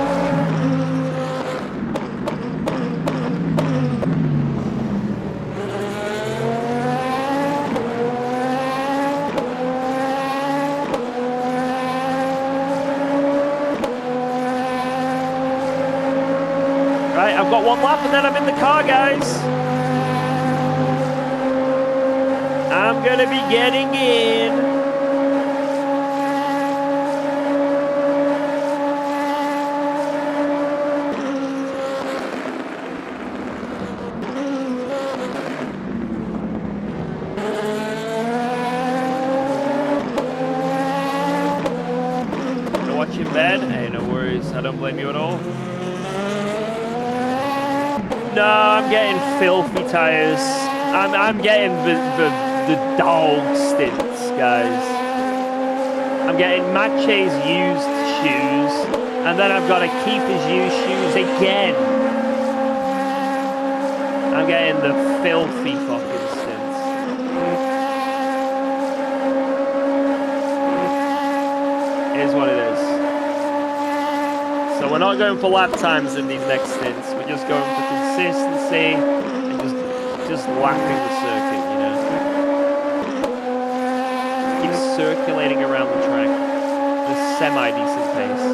Right, I've got 1 lap and then I'm in the car, guys. I'm gonna be getting in. Gonna watch in bed? Hey, no worries. I don't blame you at all. No, I'm getting filthy tires. I'm getting the dog stints, guys. I'm getting Mache's used shoes, and then I've got to keep his used shoes again. I'm getting the filthy fucking stints. Here's what it is. So we're not going for lap times in these next stints. We're just going for consistency and just lapping the circuit, circulating around the track at a semi-decent pace.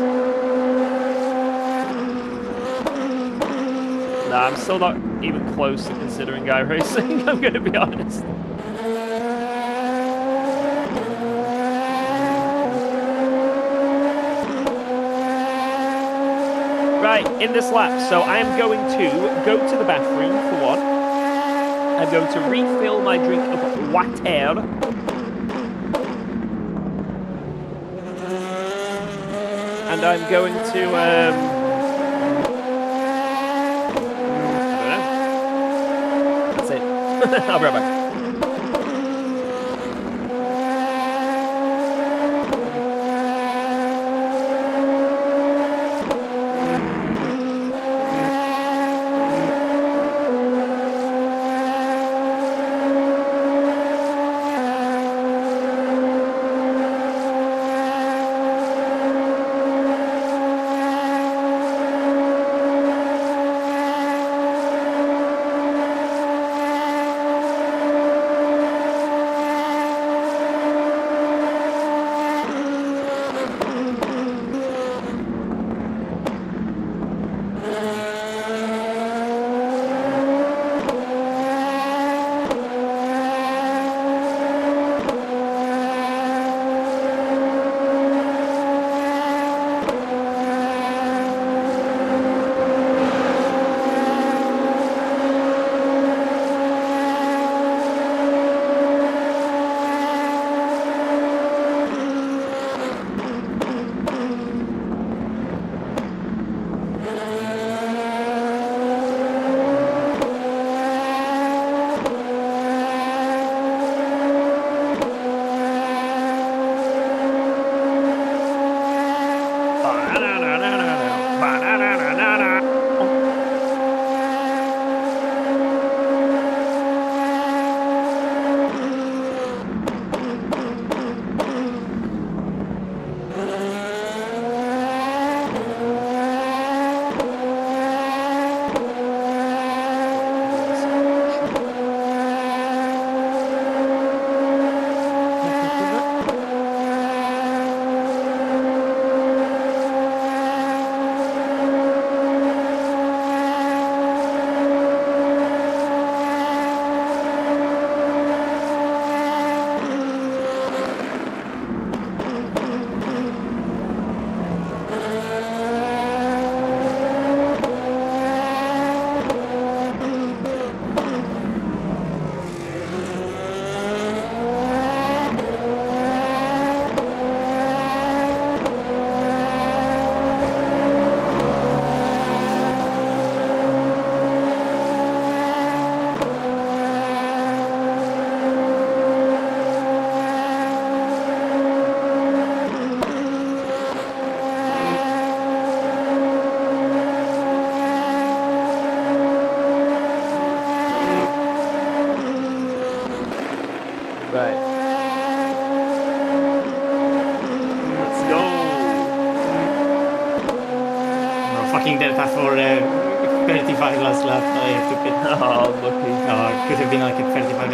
Nah, I'm still not even close to considering guy racing, I'm gonna be honest. Right, in this lap, so I am going to go to the bathroom for one. I'm going to refill my drink of water. And I'm going to, I don't know. That's it. I'll be right back. fucking delta for 35 last lap. I took it. Oh, lucky. Could have been like a 35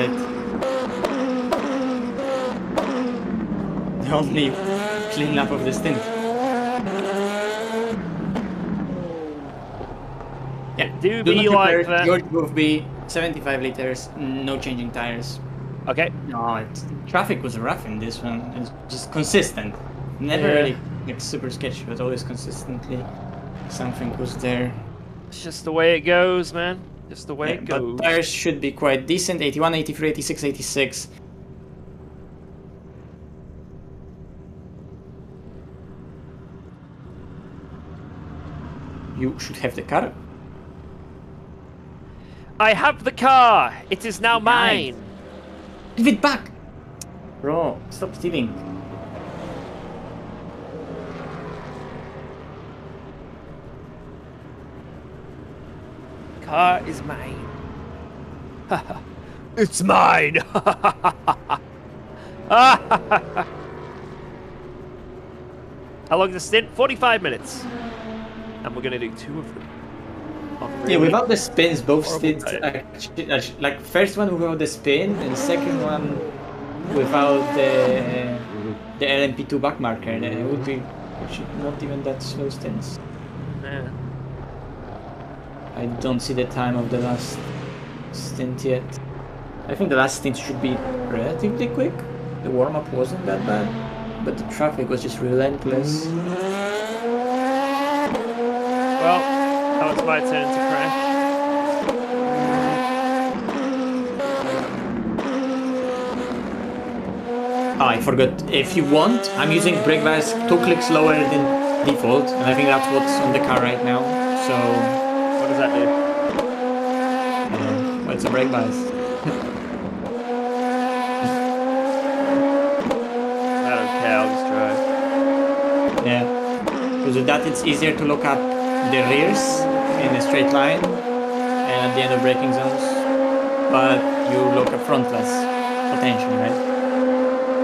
The only clean lap of the stint. Yeah, Do not be like repair. that. George will be 75 liters, no changing tires. Okay. No, traffic was rough in this one. It's just consistent. Never Yeah. really like super sketchy, but always consistently something was there. It's just the way it goes, man. Just the way Yeah, it goes. but tires should be quite decent. 81, 83, 86, 86. You should have the car. I have the car. It is now Nice. mine. Give it back! Bro, stop stealing. Car is mine. It's mine. How long is the stint? 45 minutes. And we're going to do 2 of them. Yeah, without the spins, both horrible stints, time. actually, like first one without the spin, and second one without the LMP2 backmarker. It would be actually not even that slow stints. Yeah. I don't see the time of the last stint yet. I think the last stint should be relatively quick. The warm-up wasn't that bad, but the traffic was just relentless. Well, now it's my turn to crash. Oh, I forgot. If you want, I'm using brake bias 2 clicks lower than default, and I think that's what's on the car right now. So, What does that do? well, it's a brake bias. I don't care, I'll just drive. Yeah. Because with that, it's easier to look up the rears in a straight line and at the end of braking zones. But you look up front less, potentially, right?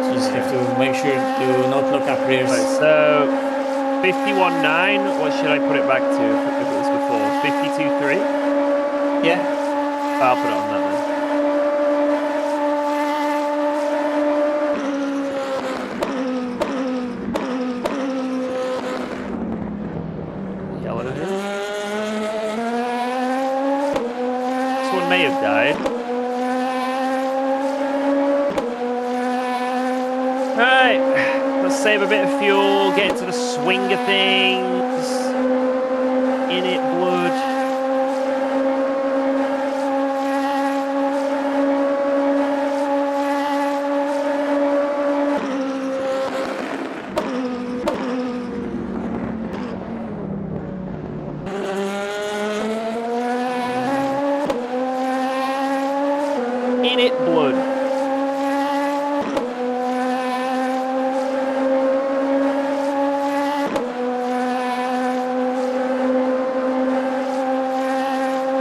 So you just have to make sure to not look up rears. Right, so 51.9, what should I put it back to if it was before? 52.3? Yeah. I'll put it on that then. Yellow here. This one may have died. Right, let's save a bit of fuel, get into the swing of things. In it, blood. In it, blood.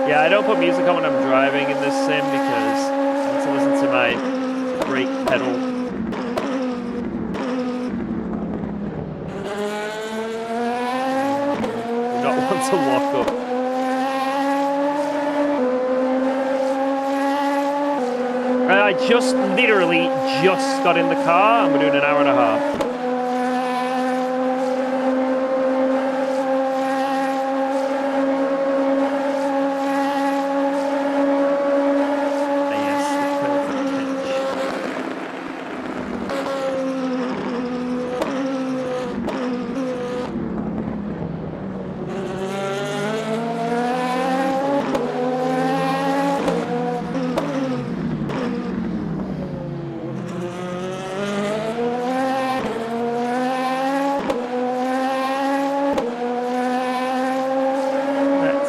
Yeah, I don't put music on when I'm driving in this sim because I want to listen to my brake pedal. Do not want to lock up. I literally just got in the car and we're doing an hour and a half.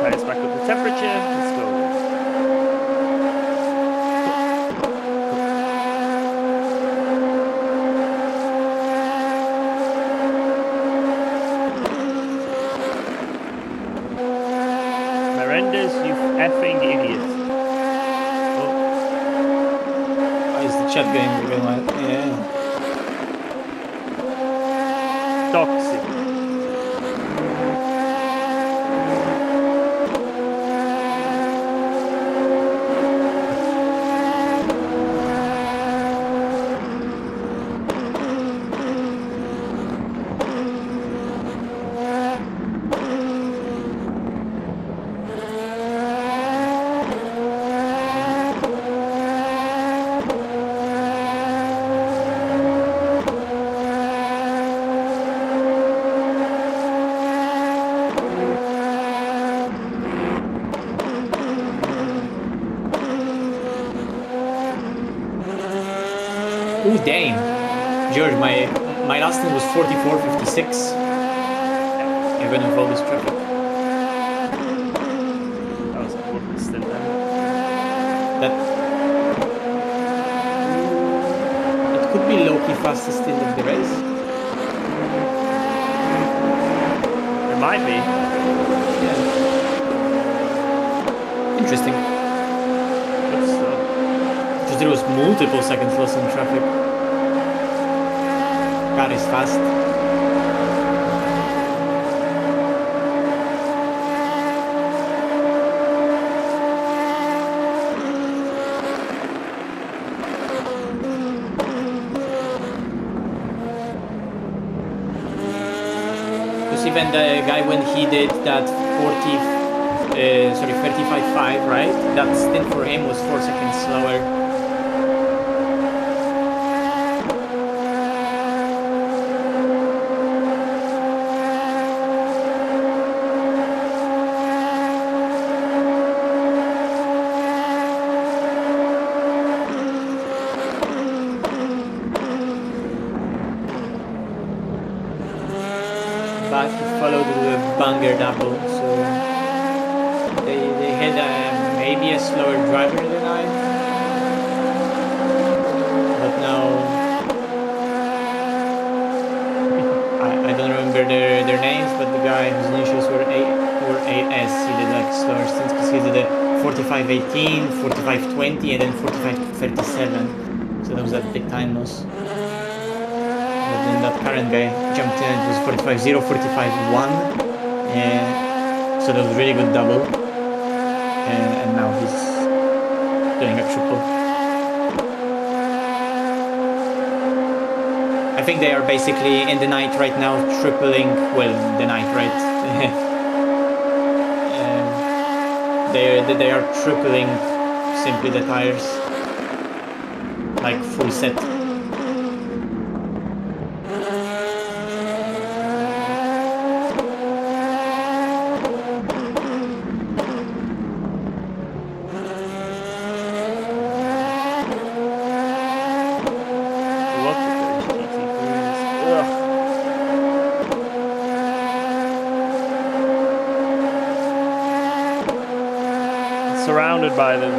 Tires back up the temperature. Let's go. Miranda's, you effing idiot. Oh, Why is the chat going really like, yeah. toxic. damn. George, my last one was 44.56. Even with all this traffic. That was a good stint then. That it could be low-key fastest stint of the race. It might be. Yeah. Interesting. Good stuff. Because there was multiple seconds lost in traffic. Car is fast. Because even the guy when he did that 35.5, right? That stint for him was 4 seconds slower. But he followed with a banger double, so they had maybe a slower driver than I. But now I don't remember their names, but the guy whose initials were AS, he did like slower stints because he did a 45.18, 45.20, and then 45.37. So that was a big time loss. But then that current guy jumped in, it was 45.0, 45.1. So that was really good double. And now he's doing a triple. I think they are basically in the night right now, tripling, well, the night, right? They are tripling simply the tires. Like full set. Look at those GT3s. Ugh. Surrounded by them.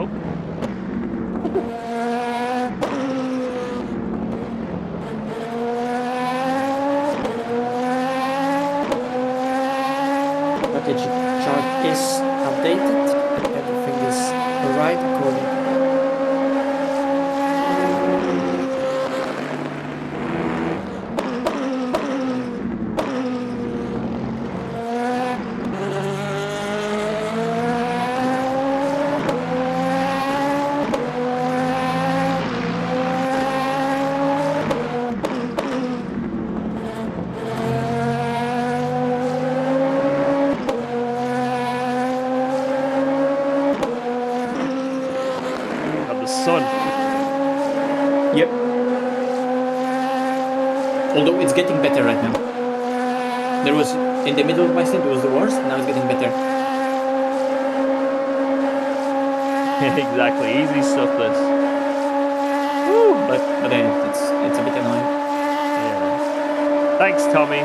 Oh. Package chart is updated. Everything is alright according. Got the sun. Yep. Although it's getting better right now. There was, in the middle of my stint, it was the worst, now it's getting better. Exactly. Easy stuff, this. But then it's a bit annoying. Yeah. Thanks, Tommy.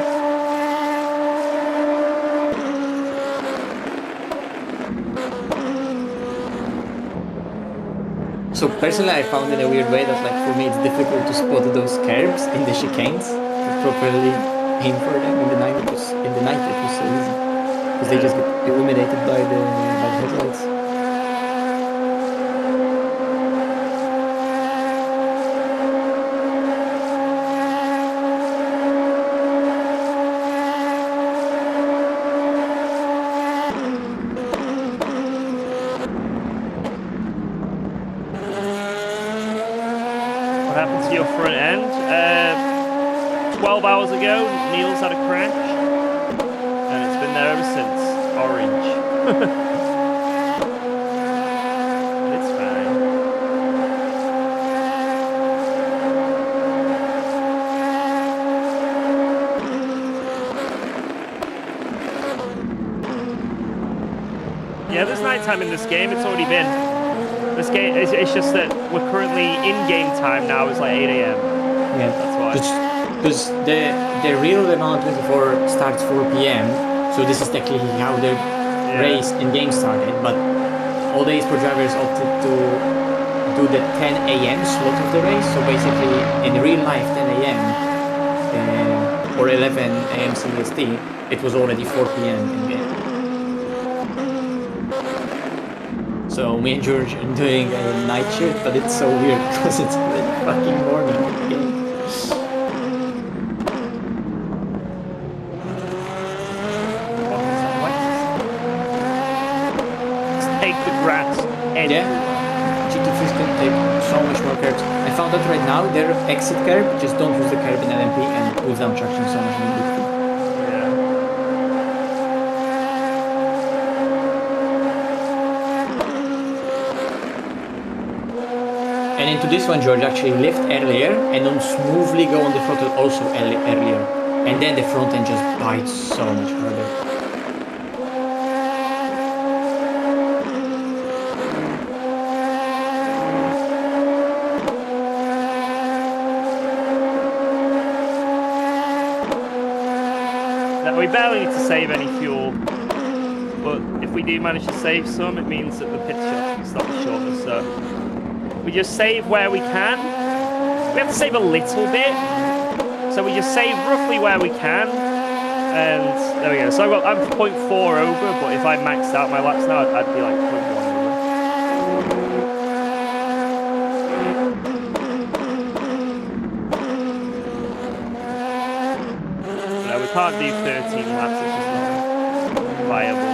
So personally, I found in a weird way that like for me it's difficult to spot those curves in the chicanes, to properly aim for them. In the night it was so easy because they just get illuminated by the headlights. 12 hours ago, Neil's had a crash, and it's been there ever since. Orange. It's fine. Yeah, there's nighttime in this game. It's already been. This game, it's just that we're currently in-game time now. It's like 8 a.m. Yeah, That's why. Because the real Le Mans 24 starts 4 p.m. So this is technically how the race in game started. But all the esports drivers opted to do the 10 a.m. slot of the race. So basically, in real life, 10 a.m. Or 11 a.m. CST, it was already 4 p.m. in game. So me and George are doing a night shift, but it's so weird because it's already fucking morning in the game. Take the grass. Yeah, GT3s can take so much more curbs. I found out right now their exit curb, just don't use the curb in LMP and pulls down traction so much more. And into this one, George actually lift earlier and then smoothly go on the throttle also earlier. And then the front end just bites so much harder. Now, we barely need to save any fuel, but if we do manage to save some, it means that the pit stop is slightly shorter, so we just save where we can. We have to save a little bit, so we just save roughly where we can, and there we go. So I'm 0.4 over, but if I maxed out my laps now, I'd be like 0.1 over. No, we can't do 13 laps, it's just not viable.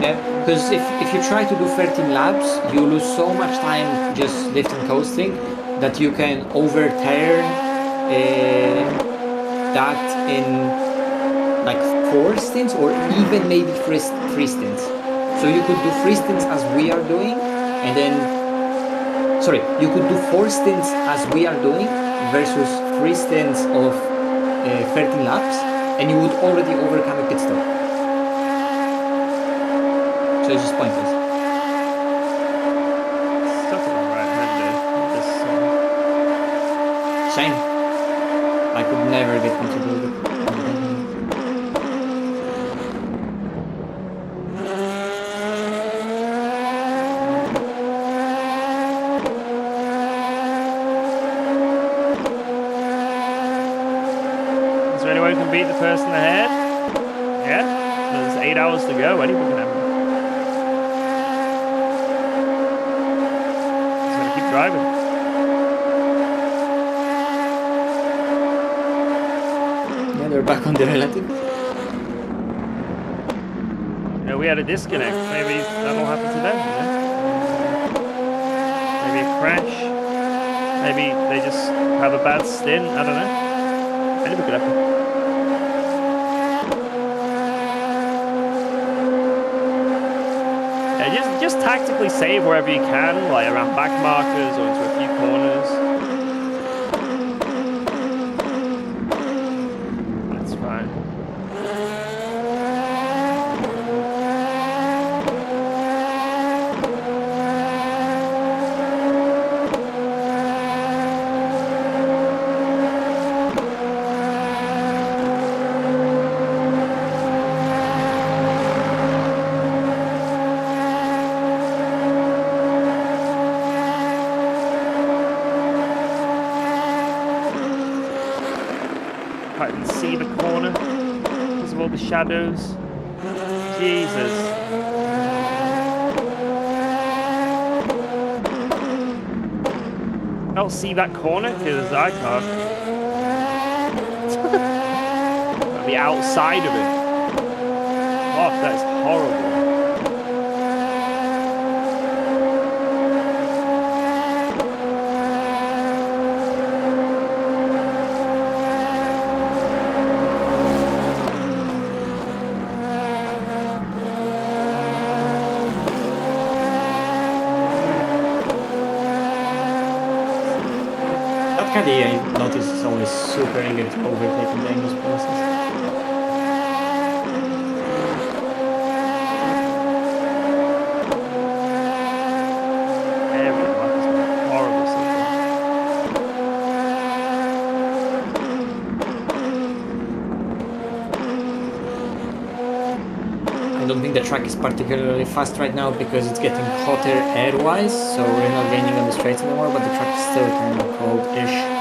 Yeah, because if you try to do 13 laps, you lose so much time just lifting coasting that you can overturn that in like 4 stints or even maybe 3 stints. So you could do 3 stints as we are doing, and then sorry, you could do 4 stints as we are doing versus 3 stints of 13 laps, and you would already overcome a pit stop. So it's just pointless. Stuck in the right-hander. Same. I could never get comfortable with it. Is there anyone who can beat the person ahead? Yeah? There's 8 hours to go. Anyone can have it. Just gotta keep driving. Yeah, they're back on the relative. You know, we had a disconnect. Maybe that'll happen to them, you know? Maybe a crash. Maybe they just have a bad stint. I don't know. Anything could happen. Yeah, just tactically save wherever you can, like around back markers or into a few corners. That's fine. Can't even see the corner because of all the shadows. Jesus. I'll see that corner because I can't. I'll be outside of it. Oh, that is horrible. Freddy, I noticed, is always super eager to overtake in the English process. Every lap has been horrible so far. I don't think the track is particularly fast right now because it's getting hotter air-wise, so we're not raining on the straights anymore, but the track is still kind of cold-ish.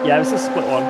Yeah, it was a split one.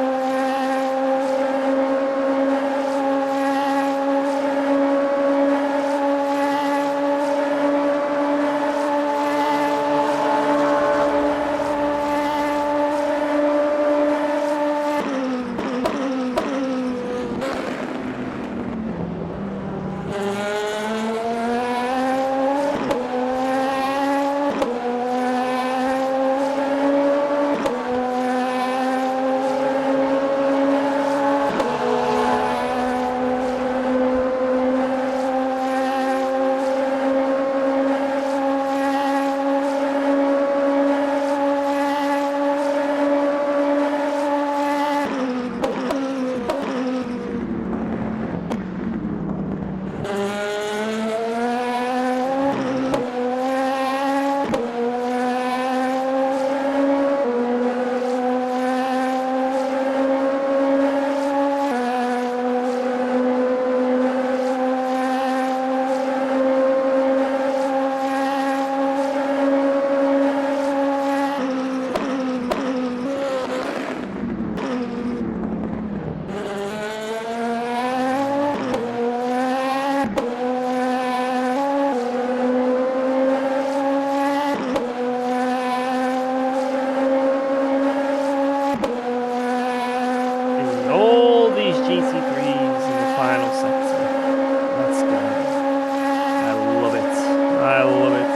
All these GT3s in the final sector. Let's go. I love it. I love it.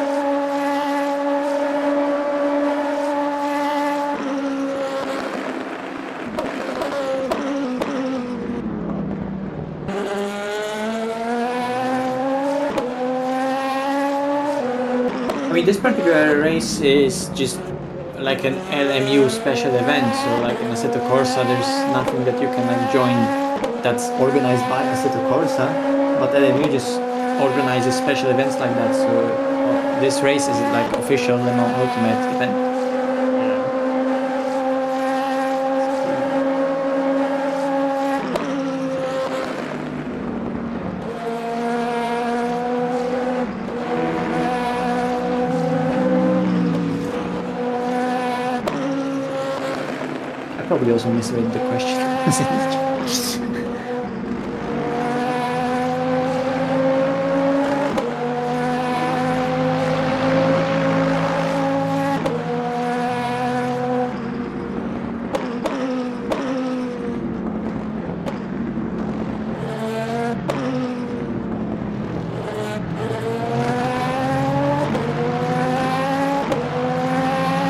I mean, this particular race is just like an LMU special event, so like in Assetto Corsa there's nothing that you can join that's organized by Assetto Corsa, but LMU just organizes special events like that, so this race is like official Le Mans Ultimate event. I probably also misread the question.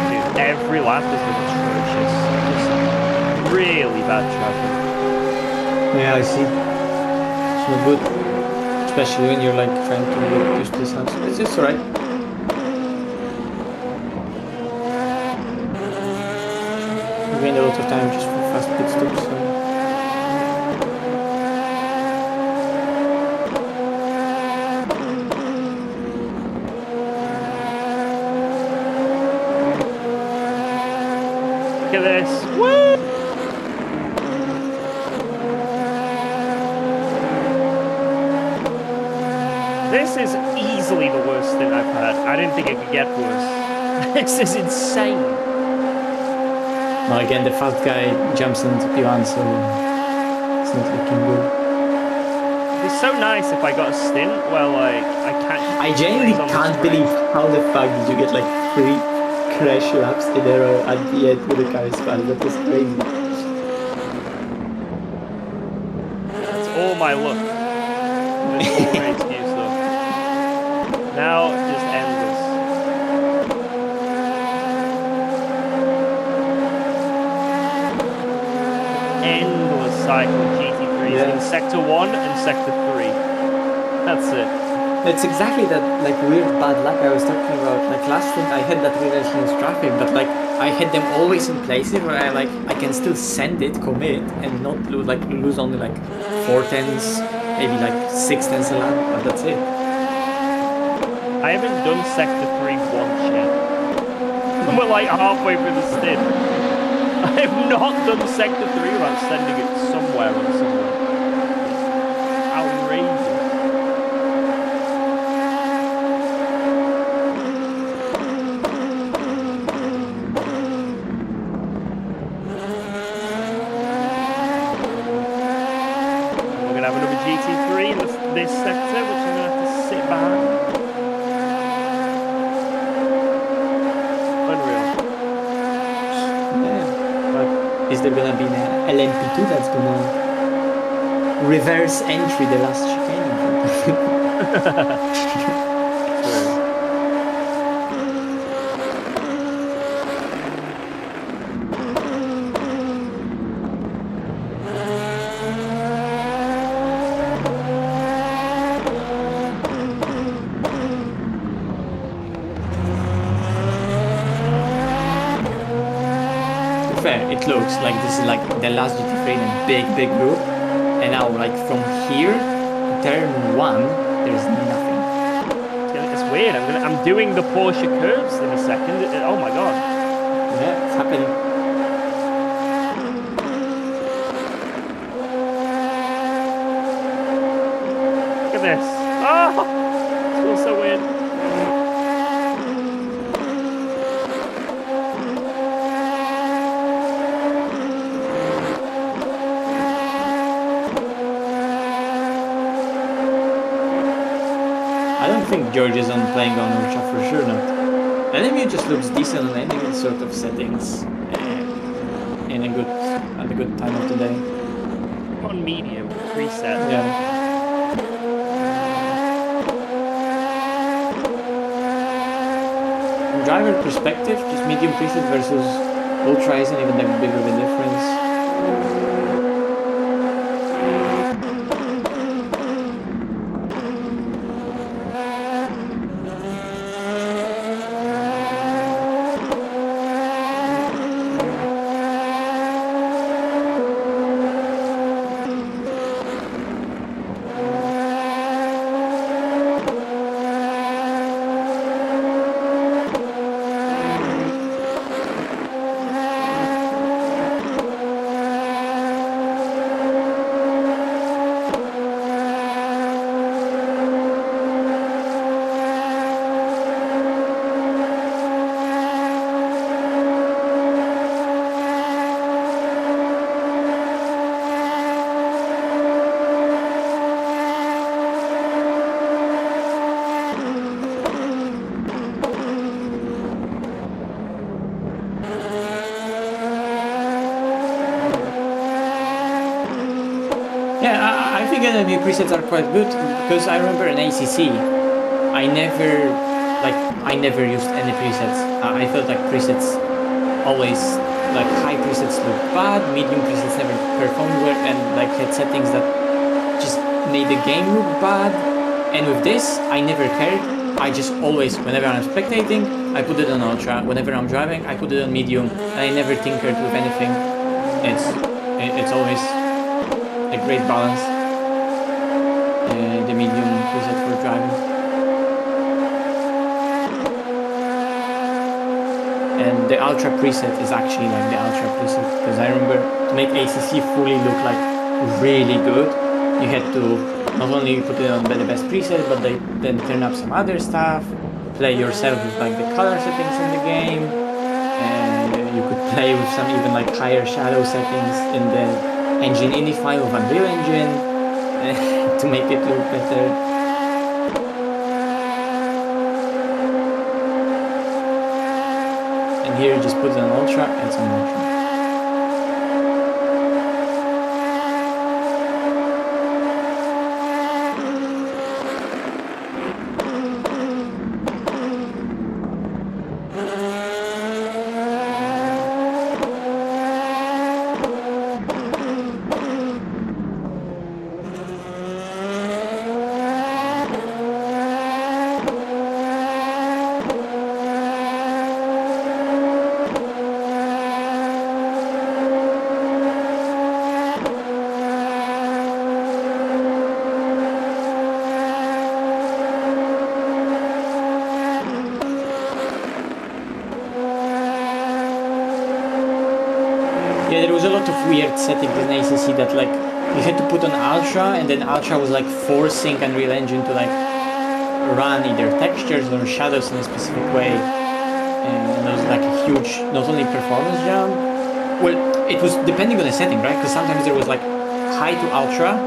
Dude, every lap has been atrocious. Just really bad traffic. Yeah, I see. It's not good, especially when you're like trying to get used to this house. It's alright. We gained a lot of time just for fast pit stops. So. Look at this. Woo! This is easily the worst thing I've had. I didn't think it could get worse. This is insane. Now again, the fat guy jumps into P1, so it's not looking good. It'd be so nice if I got a stint where like I catch. I genuinely on the can't straight. believe how the fuck did you get like 3 crash laps in a row at the end with the car is fast. That was crazy. That's all my luck. This whole race new stuff. Now just endless. Endless cycle GT3s Yeah. in sector 1 and sector 3. That's it. It's exactly that like weird bad luck I was talking about. Like last thing I had that really against traffic, but like I had them always in places where I can still send it, commit, and not lose only like 4/10s, maybe like 6/10s a lap, but that's it. I haven't done sector 3 once yet. And we're like halfway through the stint. I have not done sector 3 without sending it somewhere on somewhere. Outrageous. We're gonna have another GT3 in this sector, which I'm gonna have to sit behind. Unreal. Yeah. But is there gonna be an LMP2 that's gonna reverse entry the last chicane? Fair, it looks like this is like the last GT3 in a big group, and now like from here to turn 1 there's nothing. It's weird. I'm doing the Porsche curves in a second. Oh my god. Yeah, it's happening. Look at this. Oh, it feels so weird. I don't think George is on playing on Ultra for sure not. LMU just looks decent on any sort of settings in at a good time of the day. On medium preset. Yeah. From driver perspective, just medium preset versus Ultra isn't even that big of a difference. Yeah, I think LMU presets are quite good because I remember in ACC, I never used any presets. I felt like presets always, like high presets look bad, medium presets never performed well, and like had settings that just made the game look bad. And with this, I never cared. I just always, whenever I'm spectating, I put it on ultra. Whenever I'm driving, I put it on medium. And I never tinkered with anything. It's always a great balance. The medium preset for driving. And the ultra preset is actually like the ultra preset, because I remember to make ACC fully look like really good, you had to not only put it on the best preset, but then turn up some other stuff, play yourself with like the color settings in the game, and you could play with some even like higher shadow settings in engine ini file of Unreal Engine to make it look better. And here you just put it on Ultra, it's on Ultra. Yeah, there was a lot of weird settings in ACC that like you had to put on Ultra, and then Ultra was like forcing Unreal Engine to like run either textures or shadows in a specific way, and there was like a huge not only performance jump. Well, it was depending on the setting, right? Because sometimes there was like high to Ultra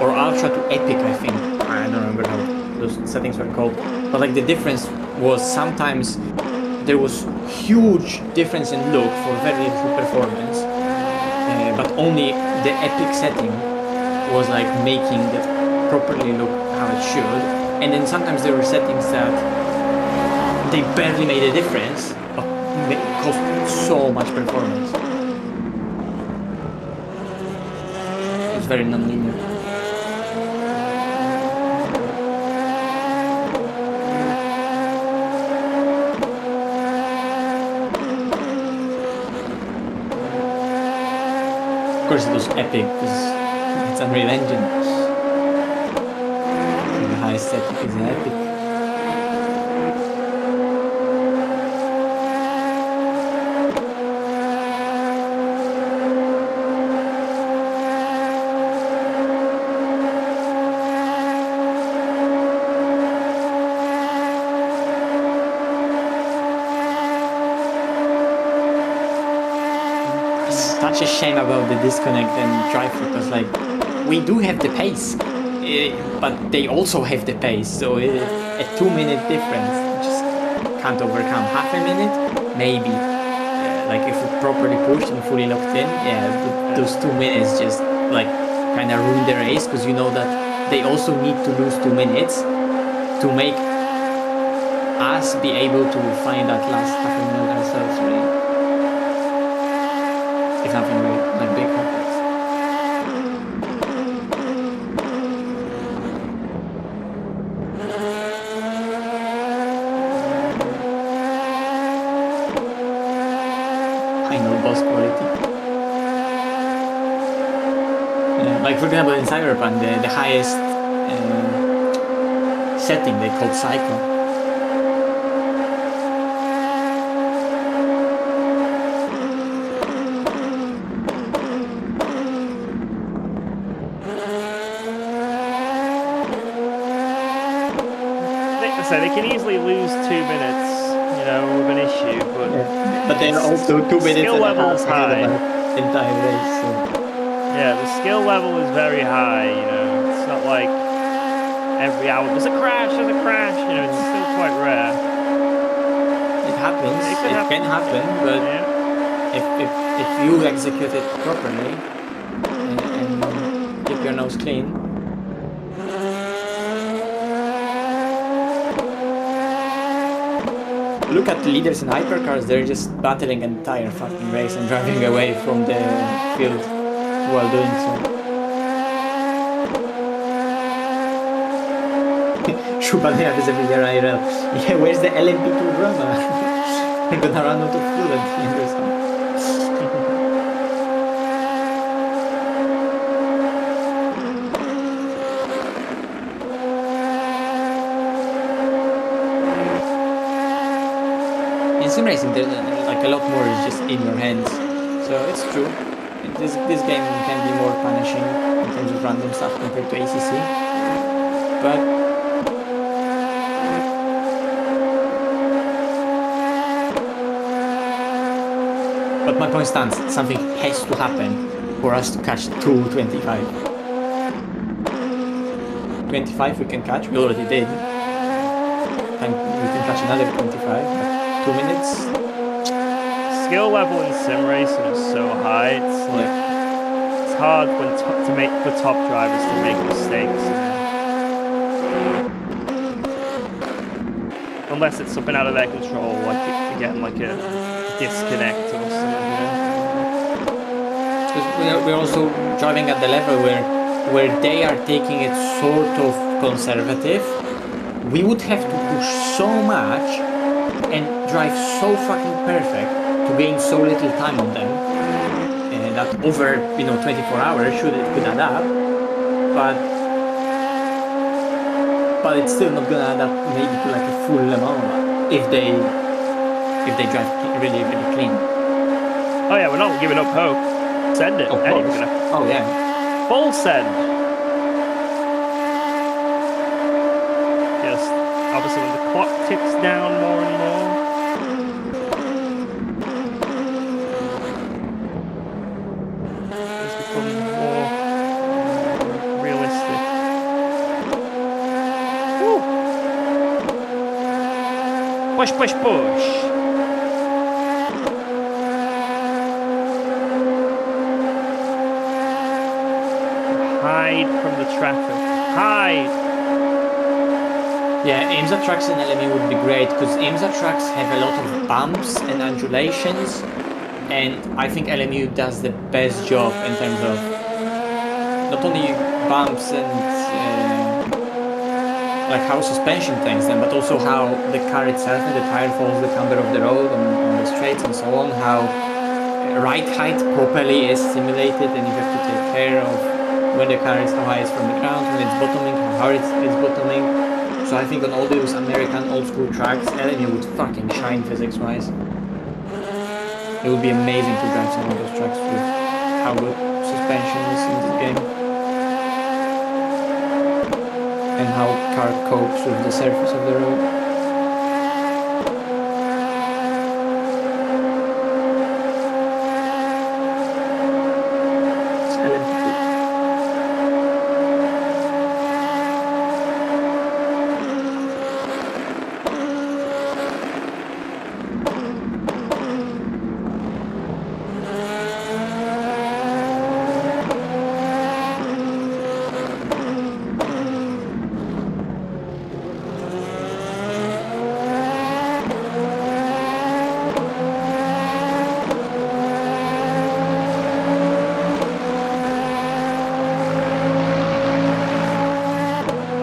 or Ultra to Epic, I think. I don't remember how those settings were called, but like the difference was sometimes there was huge difference in look for very little performance. But only the epic setting was like making it properly look how it should, and then sometimes there were settings that they barely made a difference but cost so much performance. It's very non-linear. Of course it was epic because it's Unreal Engine. The highest setting is epic. Such a shame about the disconnect and drive because like we do have the pace, but they also have the pace, so a 2-minute difference just can't overcome. Half a minute maybe, like if we properly pushed and fully locked in, yeah, those 2 minutes just like kind of ruin the race, because you know that they also need to lose 2 minutes to make us be able to find that last half a minute ourselves, really. If nothing really like big happens. Final boss quality. Like for example in Cyberpunk, the highest setting they called Cycle. So they can easily lose 2 minutes, you know, with an issue, but then also 2 minutes skill and a level half is ahead high. of the entire race. So. Yeah, the skill level is very high, you know. It's not like every hour there's a crash, you know, it's still quite rare. It happens, it can happen, but if you execute it properly and keep your nose clean. Look at leaders in hypercars, they're just battling an entire fucking race and driving away from the field while doing so. Shubhane happens every year IRL. Yeah, where's the LMP2 drama? We're gonna run out of fuel at the end or something. In sim racing, there's like a lot more is just in your hands, so it's true. This game can be more punishing in terms of random stuff compared to ACC, but my point stands. Something has to happen for us to catch 2:25. 25 we can catch, we already did. And we can catch another 25, but 2 minutes. Skill level in sim racing is so high. It's like it's hard when for top drivers to make mistakes. Unless it's something out of their control, like again, like a disconnect or something. Because we're also driving at the level where they are taking it sort of conservative. We would have to push so much and drive so fucking perfect to gain so little time on them, and that over 24 hours could add up, but it's still not gonna add up maybe to like a full amount if they drive really clean. Oh yeah, we're not giving up hope. Send it. Of course. Oh yeah. Full send. Just obviously when the clock ticks down more and more. It's becoming more realistic. Woo. Push, push, push. Hide from the traffic. Hide! Yeah, IMSA tracks in LMU would be great because IMSA tracks have a lot of bumps and undulations, and I think LMU does the best job in terms of not only bumps and like how suspension takes them, but also how the car itself and the tire follows the camber of the road on the straights and so on, how ride height properly is simulated, and you have to take care of when the car is how high it's from the ground, when it's bottoming, how hard it's bottoming. So I think on all those American old school tracks, LMU would fucking shine physics-wise. It would be amazing to drive some of those tracks with how good suspension is in this game. And how car copes with the surface of the road.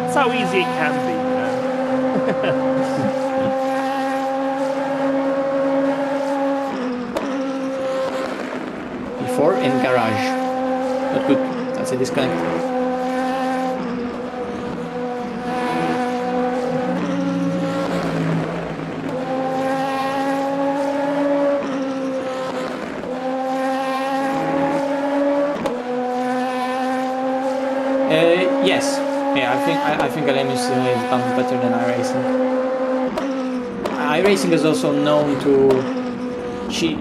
That's how easy it can be, you know? Before in garage. Not good. That's a disconnect. Yes. Yeah, I think LMU still is bumped better than iRacing. iRacing is also known to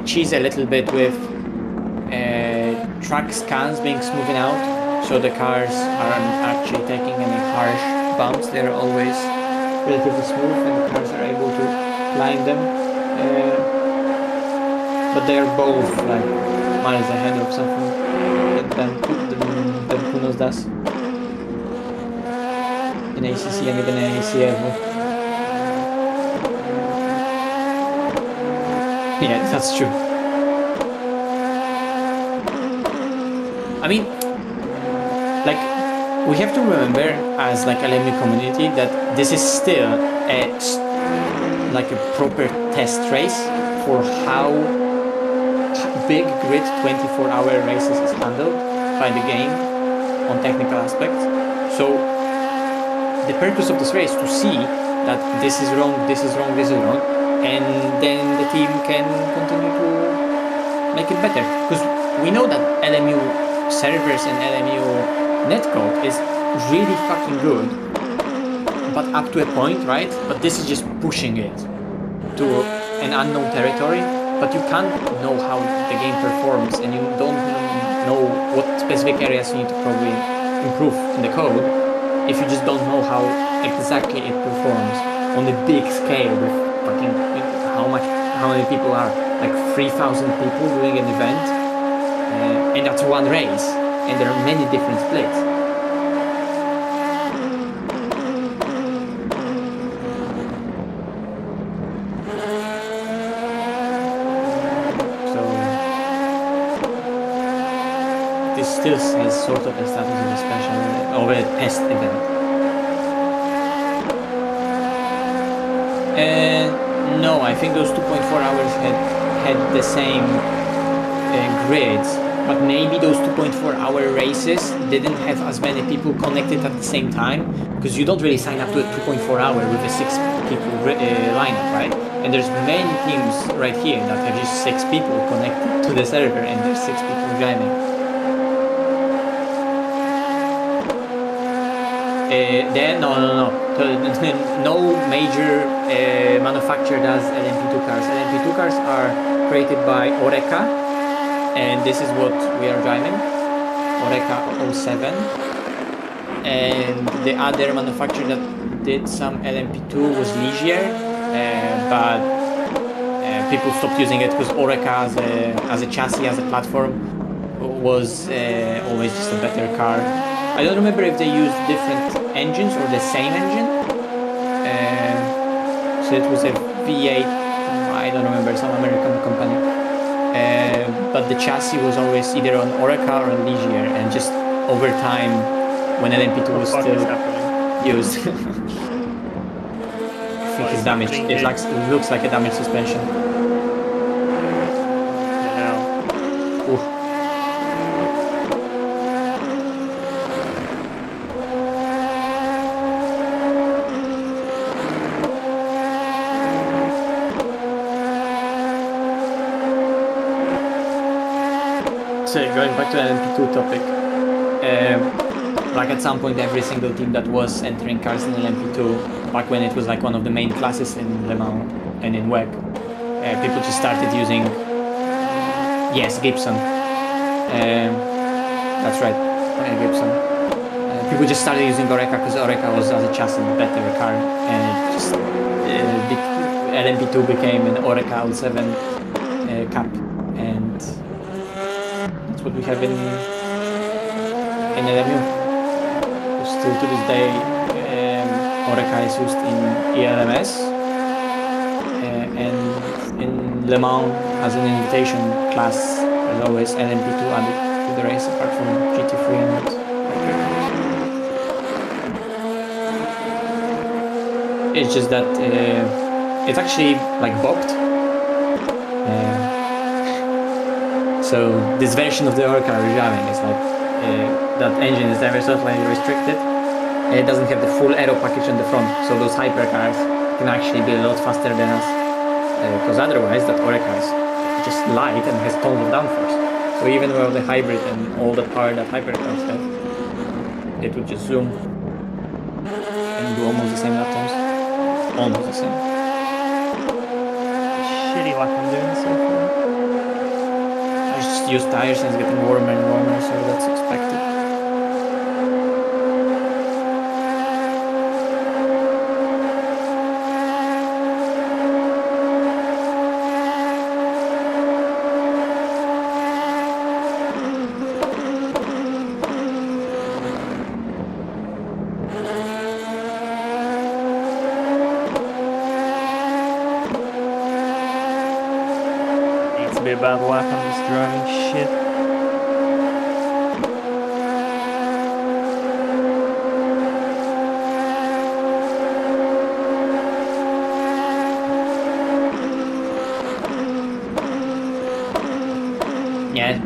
cheese a little bit with track scans being smoothed out, so the cars aren't actually taking any harsh bumps. They're always relatively smooth, and the cars are able to climb them. But they are both like miles ahead of something than Kunos does. In ACC and even in ACF. Yeah, that's true. I mean, like, we have to remember as like LMU community that this is still like a proper test race for how big grid 24-hour races is handled by the game on technical aspects. So the purpose of this race to see that this is wrong, this is wrong, this is wrong, and then the team can continue to make it better. Because we know that LMU servers and LMU netcode is really fucking good, but up to a point, right? But this is just pushing it to an unknown territory, but you can't know how the game performs, and you don't know what specific areas you need to probably improve in the code if you just don't know how exactly it performs on a big scale with fucking how many people are, like 3,000 people doing an event, and that's one race, and there are many different splits. So this still has sort of a status of a special or a test event. No, I think those 2.4 hours had the same grids, but maybe those 2.4 hour races didn't have as many people connected at the same time, because you don't really sign up to a 2.4 hour with a 6 people lineup, right? And there's many teams right here that have just 6 people connected to the server, and there's 6 people driving. No major manufacturer does LMP2 cars. LMP2 cars are created by Oreca, and this is what we are driving, Oreca 07. And the other manufacturer that did some LMP2 was Ligier, but people stopped using it because Oreca as a chassis, as a platform, was always just a better car. I don't remember if they used different engines or the same engine. So it was a V8, I don't remember, some American company. But the chassis was always either on Oreca or on Ligier, and just over time, when LMP2 was still used, I think it's damaged. It looks like a damaged suspension. Ooh. So going back to the LMP2 topic, like at some point every single team that was entering cars in LMP2, back when it was like one of the main classes in Le Mans and in WEC, people just started using, yes, Gibson. That's right, Gibson. People just started using Oreca because Oreca was as a chassis a better car, and it just LMP2 became an Oreca 07 Cup, and that's what we have in LMU. Still to this day, Oreca is used in ELMS, and in Le Mans as an invitation class, as always, LMP2 added to the race apart from GT3 and it's just that it's actually like bogged. So this version of the Oreca we're driving is like that engine is ever so slightly restricted. It doesn't have the full aero package on the front, so those hypercars can actually be a lot faster than us. Because otherwise, that Oreca is just light and has tons of downforce. So even with the hybrid and all the power that hypercars have, it would just zoom and do almost the same lap times. Almost the same. Shitty like I'm doing so far. I just use tires and it's getting warmer and warmer, so that's expected. Needs to be a bad lap, I'm just driving shit. Yeah,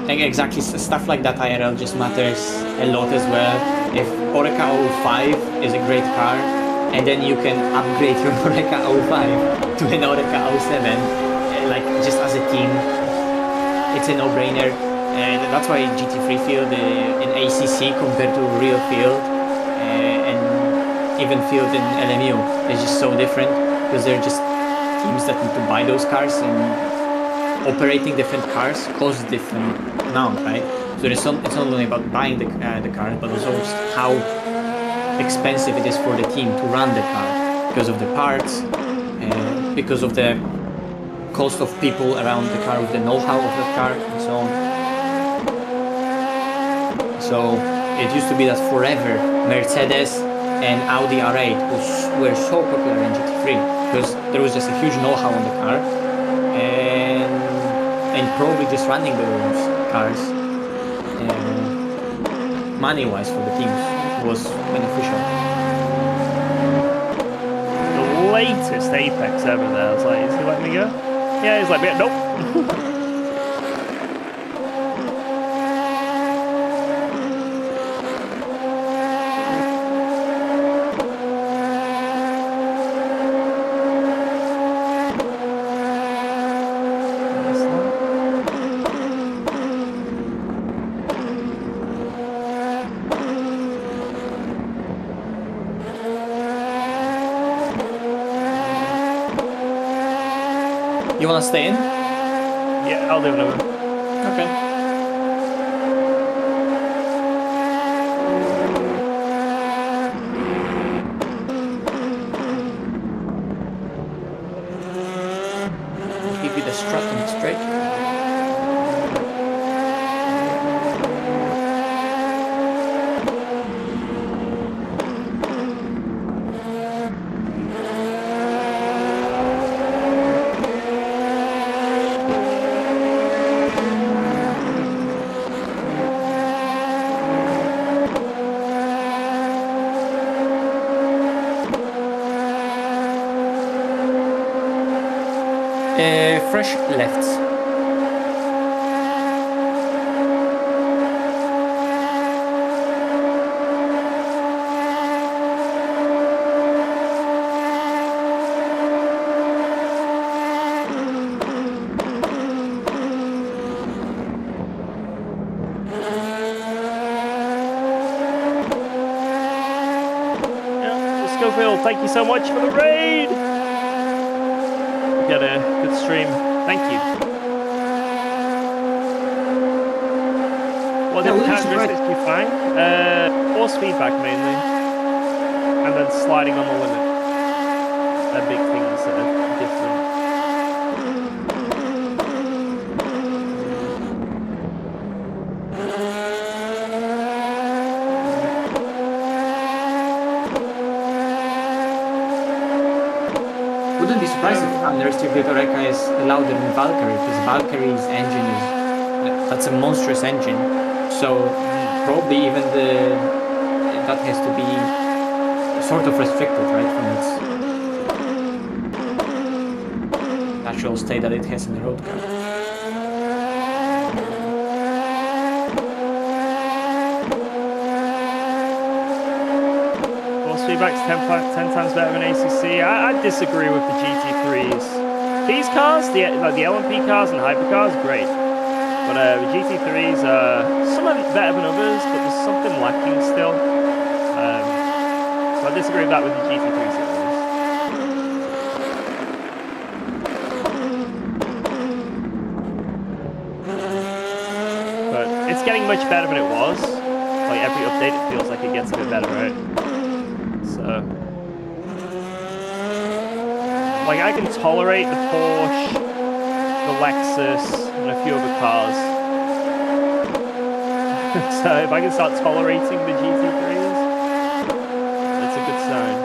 like exactly, stuff like that IRL just matters a lot as well. If Oreca 05 is a great car, and then you can upgrade your Oreca 05 to an Oreca 07, like just as a team, it's a no-brainer. And that's why GT3 field in ACC compared to real field and even field in LMU is just so different, because they're just teams that need to buy those cars, and operating different cars costs different amount, right? So it's not only about buying the car, but also how expensive it is for the team to run the car because of the parts, because of the cost of people around the car with the know-how of the car and so on. So it used to be that forever Mercedes and Audi R8 were so popular in GT3 because there was just a huge know-how on the car, and probably just running those cars money-wise for the teams was beneficial. The latest Apex ever there. I was like, is he letting me go? Yeah, he's like, yeah, nope. You wanna stay in? Yeah, I'll do another. Okay. Give you the strut on the straight. Fresh lefts. Yeah, Schofield, thank you so much for the raid. Got a good stream. Thank you. What Yeah, the what did you characteristics do you find? Force feedback mainly, and then sliding on the limit. They're big things that are different. Wouldn't be surprised if unrestricted Oreca is louder than Valkyrie, because Valkyrie's engine that's a monstrous engine. So probably even that has to be sort of restricted, right, from its natural state that it has in the road car. Feedback's 10 times better than ACC. I disagree with the GT3s. These cars, the LMP cars and hypercars, great. But the GT3s, some are better than others, but there's something lacking still. So I disagree with that with the GT3s at least. But it's getting much better than it was. Like every update, it feels like it gets a bit better, right? Like I can tolerate the Porsche, the Lexus, and a few other cars. So if I can start tolerating the GT3s, that's a good sign.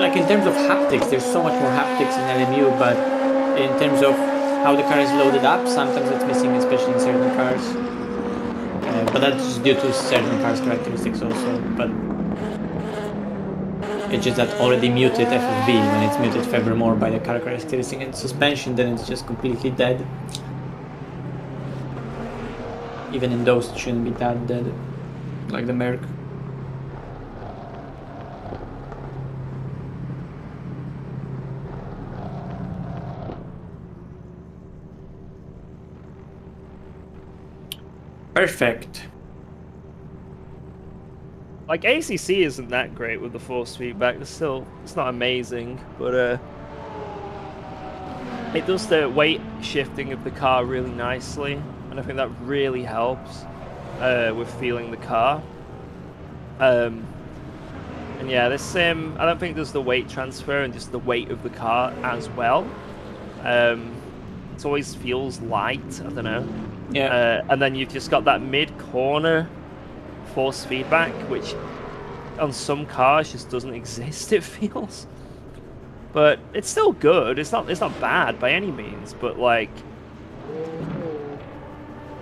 Like in terms of haptics, there's so much more haptics in LMU, but in terms of how the car is loaded up, sometimes it's missing, especially in certain cars. But that's due to certain cars' characteristics also. But it's just that already muted FFB, when it's muted furthermore by the car characteristic and suspension, then it's just completely dead. Even in those, it shouldn't be that dead, like the Merc. Perfect. Like ACC isn't that great with the force feedback. It's not amazing, but it does the weight shifting of the car really nicely, and I think that really helps with feeling the car. And yeah, this sim, I don't think there's the weight transfer and just the weight of the car as well. It always feels light. I don't know. Yeah. And then you've just got that mid-corner force feedback, which on some cars just doesn't exist, it feels. But it's still good. It's not bad by any means, but like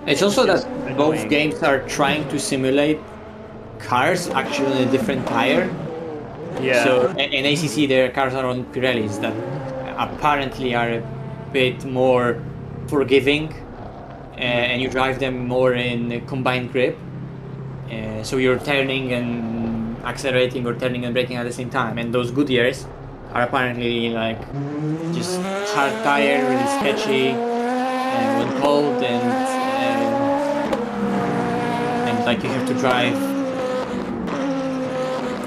It's also just that both annoying. games are trying to simulate cars actually on a different tire. Yeah. So in ACC, their cars are on Pirellis that apparently are a bit more forgiving, and you drive them more in a combined grip. So you're turning and accelerating or turning and braking at the same time. And those Goodyears are apparently like just hard tire, really sketchy, when cold, and like you have to drive.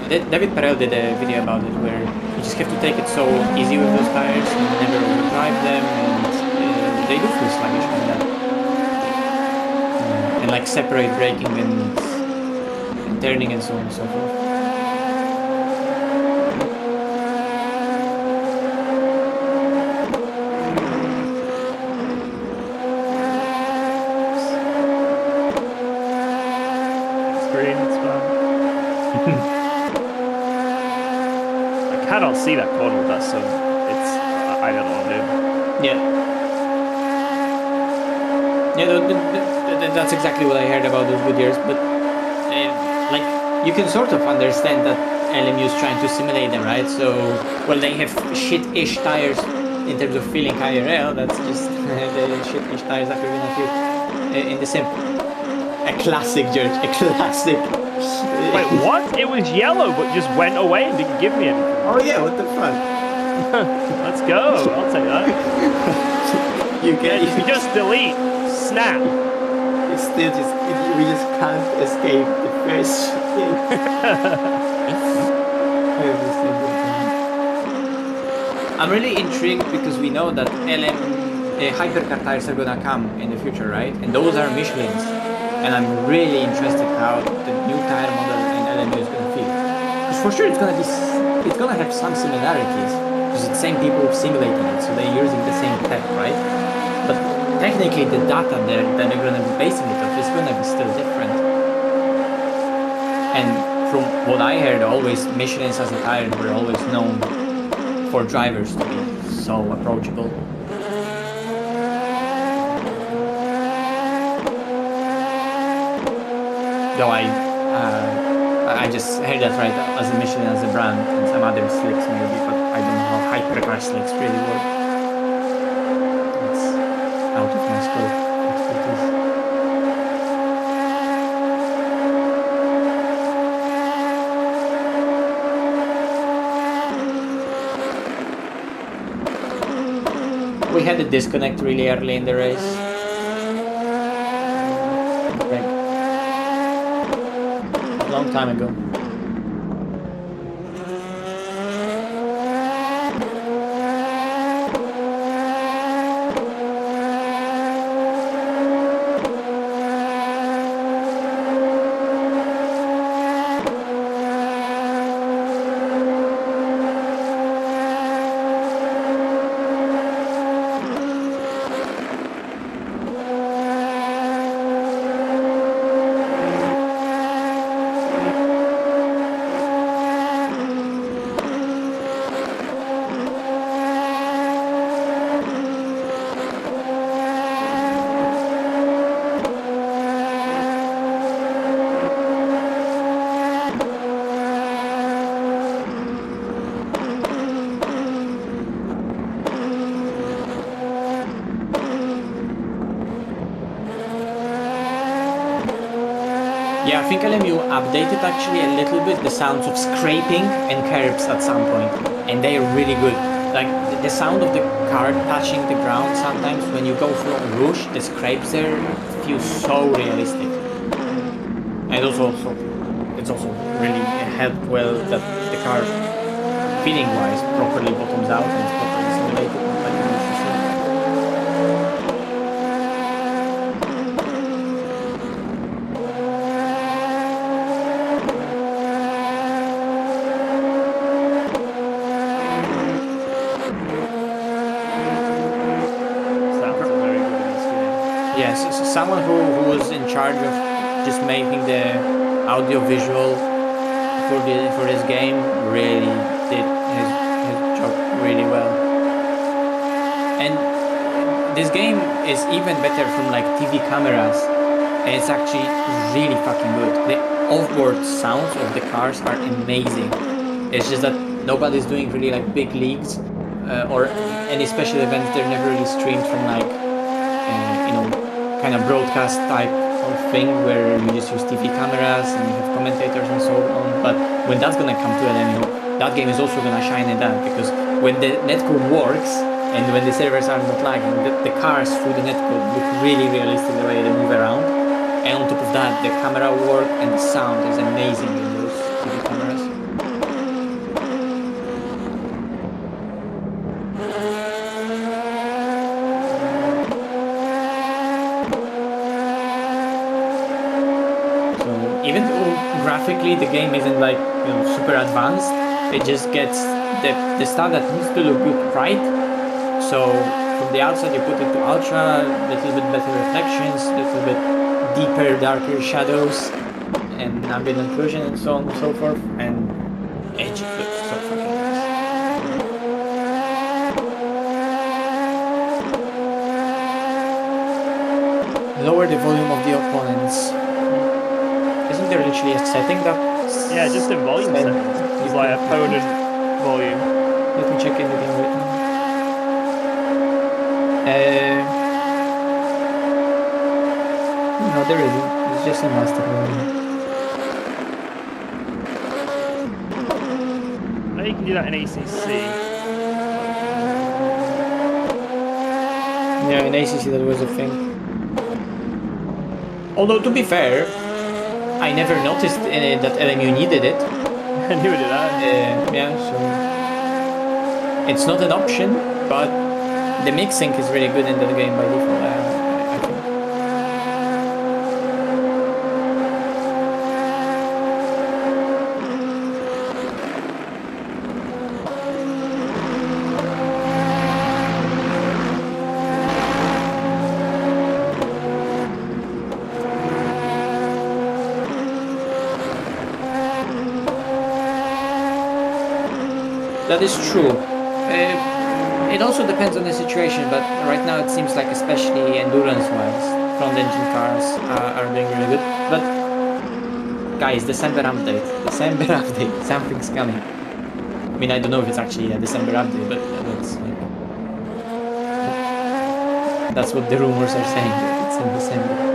David Perel did a video about it where you just have to take it so easy with those tires and never overdrive them, and they do feel sluggish like that. And like separate braking and turning and so on and so forth. It's green, it's fine. I cannot see that corner with that sun. I don't know what to do. Yeah. Yeah, that's exactly what I heard about those Goodyears, but like you can sort of understand that LMU is trying to simulate them, right? So, well, they have shit-ish tires in terms of feeling IRL. That's just the shit-ish tires that we're gonna feel in the sim. A classic, George. A classic. Wait, what? It was yellow, but just went away and didn't give me anything. Oh yeah, what the fuck? Let's go. I'll take that. You Yeah, can. you just delete. Snap. It's still just. We just can't escape the first thing. Every single time. I'm really intrigued because we know that hypercar tires are gonna come in the future, right? And those are Michelin's. And I'm really interested how the new tire model in LMU is gonna feel. Because for sure it's gonna have some similarities. Because it's the same people simulating it, so they're using the same tech, right? But technically the data that they're gonna be basing it off is gonna be still different. And from what I heard, always Michelin's as a tire were always known for drivers to be so approachable. Though I just heard that right as a Michelin as a brand and some other slicks maybe, but I don't know how hypercar slicks really work. It's out of my scope expertise. We had a disconnect really early in the race. Like, a long time ago. Yeah, I think LMU updated actually a little bit the sounds of scraping and curbs at some point, and they are really good. Like the sound of the car touching the ground sometimes when you go from Rouge, the scrapes there feel so realistic. And also it's also really helped well that the car feeling-wise properly bottoms out and it's properly simulated. Like you used to see. Sounds very good in this game. Yes, so someone who was in charge of just making the audio visual for this game really did his job really well. And this game is even better from like TV cameras. And it's actually really fucking good. The off-board sounds of the cars are amazing. It's just that nobody's doing really like big leagues or any special events. They're never really streamed from like kind of broadcast type of thing where you just use TV cameras and you have commentators and so on. But when that's gonna come to LMU, that game is also gonna shine in that, because when the netcode works and when the servers are not lagging, the cars through the netcode look really realistic the way they move around. And on top of that, the camera work and the sound is amazing in those TV cameras. Even though graphically the game isn't like super advanced, it just gets the stuff that needs to look good right. So from the outside you put it to ultra, a little bit better reflections, a little bit deeper, darker shadows, and ambient occlusion and so on and so forth, and it just looks so fucking nice. Lower the volume of the opponents. Isn't there literally a setting that... Yeah, just in volume settings. It's like opponent volume. Let me check in the game right now. No, there isn't. It's just a master volume. No, you can do that in ACC. Yeah, in ACC that was a thing. Although, to be fair, I never noticed that LMU needed it. Neither did I. Yeah, so it's not an option, but the mixing is really good in that game by default. I think. That is true. It also depends on the situation, but right now it seems like, especially endurance-wise, front-engine cars are doing really good. But guys, December update, something's coming. I mean, I don't know if it's actually a December update, but that's what the rumors are saying. That it's in December.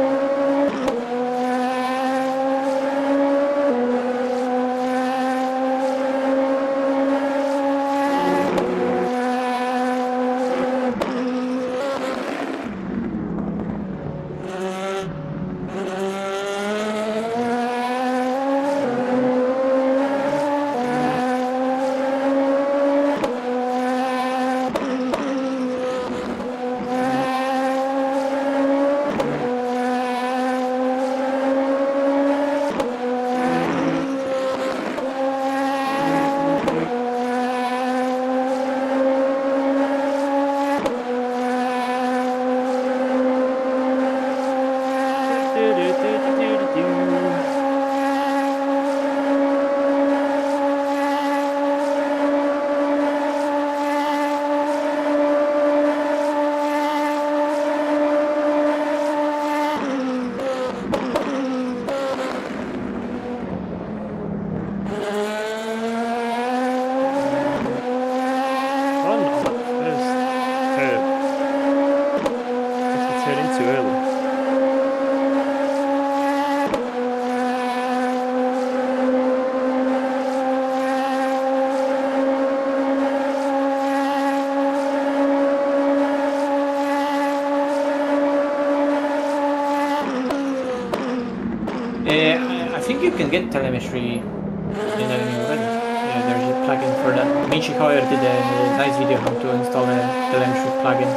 think you can get telemetry in LMU already. Yeah, there's a plugin for that. Michi Hoyer did a nice video how to install a telemetry plugin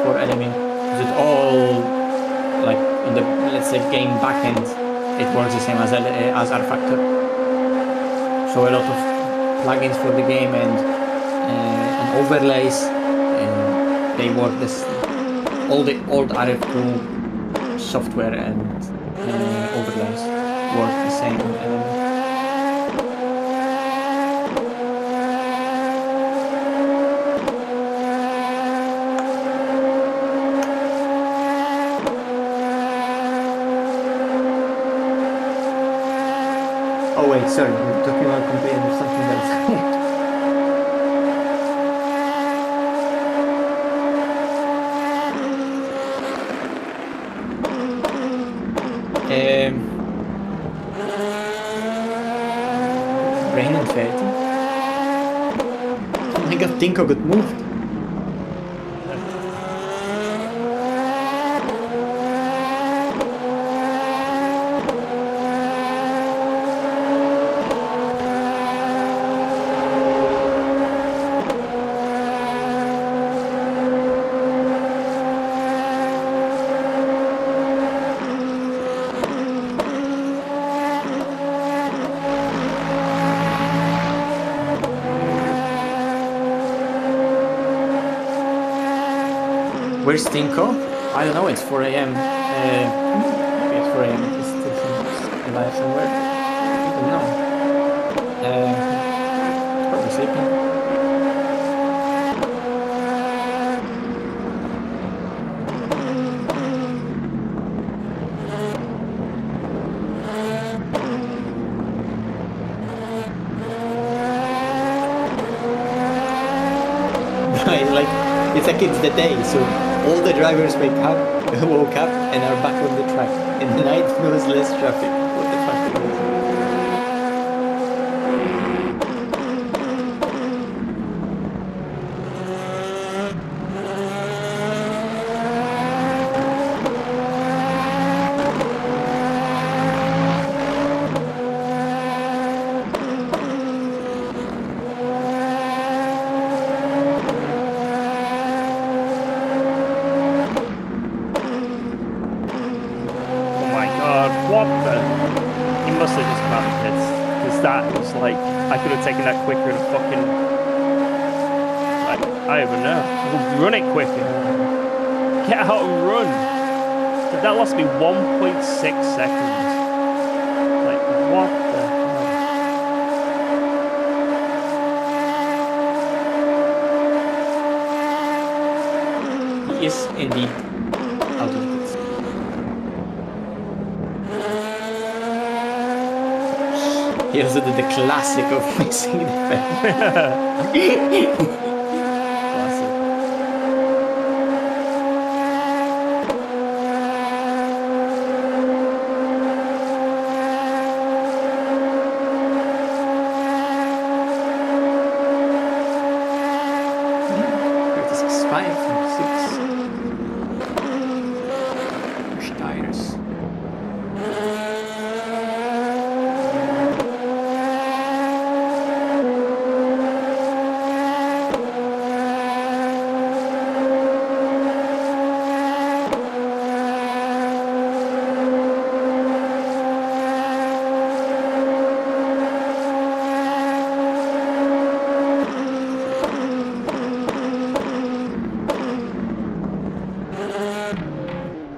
for LMU. Is it all like in the, let's say, game backend? It works the same as R Factor. So a lot of plugins for the game and overlays, and they work this. All the old RF2 software and overlays work the same. Oh wait, sorry, we're talking about completely something else. Rain and Fairy. Oh my god, Tinko got moved. Where's Tinko? I don't know, it's 4 a.m. Maybe it's 4 a.m. He's still alive somewhere. I don't know. Probably sleeping. Like, it's like it's the day, so all the drivers woke up and are back on the track. In the night there was less traffic. What the fuck is this? What the? He must have just crapped it. Because that was like, I could have taken that quicker and fucking... Like, I don't even know. Run it quicker. Get out and run. That lost me 1.6 seconds. Like, what the hell? He is indeed out of it. He also did the classic of missing the fence.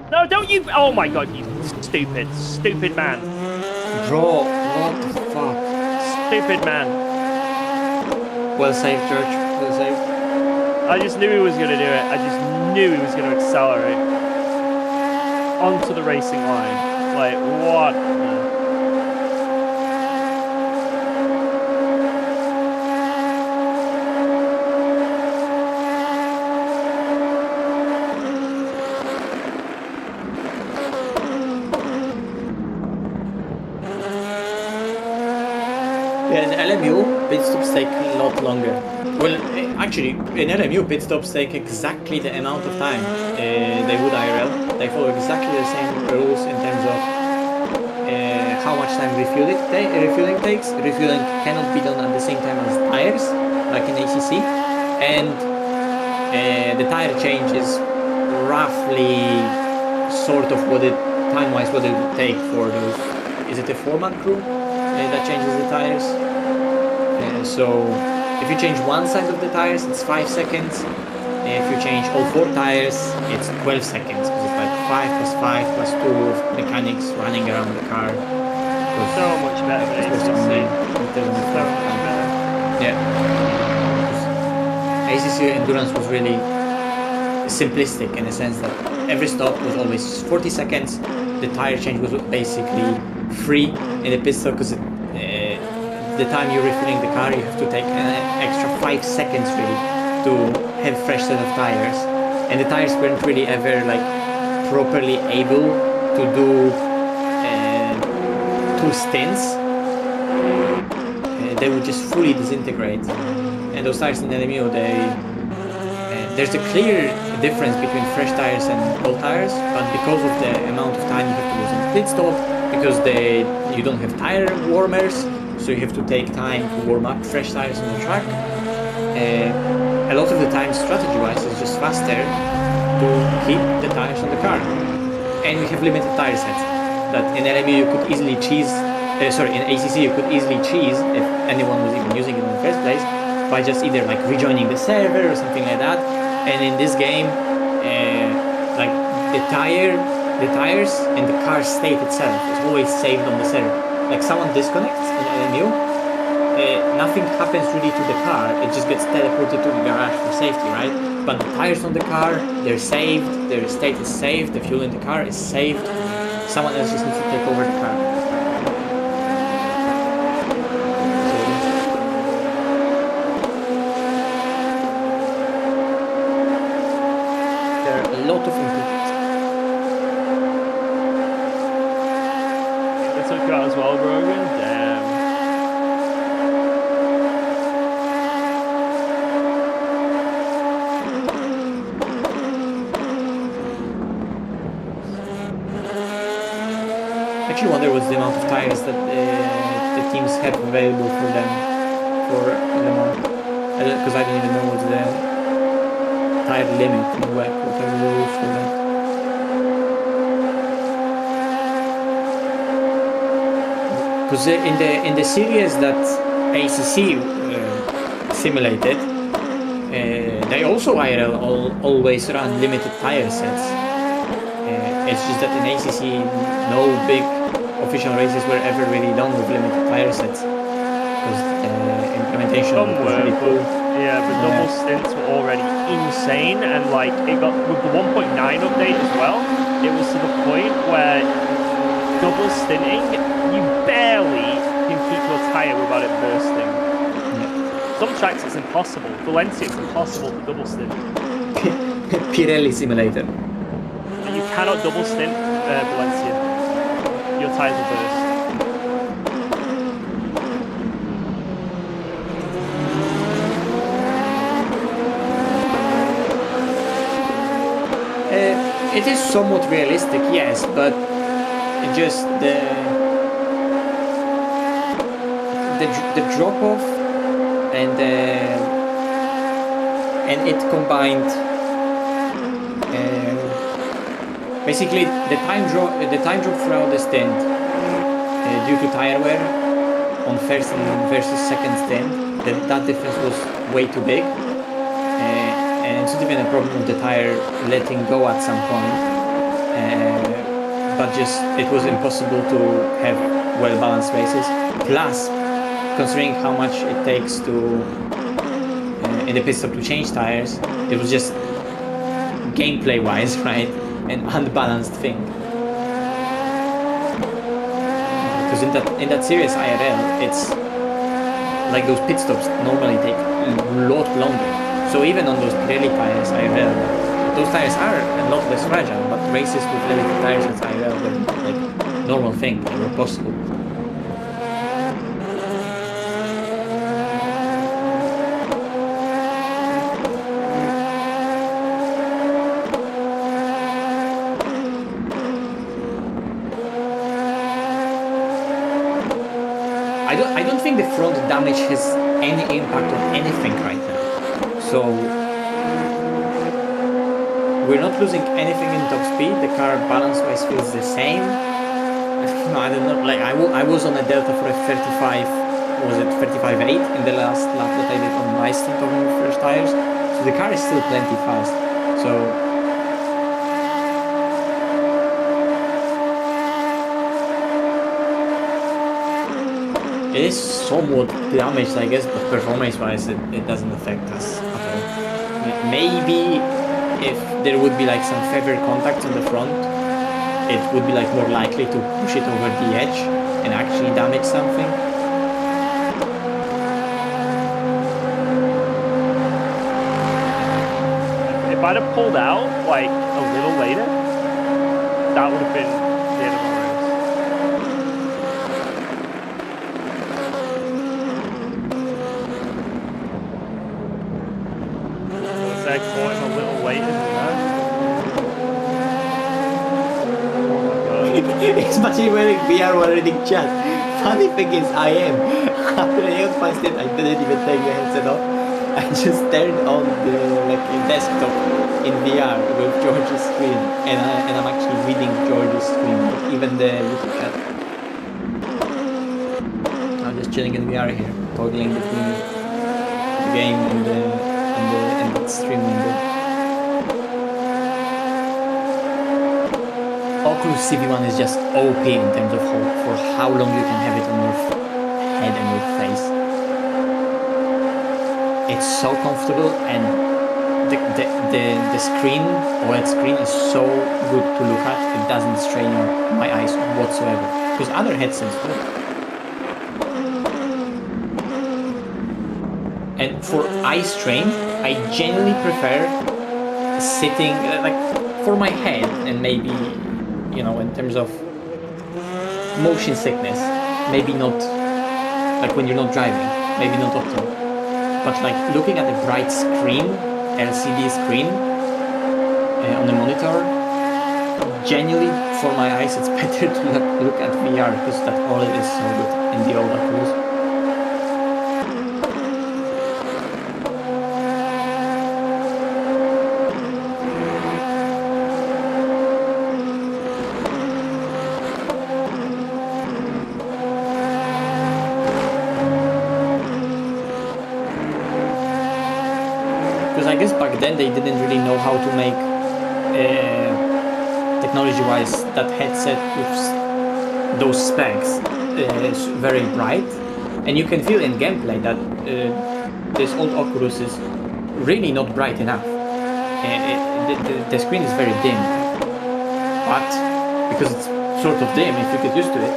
No, don't you... Oh my god, you stupid man. Bro, what the fuck? Stupid man. Well saved, George. Well saved. I just knew he was going to do it. I just knew he was going to accelerate. Onto the racing line. Like, what the... Yeah, in LMU, pit stops take a lot longer. Well, actually, in LMU, pit stops take exactly the amount of time they would IRL. They follow exactly the same rules in terms of how much time refueling takes. Refueling cannot be done at the same time as tires, like in ACC, and the tire change is roughly sort of what it time-wise what it would take for those. Is it a 4-man crew that changes the tires? So if you change one side of the tires, it's 5 seconds. If you change all 4 tires, it's 12 seconds, because it's like 5 plus 5 plus 2 of mechanics running around the car. So much better than There's ACC. only- So much better. Yeah. ACC endurance was really simplistic in the sense that every stop was always 40 seconds. The tire change was basically free in the pit stop, because the time you're refueling the car, you have to take an extra 5 seconds really to have fresh set of tires, and the tires weren't really ever like properly able to do 2 stints. They would just fully disintegrate, and those tires in LMU, there's a clear difference between fresh tires and old tires, but because of the amount of time you have to lose in pit stop, because you don't have tire warmers, so you have to take time to warm up fresh tires on the track. A lot of the time, strategy-wise, it's just faster to keep the tires on the car. And we have limited tire sets that in LMU you could easily cheese. In ACC you could easily cheese, if anyone was even using it in the first place, by just either like rejoining the server or something like that. And in this game, like the tires and the car state itself is always saved on the server. Like someone disconnects in LMU, nothing happens really to the car, it just gets teleported to the garage for safety, right? But the tires on the car, they're saved, their state is saved, the fuel in the car is saved, someone else just needs to take over the car. There are a lot of improvements. They took you out as well, Brogan. Damn. Actually wonder what's the amount of tires that the teams have available for them for Le Mans. Because I don't even know what's the tire limit in WEC, what are the rules for that. Because in the series that ACC simulated, they also IRL always run limited tire sets. It's just that in ACC, no big official races were ever really done with limited tire sets, because implementation was Somewhere, really cool. yeah, the double stints were already insane, and like it got with the 1.9 update as well. It was to the point where double stinting, you barely can keep your tire without it bursting. Some tracks it's impossible. Valencia it's impossible to double stint. Pirelli simulator. You cannot double stint Valencia. Your tires will burst. It is somewhat realistic, yes, but just the drop off and it combined. Basically, the time drop throughout the stint due to tire wear on first and versus second stint, that difference was way too big, and it's not even a problem with the tire letting go at some point, but just it was impossible to have well balanced races. Plus, considering how much it takes to in the pit stop to change tires, it was just gameplay wise, right? An unbalanced thing. Because in that series IRL, it's like those pit stops normally take a lot longer. So even on those Pirelli tires IRL, those tires are a lot less fragile, but races with limited tires at IRL were like normal thing, they were possible. I don't think the front damage has any impact on anything right now. So we're not losing anything in top speed. The car balance-wise feels the same. No, I don't know. Like I was on a delta for a 35. Was it 35.8 in the last lap that I did on my stint on the first tires? So the car is still plenty fast. So it is somewhat damaged, I guess, but performance-wise, it doesn't affect us at all. Maybe if there would be like some favor contacts on the front, it would be like more likely to push it over the edge and actually damage something. If I'd have pulled out like a little later, that would have been the end of my race. Was I caught him a little later than that? Oh my god. Especially wearing VR while reading chat. Funny thing is, I am. After I got my stint, I didn't even take the headset off. I just turned on the desktop in VR with George's screen, and I'm actually reading George's screen, even the YouTube chat. I'm just chilling in VR here, toggling between the game and the stream window. Oculus CV1 is just OP in terms of for how long you can have it on your head and your face. It's so comfortable, and the screen, OLED screen, is so good to look at. It doesn't strain my eyes whatsoever. Because other headsets do. And for eye strain, I genuinely prefer sitting, like, for my head, and maybe, you know, in terms of motion sickness, maybe not, like when you're not driving, maybe not optimal. But like looking at a bright screen, LCD screen on the monitor, genuinely for my eyes it's better to look at VR, because that OLED is so good in the old Oculus. I guess back then they didn't really know how to make technology-wise that headset with those specs very bright, and you can feel in gameplay that this old Oculus is really not bright enough. The screen is very dim, but because it's sort of dim, if you get used to it,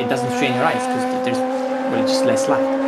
it doesn't strain your eyes because there's just less light.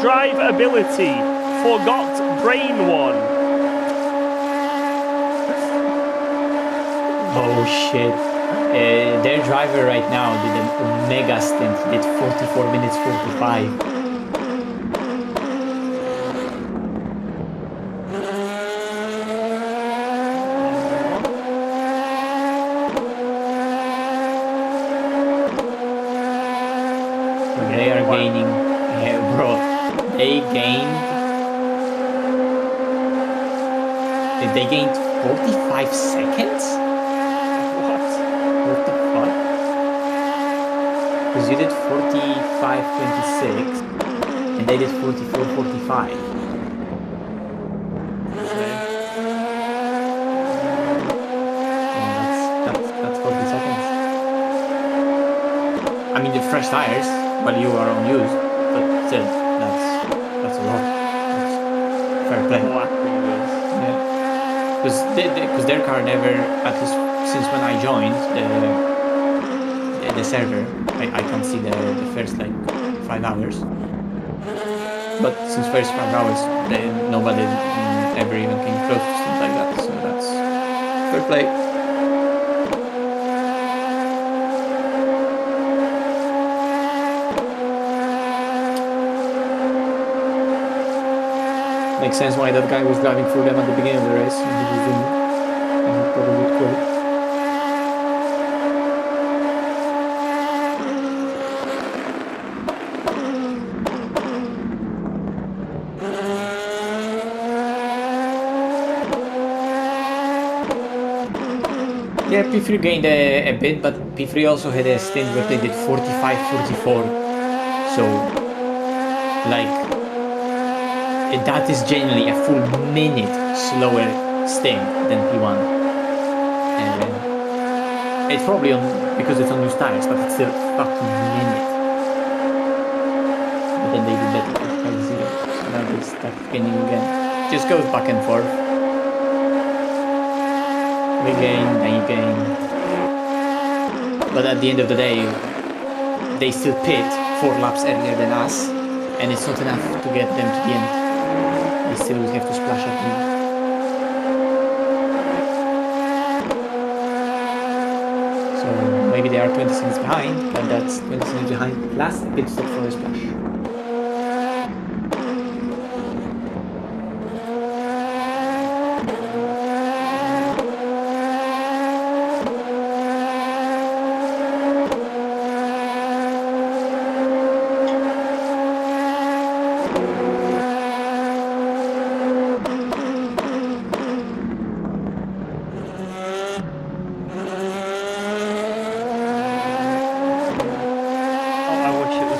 Drive ability, forgot brain one. Oh shit. Their driver right now did a mega stint, did 44 minutes 45. They are gaining, bro. They gained 45 seconds? What the fuck? Because you did 45.26 and they did 44.45. That's 40 seconds. I mean, the fresh tires while you are on use, but still, that's a lot. That's fair play. because their car never, at least since when I joined the server, I can't see the first like 5 hours. But since first 5 hours, nobody ever even came close to something like that. So that's fair play. Makes sense why that guy was driving through them at the beginning of the race. And he was doing, and he probably would quit. Yeah, P3 gained a bit, but P3 also had a stint where they did 45-44. So, like, that is genuinely a full minute slower stint than P1. And it's probably on because it's on new tires, but it's still a fucking minute. But then they do better 5-0. So now they start gaining again. Just goes back and forth. We gain, then you gain. But at the end of the day, they still pit 4 laps earlier than us, and it's not enough to get them to the end. They still have to splash at me. So maybe they are 20 seconds behind, but that's 20 seconds behind plus a pit stop for a splash.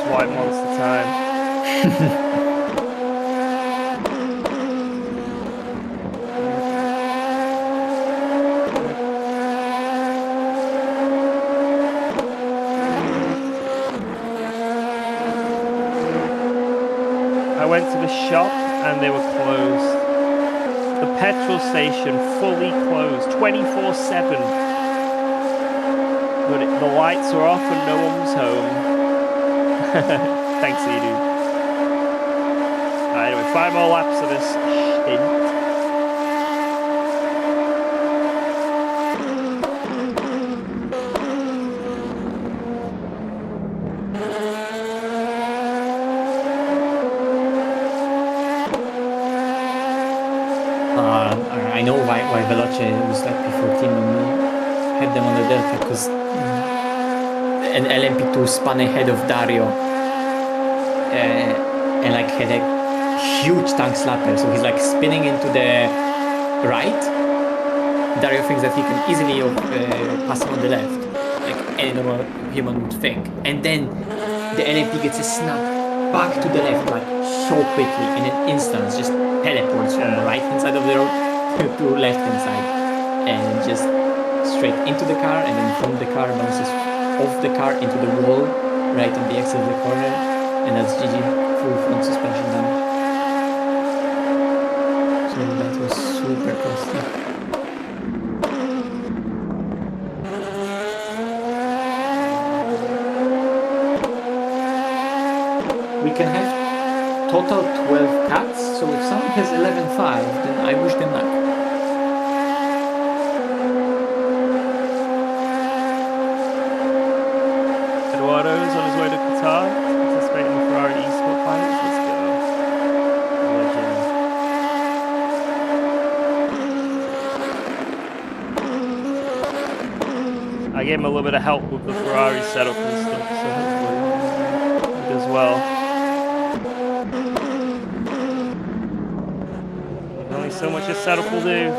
White monster time. I went to the shop and they were closed. The petrol station fully closed, 24/7. But the lights were off and no one was home. Thanks, Edu. Anyway, 5 more laps of this stint. I know why Veloce was like P14 when we had them on the Delta, because an LMP2 spun ahead of Dario and like had a huge tank slapper, so he's like spinning into the right. Dario thinks that he can easily pass him on the left, like any normal human would think, and then the LMP gets a snap back to the left like so quickly in an instant, just teleports from the right hand side of the road to left hand side, and just straight into the car, and then from the car bounces off the car into the wall right on the exit of the corner, and that's GG, full front suspension damage. So that was super costly. We can have total 12 cuts, so if someone has 11.5, then I wish them luck. Eduardo's on his way to Qatar, participating in the Ferrari eSport finals. Let's go. Legend. I gave him a little bit of help with the Ferrari setup and stuff, so hopefully he does well. Only so much a setup will do.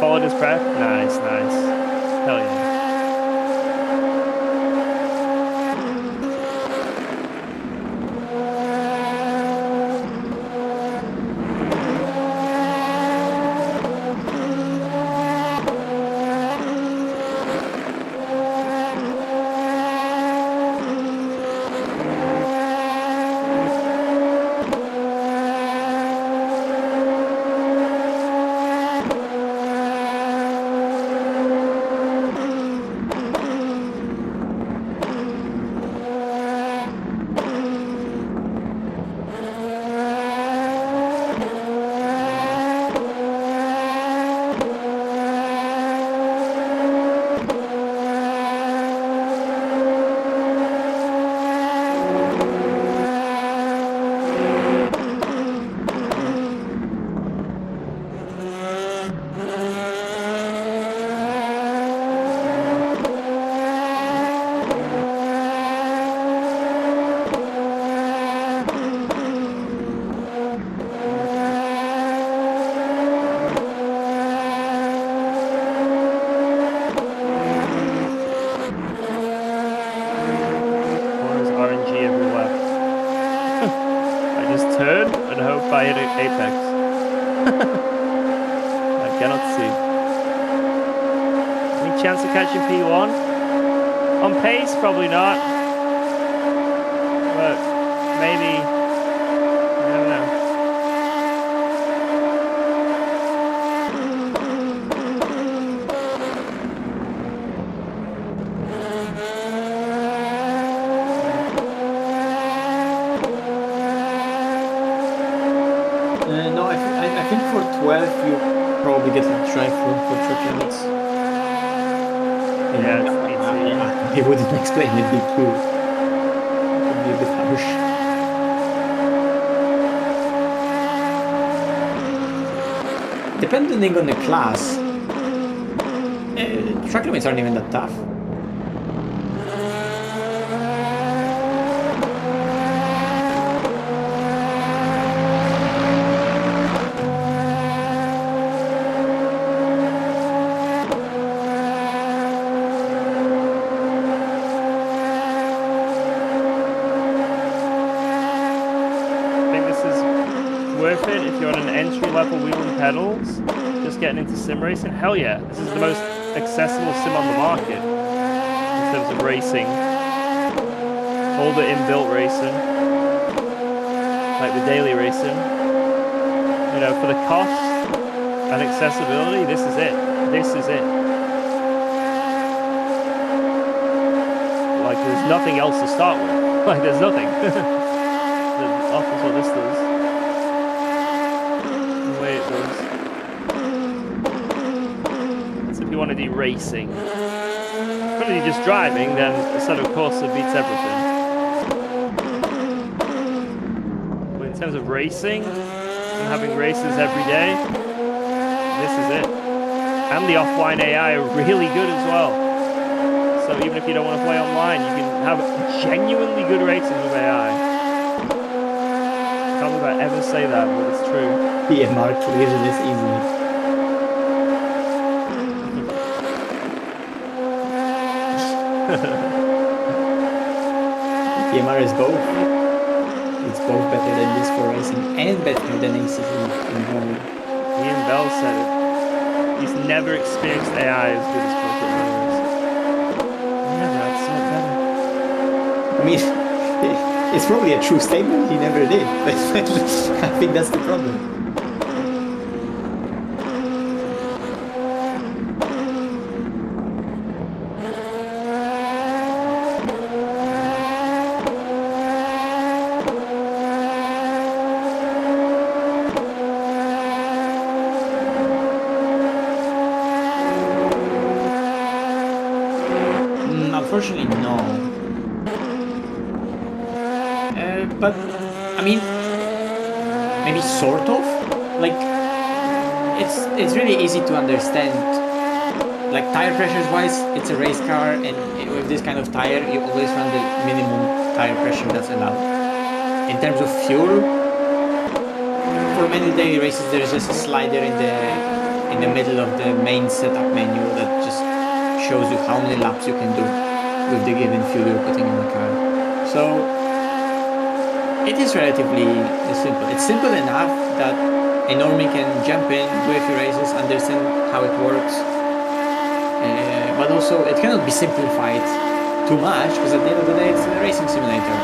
Followed his breath. Nice, nice. Hell yeah. chance of catching P1? On pace, probably not. But maybe, I don't know. No, I think for 12 you probably get to try for track limits. Yeah, it's easy. They wouldn't explain it DQ. It would be a bit harsh. Depending on the class, track limits aren't even that tough. Worth it if you're on an entry-level wheel and pedals, just getting into sim racing. Hell yeah, this is the most accessible sim on the market in terms of racing. All the inbuilt racing, like the daily racing. You know, for the cost and accessibility, this is it. This is it. Like, there's nothing else to start with. Like, there's nothing. That offers what this does. So if you want to do racing, if you just driving, then a set of course that beats everything. But in terms of racing and having races every day, this is it. And the offline AI are really good as well. So even if you don't want to play online, you can have genuinely good races with AI. I can't believe I ever say that, but it's true. PMR clears this easily. PMR is both. It's both better than this for racing and better than ACC in Norway. Ian Bell said it. He's never experienced AI as good as Project Runners. Never had something better. I mean, it's probably a true statement. He never did. But I think that's the problem. Unfortunately, no. But I mean, maybe sort of. Like, it's really easy to understand. Like, tire pressures wise, it's a race car, and with this kind of tire, you always run the minimum tire pressure that's allowed. In terms of fuel, for many daily races, there's just a slider in the middle of the main setup menu that just shows you how many laps you can do with the given fuel you're putting in the car. So it is relatively simple. It's simple enough that a normie can jump in, do a few races, understand how it works. But also it cannot be simplified too much, because at the end of the day it's a racing simulator.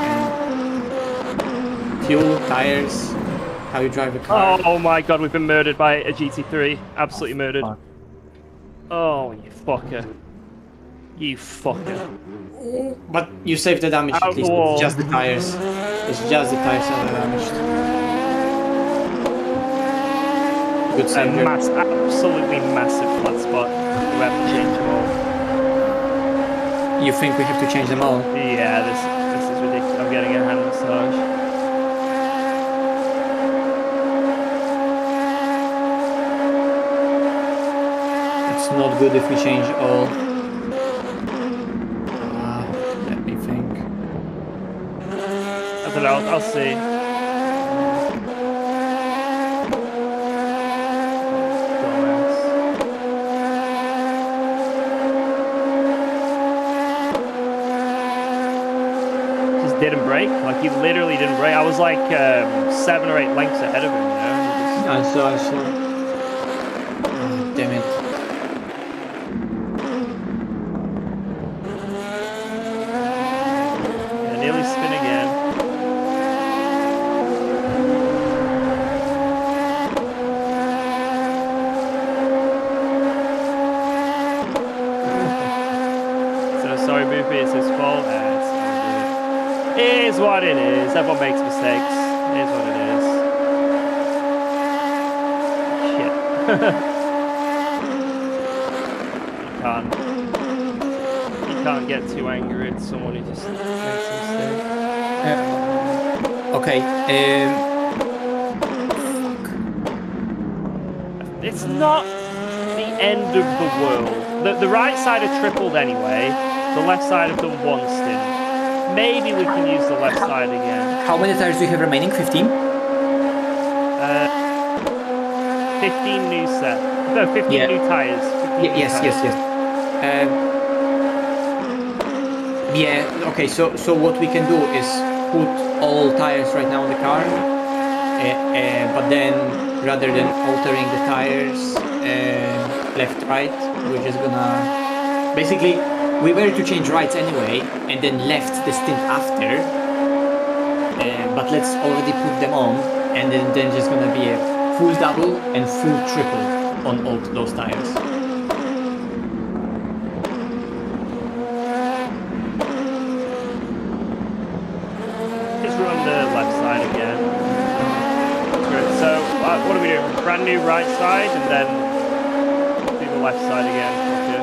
And fuel, tires, how you drive a car. Oh my god, we've been murdered by a GT3. Absolutely murdered. Fuck. Oh, you fucker. You fucker. But you saved the damage at least. It's just the tires. It's just the tires that are damaged. Good save. Absolutely massive flat spot. We have to change them all. You think we have to change them all? Yeah, this is ridiculous. I'm getting a hand massage. It's not good if we change all. Let me think. I don't know, I'll see. Just didn't brake. Like, he literally didn't brake. I was like 7 or 8 lengths ahead of him, you know? I saw. Damn it. be it's his fault. It's all good. It is what it is. Everyone makes mistakes. It is what it is. Shit. You can't get too angry at someone who just makes a mistake. Okay. It's not the end of the world. The right side had tripled anyway. The left side have done one stint. Maybe we can use the left side again. How many tires do you have remaining? 15? 15 new set. No, 15 Yeah. new tires. 15 new Yes. tires. Yeah. Okay. So what we can do is put all tires right now in the car, but then rather than altering the tires left right, we're just gonna basically we were to change rights anyway, and then left the stint after. But let's already put them on, and then just gonna be a full double and full triple on all those tires. Just run the left side again. Good. So what are we doing? Brand new right side and then do the left side again. Okay.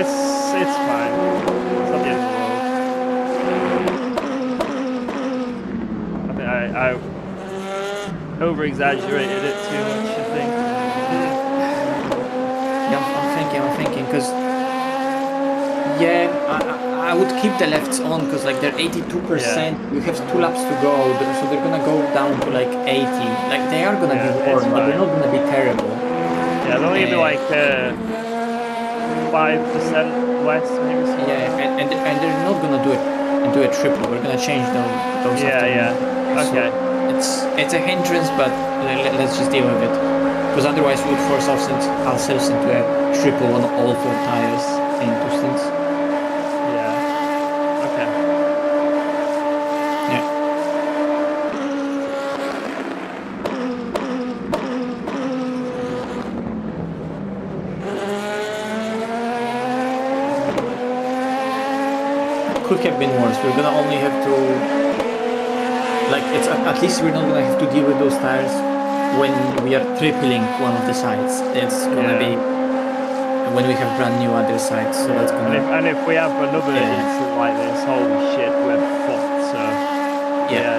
It's fine. It's not the end of the world. I think I over-exaggerated it too much, I think. Yeah, I'm thinking, because I would keep the lefts on, because like they're 82%. You have 2 laps to go, so they're gonna go down to like 80. Like they are gonna be warm, but they're not gonna be terrible. Yeah, they'll only be like 5% less, maybe. Yeah, and they're not gonna do a triple. We're gonna change those. Yeah. Okay. So it's a hindrance, but let's just deal with it. Because otherwise we would force ourselves into a triple on all 4 tires in 2 stints. Yeah. Okay. Yeah. Could have been worse. We're gonna only have to, like, it's at least we're not gonna have to deal with those tires when we are tripling one of the sides. It's gonna be when we have brand new other sides. So that's gonna. And if we have another incident like this, holy shit, we're fucked. So yeah.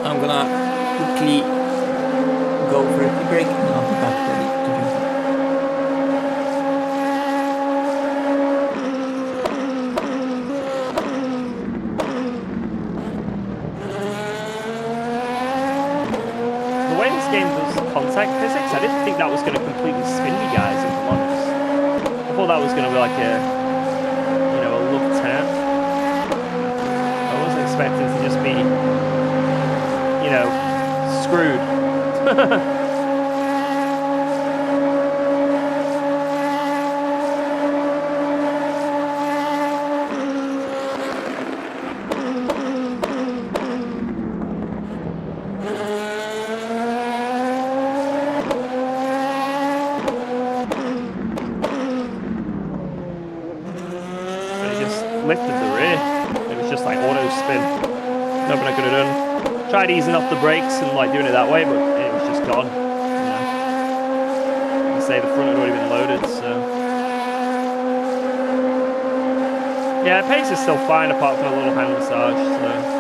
I'm gonna quickly go for a tea break and I'll be back ready to jump in. The way this game does contact physics, I didn't think that was going to completely spin you guys, if I'm honest. I thought that was going to be like a luck turn. I wasn't expecting to just be screwed. But it just lifted the rear. It was just like auto spin. Nothing I could have done. Tried easing off the brakes and like doing it that way, but it was just gone. I say the front had already been loaded, so yeah, pace is still fine apart from a little hand massage. So.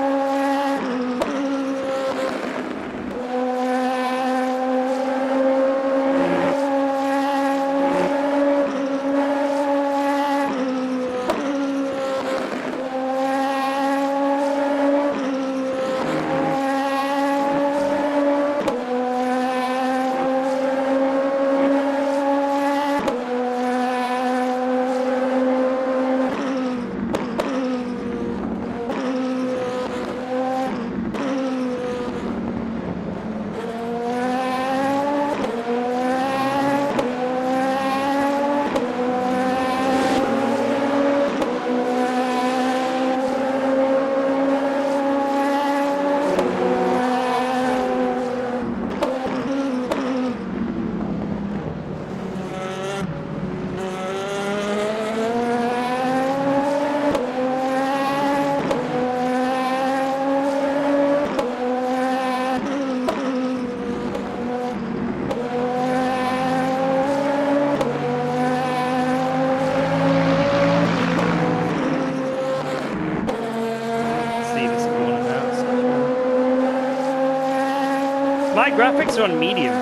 My graphics are on medium.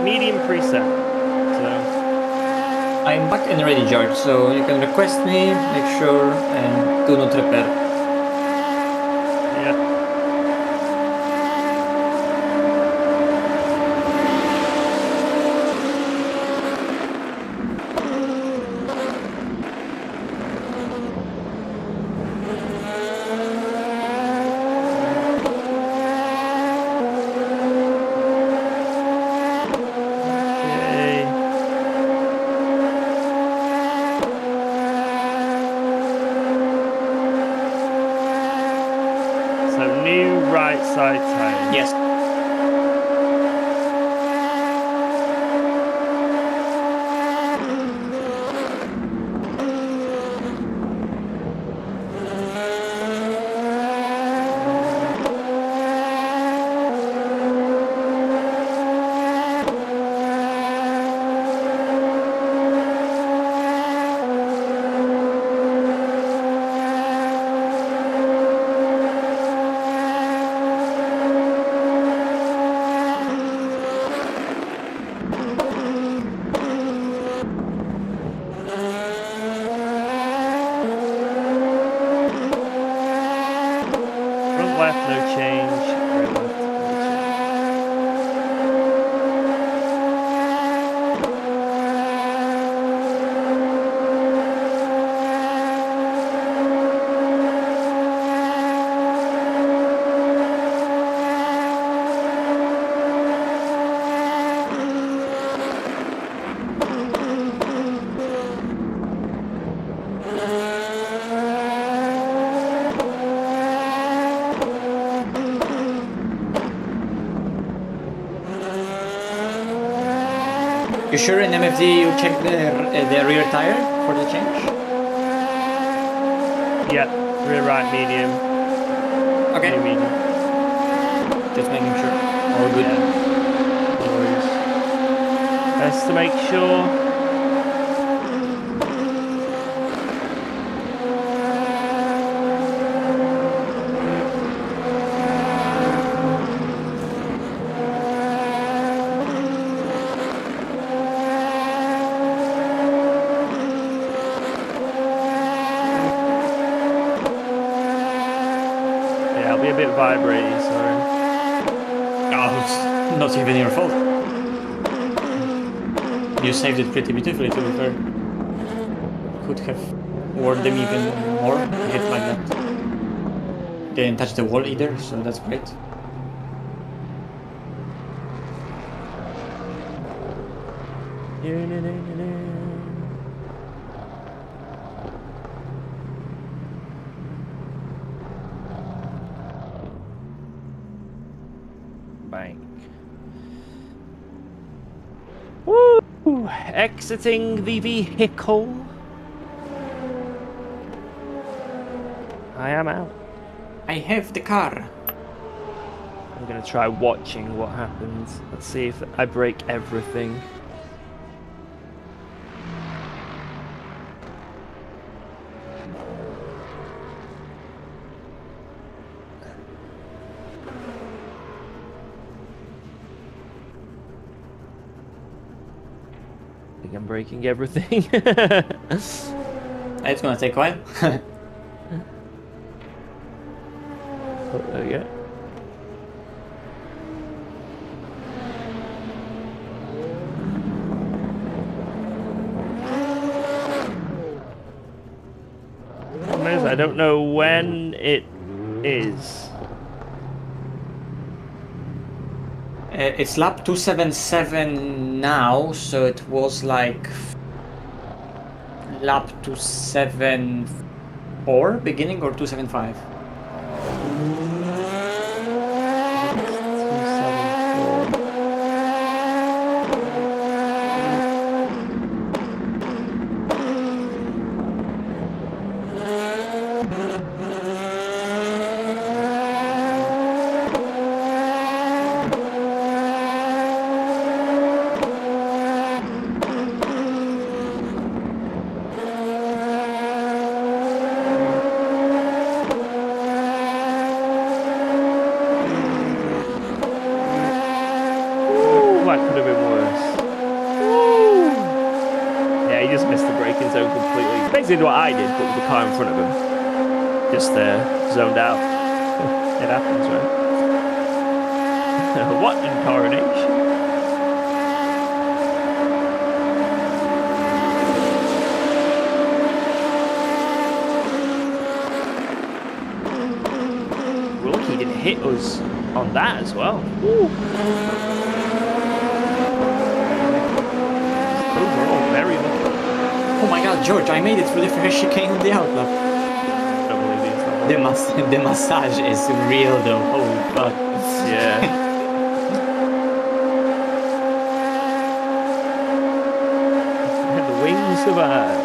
Medium preset. So I'm back and ready, George, so you can request me, make sure, and do not repair. yeah. Okay. So new right side tire. Yes. Front left, no change. Rear left, no change. You sure in MFD you check the rear tire for the change? Yeah, rear right medium. Okay, New medium. just making sure. All good. No worries. Best to make sure. Yeah, I'll be a bit vibrating, sorry. Oh, it's not even your fault. You saved it pretty beautifully, to be fair. Could have worn them even more, hit like that. Didn't touch the wall either, so that's great. Bank. Woo! Exiting the vehicle. I am out. I have the car. I'm gonna try watching what happens. Let's see if I break everything. I think I'm breaking everything. It's gonna take a while. Oh, there we go. Problem is, I don't know when it is. It's lap 277 now, so it was like lap 274 beginning or 275? 274. that could have been worse. Woo! Yeah, he just missed the braking zone completely. Basically what I did, but with the car in front of him. Just zoned out. It happens, right? What in coronation? We're lucky he didn't hit us on that as well. Woo. Overall, very lucky. Oh my god, George, I made it through the first chicane on the outlap. I don't believe it's not. The massage is real though. Holy fuck. Yeah. The wings survive.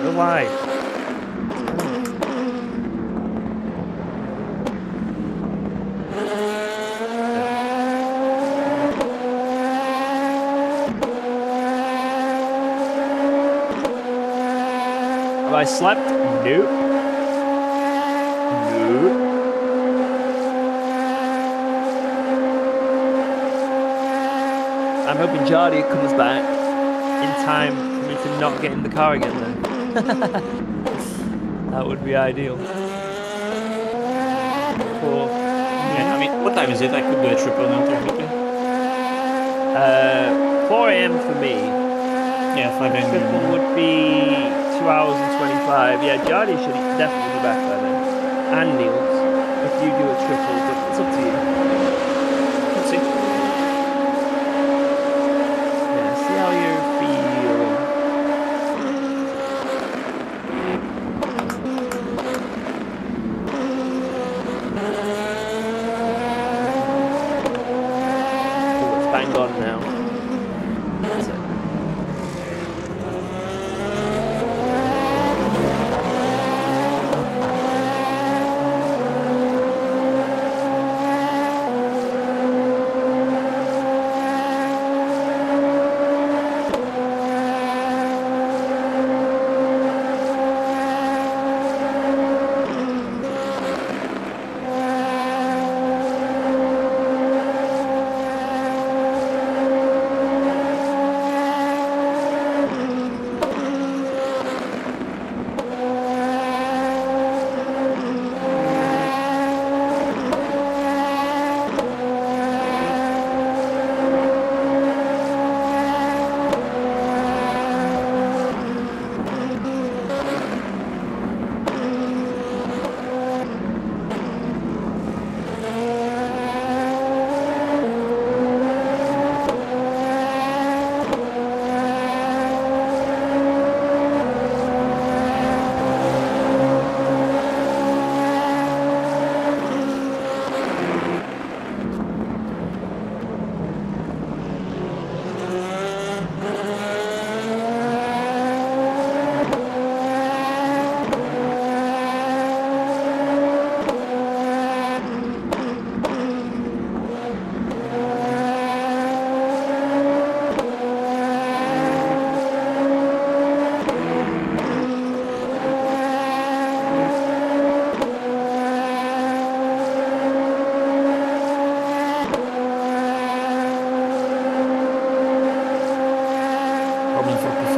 The light. Have I slept? Nope. Nope. I'm hoping Jardier comes back in time for me to not get in the car again then. That would be ideal. Cool. Yeah, I mean, what time is it? I could do a triple now technically. 4 a.m. for me. Yeah, 5 a.m. Triple would be 2 hours and 25. Yeah, Jardier should definitely be back by then. And Niels, if you do a triple, but it's up to you. Let's see. Yeah, see how you feel. Oh, it's bang on now. That's it.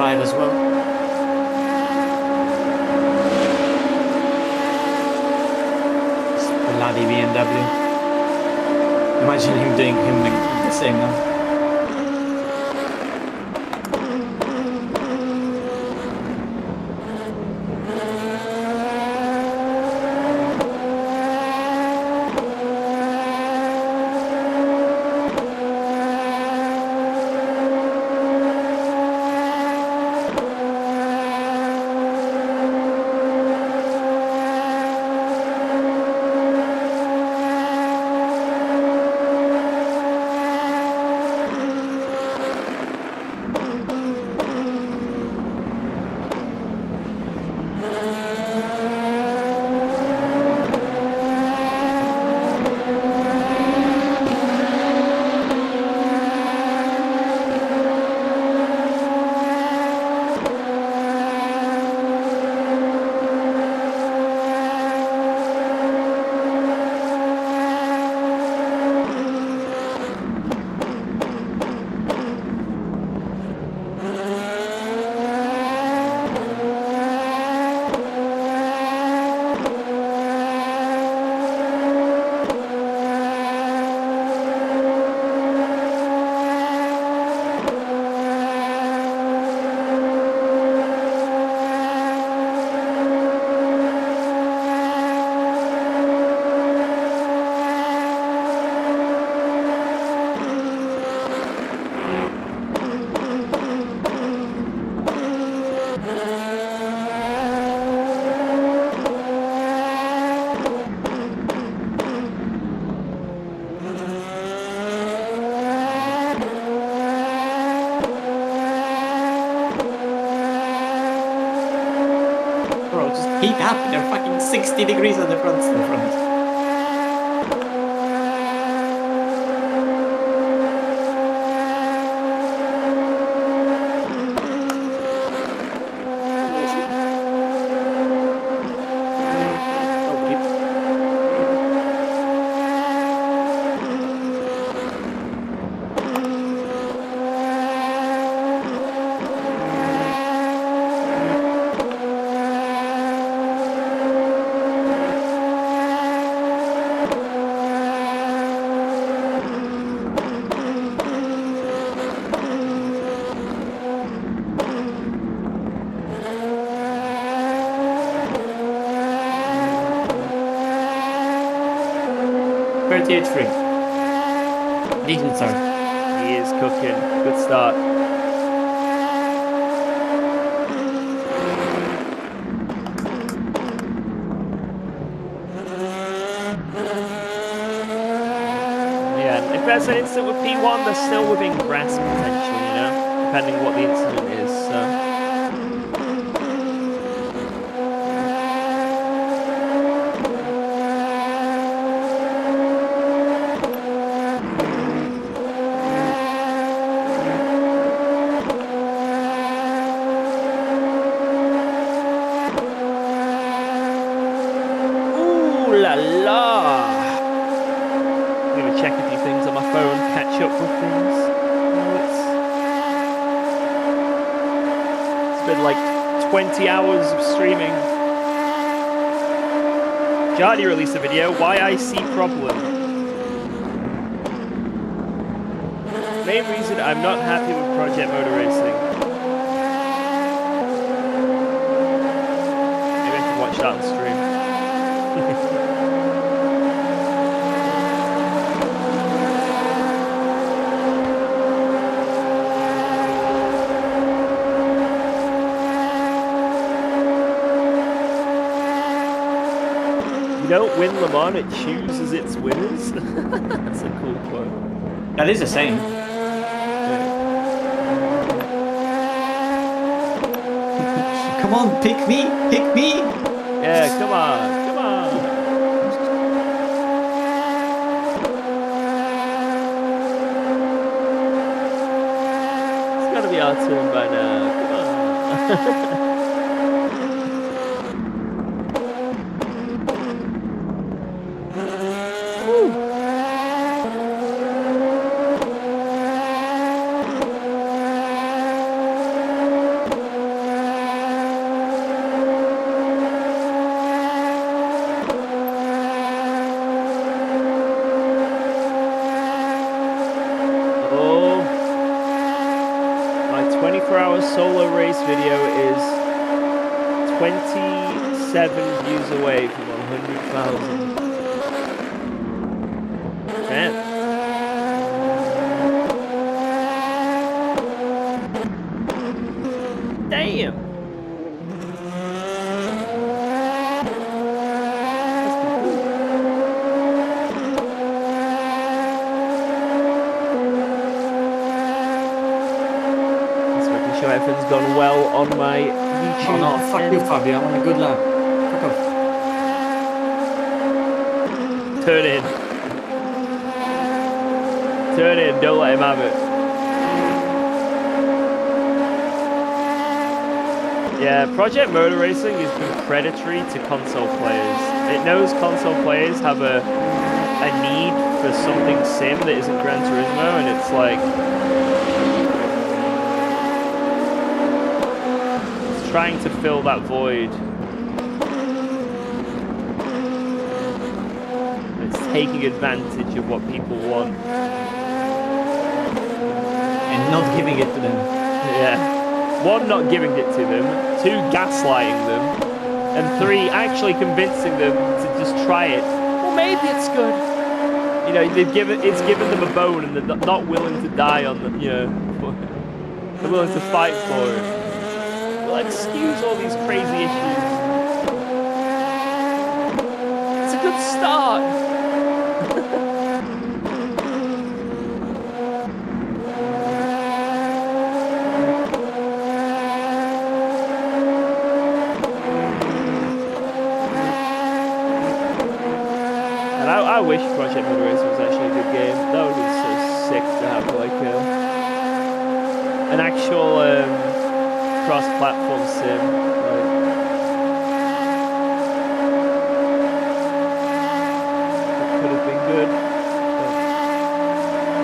As well. Bloody BMW. Imagine him doing the same now. speed up. They're fucking 60 degrees on the front. Free. Decent start. He is cooking. Good start. Yeah, if there's an incident with P1, they're still within grasp potentially, you know, depending what the incident is. So. Like 20 hours of streaming. Jardier released a video, why I see problem. Main reason I'm not happy with Project Motor Racing. Maybe I can watch that on stream. Don't win Le Mans, it chooses its winners. That's a cool quote. That is a saying. Come on, pick me, pick me. Yeah, come on, come on. It's gotta be our turn by now. Come on. Solo race video is 27 views away from 100,000. Man. Damn. Everything's gone well on my YouTube. Oh no, fuck you, Fabio. I'm on a good lap. Fuck off. Turn in. Turn in, don't let him have it. Yeah, Project Motor Racing has been predatory to console players. It knows console players have a need for something sim that isn't Gran Turismo, and it's like... trying to fill that void. It's taking advantage of what people want. And not giving it to them. Yeah. 1, not giving it to them. 2, gaslighting them. And 3, actually convincing them to just try it. Well, maybe it's good. You know, it's given them a bone and they're not willing to die on the, you know, they're willing to fight for it. Excuse all these crazy issues. It's a good start. And I wish Project Mud Racer was actually a good game. That would have been so sick to have like an actual cross-platform sim. Like, it could have been good.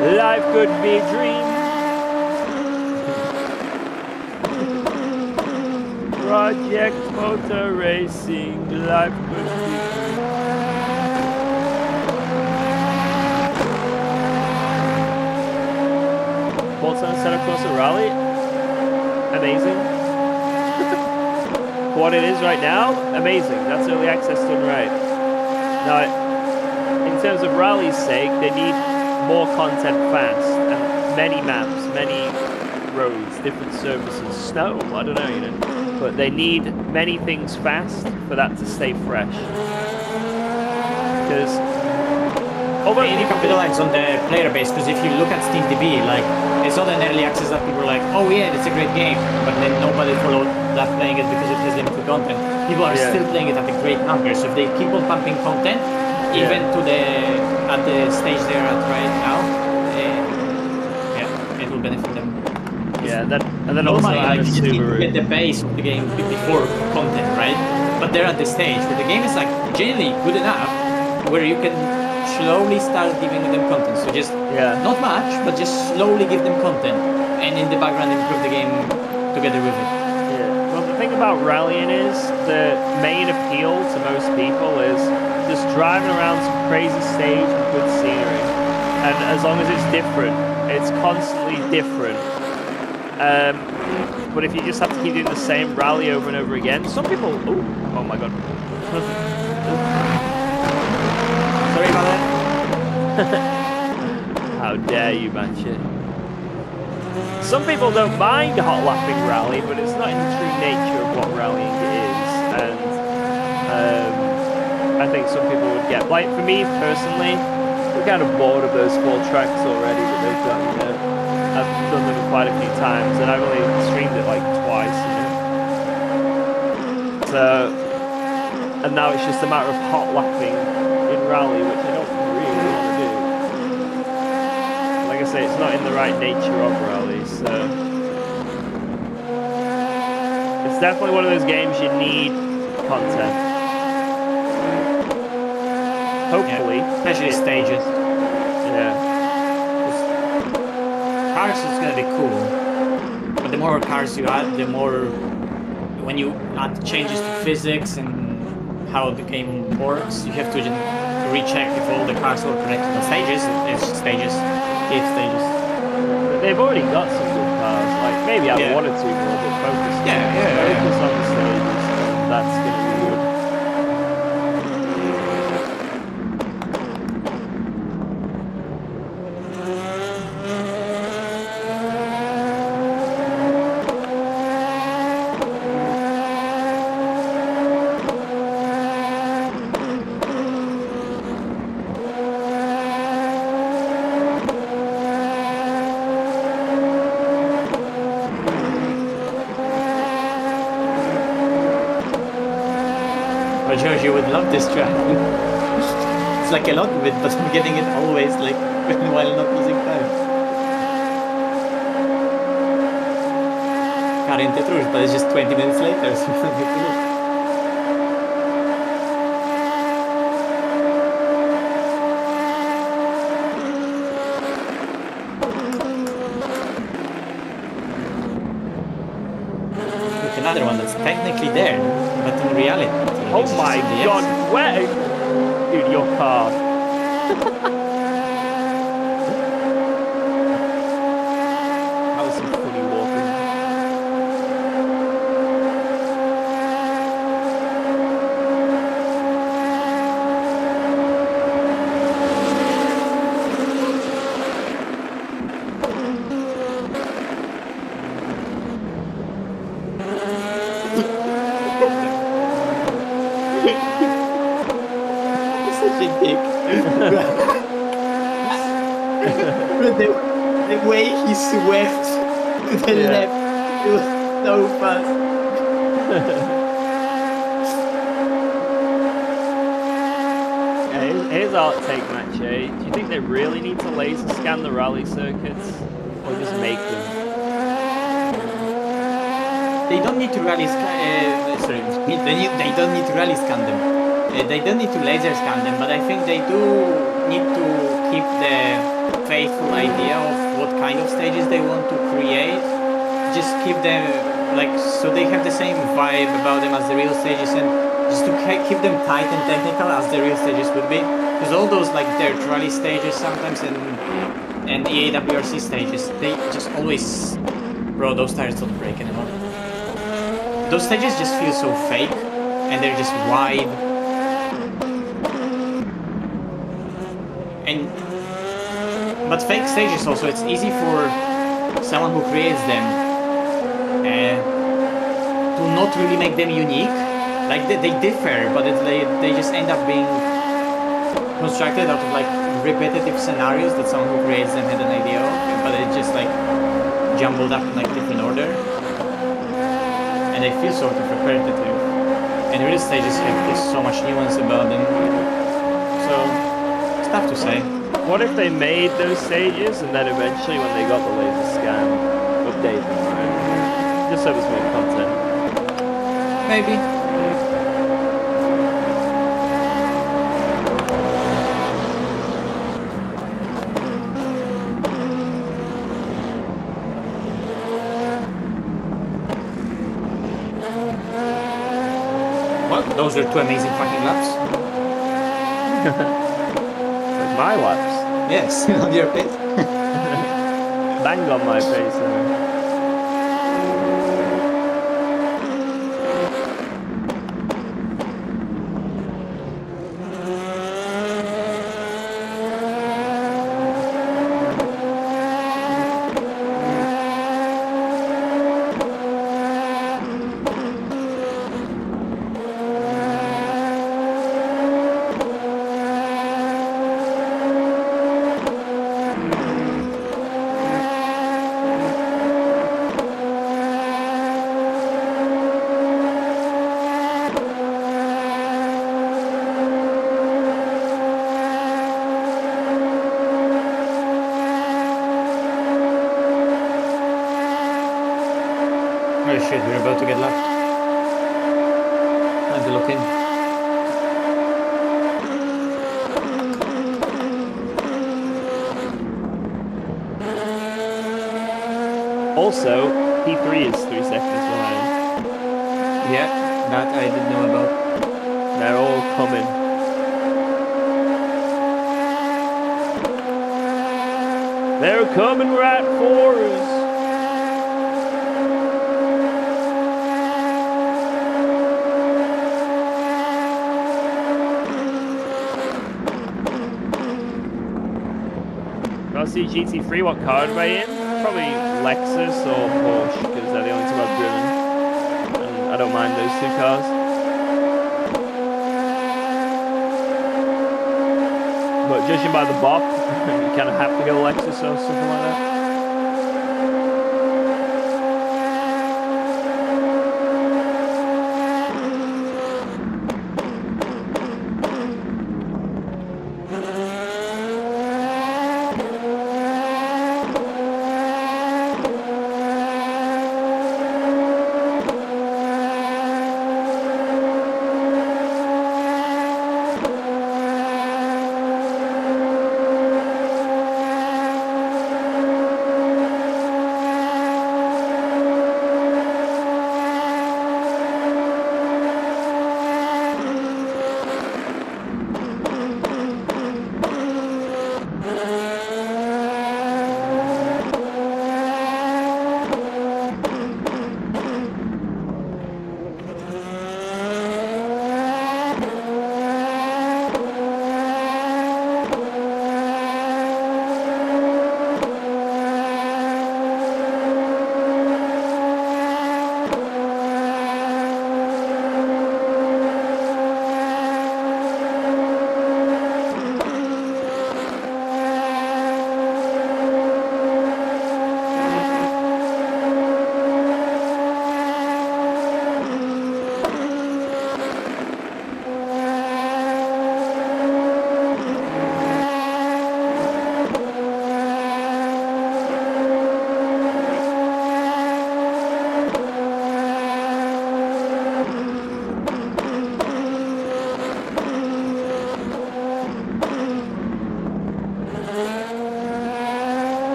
But life could be a dream. Project Motor Racing, life could be. Bolton set across a rally. Amazing. For what it is right now, amazing. That's early access done right. Now, in terms of rally's sake, they need more content fast and many maps, many roads, different surfaces, snow, I don't know, you know. But they need many things fast for that to stay fresh. Because They need to capitalize on the player base, because if you look at SteamDB, like, I saw in early access that people were like, oh yeah, it's a great game, but then nobody followed that playing it because it has limited content. People are still playing it at a great number, so if they keep on pumping content, even to at the stage they're at right now, it will benefit them. yeah, and then also Normally, add a like, you just need to Subaru. get the base of the game before content, right? But they're at the stage where the game is like generally good enough where you can slowly start giving them content. So just not much, but just slowly give them content, and in the background improve the game together with it. Yeah. Well, the thing about rallying is the main appeal to most people is just driving around some crazy stage with good scenery, and as long as it's different, it's constantly different. But if you just have to keep doing the same rally over and over again, some people. Oh my god. Sorry about that. How dare you match it? Some people don't mind hot lapping rally, but it's not in the true nature of what rallying is. And I think some people would get, like for me personally, we're kind of bored of those 4 tracks already that they've got, you know. I've done them quite a few times, and I've only streamed it like twice, you know. So, and now it's just a matter of hot lapping in rally, which I don't really want to do. Like I say, it's not in the right nature of rally, so it's definitely one of those games you need content. Hopefully, Especially stages. yeah. Cars is gonna be cool, but the more cars you add, the more when you add changes to physics and how the game works, you have to recheck if all the cars are correct on the stages. It's stages, 8 stages. They've already got some good cars. Like maybe I wanted to more, but focus on the stages, and that's gonna be good. George, you would love this track. It's like a lot of it, but I'm getting it always like while not losing time. Current truth, but it's just 20 minutes later, so I don't get to look. Look, another one that's technically there, but in reality. Oh my god, where? Dude, your car. That was some funny walking. the way he swept to the left, it was so fast. Yeah, Here's our take, Match A. Do you think they really need to laser scan the rally circuits, or just make them? They don't need to rally sorry, they don't need to rally scan them. They don't need to laser scan them, but I think they do need to keep the faithful idea of what kind of stages they want to create. Just keep them like so they have the same vibe about them as the real stages, and just to keep them tight and technical as the real stages would be. Because all those like dirt rally stages sometimes and EAWRC stages, they just always, bro, those tires don't break anymore. Those stages just feel so fake, and they're just wide. But fake stages also, it's easy for someone who creates them to not really make them unique. Like they differ, but they just end up being constructed out of like repetitive scenarios that someone who creates them had an idea of, but it's just like jumbled up in like different order. And they feel sort of repetitive. And real stages have so much nuance about them. So it's tough to say. What if they made those stages and then eventually when they got the laser scan, update them, right? Just so there's more content. Maybe. Well, those are two amazing fucking laps. Like my laps. Yes, on your pit. Bang on my face. Oh shit, we're about to get left. Time to look in. Also, P3 is 3 seconds behind. Yeah, that I didn't know about. They're all coming. They're coming right for us. I'll see GT3, what car are they in? Probably Lexus or Porsche, because they're the only two I've driven. And I don't mind those two cars. But judging by the bop, you kind of have to go Lexus or something like that.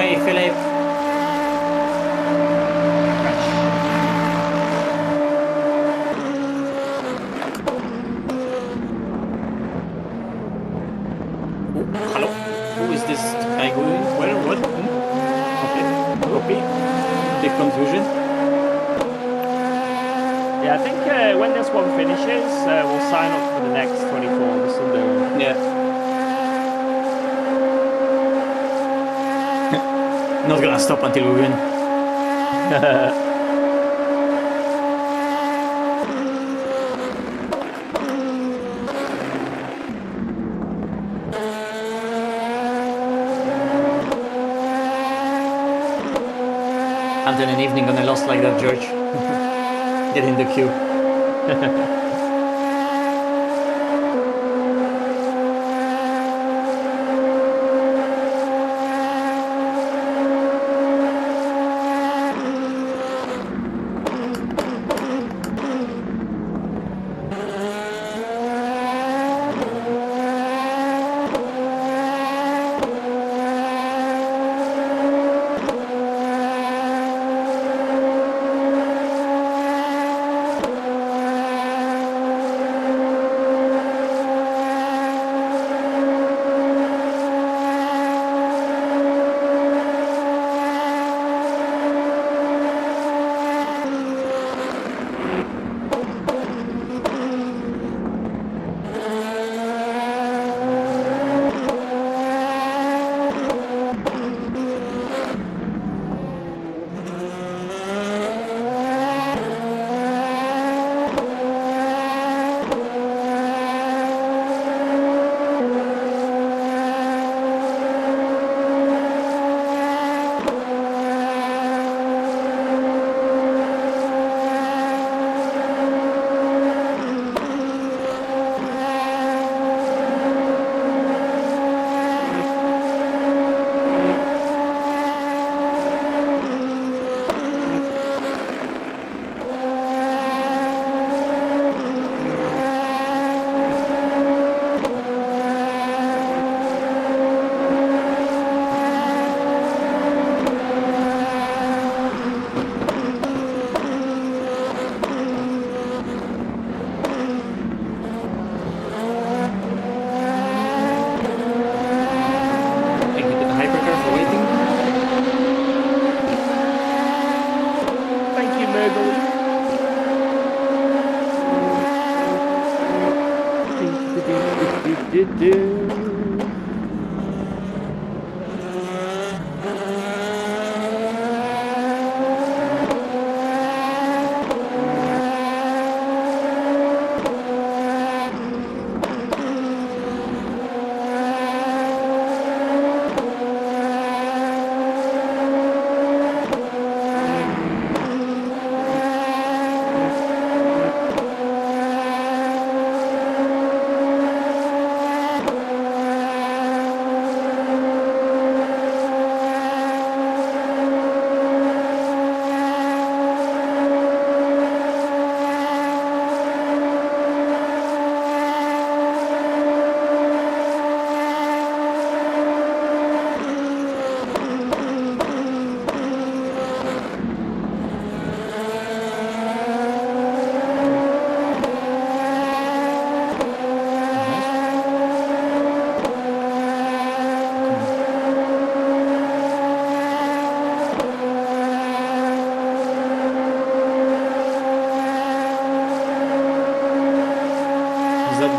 way, Philip. Oh, hello. Who is this guy going? Where? What? Okay. Copy. Big confusion. Yeah, I think when this one finishes, we'll sign up for the next 24, the Sunday one. Yeah. Not gonna stop until we win. Until an evening when I lost like that, George. Get in the queue.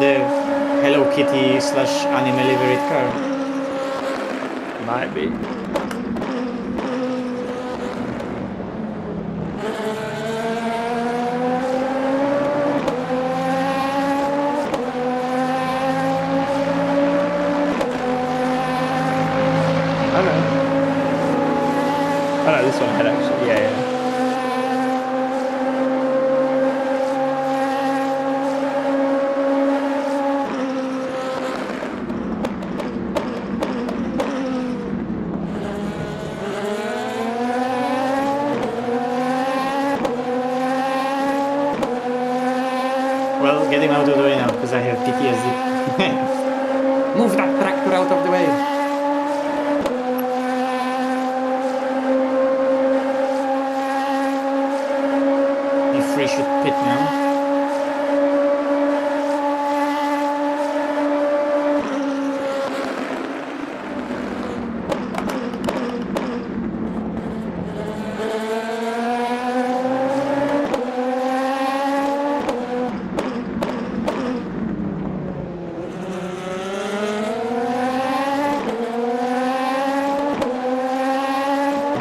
The Hello Kitty / anime livery car. Might be. Oh no, this one had actually, yeah. Well, get him out of the way now, because I have PTSD. Move that tractor out of the way. referee should pit now.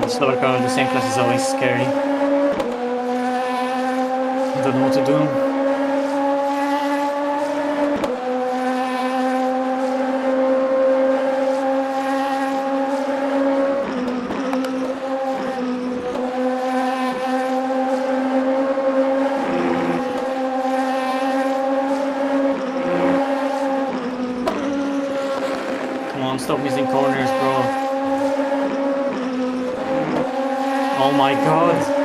The slower car in the same class is always scary. Don't know what to do. Come on, stop missing corners, bro. Oh my god.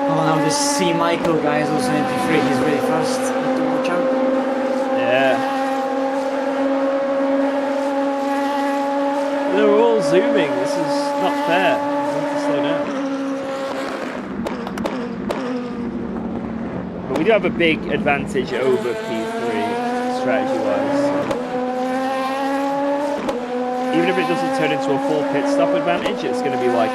Oh, now this C. Michael guy is also MP3. He's really fast. Need to watch out. Yeah. They're all zooming. This is not fair. I need to slow down. But we do have a big advantage over P3 strategy-wise. Even if it doesn't turn into a full pit stop advantage, it's going to be like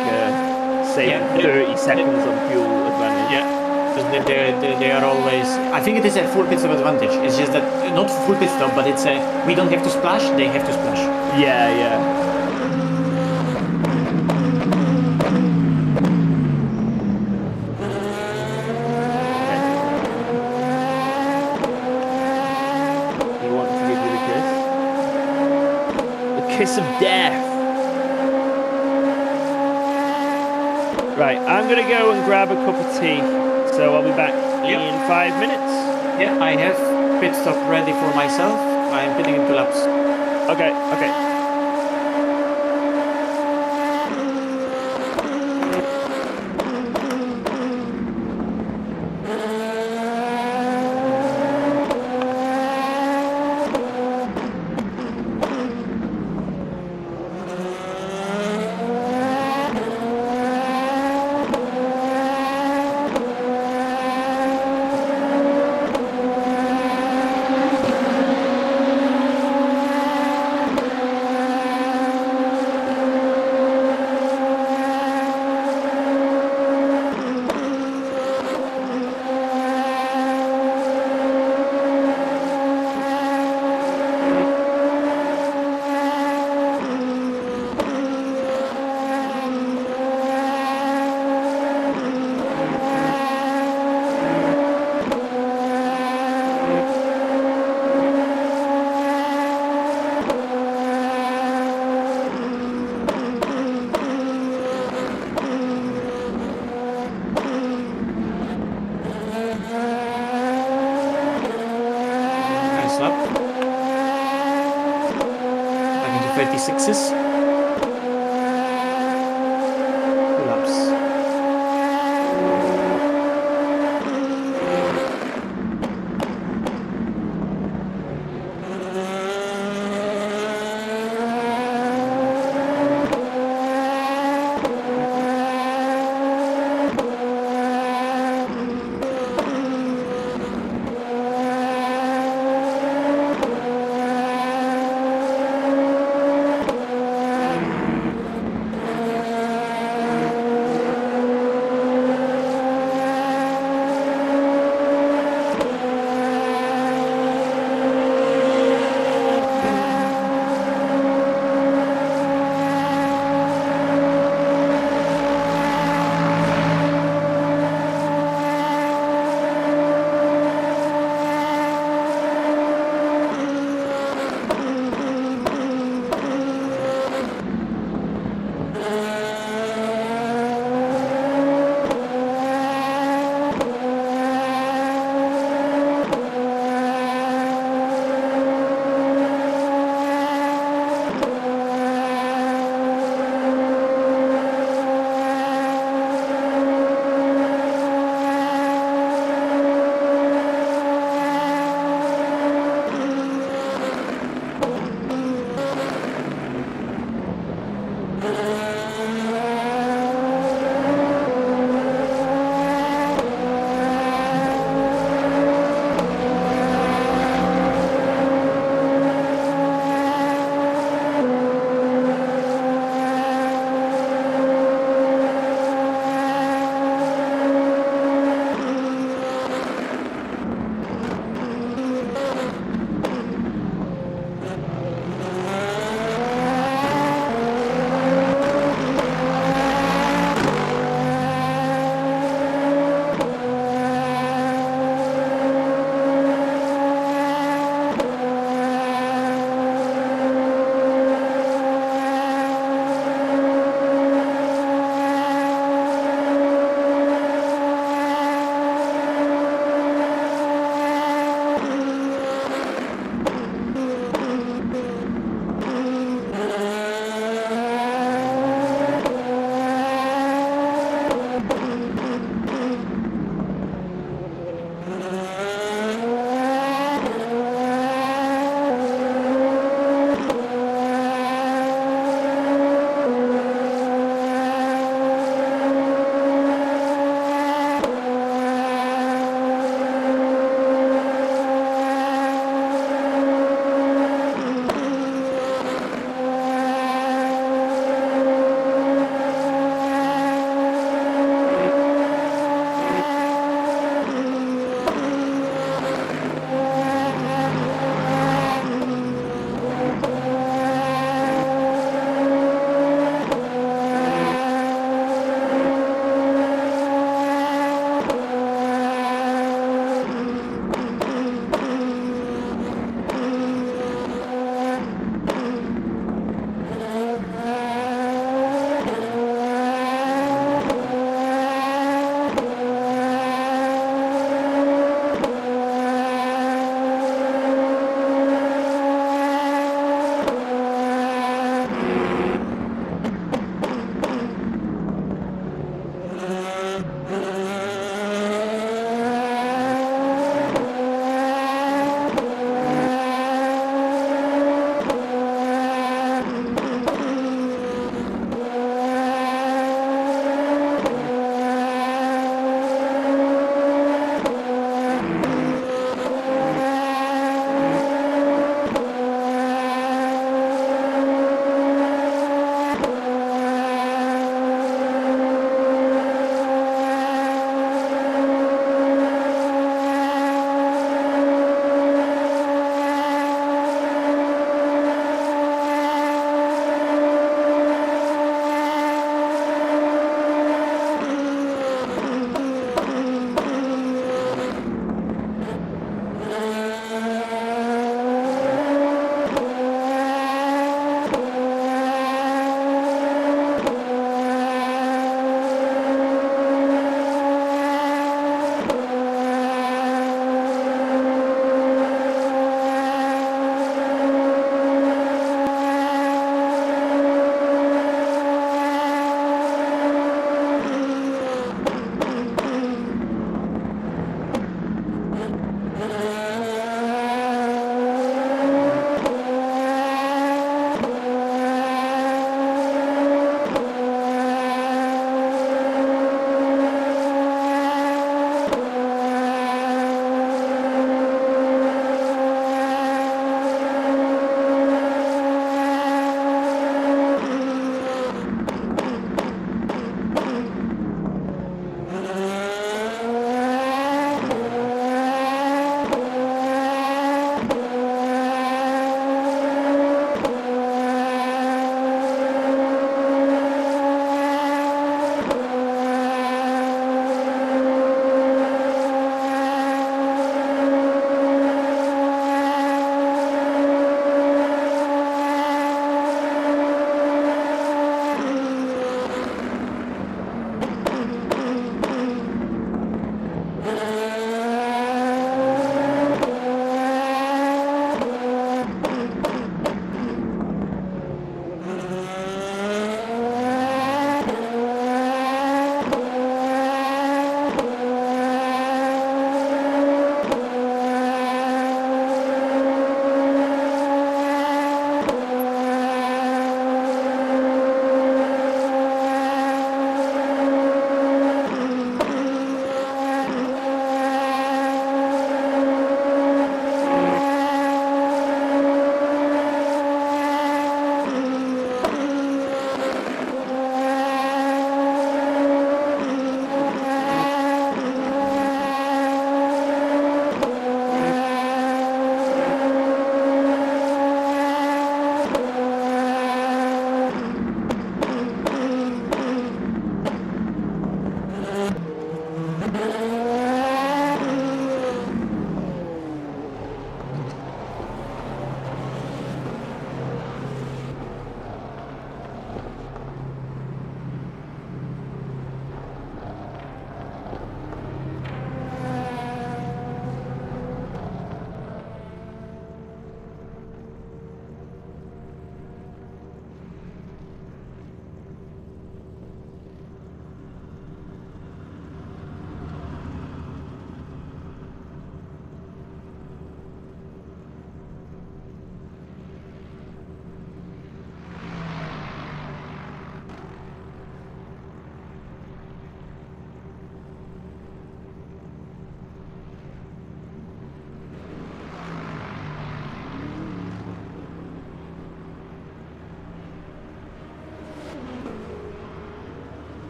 saving 30 seconds on fuel advantage. Yeah. Because they are always. I think it is a full pit stop advantage. It's just that not full pit stop, but it's a we don't have to splash. They have to splash. Yeah, yeah. He wanted to give you the kiss. The kiss of death. Right, I'm gonna go and grab a cup of tea. So I'll be back in 5 minutes. Yeah, I have pit stop ready for myself. I am pitting into laps. Okay, okay. Nice lap. Back into 36s. 2 laps.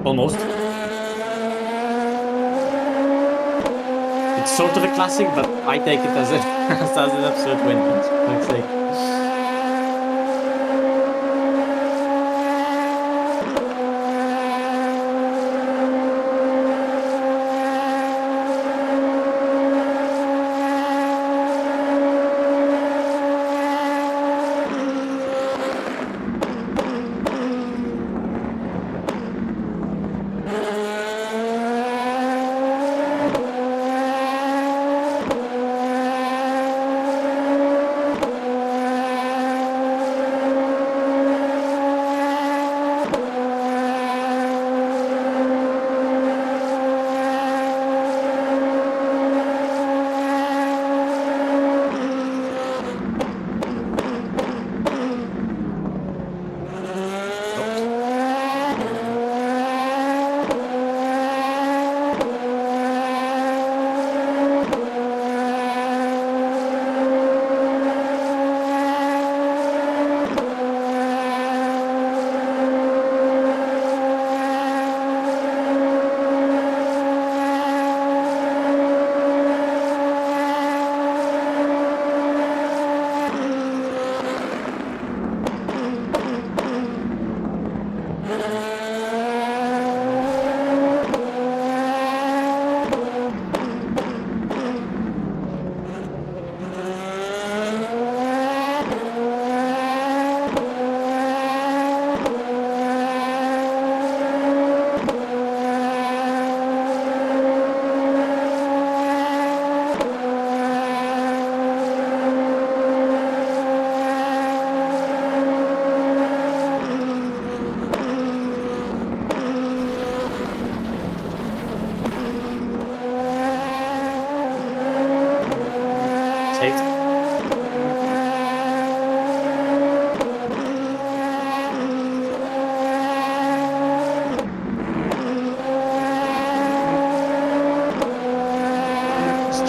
Almost. It's sort of a classic, but I take it as, as an absolute win. For fuck's sake.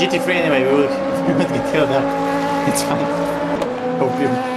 GT3 anyway, we will get killed up. It's fine. Hope you.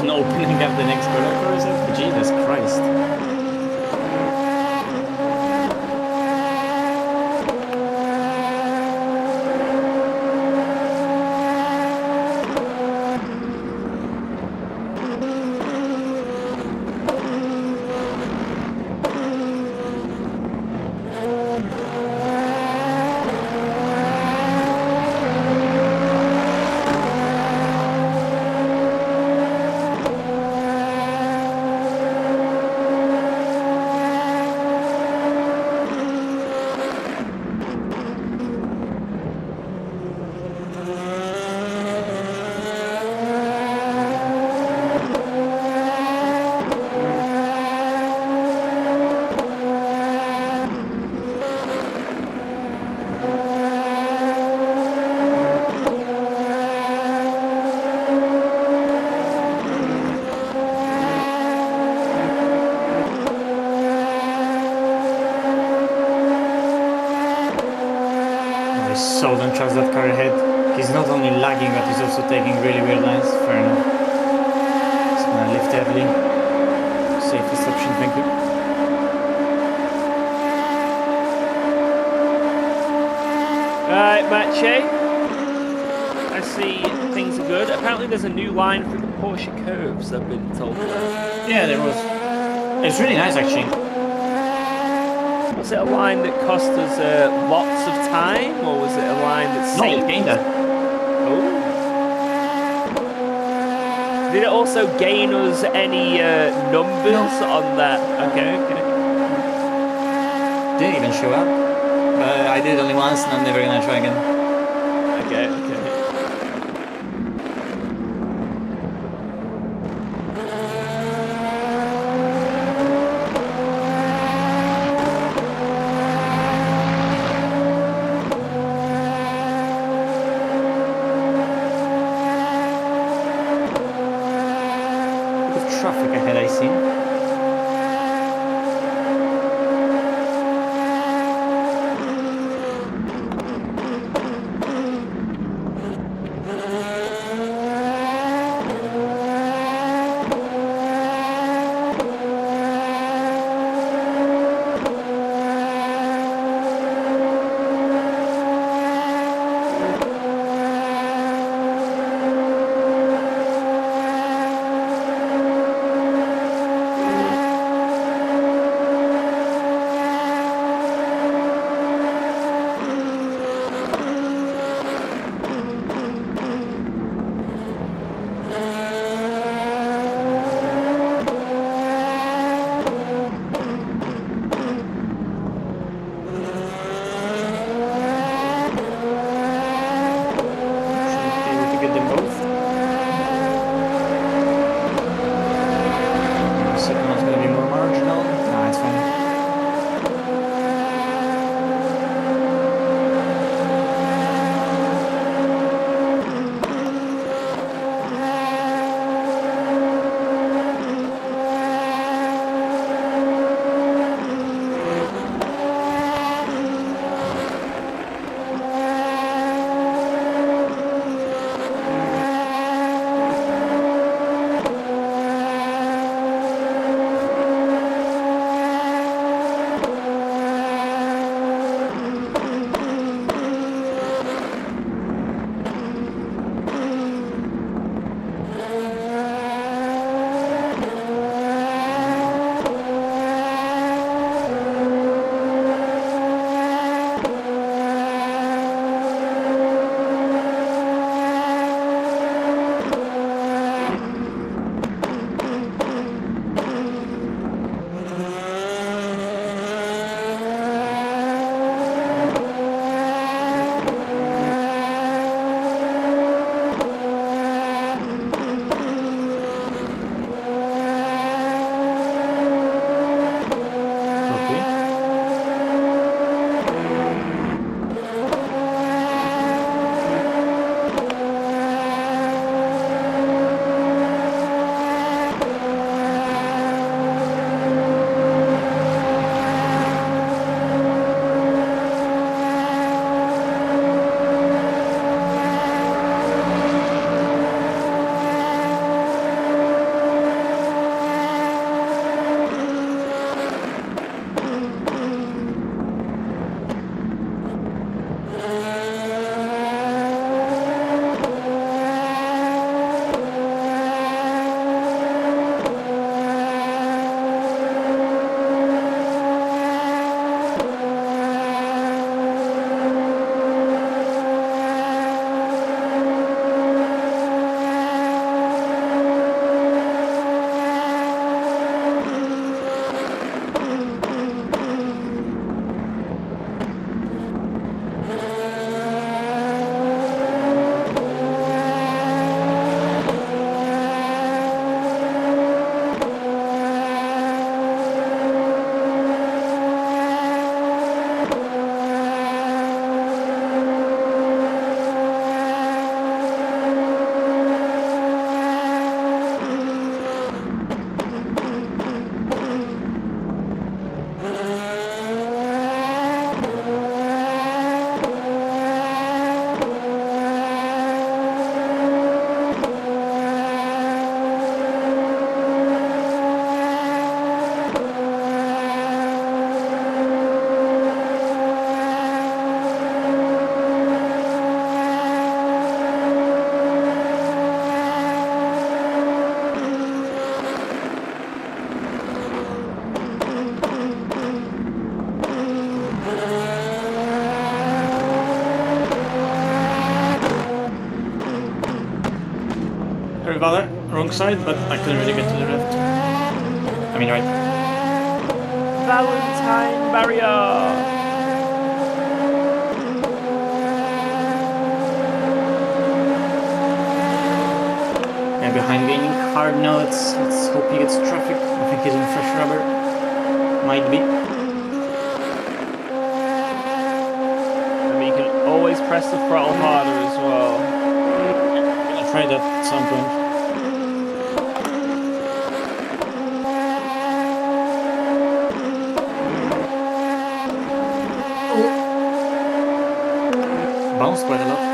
person opening up the next corner for herself. Jesus Christ. So don't trust that car ahead. He's not only lagging, but he's also taking really weird lines. Fair enough. Just gonna lift early. Safest option, thank you. Right, Mache. I see things are good. Apparently there's a new line for the Porsche curves, I've been told. Yeah, there was. It's really nice actually. Was it a line that cost us lots of time, or was it a line that No, saved? it gained that. Oh. Did it also gain us any numbers on that? Okay, okay. Didn't even show up. But I did it only once and I'm never gonna try again. Okay, okay. Traffic ahead, I see. wrong side, but I couldn't really get to the left. I mean, right. Valentine barrier. Yeah, behind gaining hard now. Let's hope he gets traffic. I think he's in fresh rubber. Might be. And you can always press the throttle harder as well. I'm gonna try that at some point. Bounced quite a lot.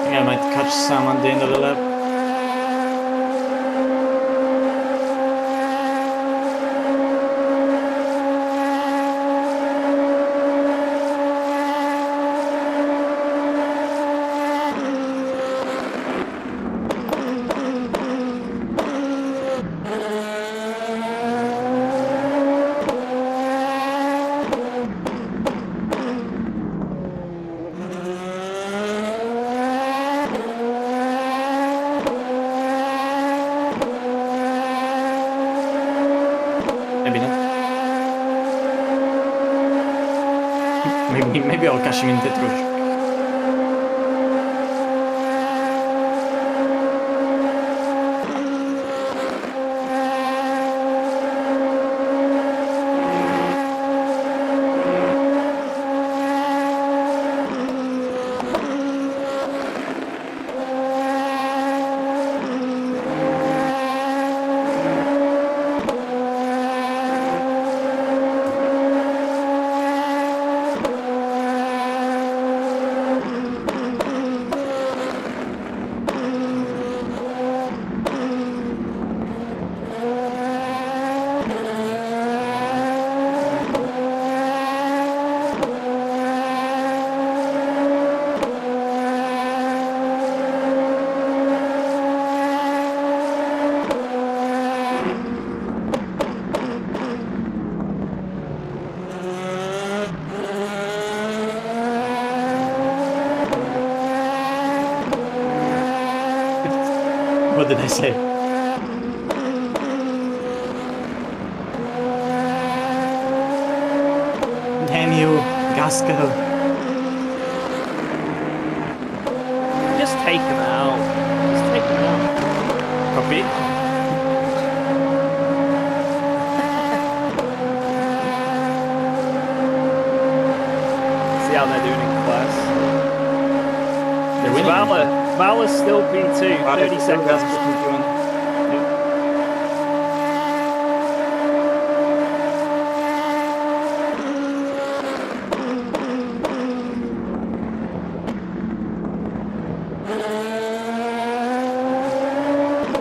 I might catch some at the end of the lap. Maybe not. Maybe I'll catch him in Tetrush. What did I say? Can you, Gaskell? Just take him out. Just take him out. Copy. See how they're doing in class. They're winning. Valor's still P2, 30 seconds.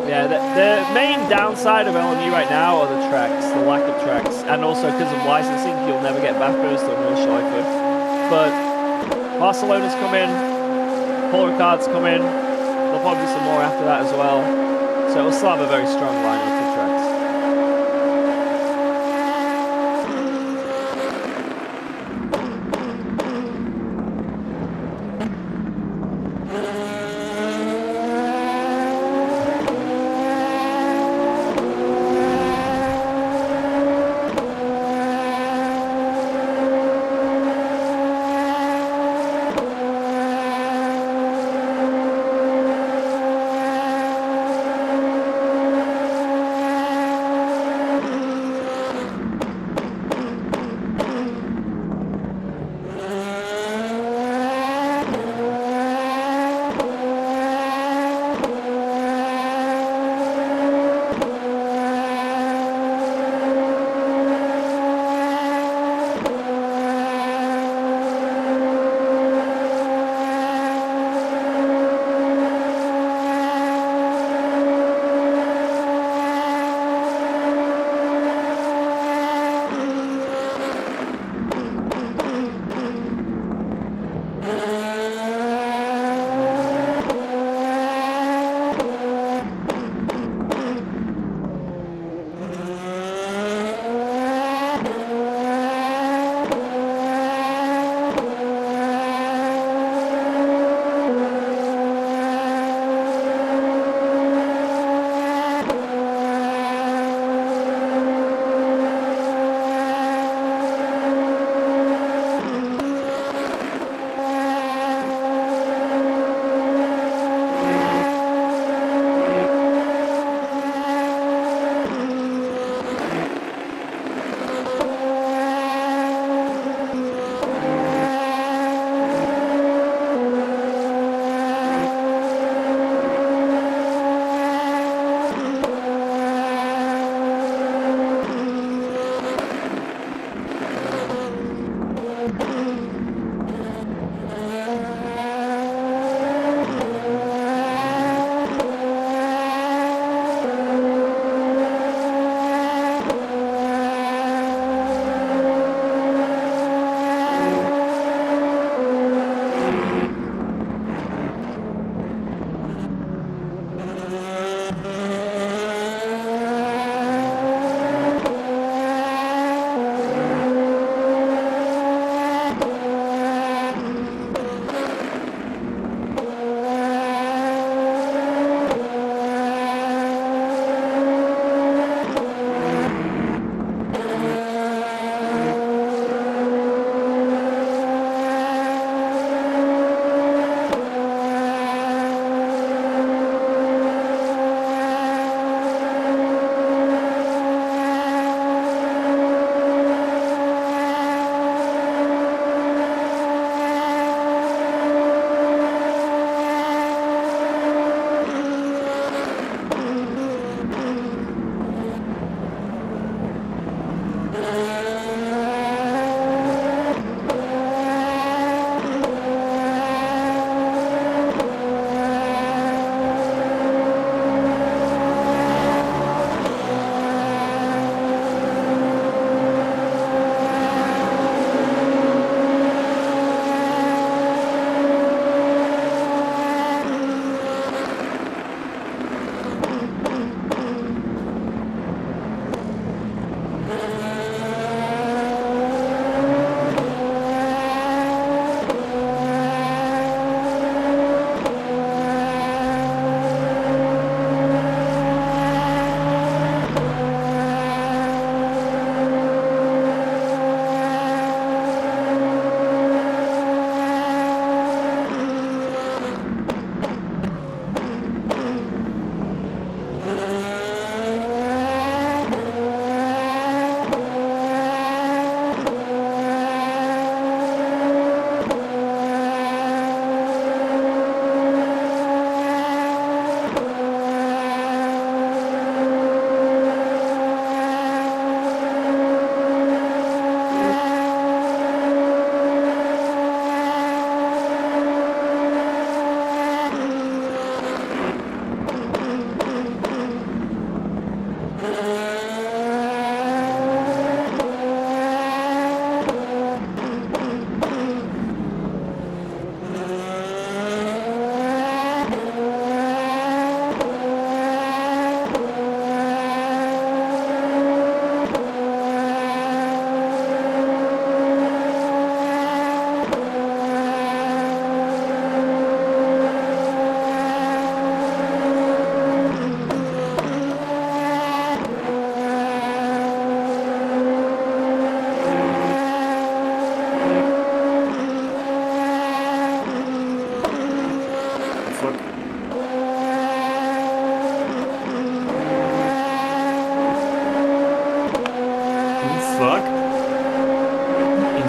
Yeah, the main downside of LMU right now are the tracks, the lack of tracks, and also because of licensing, you'll never get Bathurst or North Schleifer. But Barcelona's come in, Polar Cards come in, there'll probably be some more after that as well. So it'll still have a very strong lineup of tracks.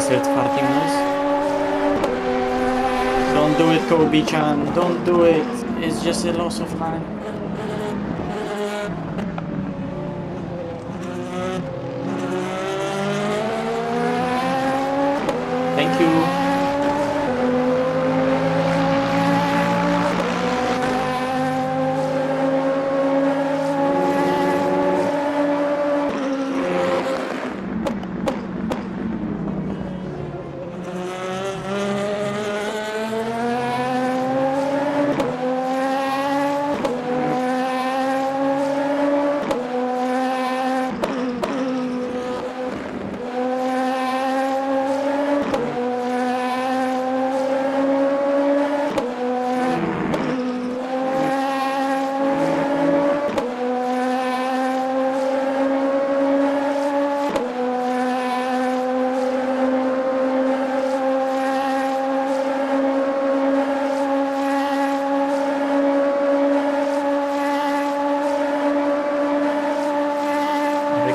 bastard farting noise. Don't do it, Kobe-chan. Don't do it. It's just a loss of time. Thank you.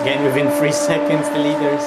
Again, within 3 seconds, the leaders.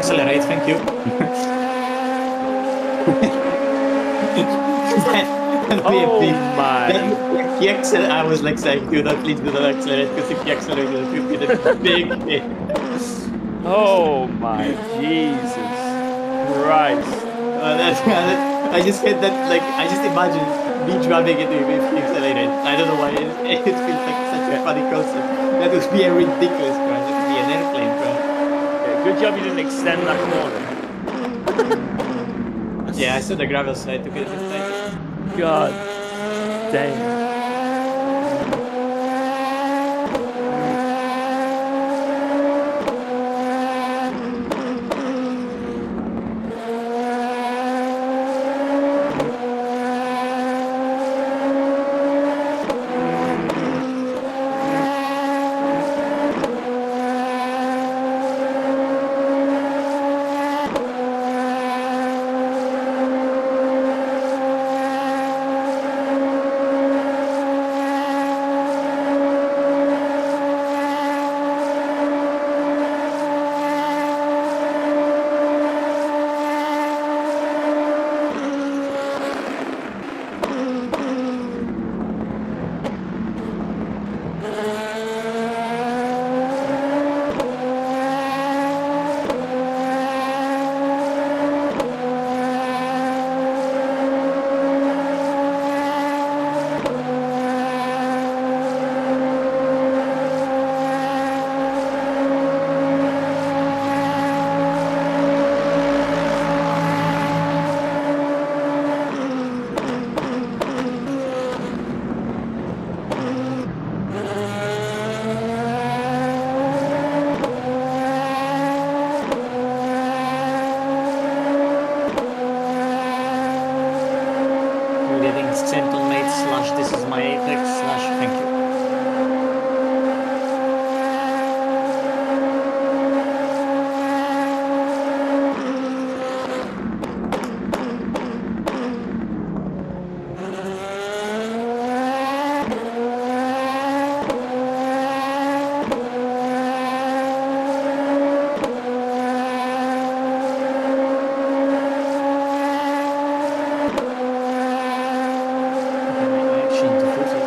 accelerate, thank you. That'd be a Oh big. my. If you I was like saying, do not please do not accelerate, because if you accelerate, it would be a big hit. Oh my Jesus Christ. I just get that, like, I just imagine me driving it if you accelerated. I don't know why it feels like such a funny concept. That would be a ridiculous crash. That would be an airplane crash. Yeah, good job you didn't extend that corner. Yeah, I saw the gravel, so I took it a bit tighter. God damn. I'm getting sent on mate / this is my apex / thank you. Actually into 40.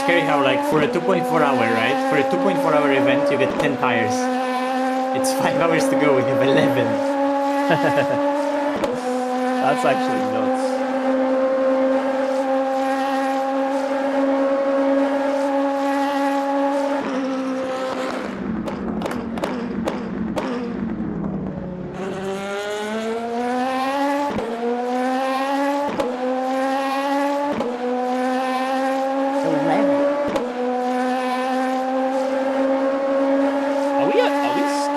scary how like for a 2.4 hour, right? For a 2.4 hour event, you get 10 tires. It's 5 hours to go, we have 11. That's actually nuts. Are we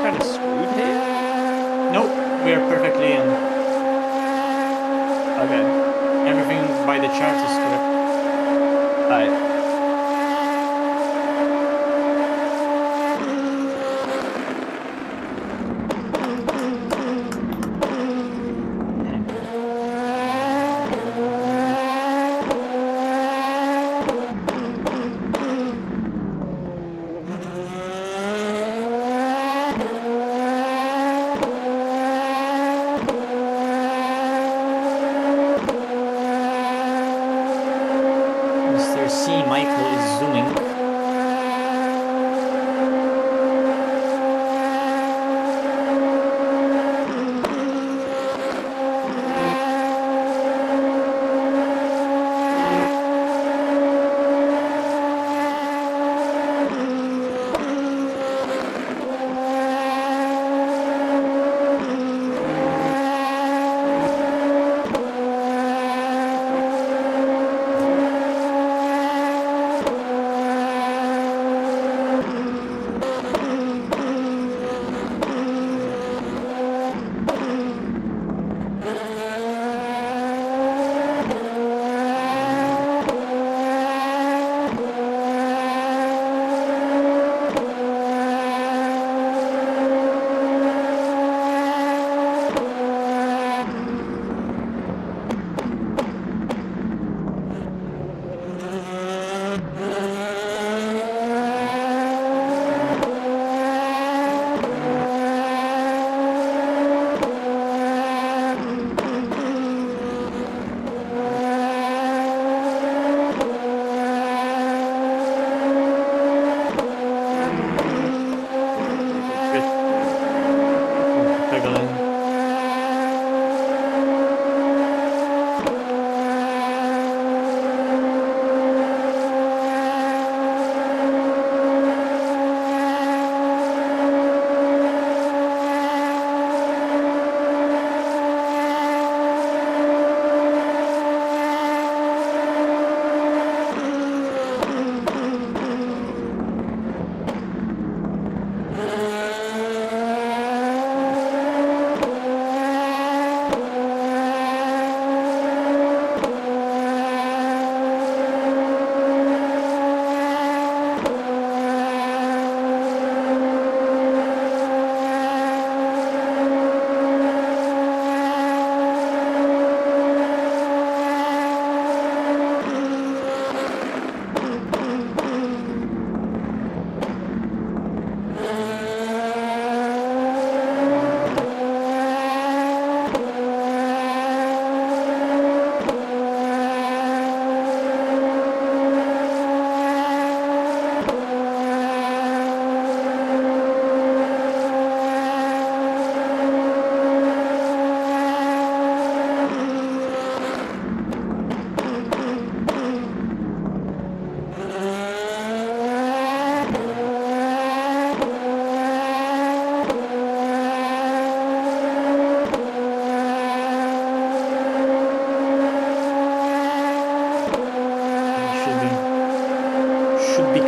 kind of screwed here? Nope, we are perfectly in. Okay. Everything by the charts is correct. Alright. Mr. C. Michael is zooming.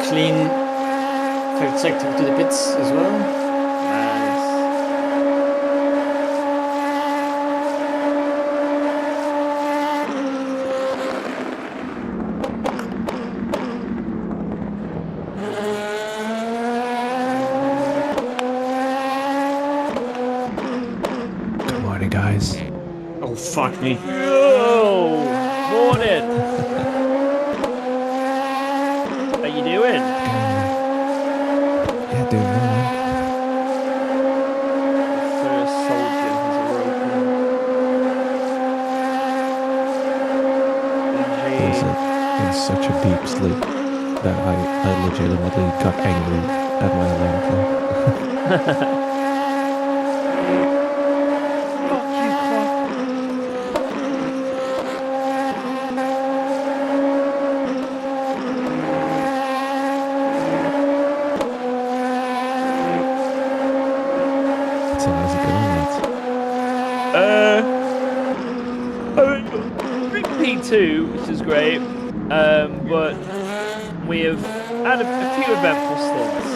Clean third sector to the pits as well. Nice. Good morning, guys. Oh fuck me. Yo! Morning! How you doing? Yeah, dude, no, man. First soldier has awoken. He's in such a deep sleep. that I legitimately got angry at my alarm clock. Fuck you, clock. So how's it going, mate? We're in P2, which is great, but we have had a few eventful stints.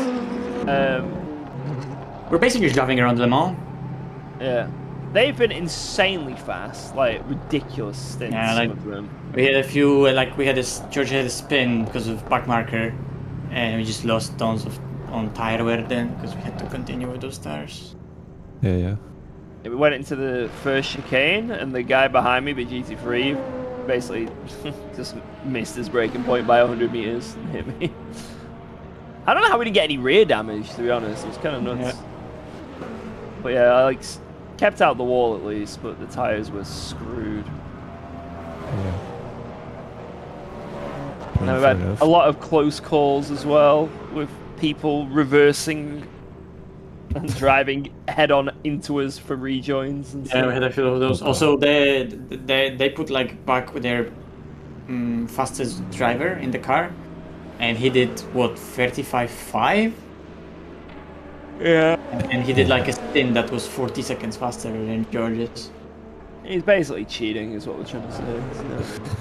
We're basically just driving around Le Mans. Yeah, they've been insanely fast, like ridiculous stints. Yeah, like- some of them. We had a few, like we had this, George had a spin because of back marker, and we just lost tons on tire wear then because we had to continue with those tires. Yeah, yeah. We went into the first chicane, and the guy behind me, the GT3, basically just missed his braking point by 100 meters and hit me. I don't know how we didn't get any rear damage, to be honest. It was kind of nuts. Yeah. But yeah, I kept out the wall at least, but the tires were screwed. Yeah. And then we've Fair had enough. a lot of close calls as well, with people reversing and driving head-on into us for rejoins and Yeah, stuff. we had a few of those. Also, they put like back with their fastest driver in the car, and he did what 35.5, Yeah. and he did like a stint that was 40 seconds faster than George's. He's basically cheating, is what we're trying to say.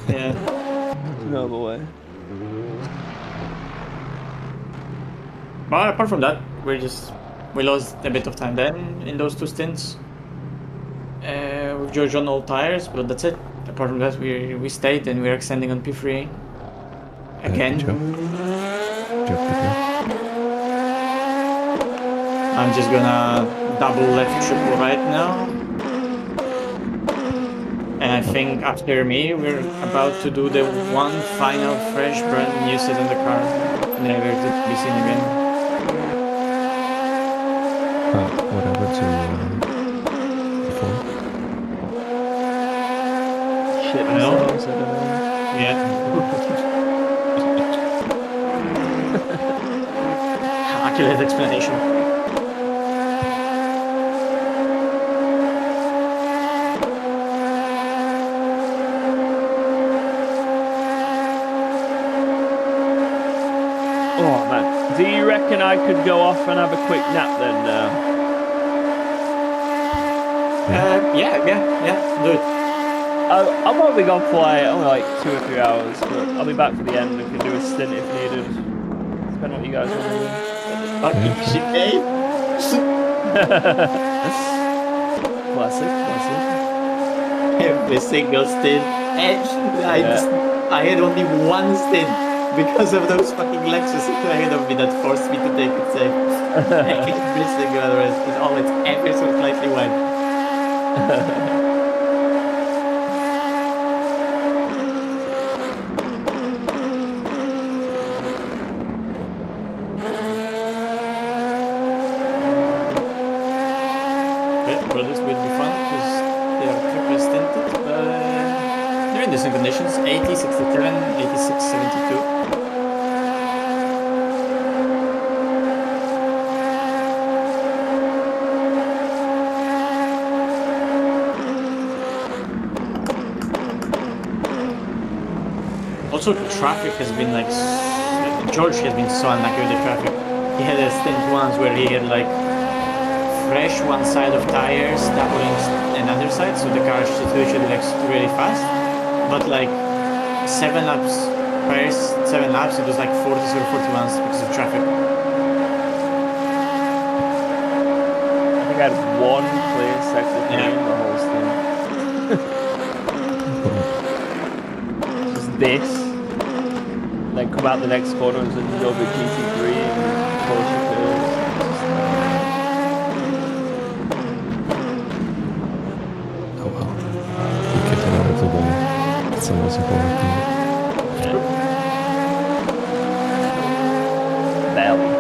Yeah. There's no other way. But apart from that, we lost a bit of time then in those two stints. With George on all tires, but that's it. Apart from that, we stayed and we're extending on P3 again. Good job. Good job. I'm just gonna double left, triple right now. And I think after me, we're about to do the one final fresh brand new set in the car, never to be seen again. What happened to before? Shit No. themselves, I don't know. Yeah. Accurate explanation. Oh man, do you reckon I could go off and have a quick nap then now? Yeah, do it. I'll probably go for only like 2 or 3 hours, but I'll be back for the end and can do a stint if needed. Depending on what you guys want to do. Fucking chicane. Classic. Every single stint. And I had only one stint because of those fucking Lexus ahead of me that forced me to take it safe. Every single rest is always ever so slightly wide. Well, this will be fun because they are triple stinted. They're in decent conditions: 80, 67, 86, 72. Also, traffic has been like George has been so unlucky with the traffic. He had a stint once where he had like fresh one side of tires, doubling another side, so the car situation like really fast. But like 7 laps, first 7 laps, it was like 40s or 41s because of traffic. I think I had one clear sector Yeah. in the whole stint. Just this. Then come out the next corner and there's another GT3 and Porsche curves. Oh well. You kept it out of the way. That's the most important thing. Barely.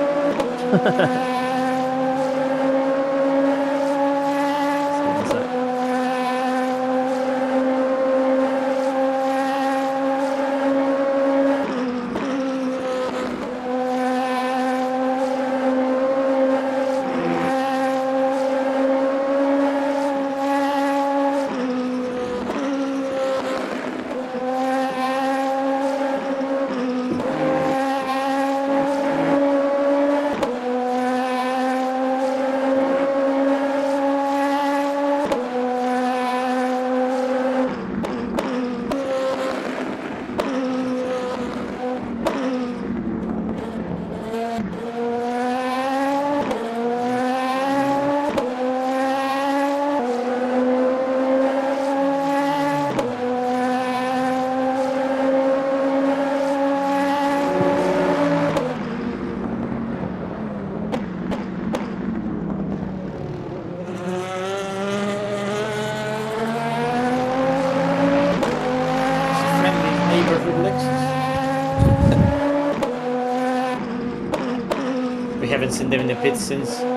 haven't seen them in the pits since. Yeah,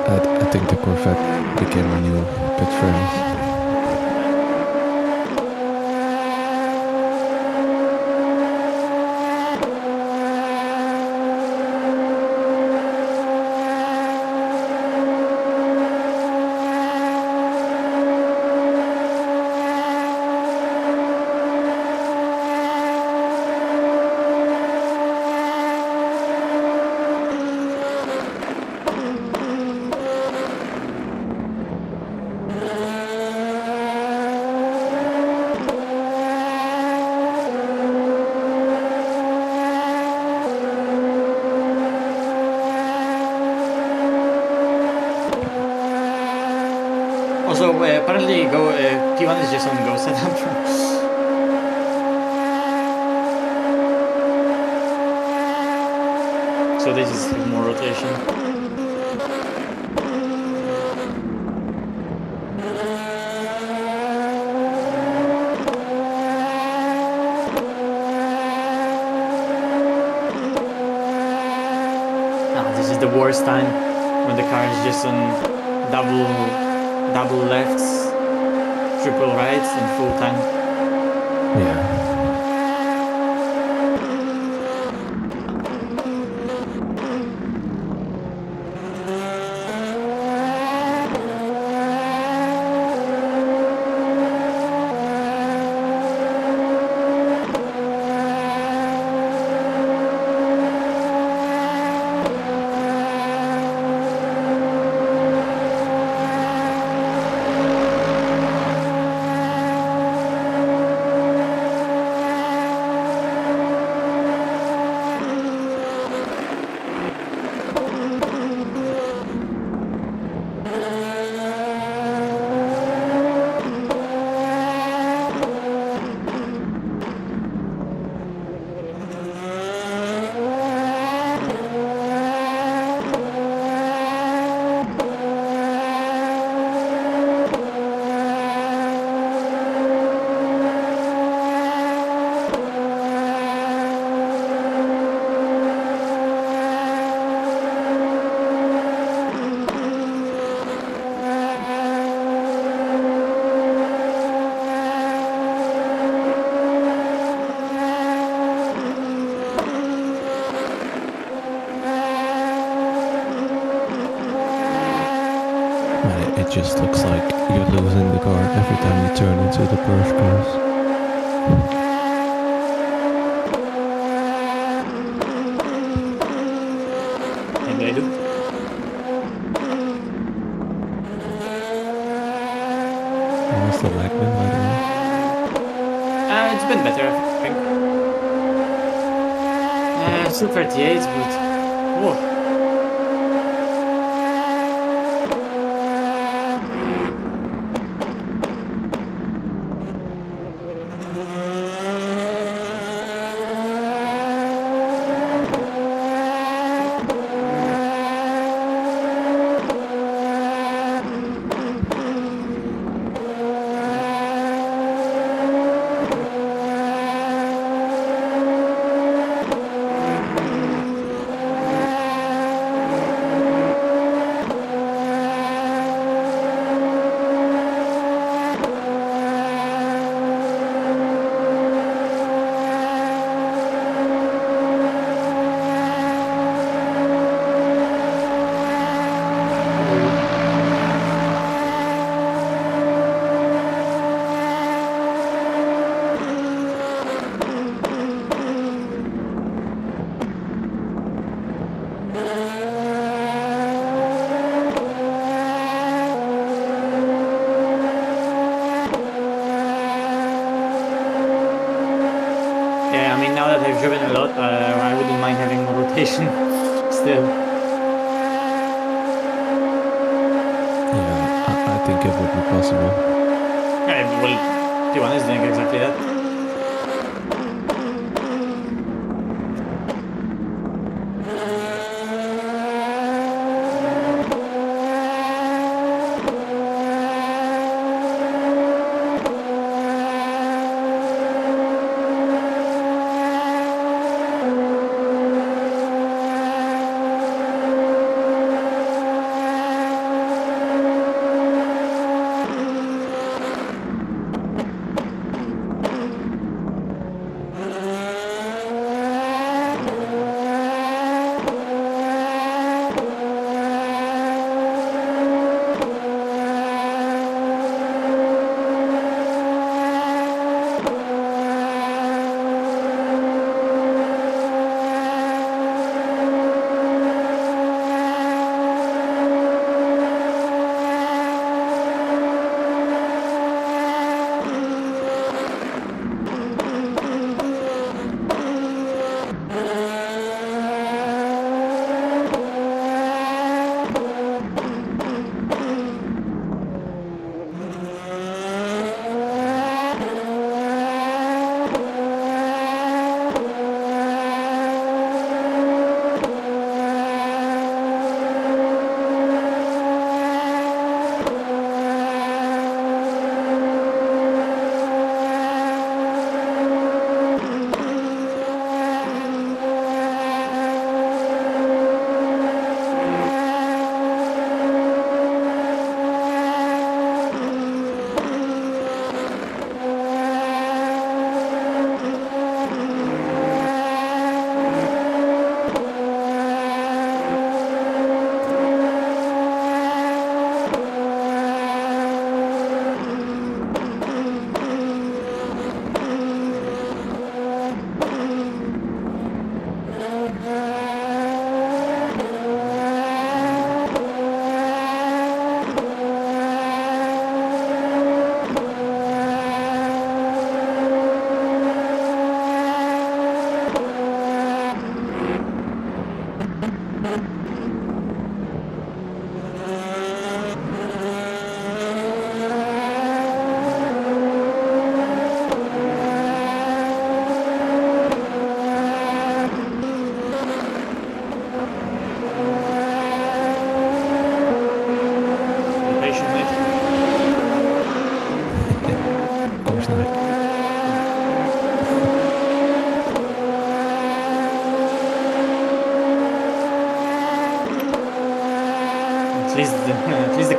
I think the Corvette became a new pit friend. Also, apparently T1 is just on go setup. So they just have more rotation. This is the worst time when the car is just on double lefts, triple rights, and full tank. Yeah. Man, it just looks like you're losing the car every time you turn into the Porsche cars. And they do. What's the lag been, by the way? It's been better, I think. Still 38, but whoa. Yeah, I mean, now that I've driven a lot, I wouldn't mind having more rotation still. Yeah, I think it would be possible. Yeah, well, T1 is doing exactly that.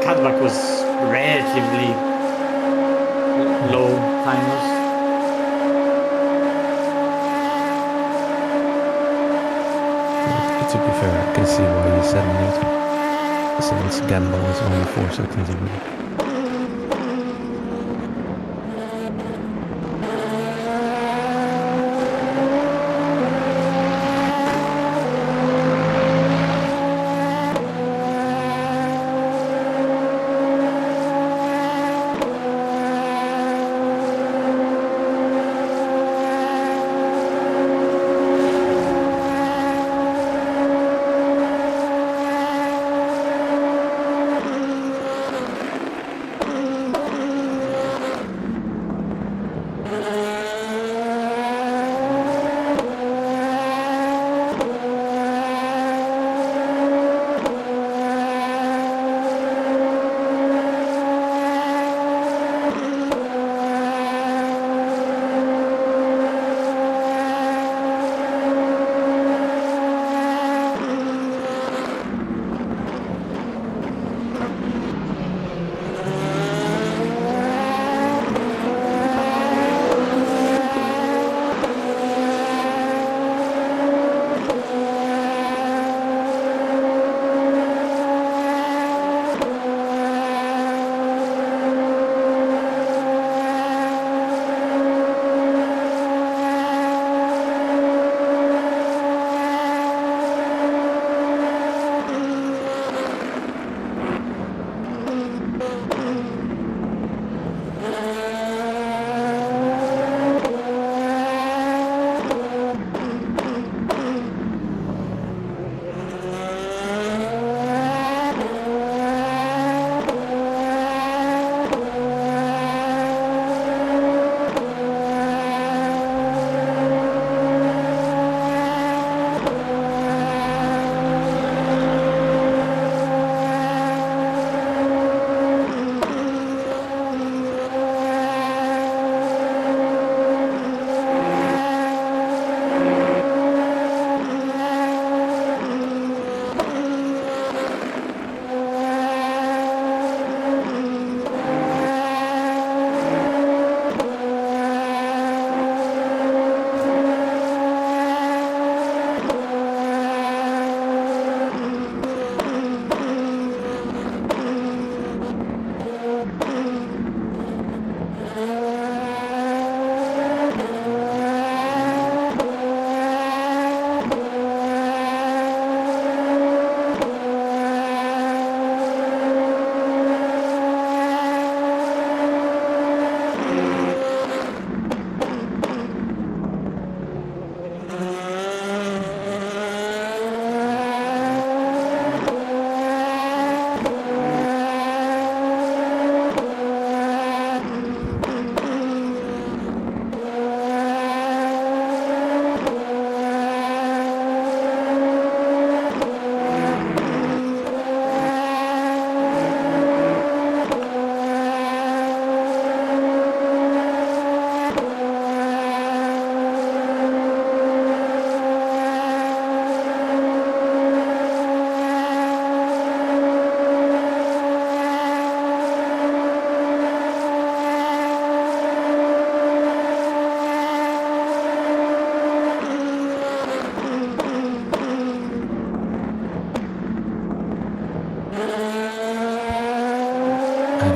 cutback was relatively low timers. To be fair, I can see why you said it. So let's gamble, it's only 4 seconds away.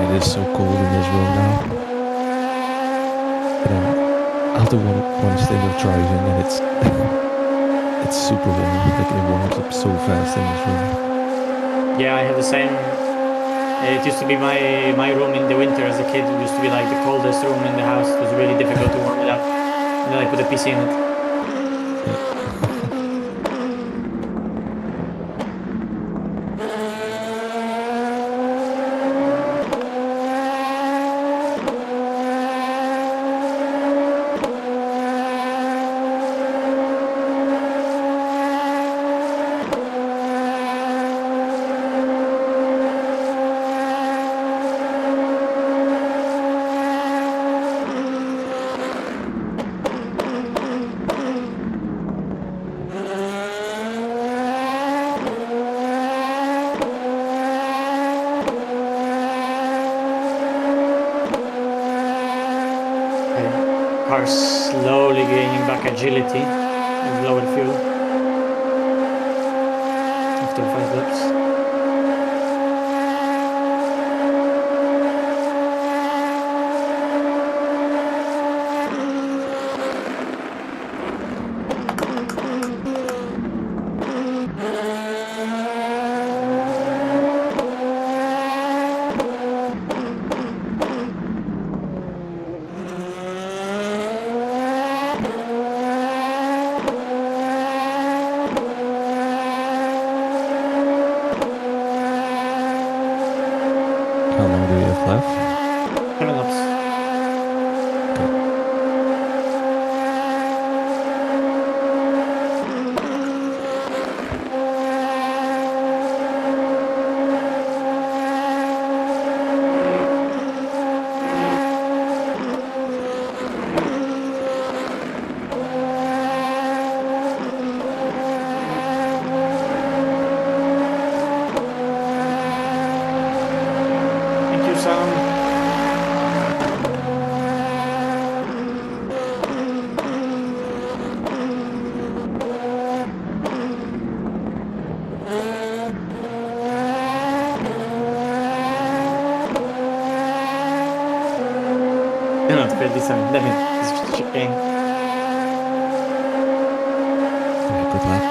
It is so cold in this room now. And then after one stint of driving, and it's super warm. Like it warms up so fast in this room. Yeah, I have the same. It used to be my room in the winter as a kid. It used to be like the coldest room in the house. It was really difficult to warm it up. And then I put a PC in it. are slowly gaining back agility with lower fuel after 5 laps. How long do we have left? 7 laps. Thank you, Sam. You're not 37. Damn it. It's checking. Yeah, good luck.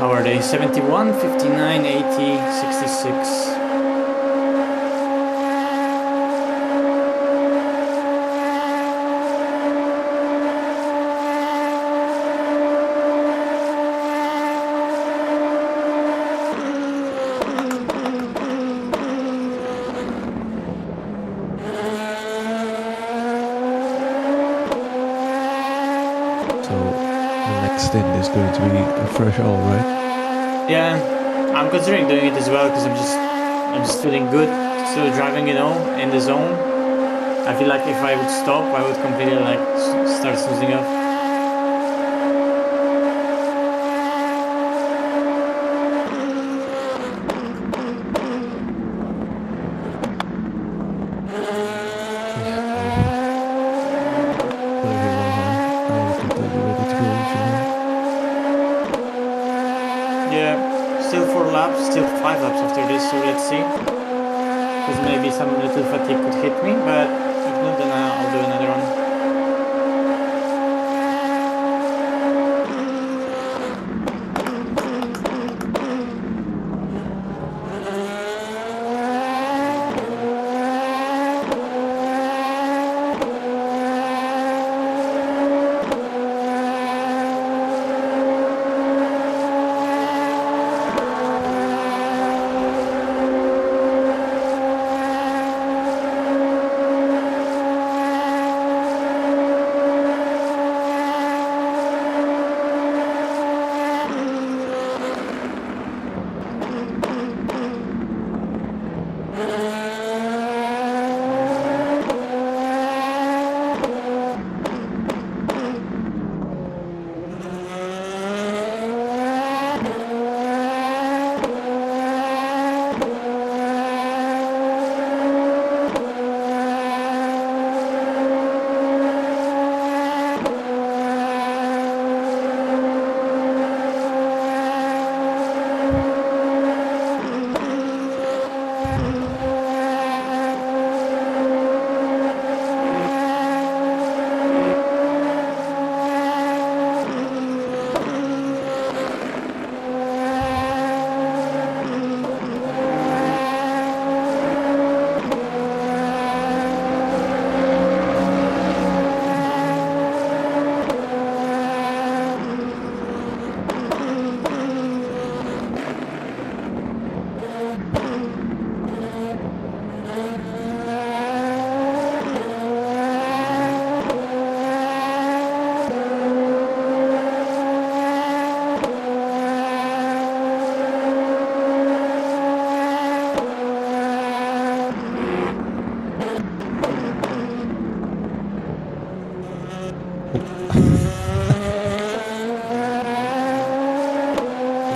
How are they? 71, 59, 80, 66. So the next stint is going to be a fresh all, right? Yeah, I'm considering doing it as well because I'm just feeling good, still driving, you know, in the zone. I feel like if I would stop, I would completely like start snoozing up. Whatever you want, man. I'm completely ready to go if you want. Yeah, still 4 laps, still 5 laps after this, so let's see. Because maybe some little fatigue could hit me, but if not, then I'll do another one.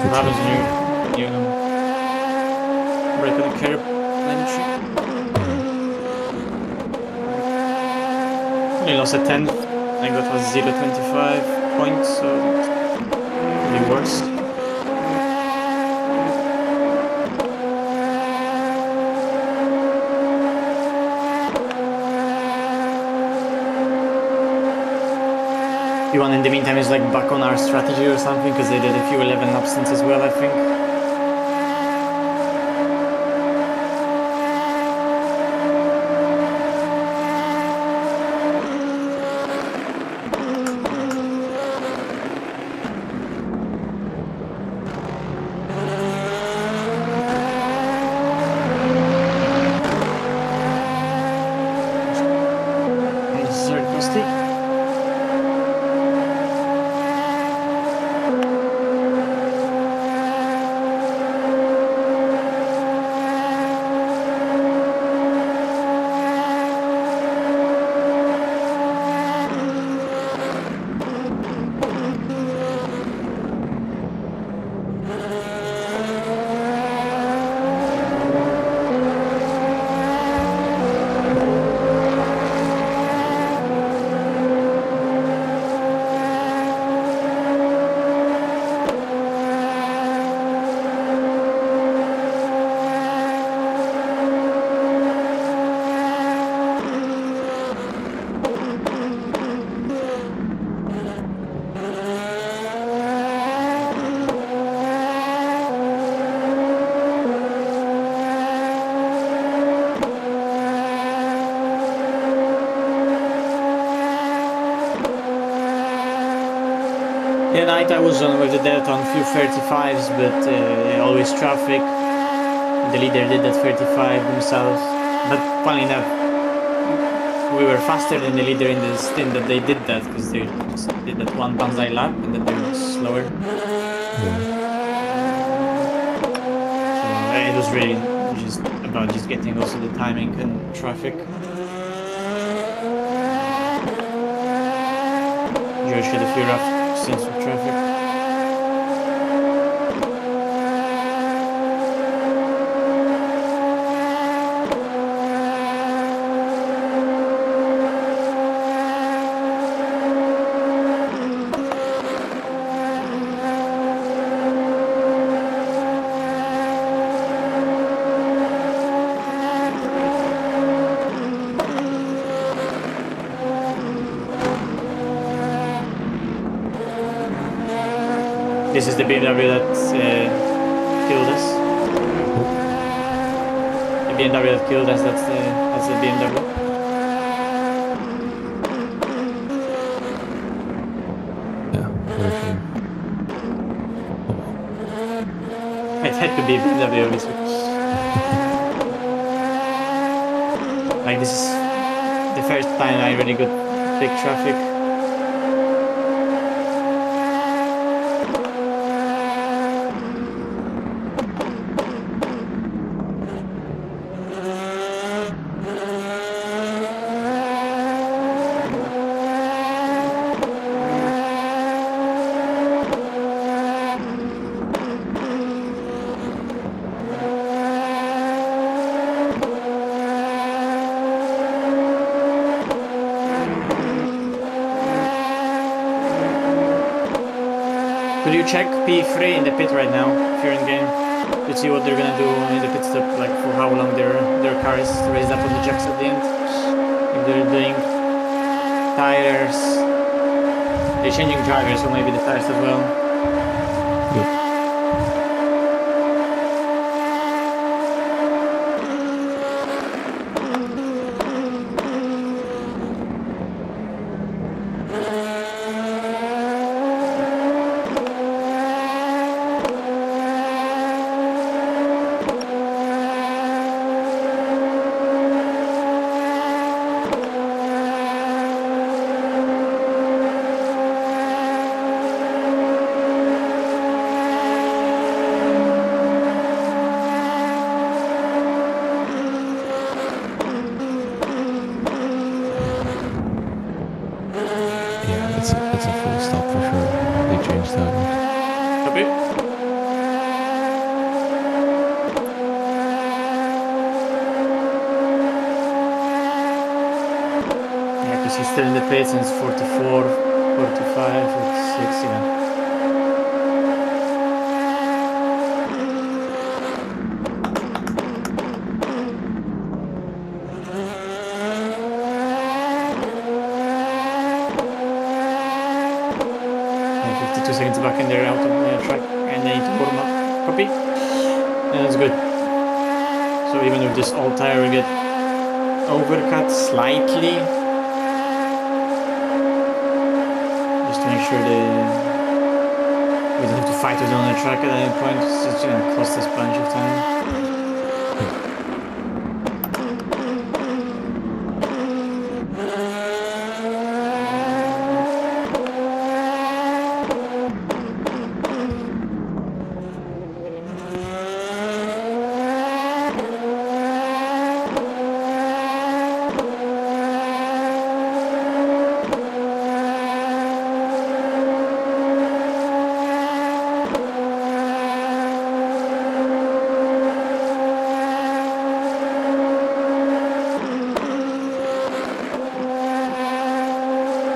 What happens when you break on the curb entry? Only lost a tenth. I got was 0.25 points, so it worse. Yuan in the meantime is like back on our strategy or something because they did a few 11 lap stints as well, I think. In the night I was on with the Delta on few 35s, but always traffic. The leader did that 35 himself, but funny enough, we were faster than the leader in the stint that they did that, because they just did that one banzai lap and then they were slower. So it was really just about just getting also the timing and traffic. George had a few rough stints with traffic. This is the BMW that killed us. The BMW that killed us, that's the BMW. Yeah, what a shame. It had to be BMW, obviously. Like, this is the first time I really got big traffic. Could you check P3 in the pit right now, if you're in game, to see what they're gonna do in the pit stop, like for how long their car is raised up on the jacks at the end? If they're doing tires, they're changing drivers, so maybe the tires as well. Yeah, it's a full stop for sure. They changed that one. Copy. Yeah, because he's still in the pits and it's 44, 45, 46, yeah. Yeah, 52 seconds back and they're out of the track and they need to warm up. Copy. Yeah, that's good. So even with this old tire we get overcut slightly. Just to make sure we don't have to fight with them on the track at any point. It's just gonna cost us a bunch of time.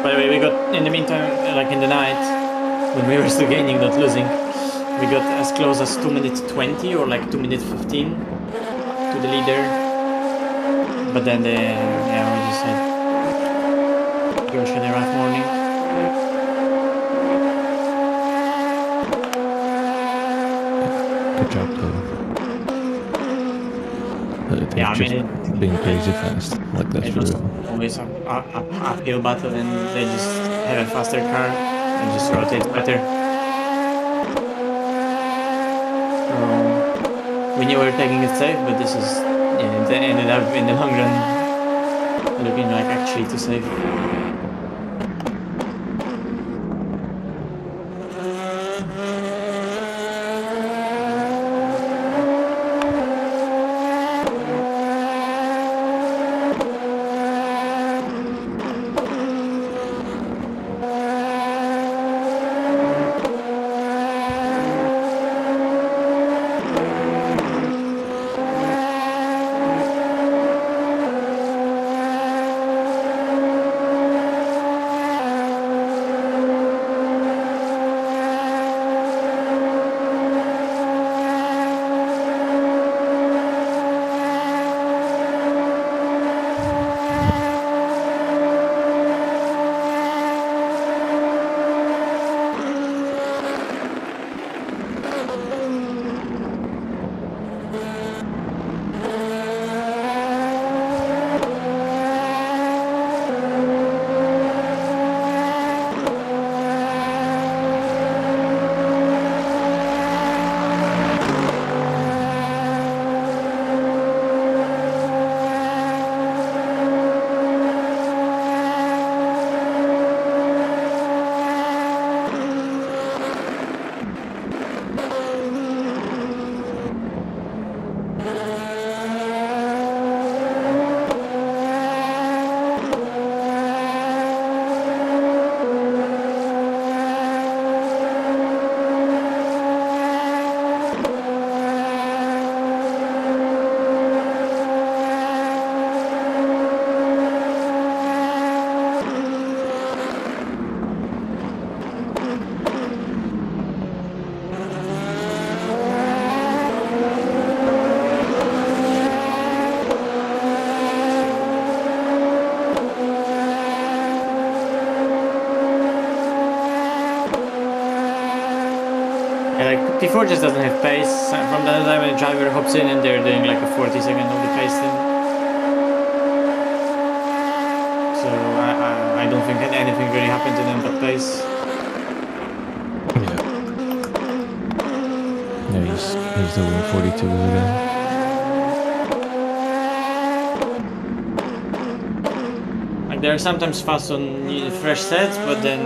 By the way, we got, in the meantime, like in the night, when we were still gaining, not losing, we got as close as 2 minutes 20 or like 2 minutes 15 to the leader. But then we just had George had a rough morning. Good job, though. They've Yeah, I mean, just been crazy fast. Like, that's it was real. always an uphill battle and they just have a faster car. It just rotates better. We knew we were taking it safe, but this is, yeah, it ended up in the long run looking like actually too safe. P4 just doesn't have pace. From the other time when the driver hops in and they're doing like a 40-second of the pace thing. So I don't think that anything really happened to them but pace. Yeah, he's doing 42 again. Like they're sometimes fast on fresh sets, but then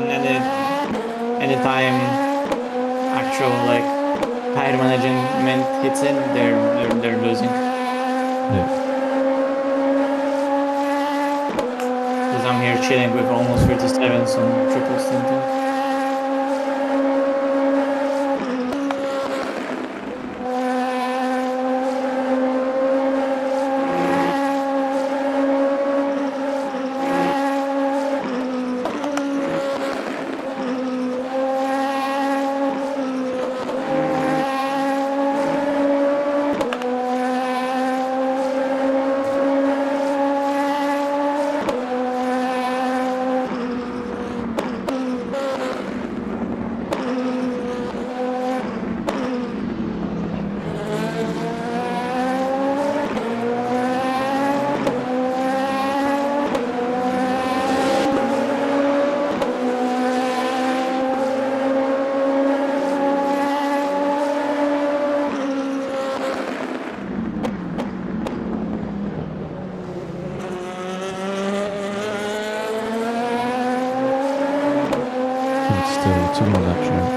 anytime actual like tire management hits in, they're losing. Yeah. Because I'm here chilling with almost 37s on triple stinting. Still 2 more laps, right?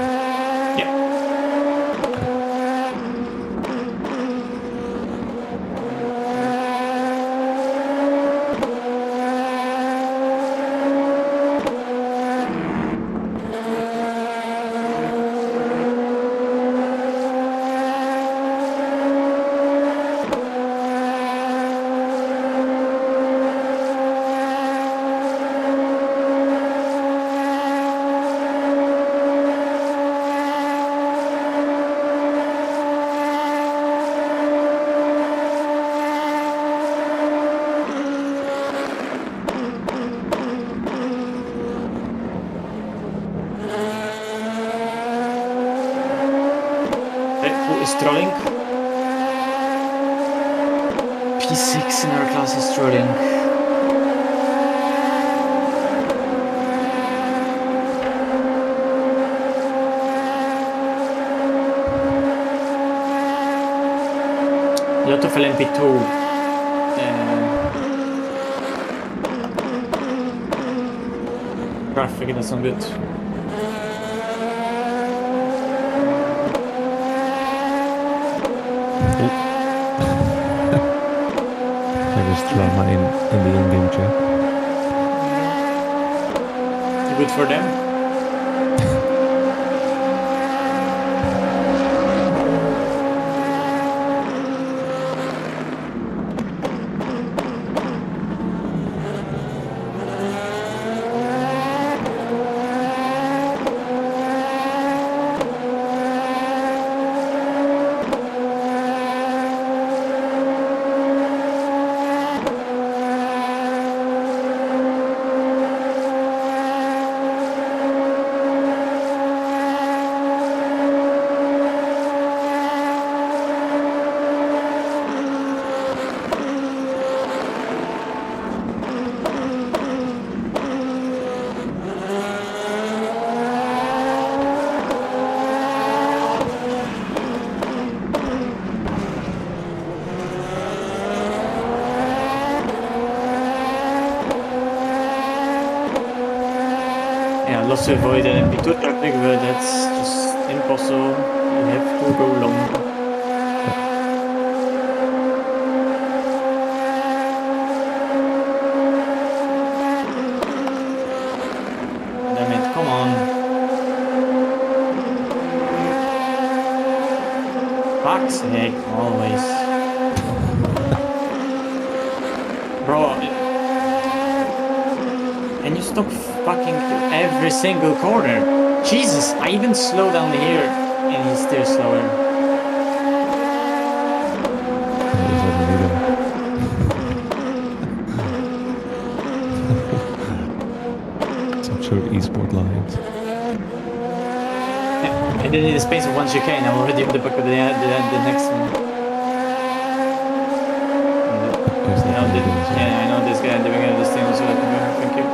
Strolling. P6 in our class is strolling. lot of LMP2. Traffic, that's not good. There is drama in the in-game chat. Good for them. Yeah, lots to avoid LMP2 traffic, but that's just impossible. You have to go long. Damn it, come on. Fuck's sake, always. Bro, and you stop fucking every single corner. Jesus, I even slow down here and he's still slower. Is that a leader? Some sort of esport lines. Yeah, I did it in the space of one chicane. I'm already on the back of the next one. There's that Yeah, leader as well. yeah, I know this guy doing this thing also. Thank you.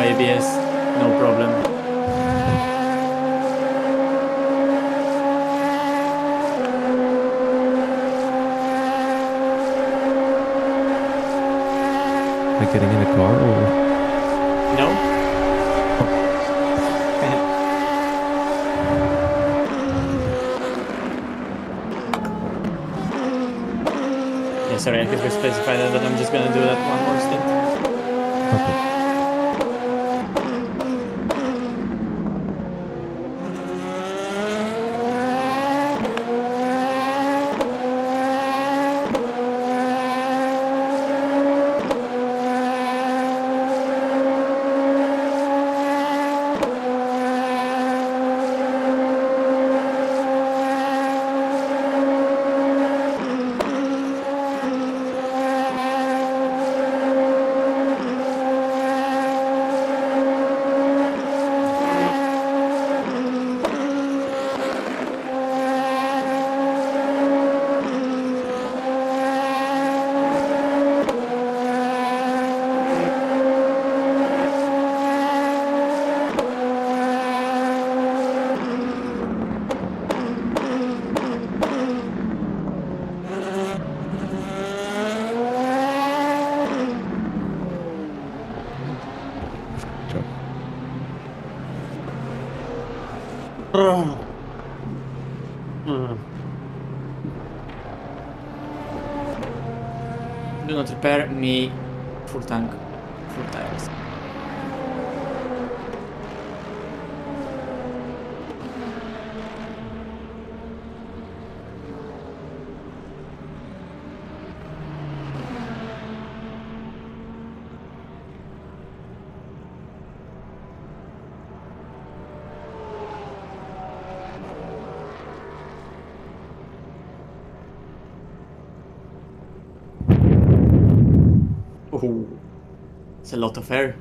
ABS, no problem. Like getting in a car or? No? Yeah, sorry, I could specify that, but I'm just gonna do that one more stint. Okay. Do not repair me. Full tank. Full tires. Oh, it's a lot of air.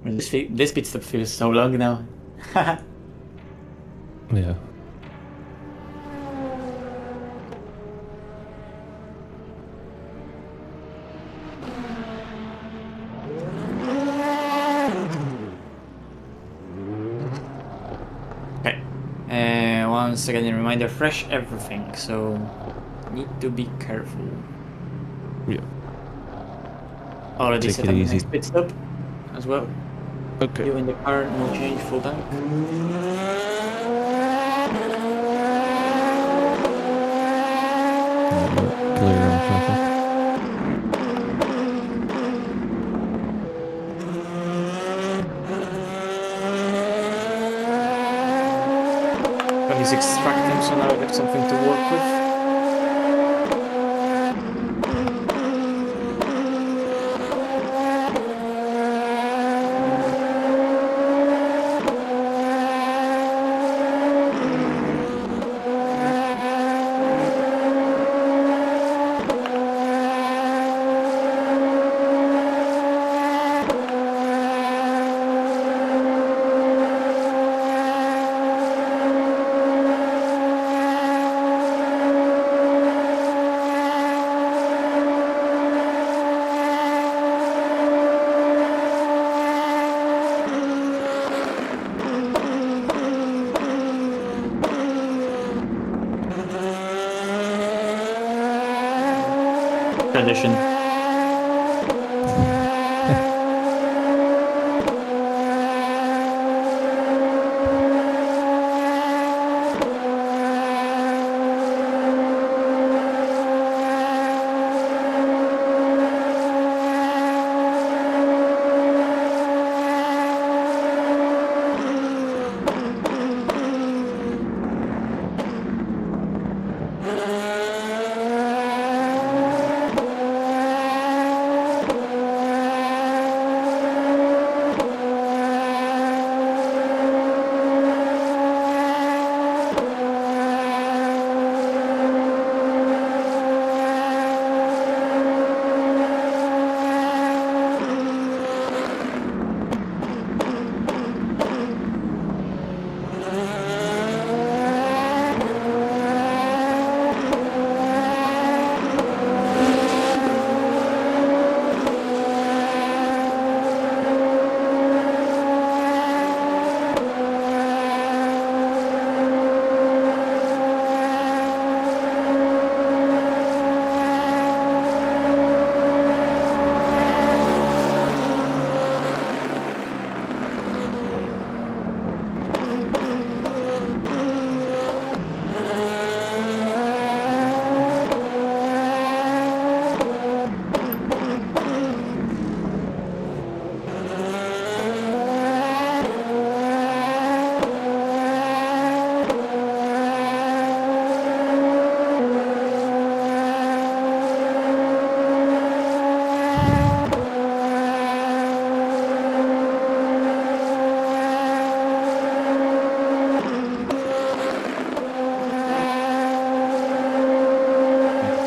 This pit stop feels so long now. Yeah. Okay. Once again, a reminder: fresh everything. So need to be careful. Yeah. Already Take set it up the easy. next pit stop as well. Okay. You in the car, no change, full tank. Clear on traffic. Got these extractants, so now I have something to work with. Tradition.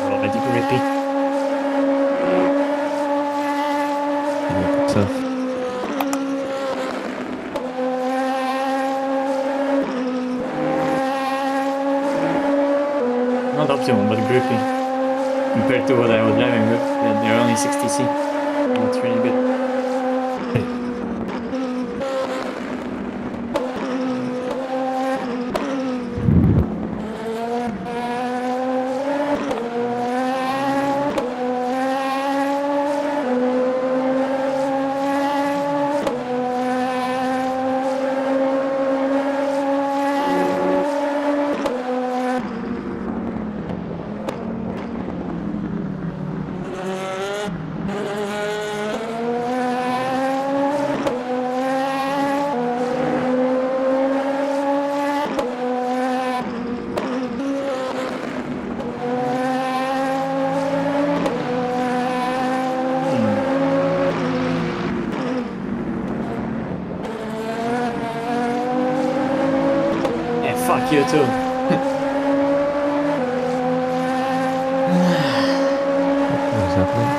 Already grippy. Yeah, tough. Not optimum, but grippy. Compared to what I was driving with, they're only 60C. That's really good. Q2. What is happening?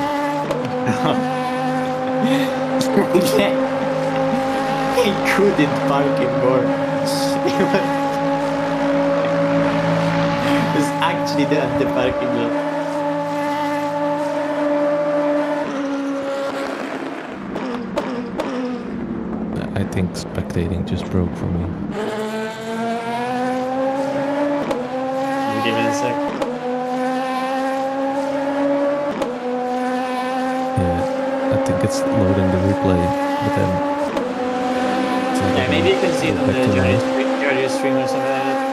He couldn't park anymore. It was actually at the parking lot. I think spectating just broke for me. Give it a sec. Yeah, I think it's loading the replay, but then... Yeah, maybe you can see it on the Back to Jardier stream or something like that.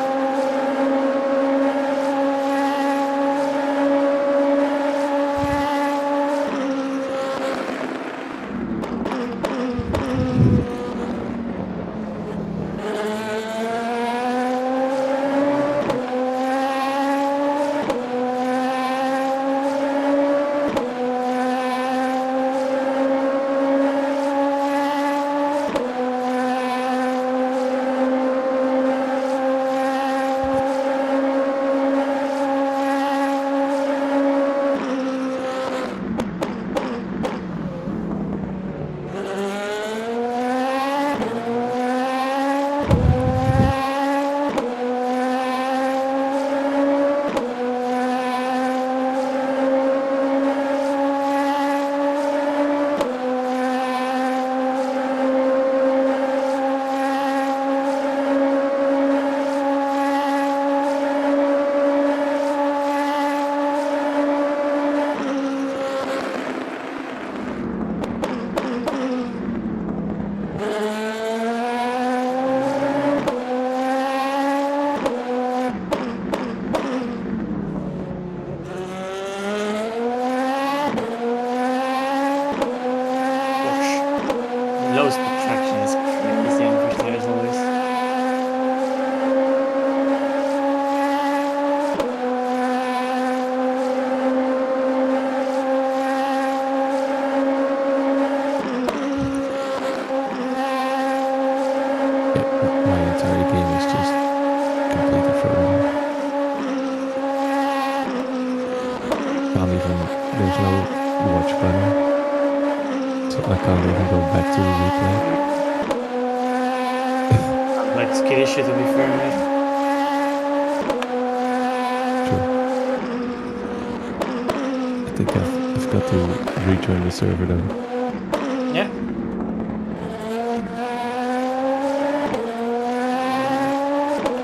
Low speed traction is crazy on first tires always. My entire game is just completely frozen. Can't even, there's no watch button, so I can't even go back to the replay. Like skittish to be fair, mate. True. I think I've got to rejoin the server though. Yeah.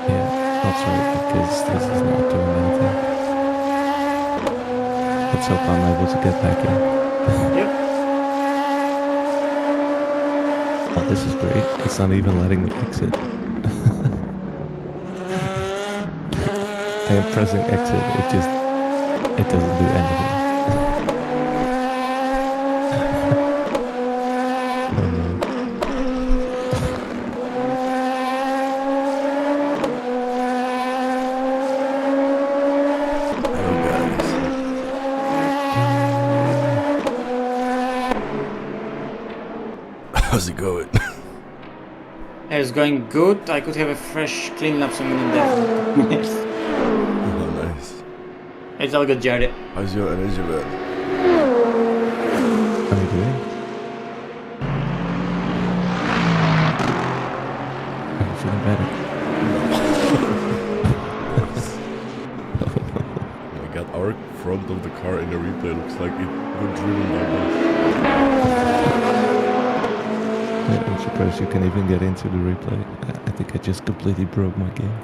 Yeah, that's right, because this is not doing anything. Let's hope I'm able to get back in. Yep. Oh, this is great. It's not even letting me exit. I am pressing exit, it doesn't do anything. Oh no. How's it going? It's going good. I could have a fresh clean lap some in there. Oh, nice. It's all good, Jardier. How's your energy, man? How are you doing? Are you feeling better? Oh my god, our front of the car in the replay looks like it got driven by us. Yeah, I'm surprised you can even get into the replay. I think I just completely broke my game.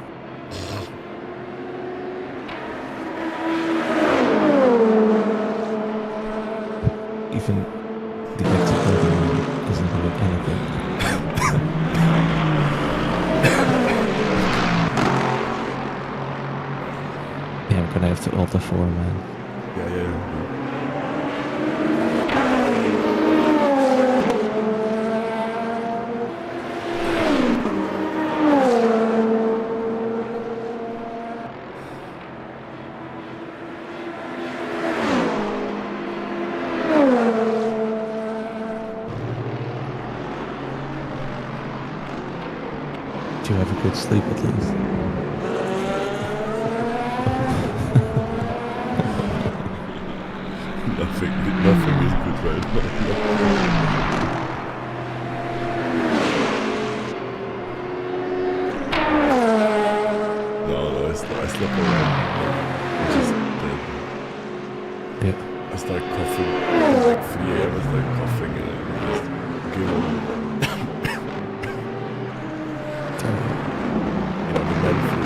Even the exit button isn't doing anything. Yeah, I'm gonna have to alt F4, man. Yeah. Did you have a good sleep at least? Nothing is good right now. No, I slept already. I'm just dead. Yeah. I started coughing at like 3 a.m. I started coughing and I just gave up. You know, the men flu.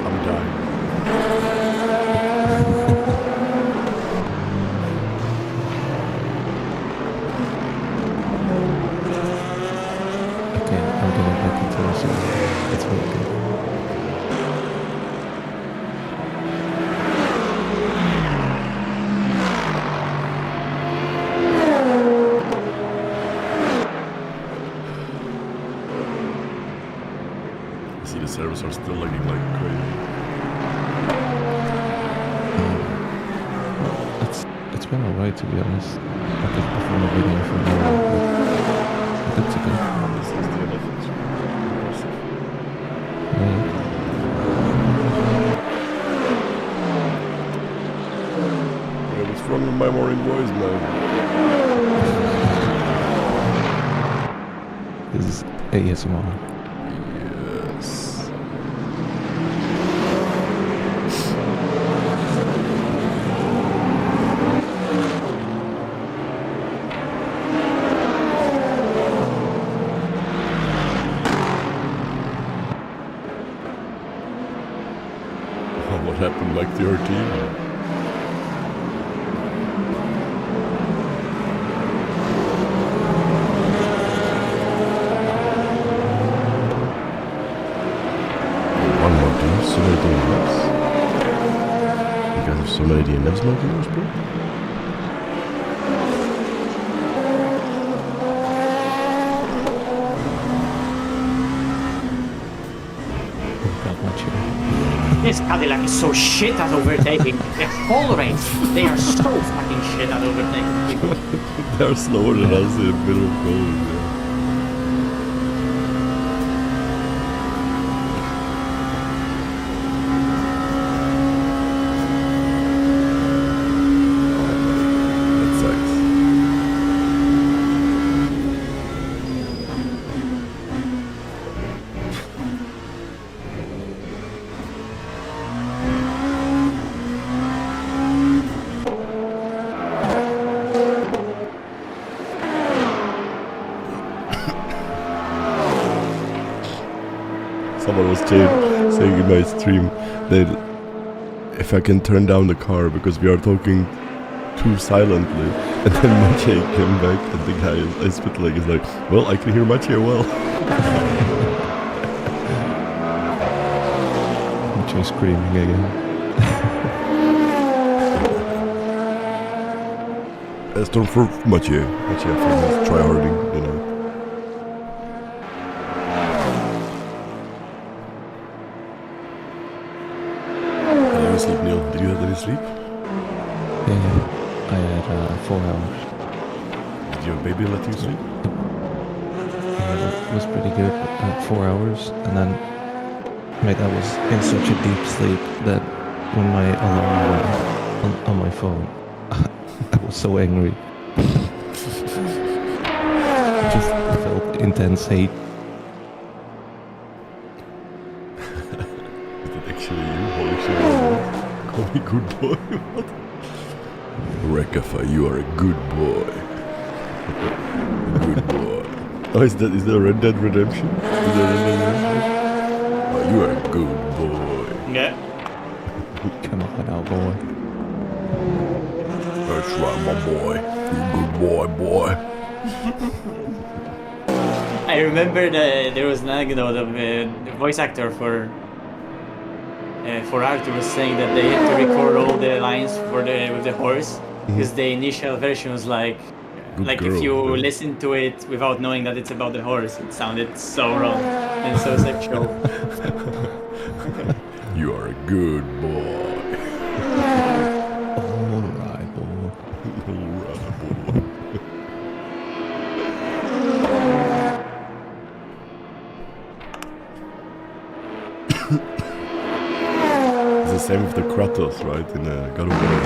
I'm dying. Okay, I'm getting back into this. It's really good. I see the servers are still lagging like crazy. It's been alright to be honest. I could perform a video for an hour, but it's okay. This is the elephants. Impressive. Yeah. Yeah, what's wrong with my morning voice, man? This is ASMR. Yes. What happened like to your team? One more team, so many DNFs. You guys have so many DNFs, my viewers, bro? Got one chair. This Cadillac is so shit at overtaking. Their fall rates, they are so fucking shit at overtaking people. They're slower than us in the middle of goals, yeah. That sucks. Someone was saying in my stream that if I can turn down the car because we are talking too silently, and then Maciej came back and the guy I spit like is like, well, I can hear Maciej well. Maciej screaming again. Storm for Maciej. Maciej for his tryharding, you know. Had any sleep, Neil? Did you have any sleep? Yeah, I had 4 hours. Did your baby let you sleep? Yeah, it was pretty good. 4 hours, and then mate, I was in such a deep sleep that when my alarm went on my phone, I was so angry. I just felt intense hate. Is that actually you? Holy shit. Call me good boy? What? Rekafa, you are a good boy. Good boy. Oh, is that Red Dead Redemption? Is that Red Dead Redemption? Oh, you are a good boy. Yeah. Come on now, boy. That's right, my boy. You good boy. I remember that there was an anecdote of the voice actor for Arthur was saying that they had to record all the lines with the horse because the initial version was like Good if girl, you yeah. listen to it without knowing that it's about the horse, it sounded so wrong and so sexual. You are a good boy. Alright, boy. Alright, boy. It's the same with the Kratos, right? In God of War.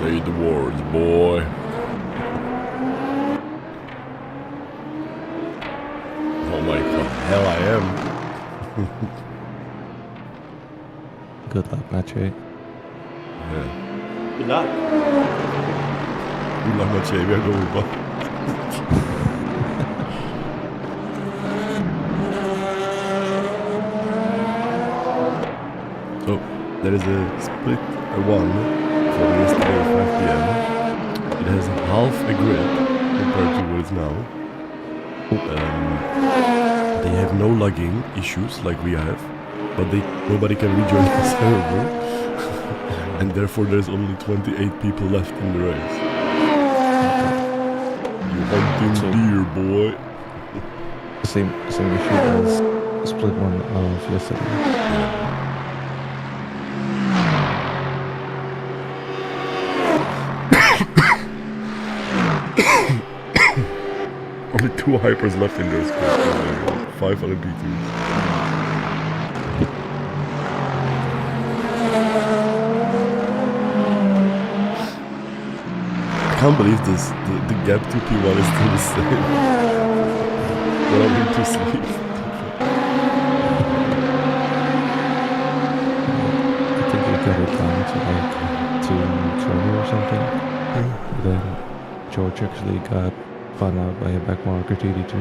Say the words, boy. Oh my god, hell I am. Good luck, Mache. Yeah. Good luck. Good luck, Maciej, we are going back. So, there is a split one from yesterday at 5 p.m. It has half a grid compared to what it's now. They have no lagging issues like we have, but nobody can rejoin the server, and therefore there's only 28 people left in the race. You hunting deer, boy. Same issue as split one of yesterday. Only 2 hypers left in this squad. 5 LMP2s. I can't believe this. The gap to P1 is still the same. When I'm into sleep. I think we got it down to like 220 or something. Then George actually got spun out by a backmarker TD2.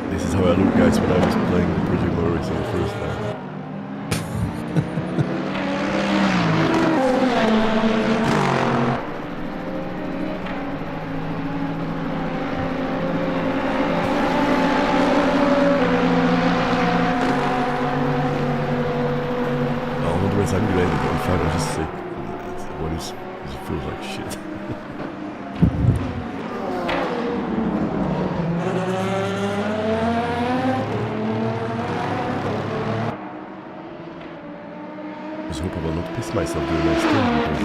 This is how I look, guys, when I was playing the Project Motor Race the first time. Otherwise, I'm glad that on 5 I'm just sick. It feels like shit. I just hope I will not piss myself during my stream because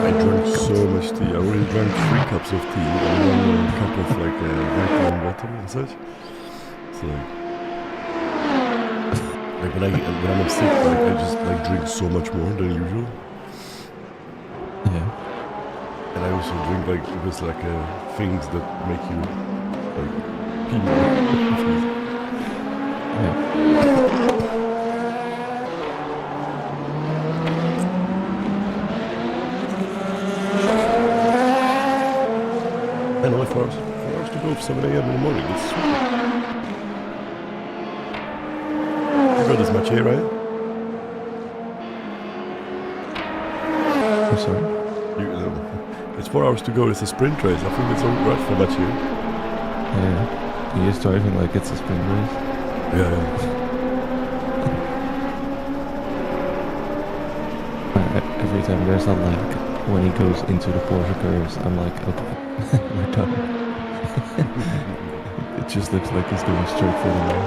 I drank so much tea. I already drank 3 cups of tea and 1 cup of like vitamin water and such. So like when I'm sick, like I just like drink so much more than usual. Yeah. And I also drink like because like things that make you like pee more. Yeah. I know 4 hours to go, 7 a.m. in the morning. It's sweet. You got this much here, right? I'm sorry. It's 4 hours to go. It's a sprint race. I think it's all right for much here. Yeah. He is driving like it's a sprint race. Yeah. Every time there's a lag when he goes into the Porsche curves, I'm like, okay, we're done. It just looks like he's going straight for the wall.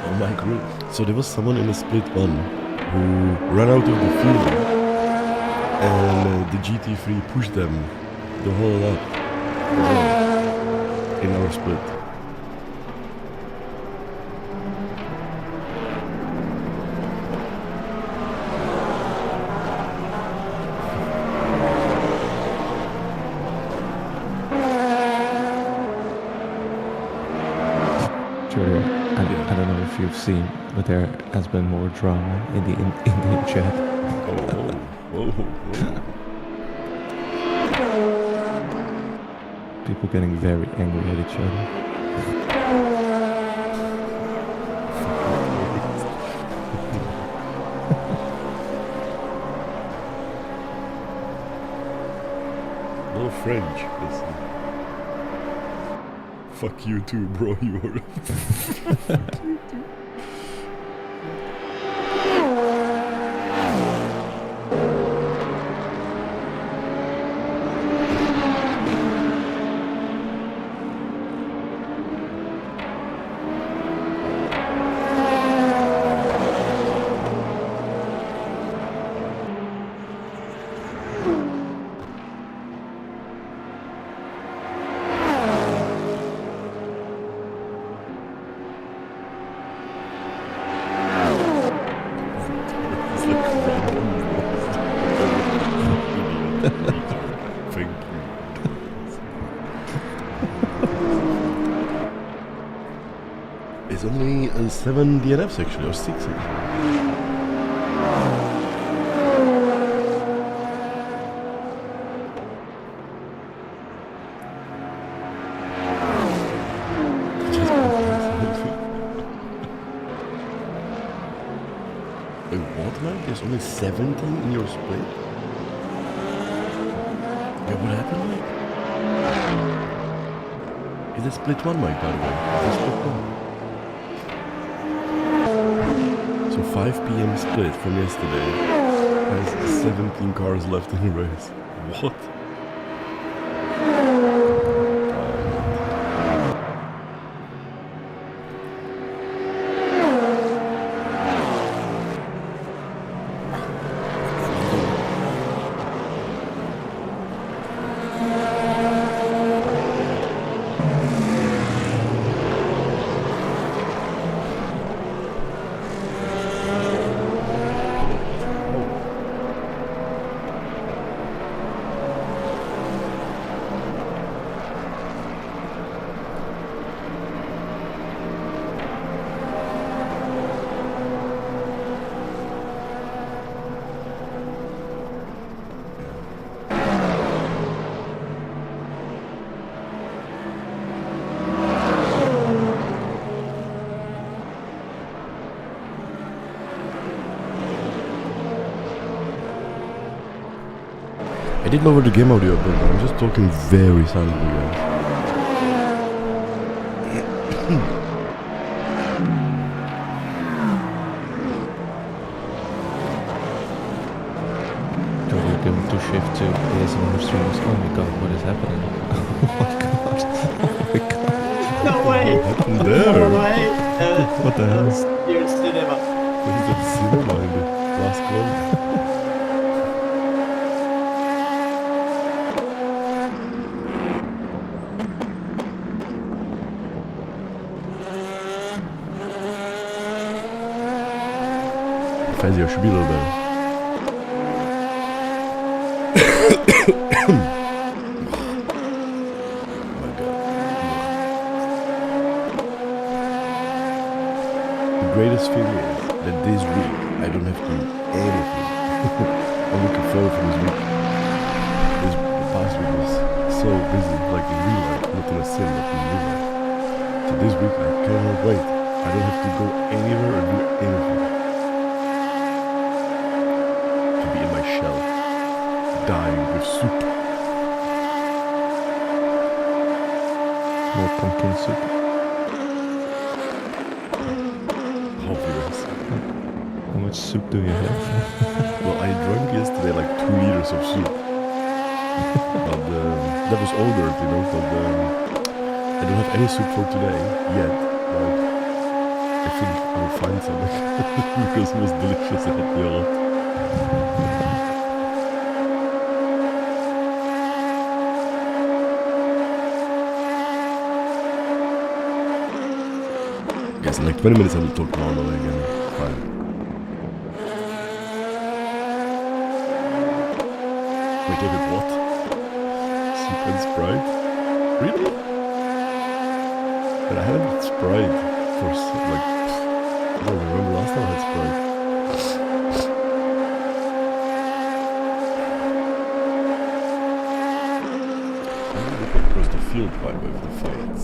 Oh my god. So there was someone in the split one who ran out of the field and the GT3 pushed them the whole lap as well in our split. Jardier, I don't know if you've seen, but there has been more drama in the Indian chat. Whoa. People getting very angry at each other. No French. Listen. Fuck you too, bro. You are. There's only 7 DNFs actually, or 6 actually. Wait, what, man? There's only 17 in your split? Yeah, what happened, Mike? Is it split 1, Mike, by the way? Is it split 1? So 5 p.m. split from yesterday has 17 cars left in the race. What? I did lower the game audio, but I'm just talking very silently, guys. You're going to shift to ASMR streams. Oh my god, what is happening? Oh my god. Oh my god. No way! What happened there? No way! What the hell? Dear cinema. What is that cinema in the last corner? Fazzy, I should be a little better. My god. The greatest feeling is that this week I don't have to do anything. I'm looking forward to this week. The past week was so busy, like in real life, not in a sim, but in real life. So this week I cannot wait. I don't have to go anywhere or do anything. In my shell, dying with soup. More pumpkin soup. Obvious. How much soup do you have? Well, I drank yesterday like 2 liters of soup. But that was all dirt, you know. But I don't have any soup for today yet. But I think I will find something because it was delicious. It helped me a lot. Guys, in like 20 minutes I will talk normally again. Fine. Wait, David, what? Soup and Sprite? Really? But I haven't Sprite for like... I don't remember last time I had Sprite. Across the field by way of the fights.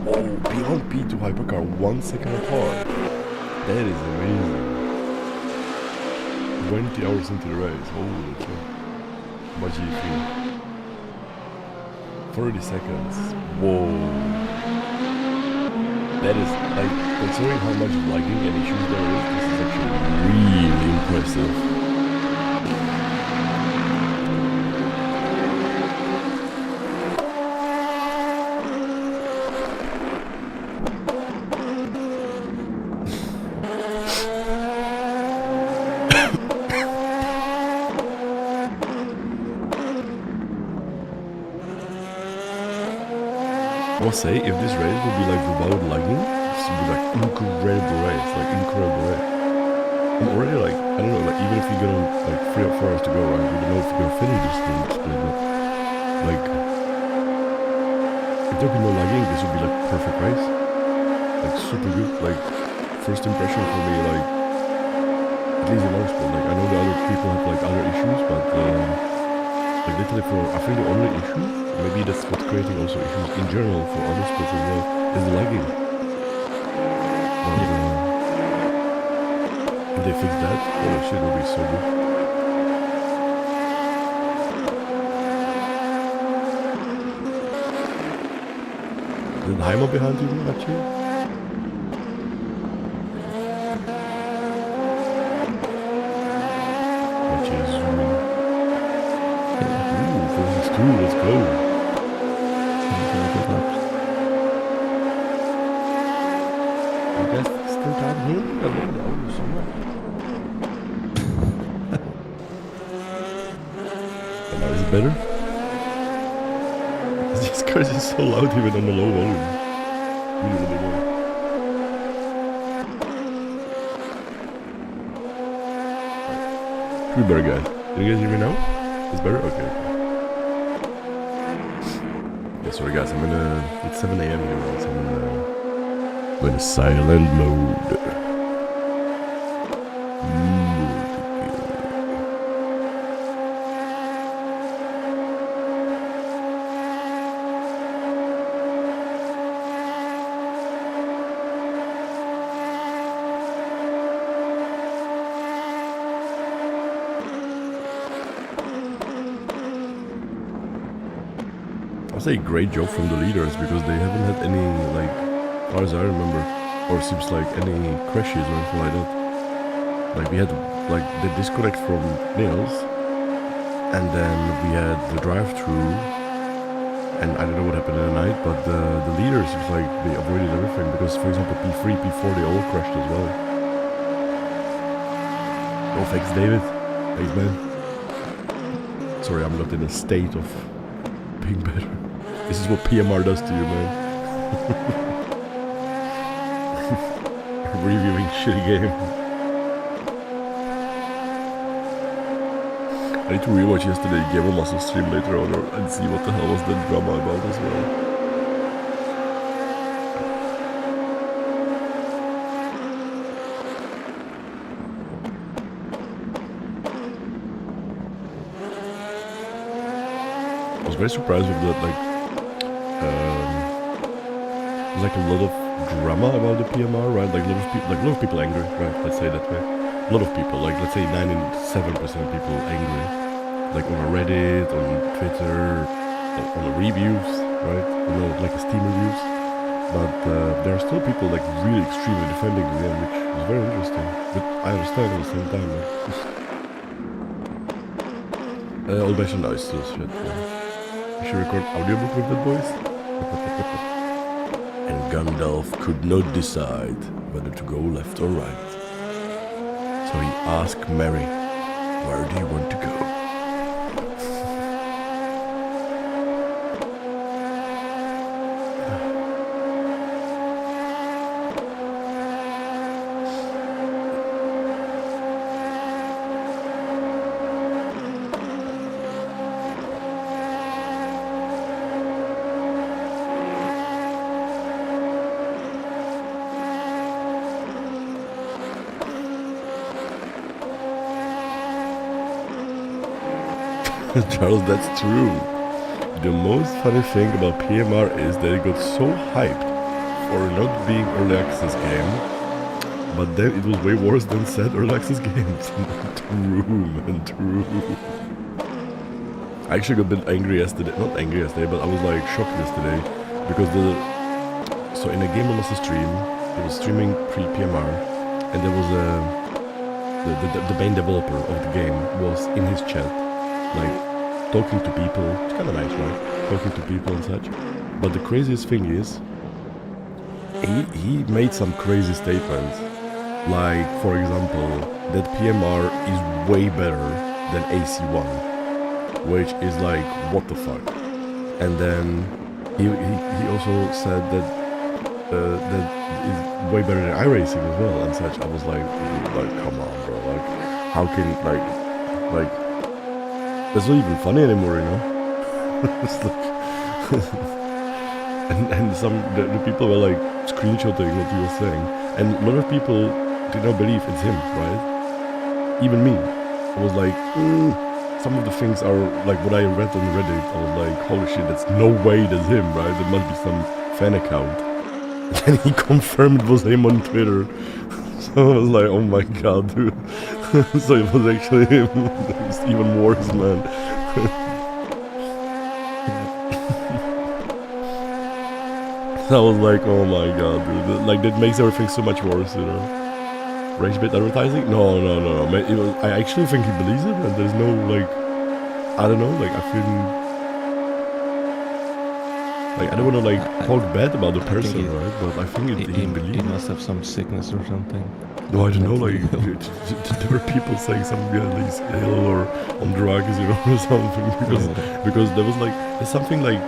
Oh, beyond P2 Hypercar 1 second apart. That is amazing. 20 hours into the race. Holy shit. What do you feel? 30 seconds. Whoa. That is, like, considering how much lagging and issues there is, this is actually really impressive. I must say, if this race would be like without lagging, this would be like incredible race, like incredible race. I'm already like, I don't know, like even if you're gonna like 3 or 4 hours to go, right? We don't know if you're gonna finish this thing split, but like if there'd be no lagging, this would be like perfect race. like super good. Like first impression for me, like at least in our sport. Like I know the other people have like other issues, but like literally for I think the only issue, maybe that's what's creating also issues in general for other sports as well, is the lagging. But if they fix that, holy shit, it'll be so good. Is it Heimer behind you, actually? Actually, is zooming. Ooh, 462, let's go. You guys still can't hear me? I love the audio so much. And now is it better? This car is so loud even on the low volume. Really, really low. Should be better, guys. Can you guys hear me now? It's better? Okay. Yeah, sorry guys, it's 7 AM here, so I'm in a silent mode. I'll say great job from the leaders because they haven't had any, like, as far as I remember, or seems like any crashes or anything like that. Like we had like the disconnect from Nils, and then we had the drive-through, and I don't know what happened in the night, but the leaders seems like they avoided everything because, for example, P3, P4, they all crashed as well. Oh, thanks, David. Thanks, man. Sorry, I'm not in a state of being better. This is what PMR does to you, man. Reviewing shitty game. I need to rewatch yesterday Game of Muscle stream later on and see what the hell was the drama about as well. I was very surprised with that, like, there's like a lot of drama about the PMR, right? Like a lot of people angry, right? Let's say that way. A lot of people, like let's say 97% people angry, like on Reddit, on Twitter, on the reviews, right? You know, like Steam reviews. But there are still people like really extremely defending the game, which is very interesting. But I understand at the same time. Right? All based on nice still shit. I should record audiobook with that voice. And Gandalf could not decide whether to go left or right. So he asked Merry, "Where do you want to go?" Charles, that's true. The most funny thing about PMR is that it got so hyped for not being early access game, but then it was way worse than said early access games. True, man, true. I actually got a bit angry yesterday, not angry yesterday, but I was like shocked yesterday, because so in a Game of Master stream, it was streaming pre-PMR, and there was the main developer of the game was in his chat, like talking to people. It's kind of nice, right? Talking to people and such. But the craziest thing is, he made some crazy statements, like for example that PMR is way better than AC1, which is like what the fuck. And then he also said that that is way better than iRacing as well and such. I was like come on, bro, like how can like that's not even funny anymore, you know? It's like and the people were like screenshotting what he was saying, and a lot of people did not believe it's him, right? Even me, I was like, some of the things are like what I read on Reddit. I was like, holy shit, that's no way that's him, right? There must be some fan account. And he confirmed it was him on Twitter. So I was like, oh my god, dude. So it was actually him. It was even worse, man. I was like, oh my god, dude. Like, that makes everything so much worse, you know? Rage bait advertising? No. I actually think he believes it, and there's no, like, I don't know, like, I feel... Like, I don't want to, like, talk bad about the person, right? But I think he believes He it. must have some sickness or something. No, I don't know, like, there were people saying something, yeah, he's ill or on drugs, you know, or something, because there was, like, there's something, like,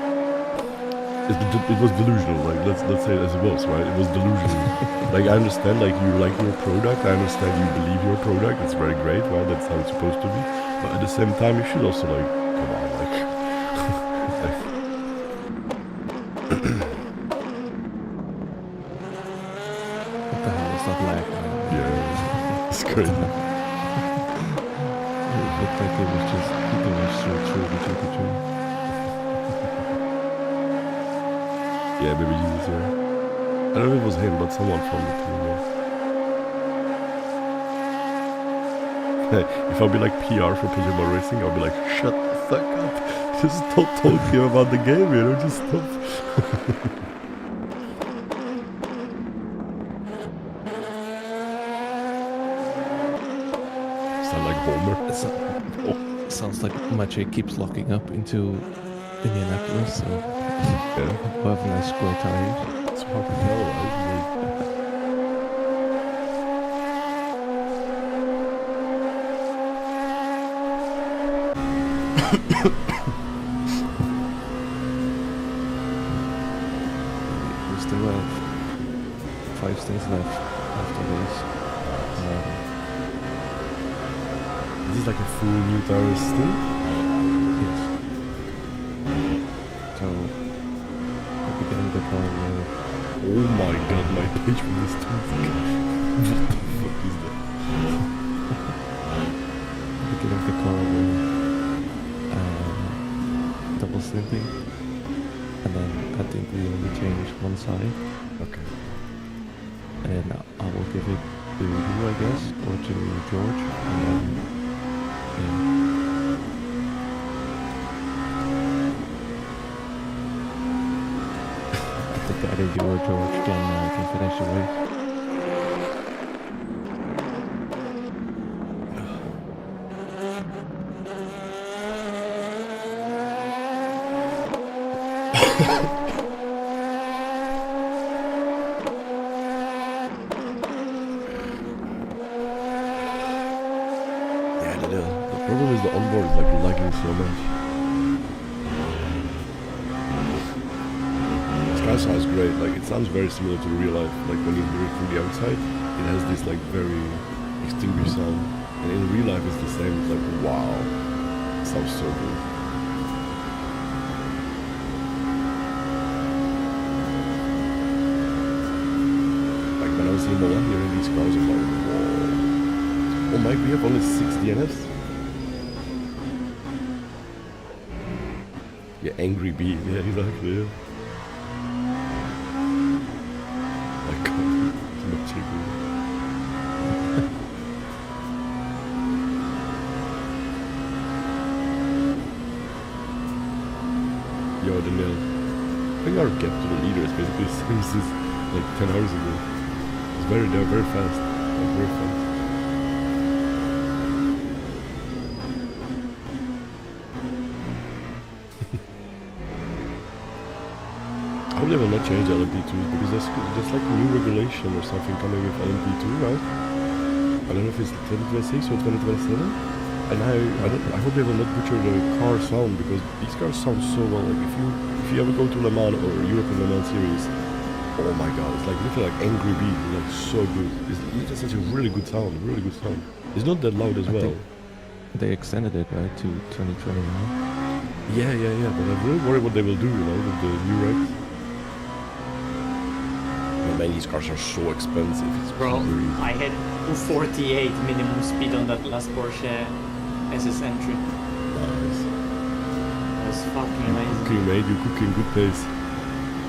it was delusional, like, let's say it as it was, right? It was delusional. Like, I understand, like, you like your product, I understand you believe your product, it's very great, right? That's how it's supposed to be. But at the same time, you should also, like, come on, like... What the hell is that lag? Yeah, it's crazy. It looked like it was just going straight through the GP2. Yeah, maybe Jesus, yeah. I don't know if it was him, but someone from the team, yeah. If I'll be like PR for Pajama Racing, I'll be like, shut the fuck up. Just stop talking about the game, you know, just stop. Sound like Homer. Sounds like Maciej keeps locking up into Indianapolis, so Yeah. we'll have nice square tires. It's hard to tell, right? We still have 5 stays left after this. Is this like a full new tire still? Yes. So, we'll be getting the car with... Oh my god, my page from this too. What the fuck is that? We'll be getting the car with double slimping. And then I think we only change one side. Okay. And I will give it to you, I guess, or to George. And then, I think either you or George can finish the race. The problem is the onboard is like lagging so much. Sky sounds great, like it sounds very similar to real life, like when you hear it from the outside, it has this like very extinguished sound, and in real life it's the same, it's like wow, it sounds so good. Like when I was in Milan hearing these cars, I'm like, whoa. Oh Mike, we have only 6 DNFs? Yeah, angry bee, yeah, exactly, yeah. My god, it's not chicken. Yo, the nail. I think our gap to the leader is basically the same since like 10 hours ago. They're very fast, like very fast. I hope they will not change the LMP2s because there's like a new regulation or something coming with LMP2, right? I don't know if it's 2026 or 2027. And I hope they will not butcher the car sound because these cars sound so well. Like if you ever go to Le Mans or European Le Mans series, oh my god, it's like literally like Angry Bee, it's like so good. It's such a really good sound, really good sound. It's not that loud as well. They extended it, right, to 2029? Yeah, but I'm really worried what they will do, you know, with the new regs. and these cars are so expensive. It's Bro, very- I had 248 minimum speed on that last Porsche SS entry. Nice. That was fucking amazing. Cooking, mate. You're cooking good pace.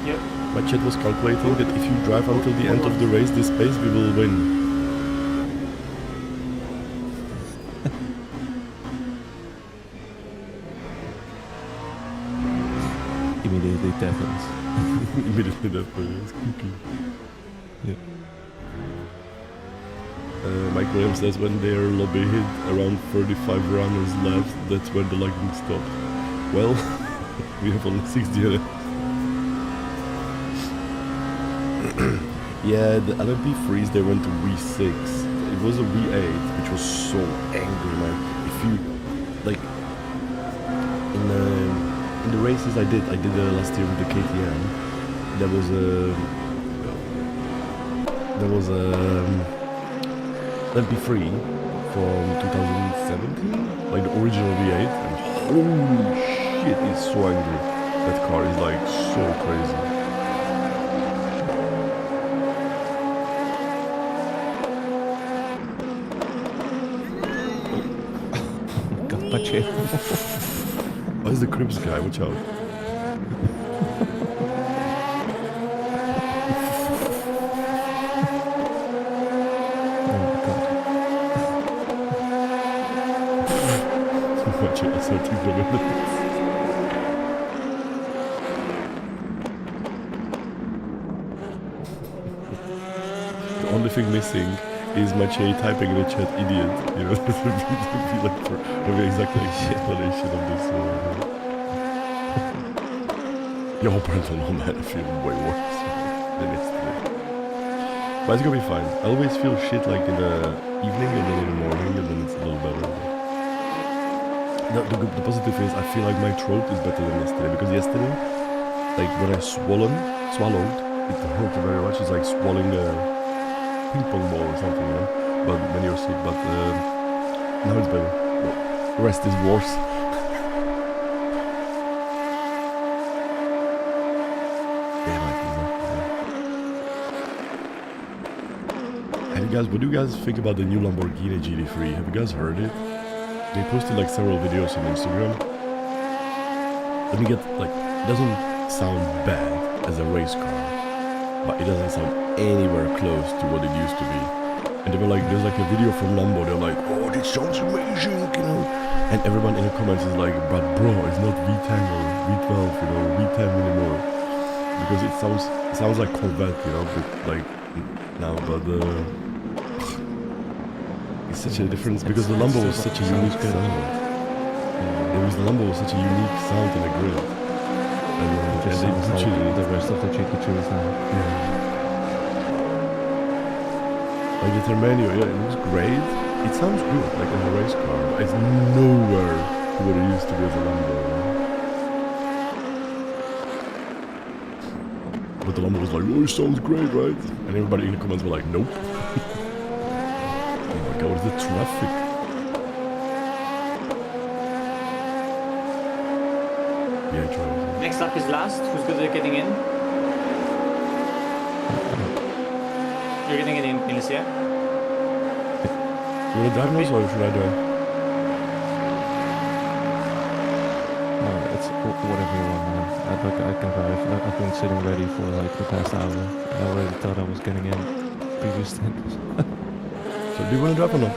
Yep. My chat was calculating that if you drive until the end of the race this pace, we will win. Immediately deafens. Immediately that way, it's cooking. Yeah. Mike Williams says when their lobby hit around 35 runners left, that's when the lightning stopped. Well, we have only 60 left. Yeah, the LMP freeze, they went to V6. It was a V8, which was so angry, man. If you, like, in the races I did last year with the KTM, there was a LMP3 from 2017, like the original V8, and holy shit, it's so angry. That car is like so crazy. Got my chin. Oh, it's the Crips guy, watch out. Watch it, it's 30 kilometers. The only thing missing is Maciej typing in the chat idiot, you know, to be like for the exact explanation of this. Yo, apparently no, man, I feel way worse than yesterday. But it's gonna be fine. I always feel shit like in the evening and then in the morning, and then it's a little better. The positive is I feel like my throat is better than yesterday, because yesterday, like when I swallowed, it hurt very much. It's like swallowing a ping pong ball or something, you know. But when you're sick, but now it's better. But the rest is worse. Yeah, like exactly. Hey guys, what do you guys think about the new Lamborghini GT3? Have you guys heard it? They posted like several videos on Instagram. Let me get, like, it doesn't sound bad as a race car, but it doesn't sound anywhere close to what it used to be. And they were like, there's like a video from Lambo, they're like, oh, this sounds amazing, you know. And everyone in the comments is like, but bro, it's not V10 or V12, you know, V10 anymore. Because it sounds like Corvette, you know, but like now, but it's such a difference because the Lambo was such a unique sound. The Lambo was such a unique sound in the grill. And It just they sounds butchered like it. the rest of the GT3s now. Like the Terminio, yeah, it looks great. It sounds good, like in a race car, but it's nowhere to what it used to be as a Lambo. You know? But the Lambo was like, oh, it sounds great, right? And everybody in the comments were like, nope. Oh my god, what is the traffic? Yeah, traffic. Next up is last. Who's good at getting in? You're getting in, Niels, yeah? You wanna drive now, or should I drive? No, it's whatever you want, man. I can drive. I've been sitting ready for like the past hour. I already thought I was getting in previous times. So do you wanna drive or not?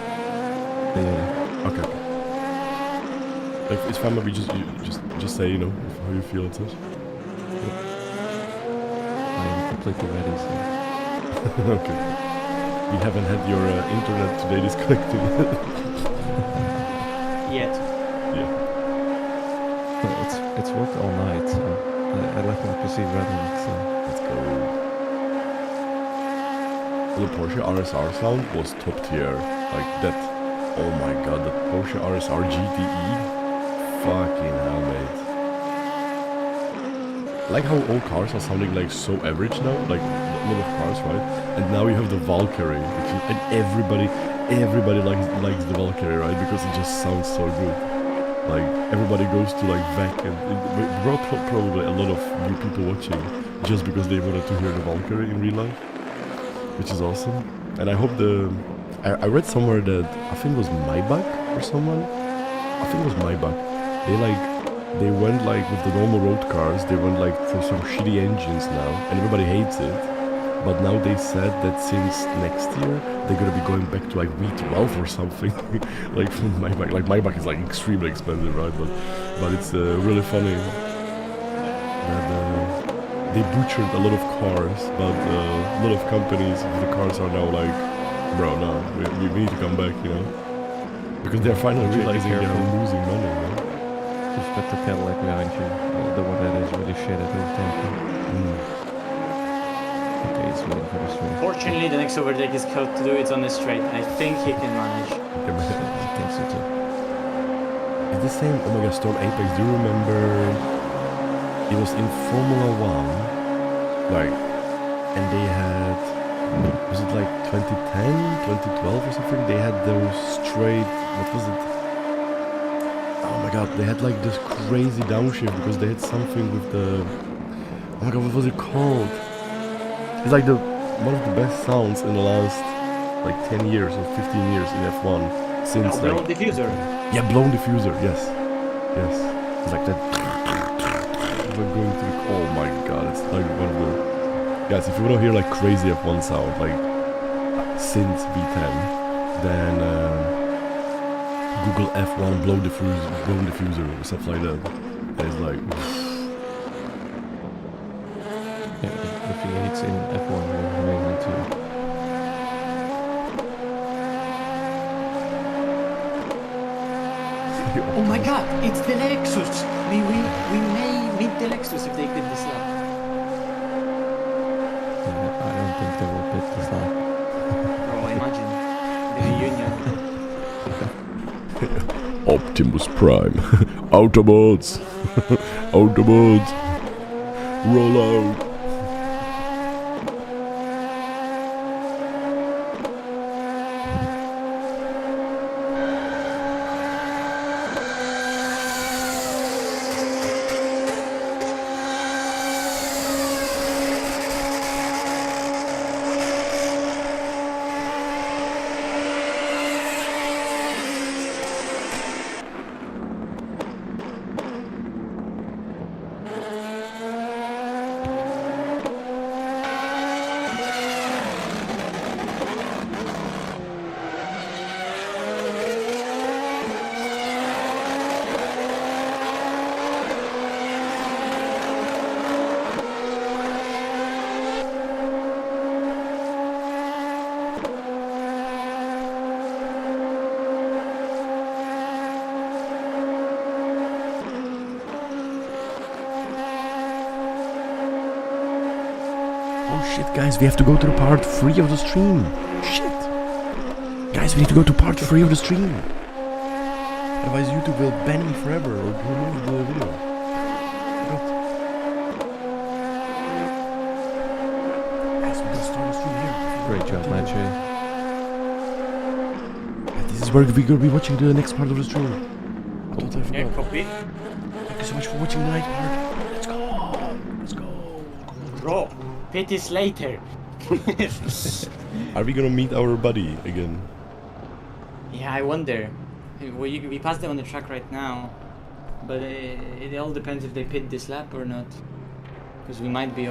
Yeah. Okay. Like, it's fine, but we just say, you know, how you feel and such. I am completely ready, so. Okay. You haven't had your internet today disconnected Yet. Yeah. But it's worked all night, so I left my PC running, so. Let's go. The Porsche RSR sound was top tier. Like that. Oh my god, the Porsche RSR GTE. Fucking hell, mate. Like how all cars are sounding like so average now, like a lot of cars, right? And now you have the Valkyrie, and everybody likes the Valkyrie, right? Because it just sounds so good. Like everybody goes to like VEC, and it brought probably a lot of new people watching just because they wanted to hear the Valkyrie in real life. which is awesome. And I hope I read somewhere that I think it was Maybach or someone. I think it was Maybach. They went like with the normal road cars. They went like for some shitty engines now, and everybody hates it. But now they said that since next year they're gonna be going back to like V12 or something, like from Maybach. Like Maybach is like extremely expensive, right? But it's really funny that they butchered a lot of cars, but a lot of companies, the cars are now like, bro, no, we need to come back, you know, because they're finally realizing they're losing money. Right? You've got the Cadillac behind you, the one that is really shit at overtaking. Okay, he's waiting for the straight. Fortunately, the next overtake is code to do it on the straight. I think he can manage. I think so too. It's the same. Oh my god, Storm Apex. Do you remember? It was in Formula One, like, and they had. Was it like 2010, 2012 or something? They had those straight. What was it? Oh my god, they had like this crazy downshift because they had something with the. Oh my god, what was it called? It's like one of the best sounds in the last like 10 years or 15 years in F1 since like blown diffuser. Yeah, blown diffuser. Yes, yes. It's like that. It's like going through. Oh my god! It's like one of the guys. If you want to hear like crazy F1 sound, like since V10, then Google F1 blown diffuser or stuff like that. And it's like. Yeah, the V8s in F1 were amazing too. Oh my god, it's the Lexus! We may meet the Lexus if they pit this lap. Yeah, I don't think they will pit this lap. Bro, imagine. The reunion. Optimus Prime. Autobots. Autobots. Roll out. Oh shit, guys, we have to go to the part 3 of the stream. Shit. Guys, we need to go to part 3 of the stream. Otherwise YouTube will ban me forever or remove the video. What? Guys, we're gonna start the stream here. Great job, Matthew. This is where we're gonna be watching the next part of the stream. I thought I forgot. Yeah, copy. Thank you so much for watching the night part. Let's go. Let's go. Bro, pit is later. Are we gonna meet our buddy again? Yeah, I wonder. We passed them on the track right now, but it all depends if they pit this lap or not. Because we might be off